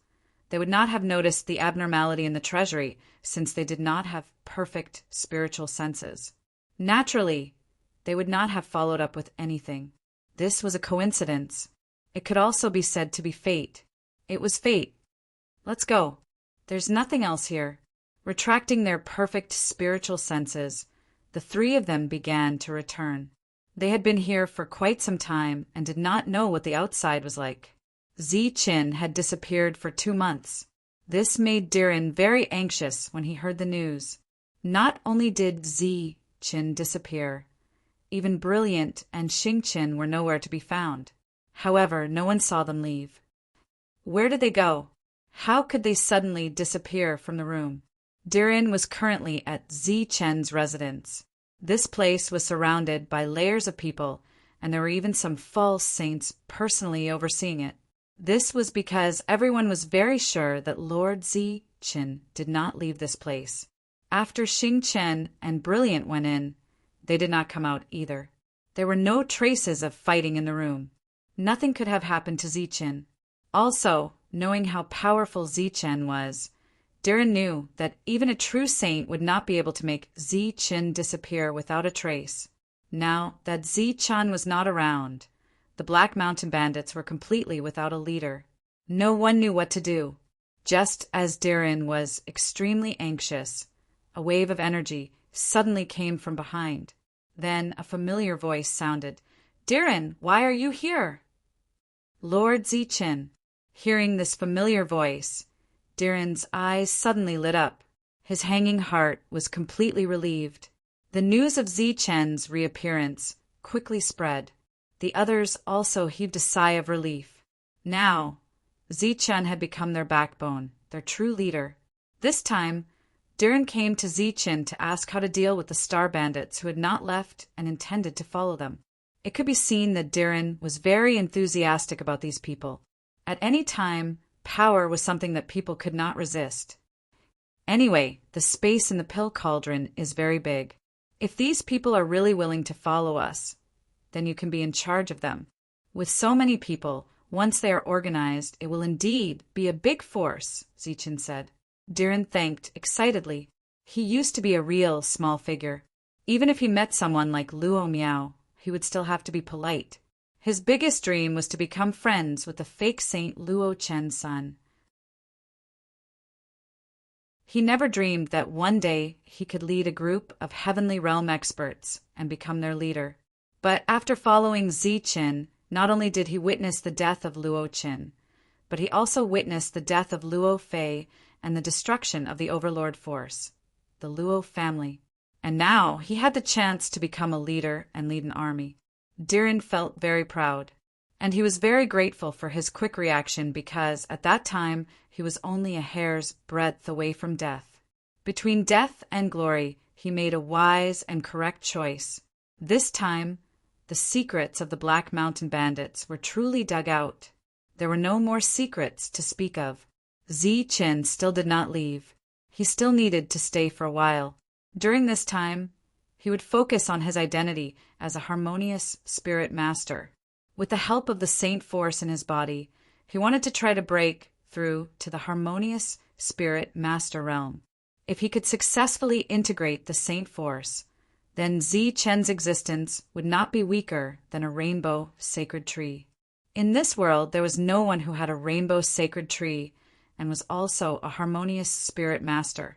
they would not have noticed the abnormality in the treasury, since they did not have perfect spiritual senses. Naturally, they would not have followed up with anything. This was a coincidence. It could also be said to be fate. It was fate. Let's go. There's nothing else here. Retracting their perfect spiritual senses, the 3 of them began to return. They had been here for quite some time and did not know what the outside was like. Zichen had disappeared for 2 months. This made Diren very anxious when he heard the news. Not only did Zichen disappear, even Brilliant and Xingqian were nowhere to be found. However, no one saw them leave. Where did they go? How could they suddenly disappear from the room? Diren was currently at Zichen's residence. This place was surrounded by layers of people, and there were even some false saints personally overseeing it. This was because everyone was very sure that Lord Zichen did not leave this place. After Xingqian and Brilliant went in, they did not come out either. There were no traces of fighting in the room. Nothing could have happened to Zichen. Also, knowing how powerful Zichen was, Diren knew that even a true saint would not be able to make Zichen disappear without a trace. Now that Zichen was not around, the Black Mountain Bandits were completely without a leader. No one knew what to do. Just as Diren was extremely anxious, a wave of energy, suddenly came from behind. Then a familiar voice sounded. "Diren, why are you here?" "Lord Zichen." Hearing this familiar voice, Diren's eyes suddenly lit up. His hanging heart was completely relieved. The news of Zichen's reappearance quickly spread. The others also heaved a sigh of relief. Now, Zichen had become their backbone, their true leader. This time, Diren came to Zichen to ask how to deal with the star bandits who had not left and intended to follow them. It could be seen that Diren was very enthusiastic about these people. At any time, power was something that people could not resist. Anyway, the space in the pill cauldron is very big. If these people are really willing to follow us, then you can be in charge of them. With so many people, once they are organized, it will indeed be a big force, Zichen said. Diren thanked excitedly. He used to be a real small figure. Even if he met someone like Luo Miao, he would still have to be polite. His biggest dream was to become friends with the fake saint Luo Chen's son. He never dreamed that one day he could lead a group of heavenly realm experts and become their leader. But after following Zichen, not only did he witness the death of Luo Chen, but he also witnessed the death of Luo Fei and the destruction of the Overlord Force, the Luo family. And now he had the chance to become a leader and lead an army. Diren felt very proud, and he was very grateful for his quick reaction because at that time he was only a hair's breadth away from death. Between death and glory, he made a wise and correct choice. This time, the secrets of the Black Mountain Bandits were truly dug out. There were no more secrets to speak of. Zichen still did not leave. He still needed to stay for a while. During this time, he would focus on his identity as a harmonious spirit master. With the help of the Saint Force in his body, he wanted to try to break through to the harmonious spirit master realm. If he could successfully integrate the Saint Force, then Zichen's existence would not be weaker than a rainbow sacred tree. In this world, there was no one who had a rainbow sacred tree and was also a harmonious spirit master.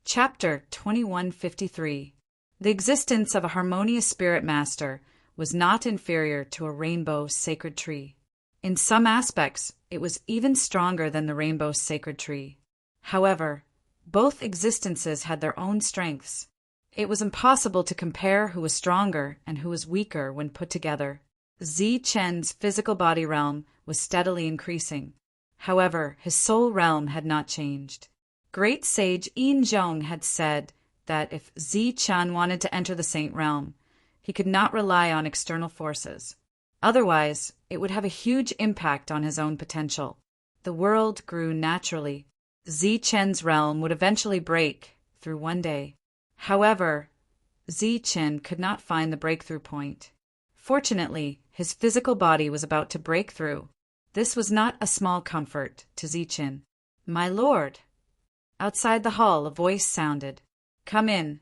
Chapter 2153. The existence of a harmonious spirit master was not inferior to a rainbow sacred tree. In some aspects, it was even stronger than the rainbow sacred tree. However, both existences had their own strengths. It was impossible to compare who was stronger and who was weaker when put together. Zichen's physical body realm was steadily increasing. However, his soul realm had not changed. Great sage Yin Zhong had said that if Zichen wanted to enter the Saint Realm, he could not rely on external forces. Otherwise, it would have a huge impact on his own potential. The world grew naturally. Zichen's realm would eventually break through one day. However, Zichen could not find the breakthrough point. Fortunately, his physical body was about to break through. This was not a small comfort to Zichen. "My lord!" Outside the hall, a voice sounded. "Come in."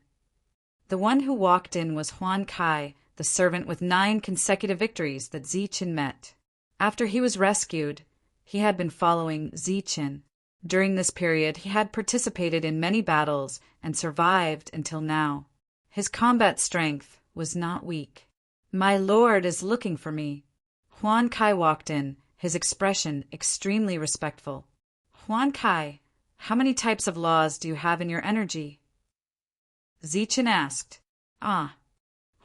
The one who walked in was Huan Kai, the servant with 9 consecutive victories that Zichen met. After he was rescued, he had been following Zichen. During this period, he had participated in many battles and survived until now. His combat strength was not weak. "My lord is looking for me." Huan Kai walked in, his expression extremely respectful. "Huan Kai, how many types of laws do you have in your energy?" Zichen asked. "Ah."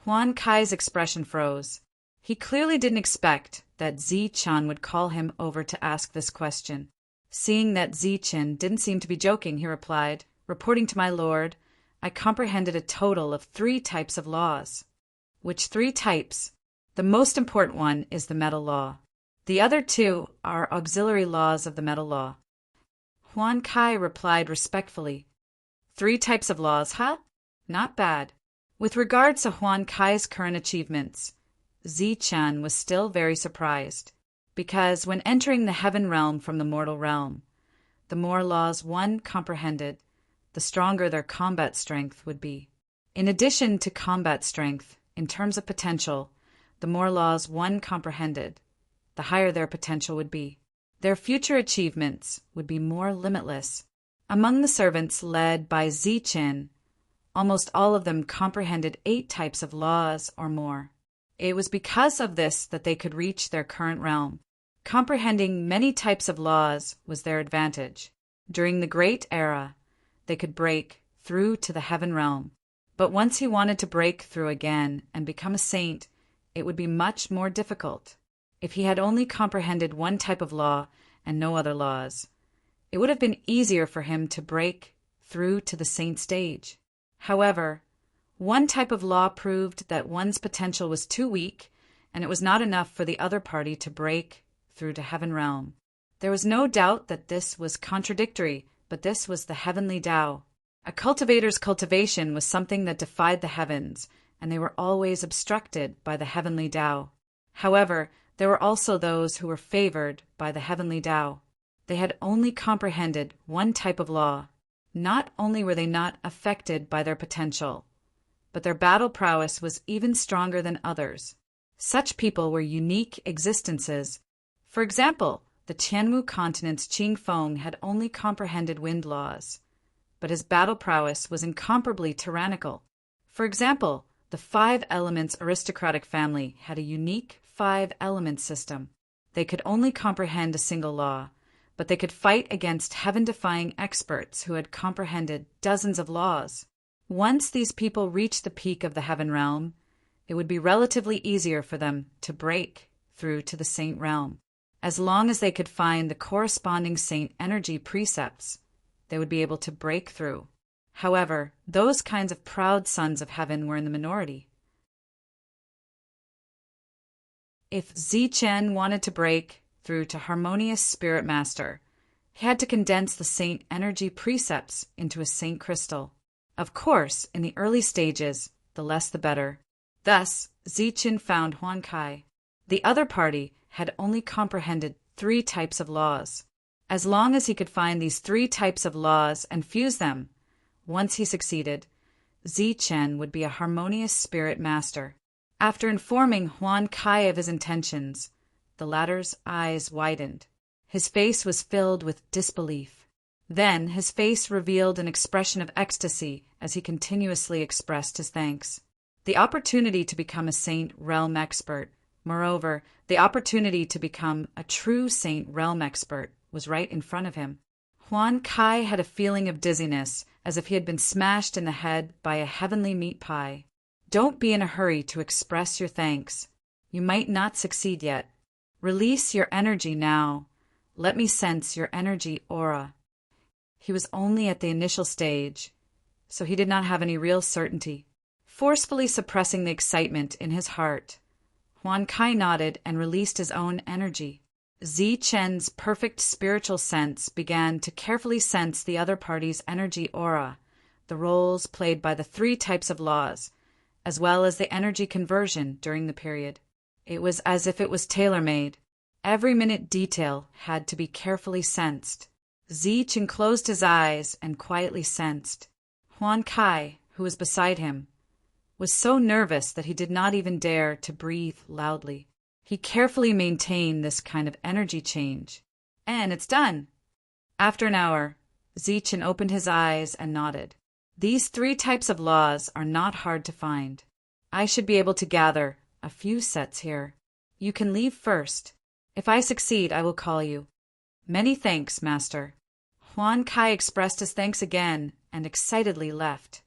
Huan Kai's expression froze. He clearly didn't expect that Zichen would call him over to ask this question. Seeing that Zichen didn't seem to be joking, he replied, "Reporting to my lord, I comprehended a total of 3 types of laws." "Which 3 types?" "The most important one is the metal law. The other 2 are auxiliary laws of the metal law." Huan Kai replied respectfully. 3 types of laws, huh? Not bad. With regards to Huan Kai's current achievements, Zichen was still very surprised, because when entering the heaven realm from the mortal realm, the more laws one comprehended, the stronger their combat strength would be. In addition to combat strength, in terms of potential, the more laws one comprehended, the higher their potential would be. Their future achievements would be more limitless. Among the servants led by Zichen, almost all of them comprehended 8 types of laws or more. It was because of this that they could reach their current realm. Comprehending many types of laws was their advantage. During the Great Era, they could break through to the heaven realm. But once he wanted to break through again and become a saint, it would be much more difficult. If he had only comprehended one type of law and no other laws, it would have been easier for him to break through to the saint stage. However, one type of law proved that one's potential was too weak, and it was not enough for the other party to break through to heaven realm. There was no doubt that this was contradictory, but this was the heavenly Tao. A cultivator's cultivation was something that defied the heavens, and they were always obstructed by the heavenly Tao. However, there were also those who were favored by the heavenly Tao. They had only comprehended one type of law. Not only were they not affected by their potential, but their battle prowess was even stronger than others. Such people were unique existences. For example, the Tianmu continent's Qing Feng had only comprehended wind laws, but his battle prowess was incomparably tyrannical. For example, the 5 Elements aristocratic family had a unique 5-element system. They could only comprehend a single law, but they could fight against heaven-defying experts who had comprehended dozens of laws. Once these people reached the peak of the heaven realm, it would be relatively easier for them to break through to the saint realm. As long as they could find the corresponding saint energy precepts, they would be able to break through. However, those kinds of proud sons of heaven were in the minority. If Zichen wanted to break through to harmonious spirit master, he had to condense the saint energy precepts into a saint crystal. Of course, in the early stages, the less the better. Thus, Zichen found Huan Kai. The other party had only comprehended 3 types of laws. As long as he could find these 3 types of laws and fuse them, once he succeeded, Zichen would be a harmonious spirit master. After informing Huan Kai of his intentions, the latter's eyes widened. His face was filled with disbelief. Then his face revealed an expression of ecstasy as he continuously expressed his thanks. The opportunity to become a saint realm expert, moreover, the opportunity to become a true saint realm expert, was right in front of him. Huan Kai had a feeling of dizziness, as if he had been smashed in the head by a heavenly meat pie. Don't be in a hurry to express your thanks. You might not succeed yet. Release your energy now. Let me sense your energy aura. He was only at the initial stage, so he did not have any real certainty. Forcefully suppressing the excitement in his heart, Huan Kai nodded and released his own energy. Zichen's perfect spiritual sense began to carefully sense the other party's energy aura, the roles played by the 3 types of laws, as well as the energy conversion during the period. It was as if it was tailor-made. Every minute detail had to be carefully sensed. Zichen closed his eyes and quietly sensed. Huan Kai, who was beside him, was so nervous that he did not even dare to breathe loudly. He carefully maintained this kind of energy change. And it's done. After an hour, Zichen opened his eyes and nodded. These 3 types of laws are not hard to find. I should be able to gather a few sets here. You can leave first. If I succeed, I will call you. Many thanks, Master. Huan Kai expressed his thanks again and excitedly left.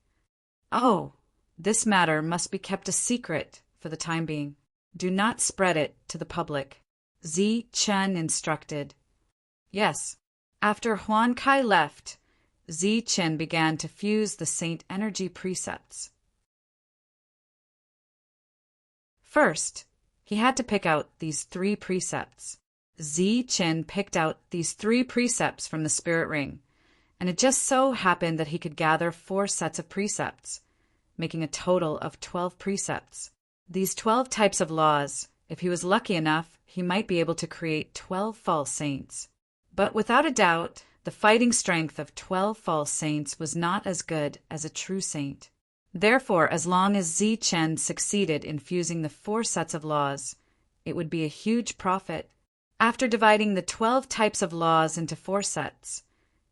Oh, this matter must be kept a secret for the time being. Do not spread it to the public. Zichen instructed. Yes. After Huan Kai left, Zichen began to fuse the saint energy precepts. First, he had to pick out these 3 precepts. Zichen picked out these 3 precepts from the spirit ring, and it just so happened that he could gather 4 sets of precepts, making a total of 12 precepts. These 12 types of laws, if he was lucky enough, he might be able to create 12 false saints. But without a doubt, the fighting strength of 12 false saints was not as good as a true saint. Therefore, as long as Zichen succeeded in fusing the 4 sets of laws, it would be a huge profit. After dividing the 12 types of laws into 4 sets,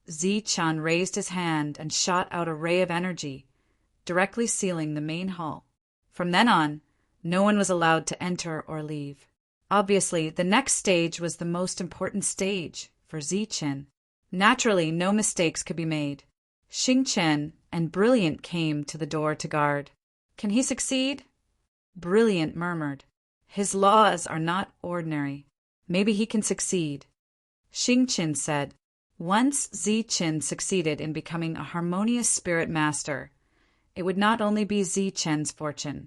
Zi-Chun raised his hand and shot out a ray of energy, directly sealing the main hall. From then on, no one was allowed to enter or leave. Obviously, the next stage was the most important stage for Zi-Chun. Naturally, no mistakes could be made. Xing-Chen and Brilliant came to the door to guard. "Can he succeed?" Brilliant murmured. "His laws are not ordinary. Maybe he can succeed." Xing-Chen said, "Once Zi-Chun succeeded in becoming a harmonious spirit master, it would not only be Zi-Chen's fortune,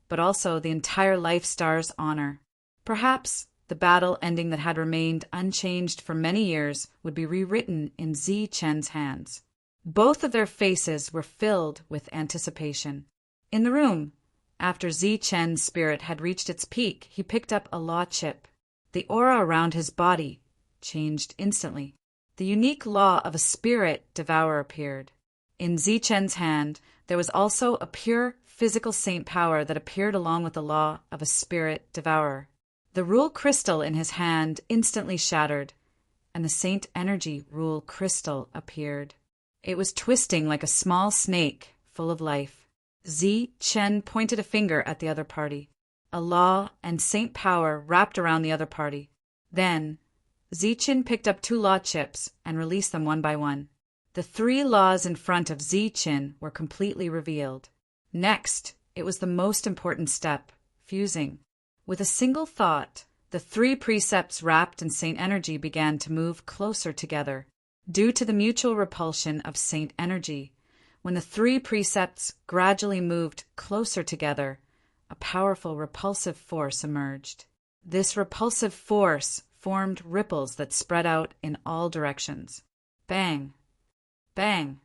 but also the entire Life Star's honor. Perhaps the battle ending that had remained unchanged for many years would be rewritten in Zi-Chen's hands." Both of their faces were filled with anticipation. In the room, after Zi-Chen's spirit had reached its peak, he picked up a law chip. The aura around his body changed instantly. The unique law of a spirit devourer appeared. In Zi-Chen's hand, there was also a pure physical saint power that appeared along with the law of a spirit devourer. The rule crystal in his hand instantly shattered, and the saint energy rule crystal appeared. It was twisting like a small snake, full of life. Zi-Chen pointed a finger at the other party. A law and saint power wrapped around the other party. Then, Zi-Chen picked up 2 law chips and released them one by one. The 3 laws in front of Zi-Chen were completely revealed. Next, it was the most important step, fusing. With a single thought, the 3 precepts wrapped in saint energy began to move closer together. Due to the mutual repulsion of saint energy, when the 3 precepts gradually moved closer together, a powerful repulsive force emerged. This repulsive force formed ripples that spread out in all directions. Bang! Bang!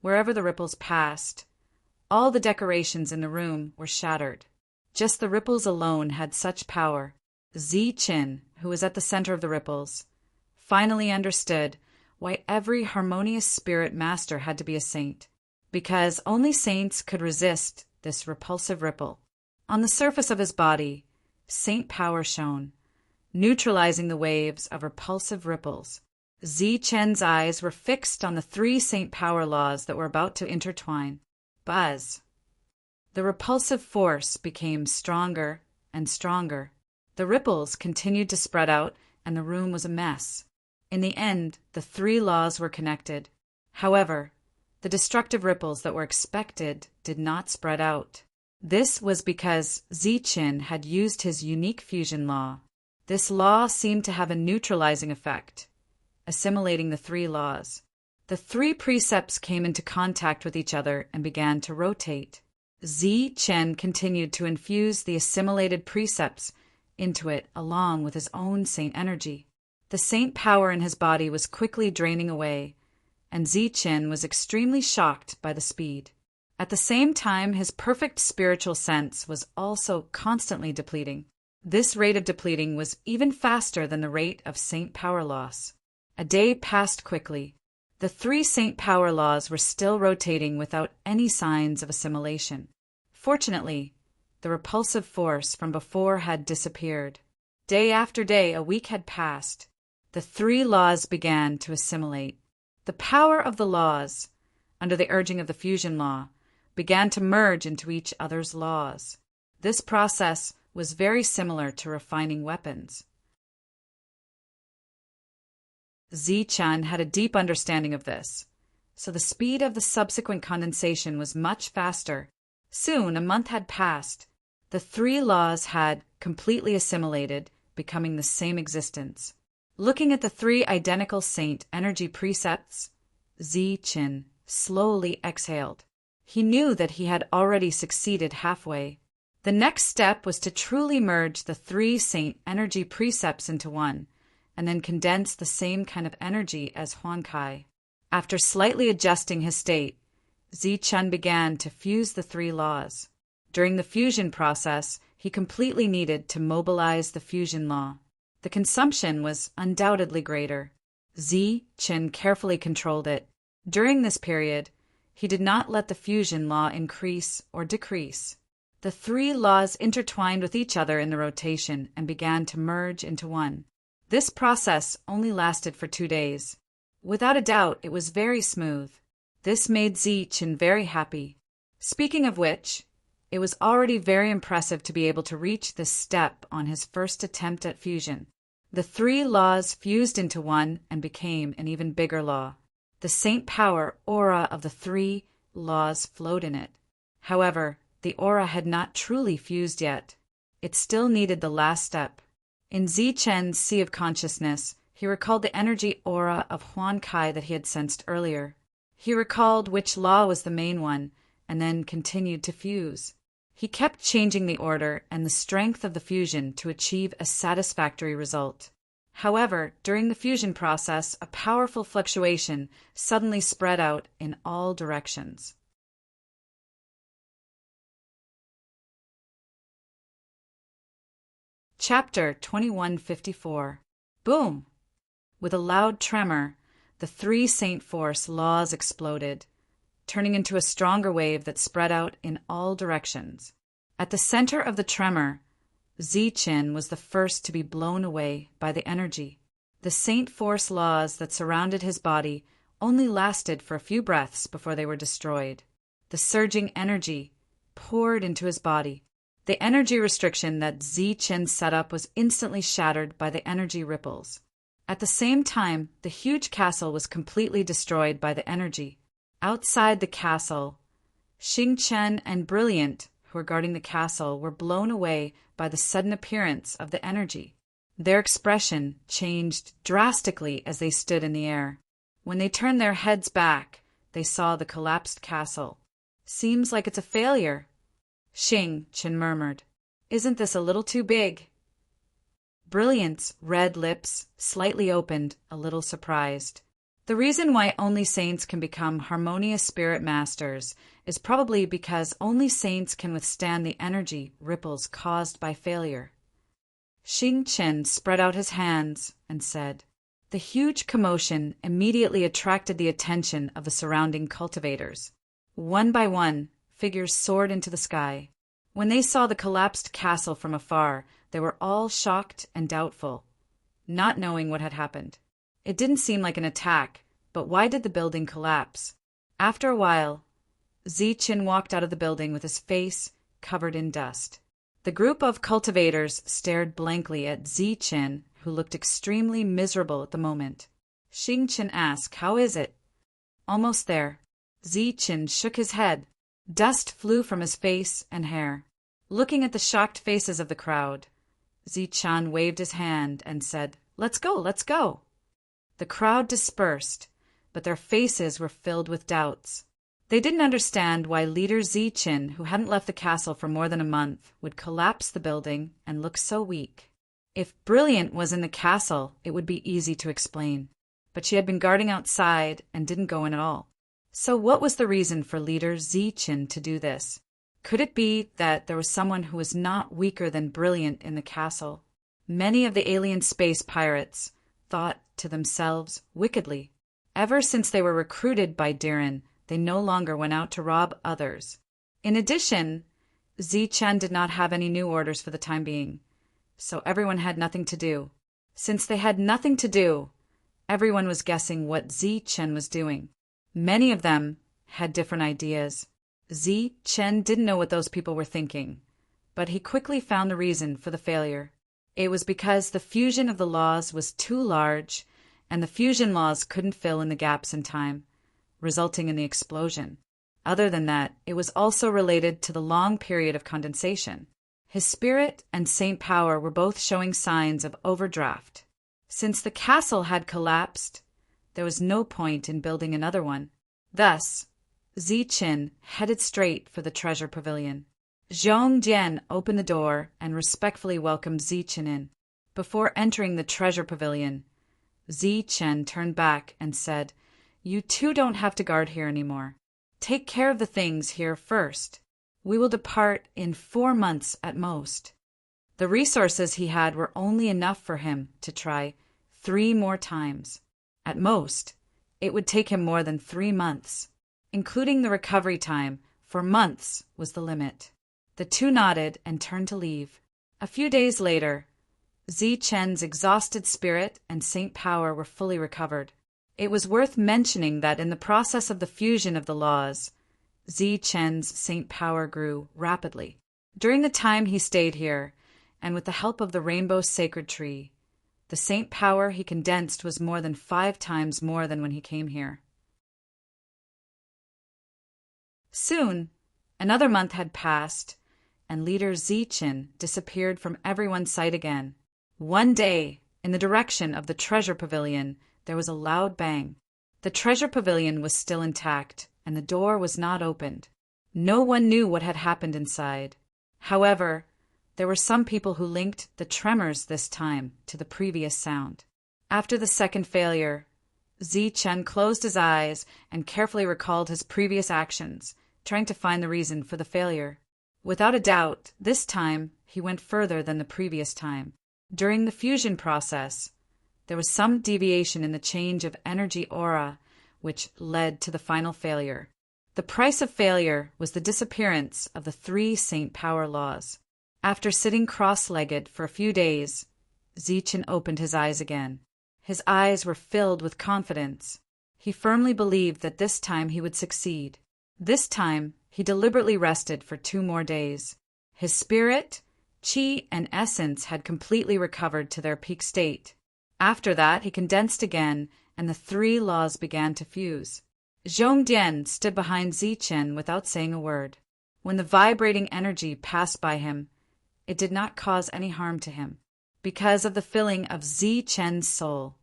Wherever the ripples passed, all the decorations in the room were shattered. Just the ripples alone had such power. Zi-Chun, who was at the center of the ripples, finally understood why every harmonious spirit master had to be a saint, because only saints could resist this repulsive ripple. On the surface of his body, saint power shone, neutralizing the waves of repulsive ripples. Zi-Chen's eyes were fixed on the 3 saint power laws that were about to intertwine. Buzz! The repulsive force became stronger and stronger. The ripples continued to spread out, and the room was a mess. In the end, the 3 laws were connected. However, the destructive ripples that were expected did not spread out. This was because Zi-Chun had used his unique fusion law. This law seemed to have a neutralizing effect, assimilating the 3 laws. The 3 precepts came into contact with each other and began to rotate. Zi-Chun continued to infuse the assimilated precepts into it along with his own saint energy. The saint power in his body was quickly draining away, and Zi-Chun was extremely shocked by the speed. At the same time, his perfect spiritual sense was also constantly depleting. This rate of depleting was even faster than the rate of saint power loss. A day passed quickly. The 3 saint power laws were still rotating without any signs of assimilation. Fortunately, the repulsive force from before had disappeared. Day after day, a week had passed. The 3 laws began to assimilate. The power of the laws, under the urging of the fusion law, began to merge into each other's laws. This process was very similar to refining weapons. Zi-Chun had a deep understanding of this, so the speed of the subsequent condensation was much faster. Soon, a month had passed. The 3 laws had completely assimilated, becoming the same existence. Looking at the 3 identical saint energy precepts, Zi-Chun slowly exhaled. He knew that he had already succeeded halfway. The next step was to truly merge the 3 saint energy precepts into one, and then condense the same kind of energy as Huankai. After slightly adjusting his state, Zi-Chun began to fuse the 3 laws. During the fusion process, he completely needed to mobilize the fusion law. The consumption was undoubtedly greater. Zi-Chun carefully controlled it. During this period, he did not let the fusion law increase or decrease. The 3 laws intertwined with each other in the rotation and began to merge into one. This process only lasted for 2 days. Without a doubt, it was very smooth. This made Zichen very happy. Speaking of which, it was already very impressive to be able to reach this step on his first attempt at fusion. The 3 laws fused into one and became an even bigger law. The saint power aura of the 3 laws flowed in it. However, the aura had not truly fused yet. It still needed the last step. In Zichen's Sea of Consciousness, he recalled the energy aura of Huan Kai that he had sensed earlier. He recalled which law was the main one, and then continued to fuse. He kept changing the order and the strength of the fusion to achieve a satisfactory result. However, during the fusion process, a powerful fluctuation suddenly spread out in all directions. Chapter 2154. Boom! With a loud tremor, the 3 Saint Force laws exploded, turning into a stronger wave that spread out in all directions. At the center of the tremor, Zichen was the first to be blown away by the energy. The Saint Force laws that surrounded his body only lasted for a few breaths before they were destroyed. The surging energy poured into his body. The energy restriction that Zichen set up was instantly shattered by the energy ripples. At the same time, the huge castle was completely destroyed by the energy. Outside the castle, Xingchen and Brilliant, who were guarding the castle, were blown away by the sudden appearance of the energy. Their expression changed drastically as they stood in the air. When they turned their heads back, they saw the collapsed castle. "Seems like it's a failure," Xingchen murmured. "Isn't this a little too big?" Brilliant's red lips slightly opened, a little surprised. The reason why only saints can become harmonious spirit masters is probably because only saints can withstand the energy ripples caused by failure. Xingchen spread out his hands and said. The huge commotion immediately attracted the attention of the surrounding cultivators. One by one, figures soared into the sky. When they saw the collapsed castle from afar, they were all shocked and doubtful, not knowing what had happened. It didn't seem like an attack, but why did the building collapse? After a while, Zichen walked out of the building with his face covered in dust. The group of cultivators stared blankly at Zichen, who looked extremely miserable at the moment. Xingchen asked, "How is it?" "Almost there." Zichen shook his head. Dust flew from his face and hair. Looking at the shocked faces of the crowd, Zichen waved his hand and said, "Let's go, let's go." The crowd dispersed, but their faces were filled with doubts. They didn't understand why leader Zichen, who hadn't left the castle for more than a month, would collapse the building and look so weak. If Brilliant was in the castle, it would be easy to explain. But she had been guarding outside and didn't go in at all. So what was the reason for leader Zichen to do this? Could it be that there was someone who was not weaker than Brilliant in the castle? Many of the alien space pirates thought to themselves wickedly. Ever since they were recruited by Diren, they no longer went out to rob others. In addition, Zichen did not have any new orders for the time being, so everyone had nothing to do. Since they had nothing to do, everyone was guessing what Zichen was doing. Many of them had different ideas. Zichen didn't know what those people were thinking, but he quickly found the reason for the failure. It was because the fusion of the laws was too large, and the fusion laws couldn't fill in the gaps in time, resulting in the explosion. Other than that, it was also related to the long period of condensation. His spirit and saint power were both showing signs of overdraft. Since the castle had collapsed, there was no point in building another one. Thus, Zichen headed straight for the treasure pavilion. Zhong Jian opened the door and respectfully welcomed Zichen in. Before entering the treasure pavilion, Zichen turned back and said, "You two don't have to guard here anymore. Take care of the things here first. We will depart in 4 months at most." The resources he had were only enough for him to try 3 more times. At most, it would take him more than 3 months. Including the recovery time, 4 months was the limit. The two nodded and turned to leave. A few days later, Chen's exhausted spirit and saint power were fully recovered. It was worth mentioning that in the process of the fusion of the laws, Chen's saint power grew rapidly. During the time he stayed here, and with the help of the rainbow sacred tree, the saint power he condensed was more than 5 times more than when he came here. Soon, another month had passed, and leader Chen disappeared from everyone's sight again. One day, in the direction of the treasure pavilion, there was a loud bang. The treasure pavilion was still intact, and the door was not opened. No one knew what had happened inside. However, there were some people who linked the tremors this time to the previous sound. After the second failure, Chen closed his eyes and carefully recalled his previous actions, trying to find the reason for the failure. Without a doubt, this time he went further than the previous time. During the fusion process, there was some deviation in the change of energy aura, which led to the final failure. The price of failure was the disappearance of the 3 saint power laws. After sitting cross-legged for a few days, Chen opened his eyes again. His eyes were filled with confidence. He firmly believed that this time he would succeed. This time, he deliberately rested for 2 more days. His spirit, qi, and essence had completely recovered to their peak state. After that, he condensed again, and the 3 laws began to fuse. Zhongdian stood behind Chen without saying a word. When the vibrating energy passed by him, it did not cause any harm to him. Because of the filling of Chen's soul,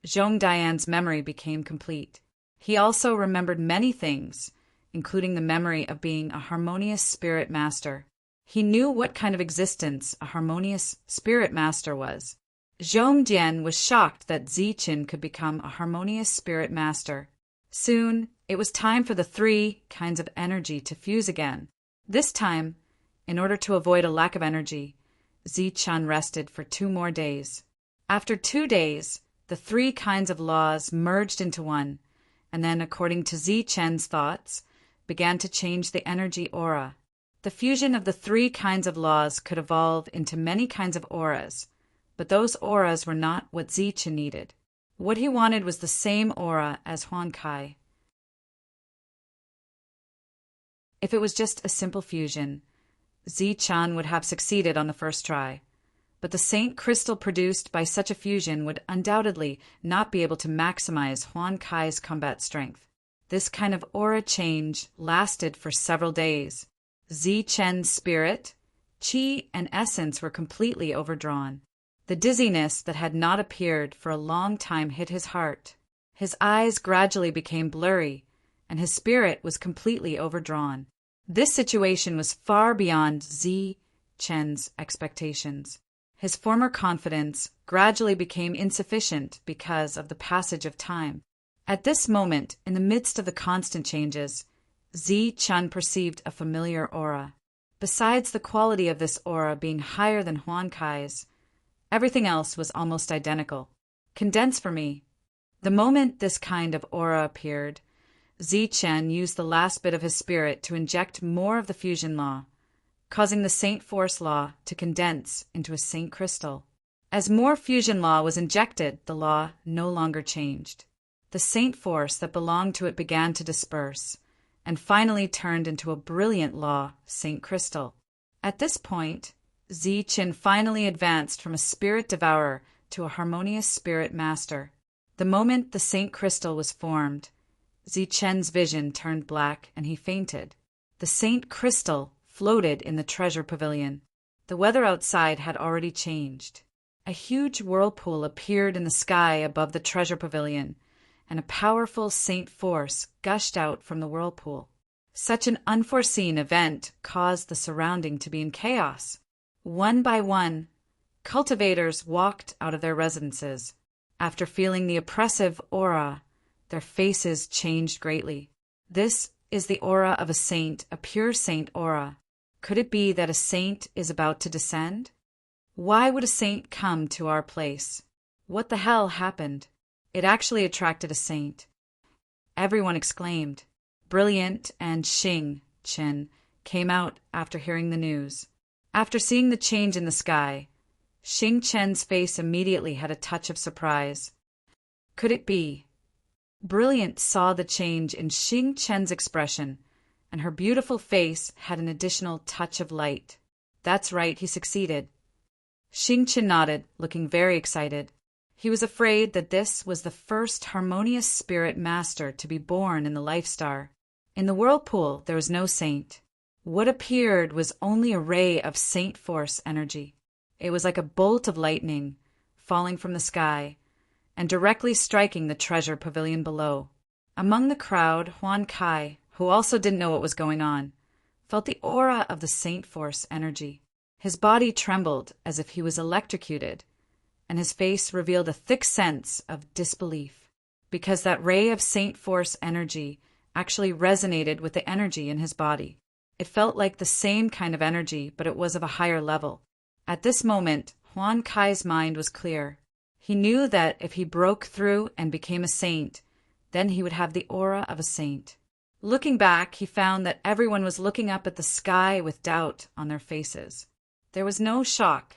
Zhongdian's memory became complete. He also remembered many things, including the memory of being a harmonious spirit master. He knew what kind of existence a harmonious spirit master was. Zhongdian was shocked that Chen could become a harmonious spirit master. Soon, it was time for the 3 kinds of energy to fuse again. This time, in order to avoid a lack of energy, Chen rested for 2 more days. After 2 days, the 3 kinds of laws merged into one, and then, according to Chen's thoughts, began to change the energy aura. The fusion of the 3 kinds of laws could evolve into many kinds of auras, but those auras were not what Chen needed. What he wanted was the same aura as Huan Kai. If it was just a simple fusion, Chen would have succeeded on the first try. But the saint crystal produced by such a fusion would undoubtedly not be able to maximize Huan Kai's combat strength. This kind of aura change lasted for several days. Chen's spirit, qi, and essence were completely overdrawn. The dizziness that had not appeared for a long time hit his heart. His eyes gradually became blurry, and his spirit was completely overdrawn. This situation was far beyond Chen's expectations. His former confidence gradually became insufficient because of the passage of time. At this moment, in the midst of the constant changes, Chen perceived a familiar aura. Besides the quality of this aura being higher than Huan Kai's, everything else was almost identical. Condense for me. The moment this kind of aura appeared, Chen used the last bit of his spirit to inject more of the fusion law, causing the Saint Force law to condense into a Saint Crystal. As more fusion law was injected, the law no longer changed. The Saint Force that belonged to it began to disperse, and finally turned into a brilliant law, Saint Crystal. At this point, Chen finally advanced from a spirit devourer to a harmonious spirit master. The moment the Saint Crystal was formed, Chen's vision turned black and he fainted. The Saint Crystal floated in the treasure pavilion. The weather outside had already changed. A huge whirlpool appeared in the sky above the treasure pavilion, and a powerful Saint Force gushed out from the whirlpool. Such an unforeseen event caused the surrounding to be in chaos. One by one, cultivators walked out of their residences. After feeling the oppressive aura, their faces changed greatly. This is the aura of a saint, a pure saint aura. Could it be that a saint is about to descend? Why would a saint come to our place? What the hell happened? It actually attracted a saint. Everyone exclaimed. Brilliant and Chen came out after hearing the news. After seeing the change in the sky, Xing Chen's face immediately had a touch of surprise. Could it be? Brilliant saw the change in Xing Chen's expression, and her beautiful face had an additional touch of light. That's right, he succeeded. Xing Chen nodded, looking very excited. He was afraid that this was the first harmonious spirit master to be born in the Life Star. In the whirlpool, there was no saint. What appeared was only a ray of saint force energy. It was like a bolt of lightning, falling from the sky, and directly striking the treasure pavilion below. Among the crowd, Huan Kai, who also didn't know what was going on, felt the aura of the saint force energy. His body trembled as if he was electrocuted, and his face revealed a thick sense of disbelief, because that ray of saint force energy actually resonated with the energy in his body. It felt like the same kind of energy, but it was of a higher level. At this moment, Huan Kai's mind was clear. He knew that if he broke through and became a saint, then he would have the aura of a saint. Looking back, he found that everyone was looking up at the sky with doubt on their faces. There was no shock.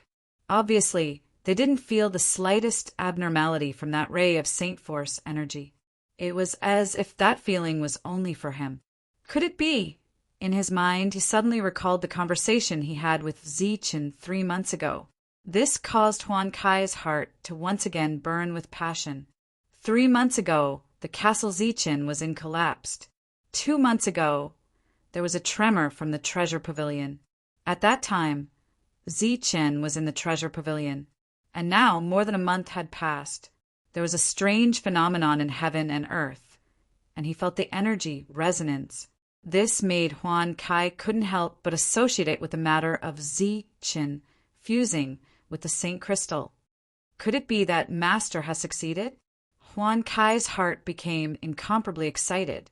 Obviously, they didn't feel the slightest abnormality from that ray of saint force energy. It was as if that feeling was only for him. Could it be? In his mind, he suddenly recalled the conversation he had with Zichen 3 months ago. This caused Huan Kai's heart to once again burn with passion. 3 months ago, the castle Zichen was in collapse. 2 months ago, there was a tremor from the treasure pavilion. At that time, Zichen was in the treasure pavilion, and now more than a month had passed. There was a strange phenomenon in heaven and earth, and he felt the energy resonance. This made Huan Kai couldn't help but associate it with the matter of Zichen fusing with the Saint Crystal. Could it be that Master has succeeded? Huan Kai's heart became incomparably excited.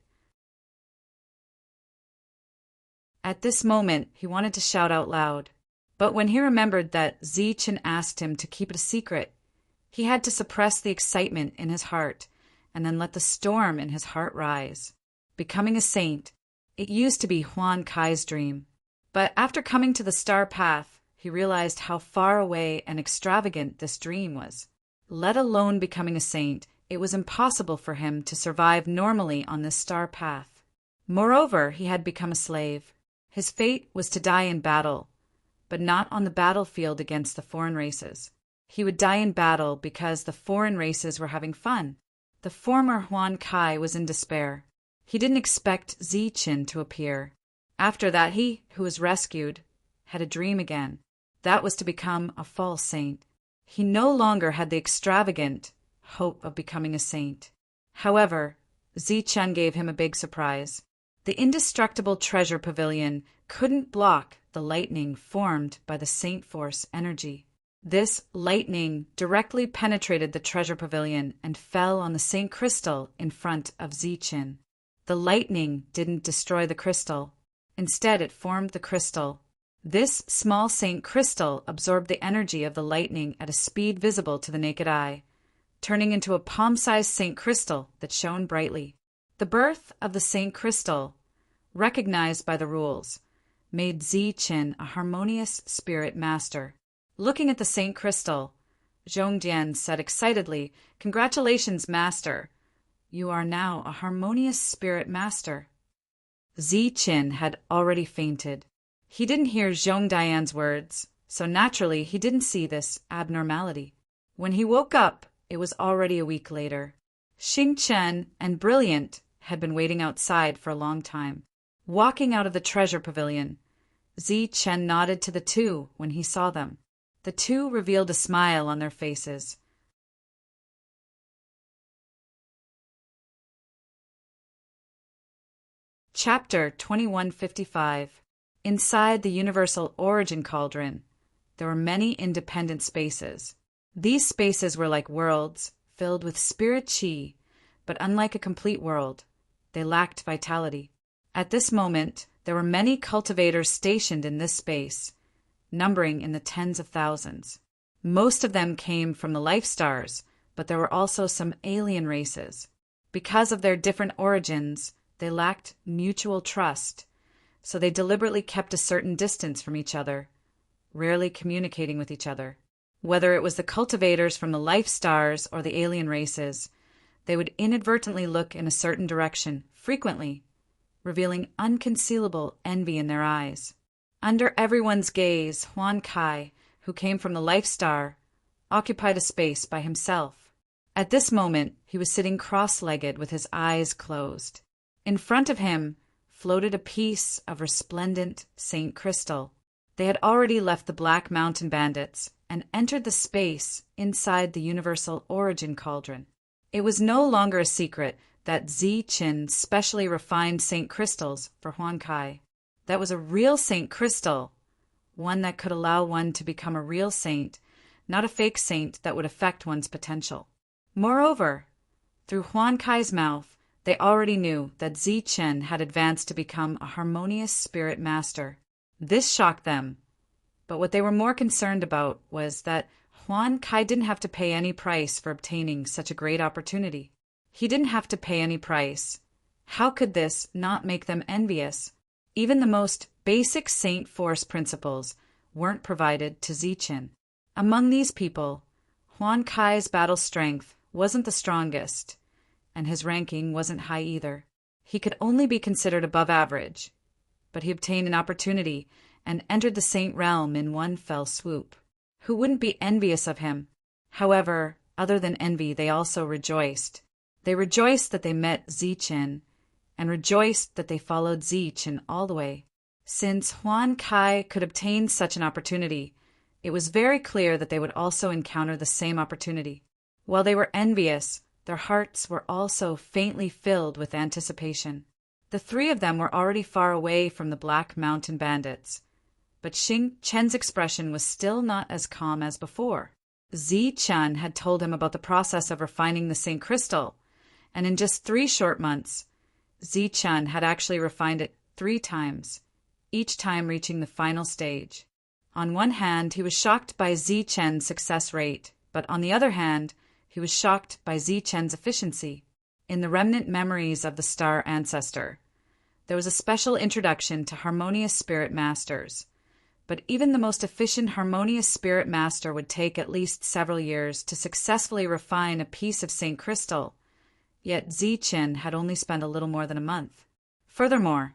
At this moment, he wanted to shout out loud. But when he remembered that Zichen asked him to keep it a secret, he had to suppress the excitement in his heart and then let the storm in his heart rise. Becoming a saint, it used to be Huan Kai's dream. But after coming to the star path, he realized how far away and extravagant this dream was. Let alone becoming a saint, it was impossible for him to survive normally on this star path. Moreover, he had become a slave. His fate was to die in battle, but not on the battlefield against the foreign races. He would die in battle because the foreign races were having fun. The former Huan Kai was in despair. He didn't expect Zichen to appear. After that, he, who was rescued, had a dream again. That was to become a false saint. He no longer had the extravagant hope of becoming a saint. However, Zichen gave him a big surprise. The indestructible treasure pavilion couldn't block the lightning formed by the Saint Force energy. This lightning directly penetrated the treasure pavilion and fell on the Saint Crystal in front of Zichen. The lightning didn't destroy the crystal. Instead, it formed the crystal. This small Saint Crystal absorbed the energy of the lightning at a speed visible to the naked eye, turning into a palm-sized Saint Crystal that shone brightly. The birth of the Saint Crystal, recognized by the rules, made Zichen a harmonious spirit master. Looking at the Saint Crystal, Zhongjian said excitedly, "Congratulations, Master. You are now a harmonious spirit master." Zichen had already fainted. He didn't hear Zhongdian's words, so naturally he didn't see this abnormality. When he woke up, it was already a week later. Xing Chen and Brilliant had been waiting outside for a long time. Walking out of the treasure pavilion, Zichen nodded to the two when he saw them. The two revealed a smile on their faces. Chapter 2155. Inside the Universal Origin Cauldron, there were many independent spaces. These spaces were like worlds, filled with spirit chi, but unlike a complete world, they lacked vitality. At this moment, there were many cultivators stationed in this space, numbering in the tens of thousands. Most of them came from the life stars, but there were also some alien races. Because of their different origins, they lacked mutual trust, so they deliberately kept a certain distance from each other, rarely communicating with each other. Whether it was the cultivators from the life stars or the alien races, they would inadvertently look in a certain direction, frequently, revealing unconcealable envy in their eyes. Under everyone's gaze, Huan Kai, who came from the life star, occupied a space by himself. At this moment, he was sitting cross-legged with his eyes closed. In front of him floated a piece of resplendent Saint Crystal. They had already left the Black Mountain Bandits and entered the space inside the Universal Origin Cauldron. It was no longer a secret that Ziqin specially refined Saint Crystals for Huan Kai. That was a real Saint Crystal, one that could allow one to become a real saint, not a fake saint that would affect one's potential. Moreover, through Huan Kai's mouth, they already knew that Ziqin had advanced to become a harmonious spirit master. This shocked them, but what they were more concerned about was that Huan Kai didn't have to pay any price for obtaining such a great opportunity. He didn't have to pay any price. How could this not make them envious? Even the most basic Saint Force principles weren't provided to Ziqin. Among these people, Huan Kai's battle strength wasn't the strongest, and his ranking wasn't high either. He could only be considered above average, but he obtained an opportunity and entered the Saint realm in one fell swoop. Who wouldn't be envious of him? However, other than envy, they also rejoiced. They rejoiced that they met Ziqin, and rejoiced that they followed Ziqin all the way. Since Huan Kai could obtain such an opportunity, it was very clear that they would also encounter the same opportunity. While they were envious, their hearts were also faintly filled with anticipation. The three of them were already far away from the Black Mountain Bandits, but Xing Chen's expression was still not as calm as before. Ziqin had told him about the process of refining the Saint Crystal, and in just 3 short months, Ziqin had actually refined it 3 times, each time reaching the final stage. On one hand, he was shocked by Ziqin's success rate, but on the other hand, he was shocked by Ziqin's efficiency. In the remnant memories of the Star Ancestor, there was a special introduction to harmonious spirit masters, but even the most efficient harmonious spirit master would take at least several years to successfully refine a piece of Saint Crystal, yet Ziqin had only spent a little more than a month. Furthermore,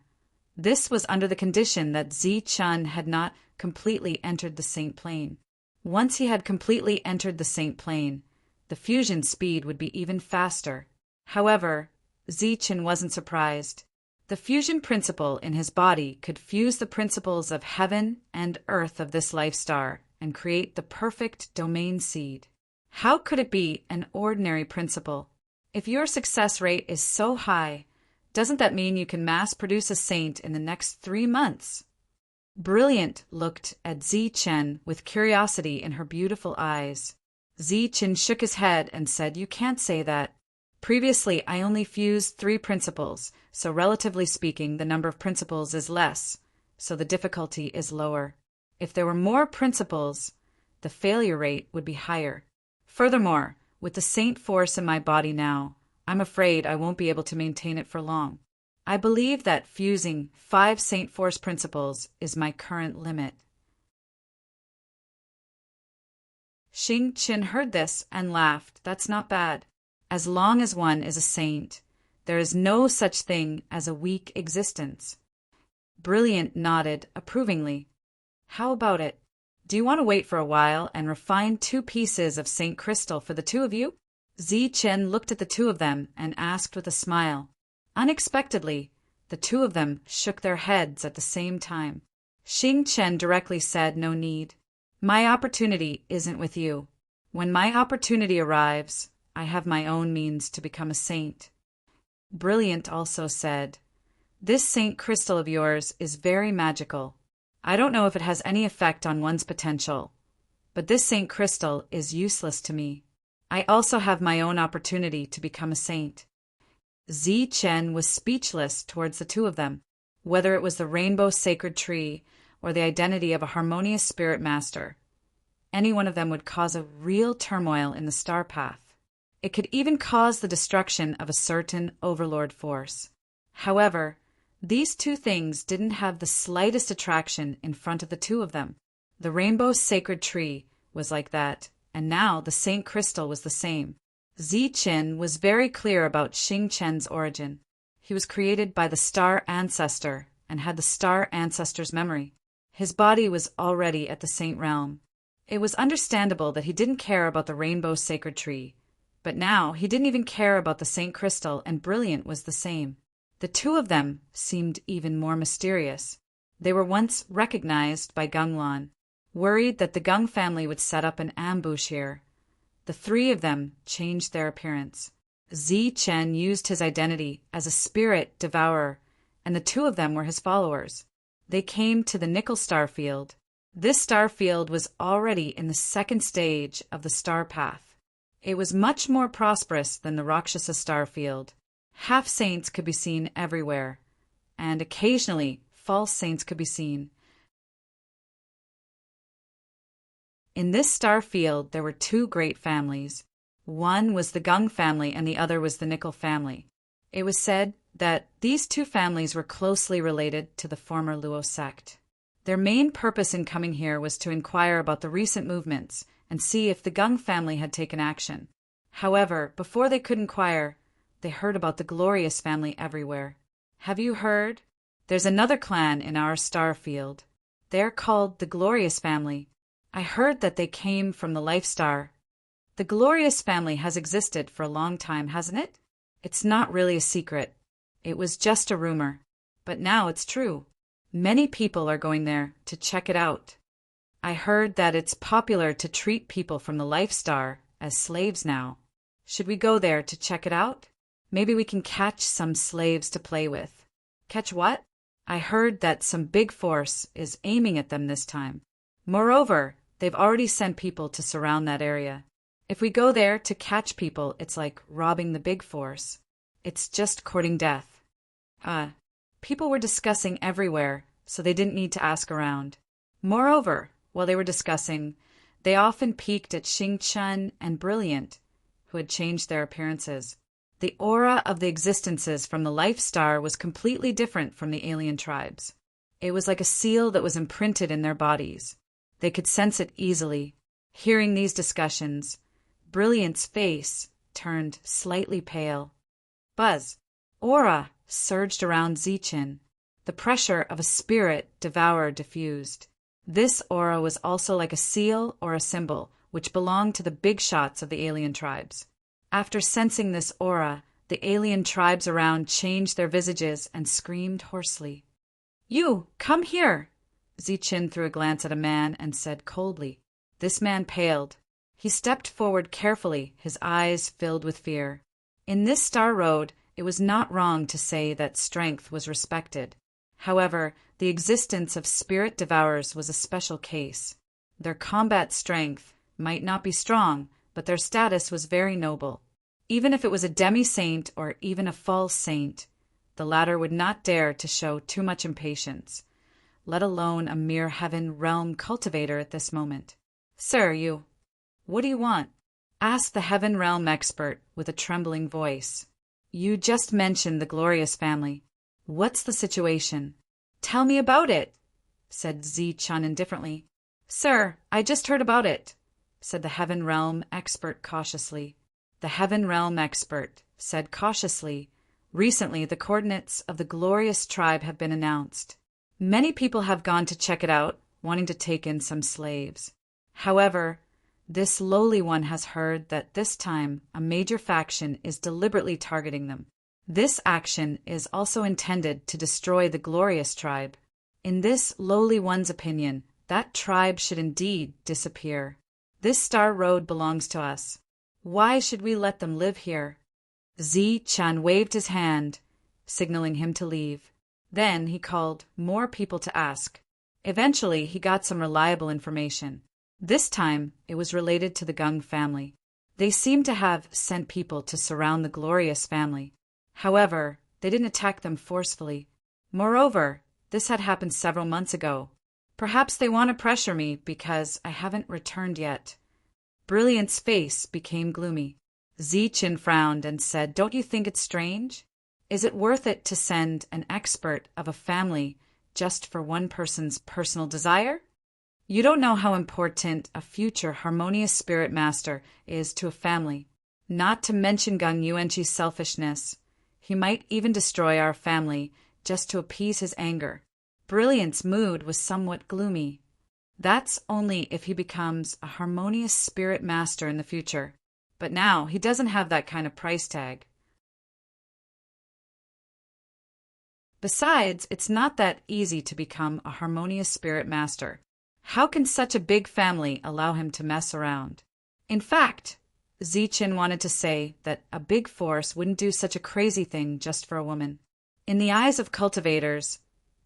this was under the condition that Ziqin had not completely entered the Saint Plane. Once he had completely entered the Saint Plane, the fusion speed would be even faster. However, Ziqin wasn't surprised. The fusion principle in his body could fuse the principles of heaven and earth of this life star and create the perfect domain seed. How could it be an ordinary principle? If your success rate is so high, doesn't that mean you can mass produce a saint in the next 3 months? Brilliant looked at Ziqin with curiosity in her beautiful eyes. Ziqin shook his head and said, "You can't say that. Previously, I only fused 3 principles, so relatively speaking, the number of principles is less, so the difficulty is lower. If there were more principles, the failure rate would be higher. Furthermore, with the Saint Force in my body now, I'm afraid I won't be able to maintain it for long. I believe that fusing 5 Saint Force principles is my current limit." Xing Qin heard this and laughed. "That's not bad. As long as one is a saint, there is no such thing as a weak existence." Brilliant nodded approvingly. "How about it? Do you want to wait for a while and refine 2 pieces of Saint Crystal for the 2 of you?" Ziqin looked at the 2 of them and asked with a smile. Unexpectedly, the 2 of them shook their heads at the same time. Xing Chen directly said, "No need. My opportunity isn't with you. When my opportunity arrives, I have my own means to become a saint." Brilliant also said, "This Saint Crystal of yours is very magical. I don't know if it has any effect on one's potential, but this Saint Crystal is useless to me. I also have my own opportunity to become a saint." Ziqin was speechless towards the 2 of them. Whether it was the rainbow sacred tree or the identity of a harmonious spirit master, any one of them would cause a real turmoil in the star path. It could even cause the destruction of a certain overlord force. However, these 2 things didn't have the slightest attraction in front of the 2 of them. The rainbow sacred tree was like that, and now the Saint Crystal was the same. Ziqin was very clear about Xing Chen's origin. He was created by the Star Ancestor and had the Star Ancestor's memory. His body was already at the Saint Realm. It was understandable that he didn't care about the Rainbow Sacred Tree, but now he didn't even care about the Saint Crystal, and Brilliant was the same. The two of them seemed even more mysterious. They were once recognized by Gunglan, worried that the Gung family would set up an ambush here. The three of them changed their appearance. Zichen used his identity as a spirit devourer, and the two of them were his followers. They came to the Nickel Star Field. This star field was already in the second stage of the star path. It was much more prosperous than the Rakshasa star field. Half-saints could be seen everywhere, and occasionally false saints could be seen. In this star field there were two great families. One was the Gung family and the other was the Nickel family. It was said that these two families were closely related to the former Luo sect. Their main purpose in coming here was to inquire about the recent movements and see if the Gung family had taken action. However, before they could inquire, they heard about the Glorious family everywhere. Have you heard? There's another clan in our star field. They're called the Glorious family. I heard that they came from the Life Star. The Glorious family has existed for a long time, hasn't it? It's not really a secret. It was just a rumor. But now it's true. Many people are going there to check it out. I heard that it's popular to treat people from the Life Star as slaves now. Should we go there to check it out? Maybe we can catch some slaves to play with. Catch what? I heard that some big force is aiming at them this time. Moreover, they've already sent people to surround that area. If we go there to catch people, it's like robbing the big force. It's just courting death. People were discussing everywhere, so they didn't need to ask around. Moreover, while they were discussing, they often peeked at Xing Chen and Brilliant, who had changed their appearances. The aura of the existences from the Life Star was completely different from the alien tribes. It was like a seal that was imprinted in their bodies. They could sense it easily. Hearing these discussions, Brilliant's face turned slightly pale. Buzz, aura surged around Zichen. The pressure of a spirit devourer diffused. This aura was also like a seal or a symbol, which belonged to the big shots of the alien tribes. After sensing this aura, the alien tribes around changed their visages and screamed hoarsely. You, come here! Zichen threw a glance at a man and said coldly. This man paled. He stepped forward carefully, his eyes filled with fear. In this star road, it was not wrong to say that strength was respected. However, the existence of spirit devourers was a special case. Their combat strength might not be strong, but their status was very noble. Even if it was a demi-saint or even a false saint, the latter would not dare to show too much impatience, let alone a mere heaven realm cultivator at this moment. Sir, you, what do you want? Asked the heaven realm expert with a trembling voice. You just mentioned the Glorious family. What's the situation? Tell me about it, said Zichen indifferently. Sir, I just heard about it, said the heaven realm expert cautiously. The heaven realm expert said cautiously, recently the coordinates of the Glorious tribe have been announced. Many people have gone to check it out, wanting to take in some slaves. However, this lowly one has heard that this time a major faction is deliberately targeting them. This action is also intended to destroy the Glorious tribe. In this lowly one's opinion, that tribe should indeed disappear. This star road belongs to us. Why should we let them live here? Zichen waved his hand, signaling him to leave. Then he called more people to ask. Eventually, he got some reliable information. This time, it was related to the Gung family. They seemed to have sent people to surround the Glorious family. However, they didn't attack them forcefully. Moreover, this had happened several months ago. Perhaps they want to pressure me because I haven't returned yet. Brilliant's face became gloomy. Zichen frowned and said, Don't you think it's strange? Is it worth it to send an expert of a family just for one person's personal desire? You don't know how important a future harmonious spirit master is to a family. Not to mention Gang Yuanqi's selfishness. He might even destroy our family just to appease his anger. Brilliant's mood was somewhat gloomy. That's only if he becomes a harmonious spirit master in the future. But now he doesn't have that kind of price tag. Besides, it's not that easy to become a harmonious spirit master. How can such a big family allow him to mess around? In fact, Zichen wanted to say that a big force wouldn't do such a crazy thing just for a woman. In the eyes of cultivators,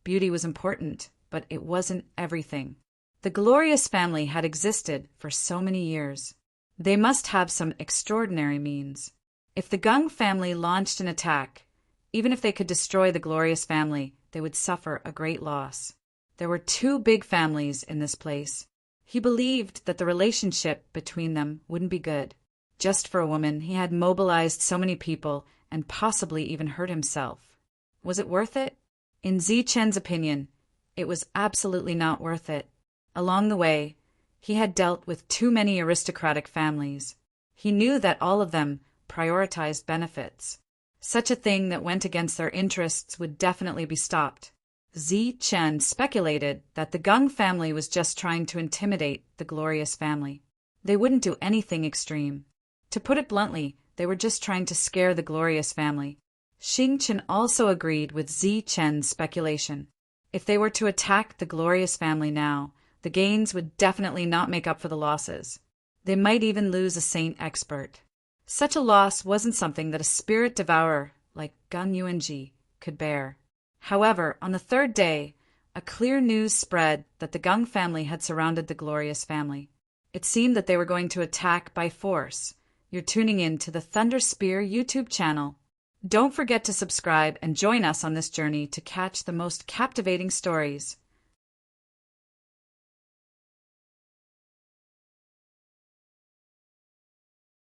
beauty was important, but it wasn't everything. The glorious family had existed for so many years. They must have some extraordinary means. If the Gung family launched an attack, even if they could destroy the glorious family, they would suffer a great loss. There were two big families in this place. He believed that the relationship between them wouldn't be good. Just for a woman, he had mobilized so many people and possibly even hurt himself. Was it worth it? In Zichen's opinion, it was absolutely not worth it. Along the way, he had dealt with too many aristocratic families. He knew that all of them prioritized benefits. Such a thing that went against their interests would definitely be stopped. Zichen speculated that the Gung family was just trying to intimidate the glorious family. They wouldn't do anything extreme. To put it bluntly, they were just trying to scare the glorious family. Xingchen also agreed with Zichen's speculation. If they were to attack the glorious family now, the gains would definitely not make up for the losses. They might even lose a saint expert. Such a loss wasn't something that a spirit devourer like Gun Yuanji could bear. However, on the third day, a clear news spread that the Gung family had surrounded the glorious family. It seemed that they were going to attack by force. You're tuning in to the Thunder Spear YouTube channel. Don't forget to subscribe and join us on this journey to catch the most captivating stories.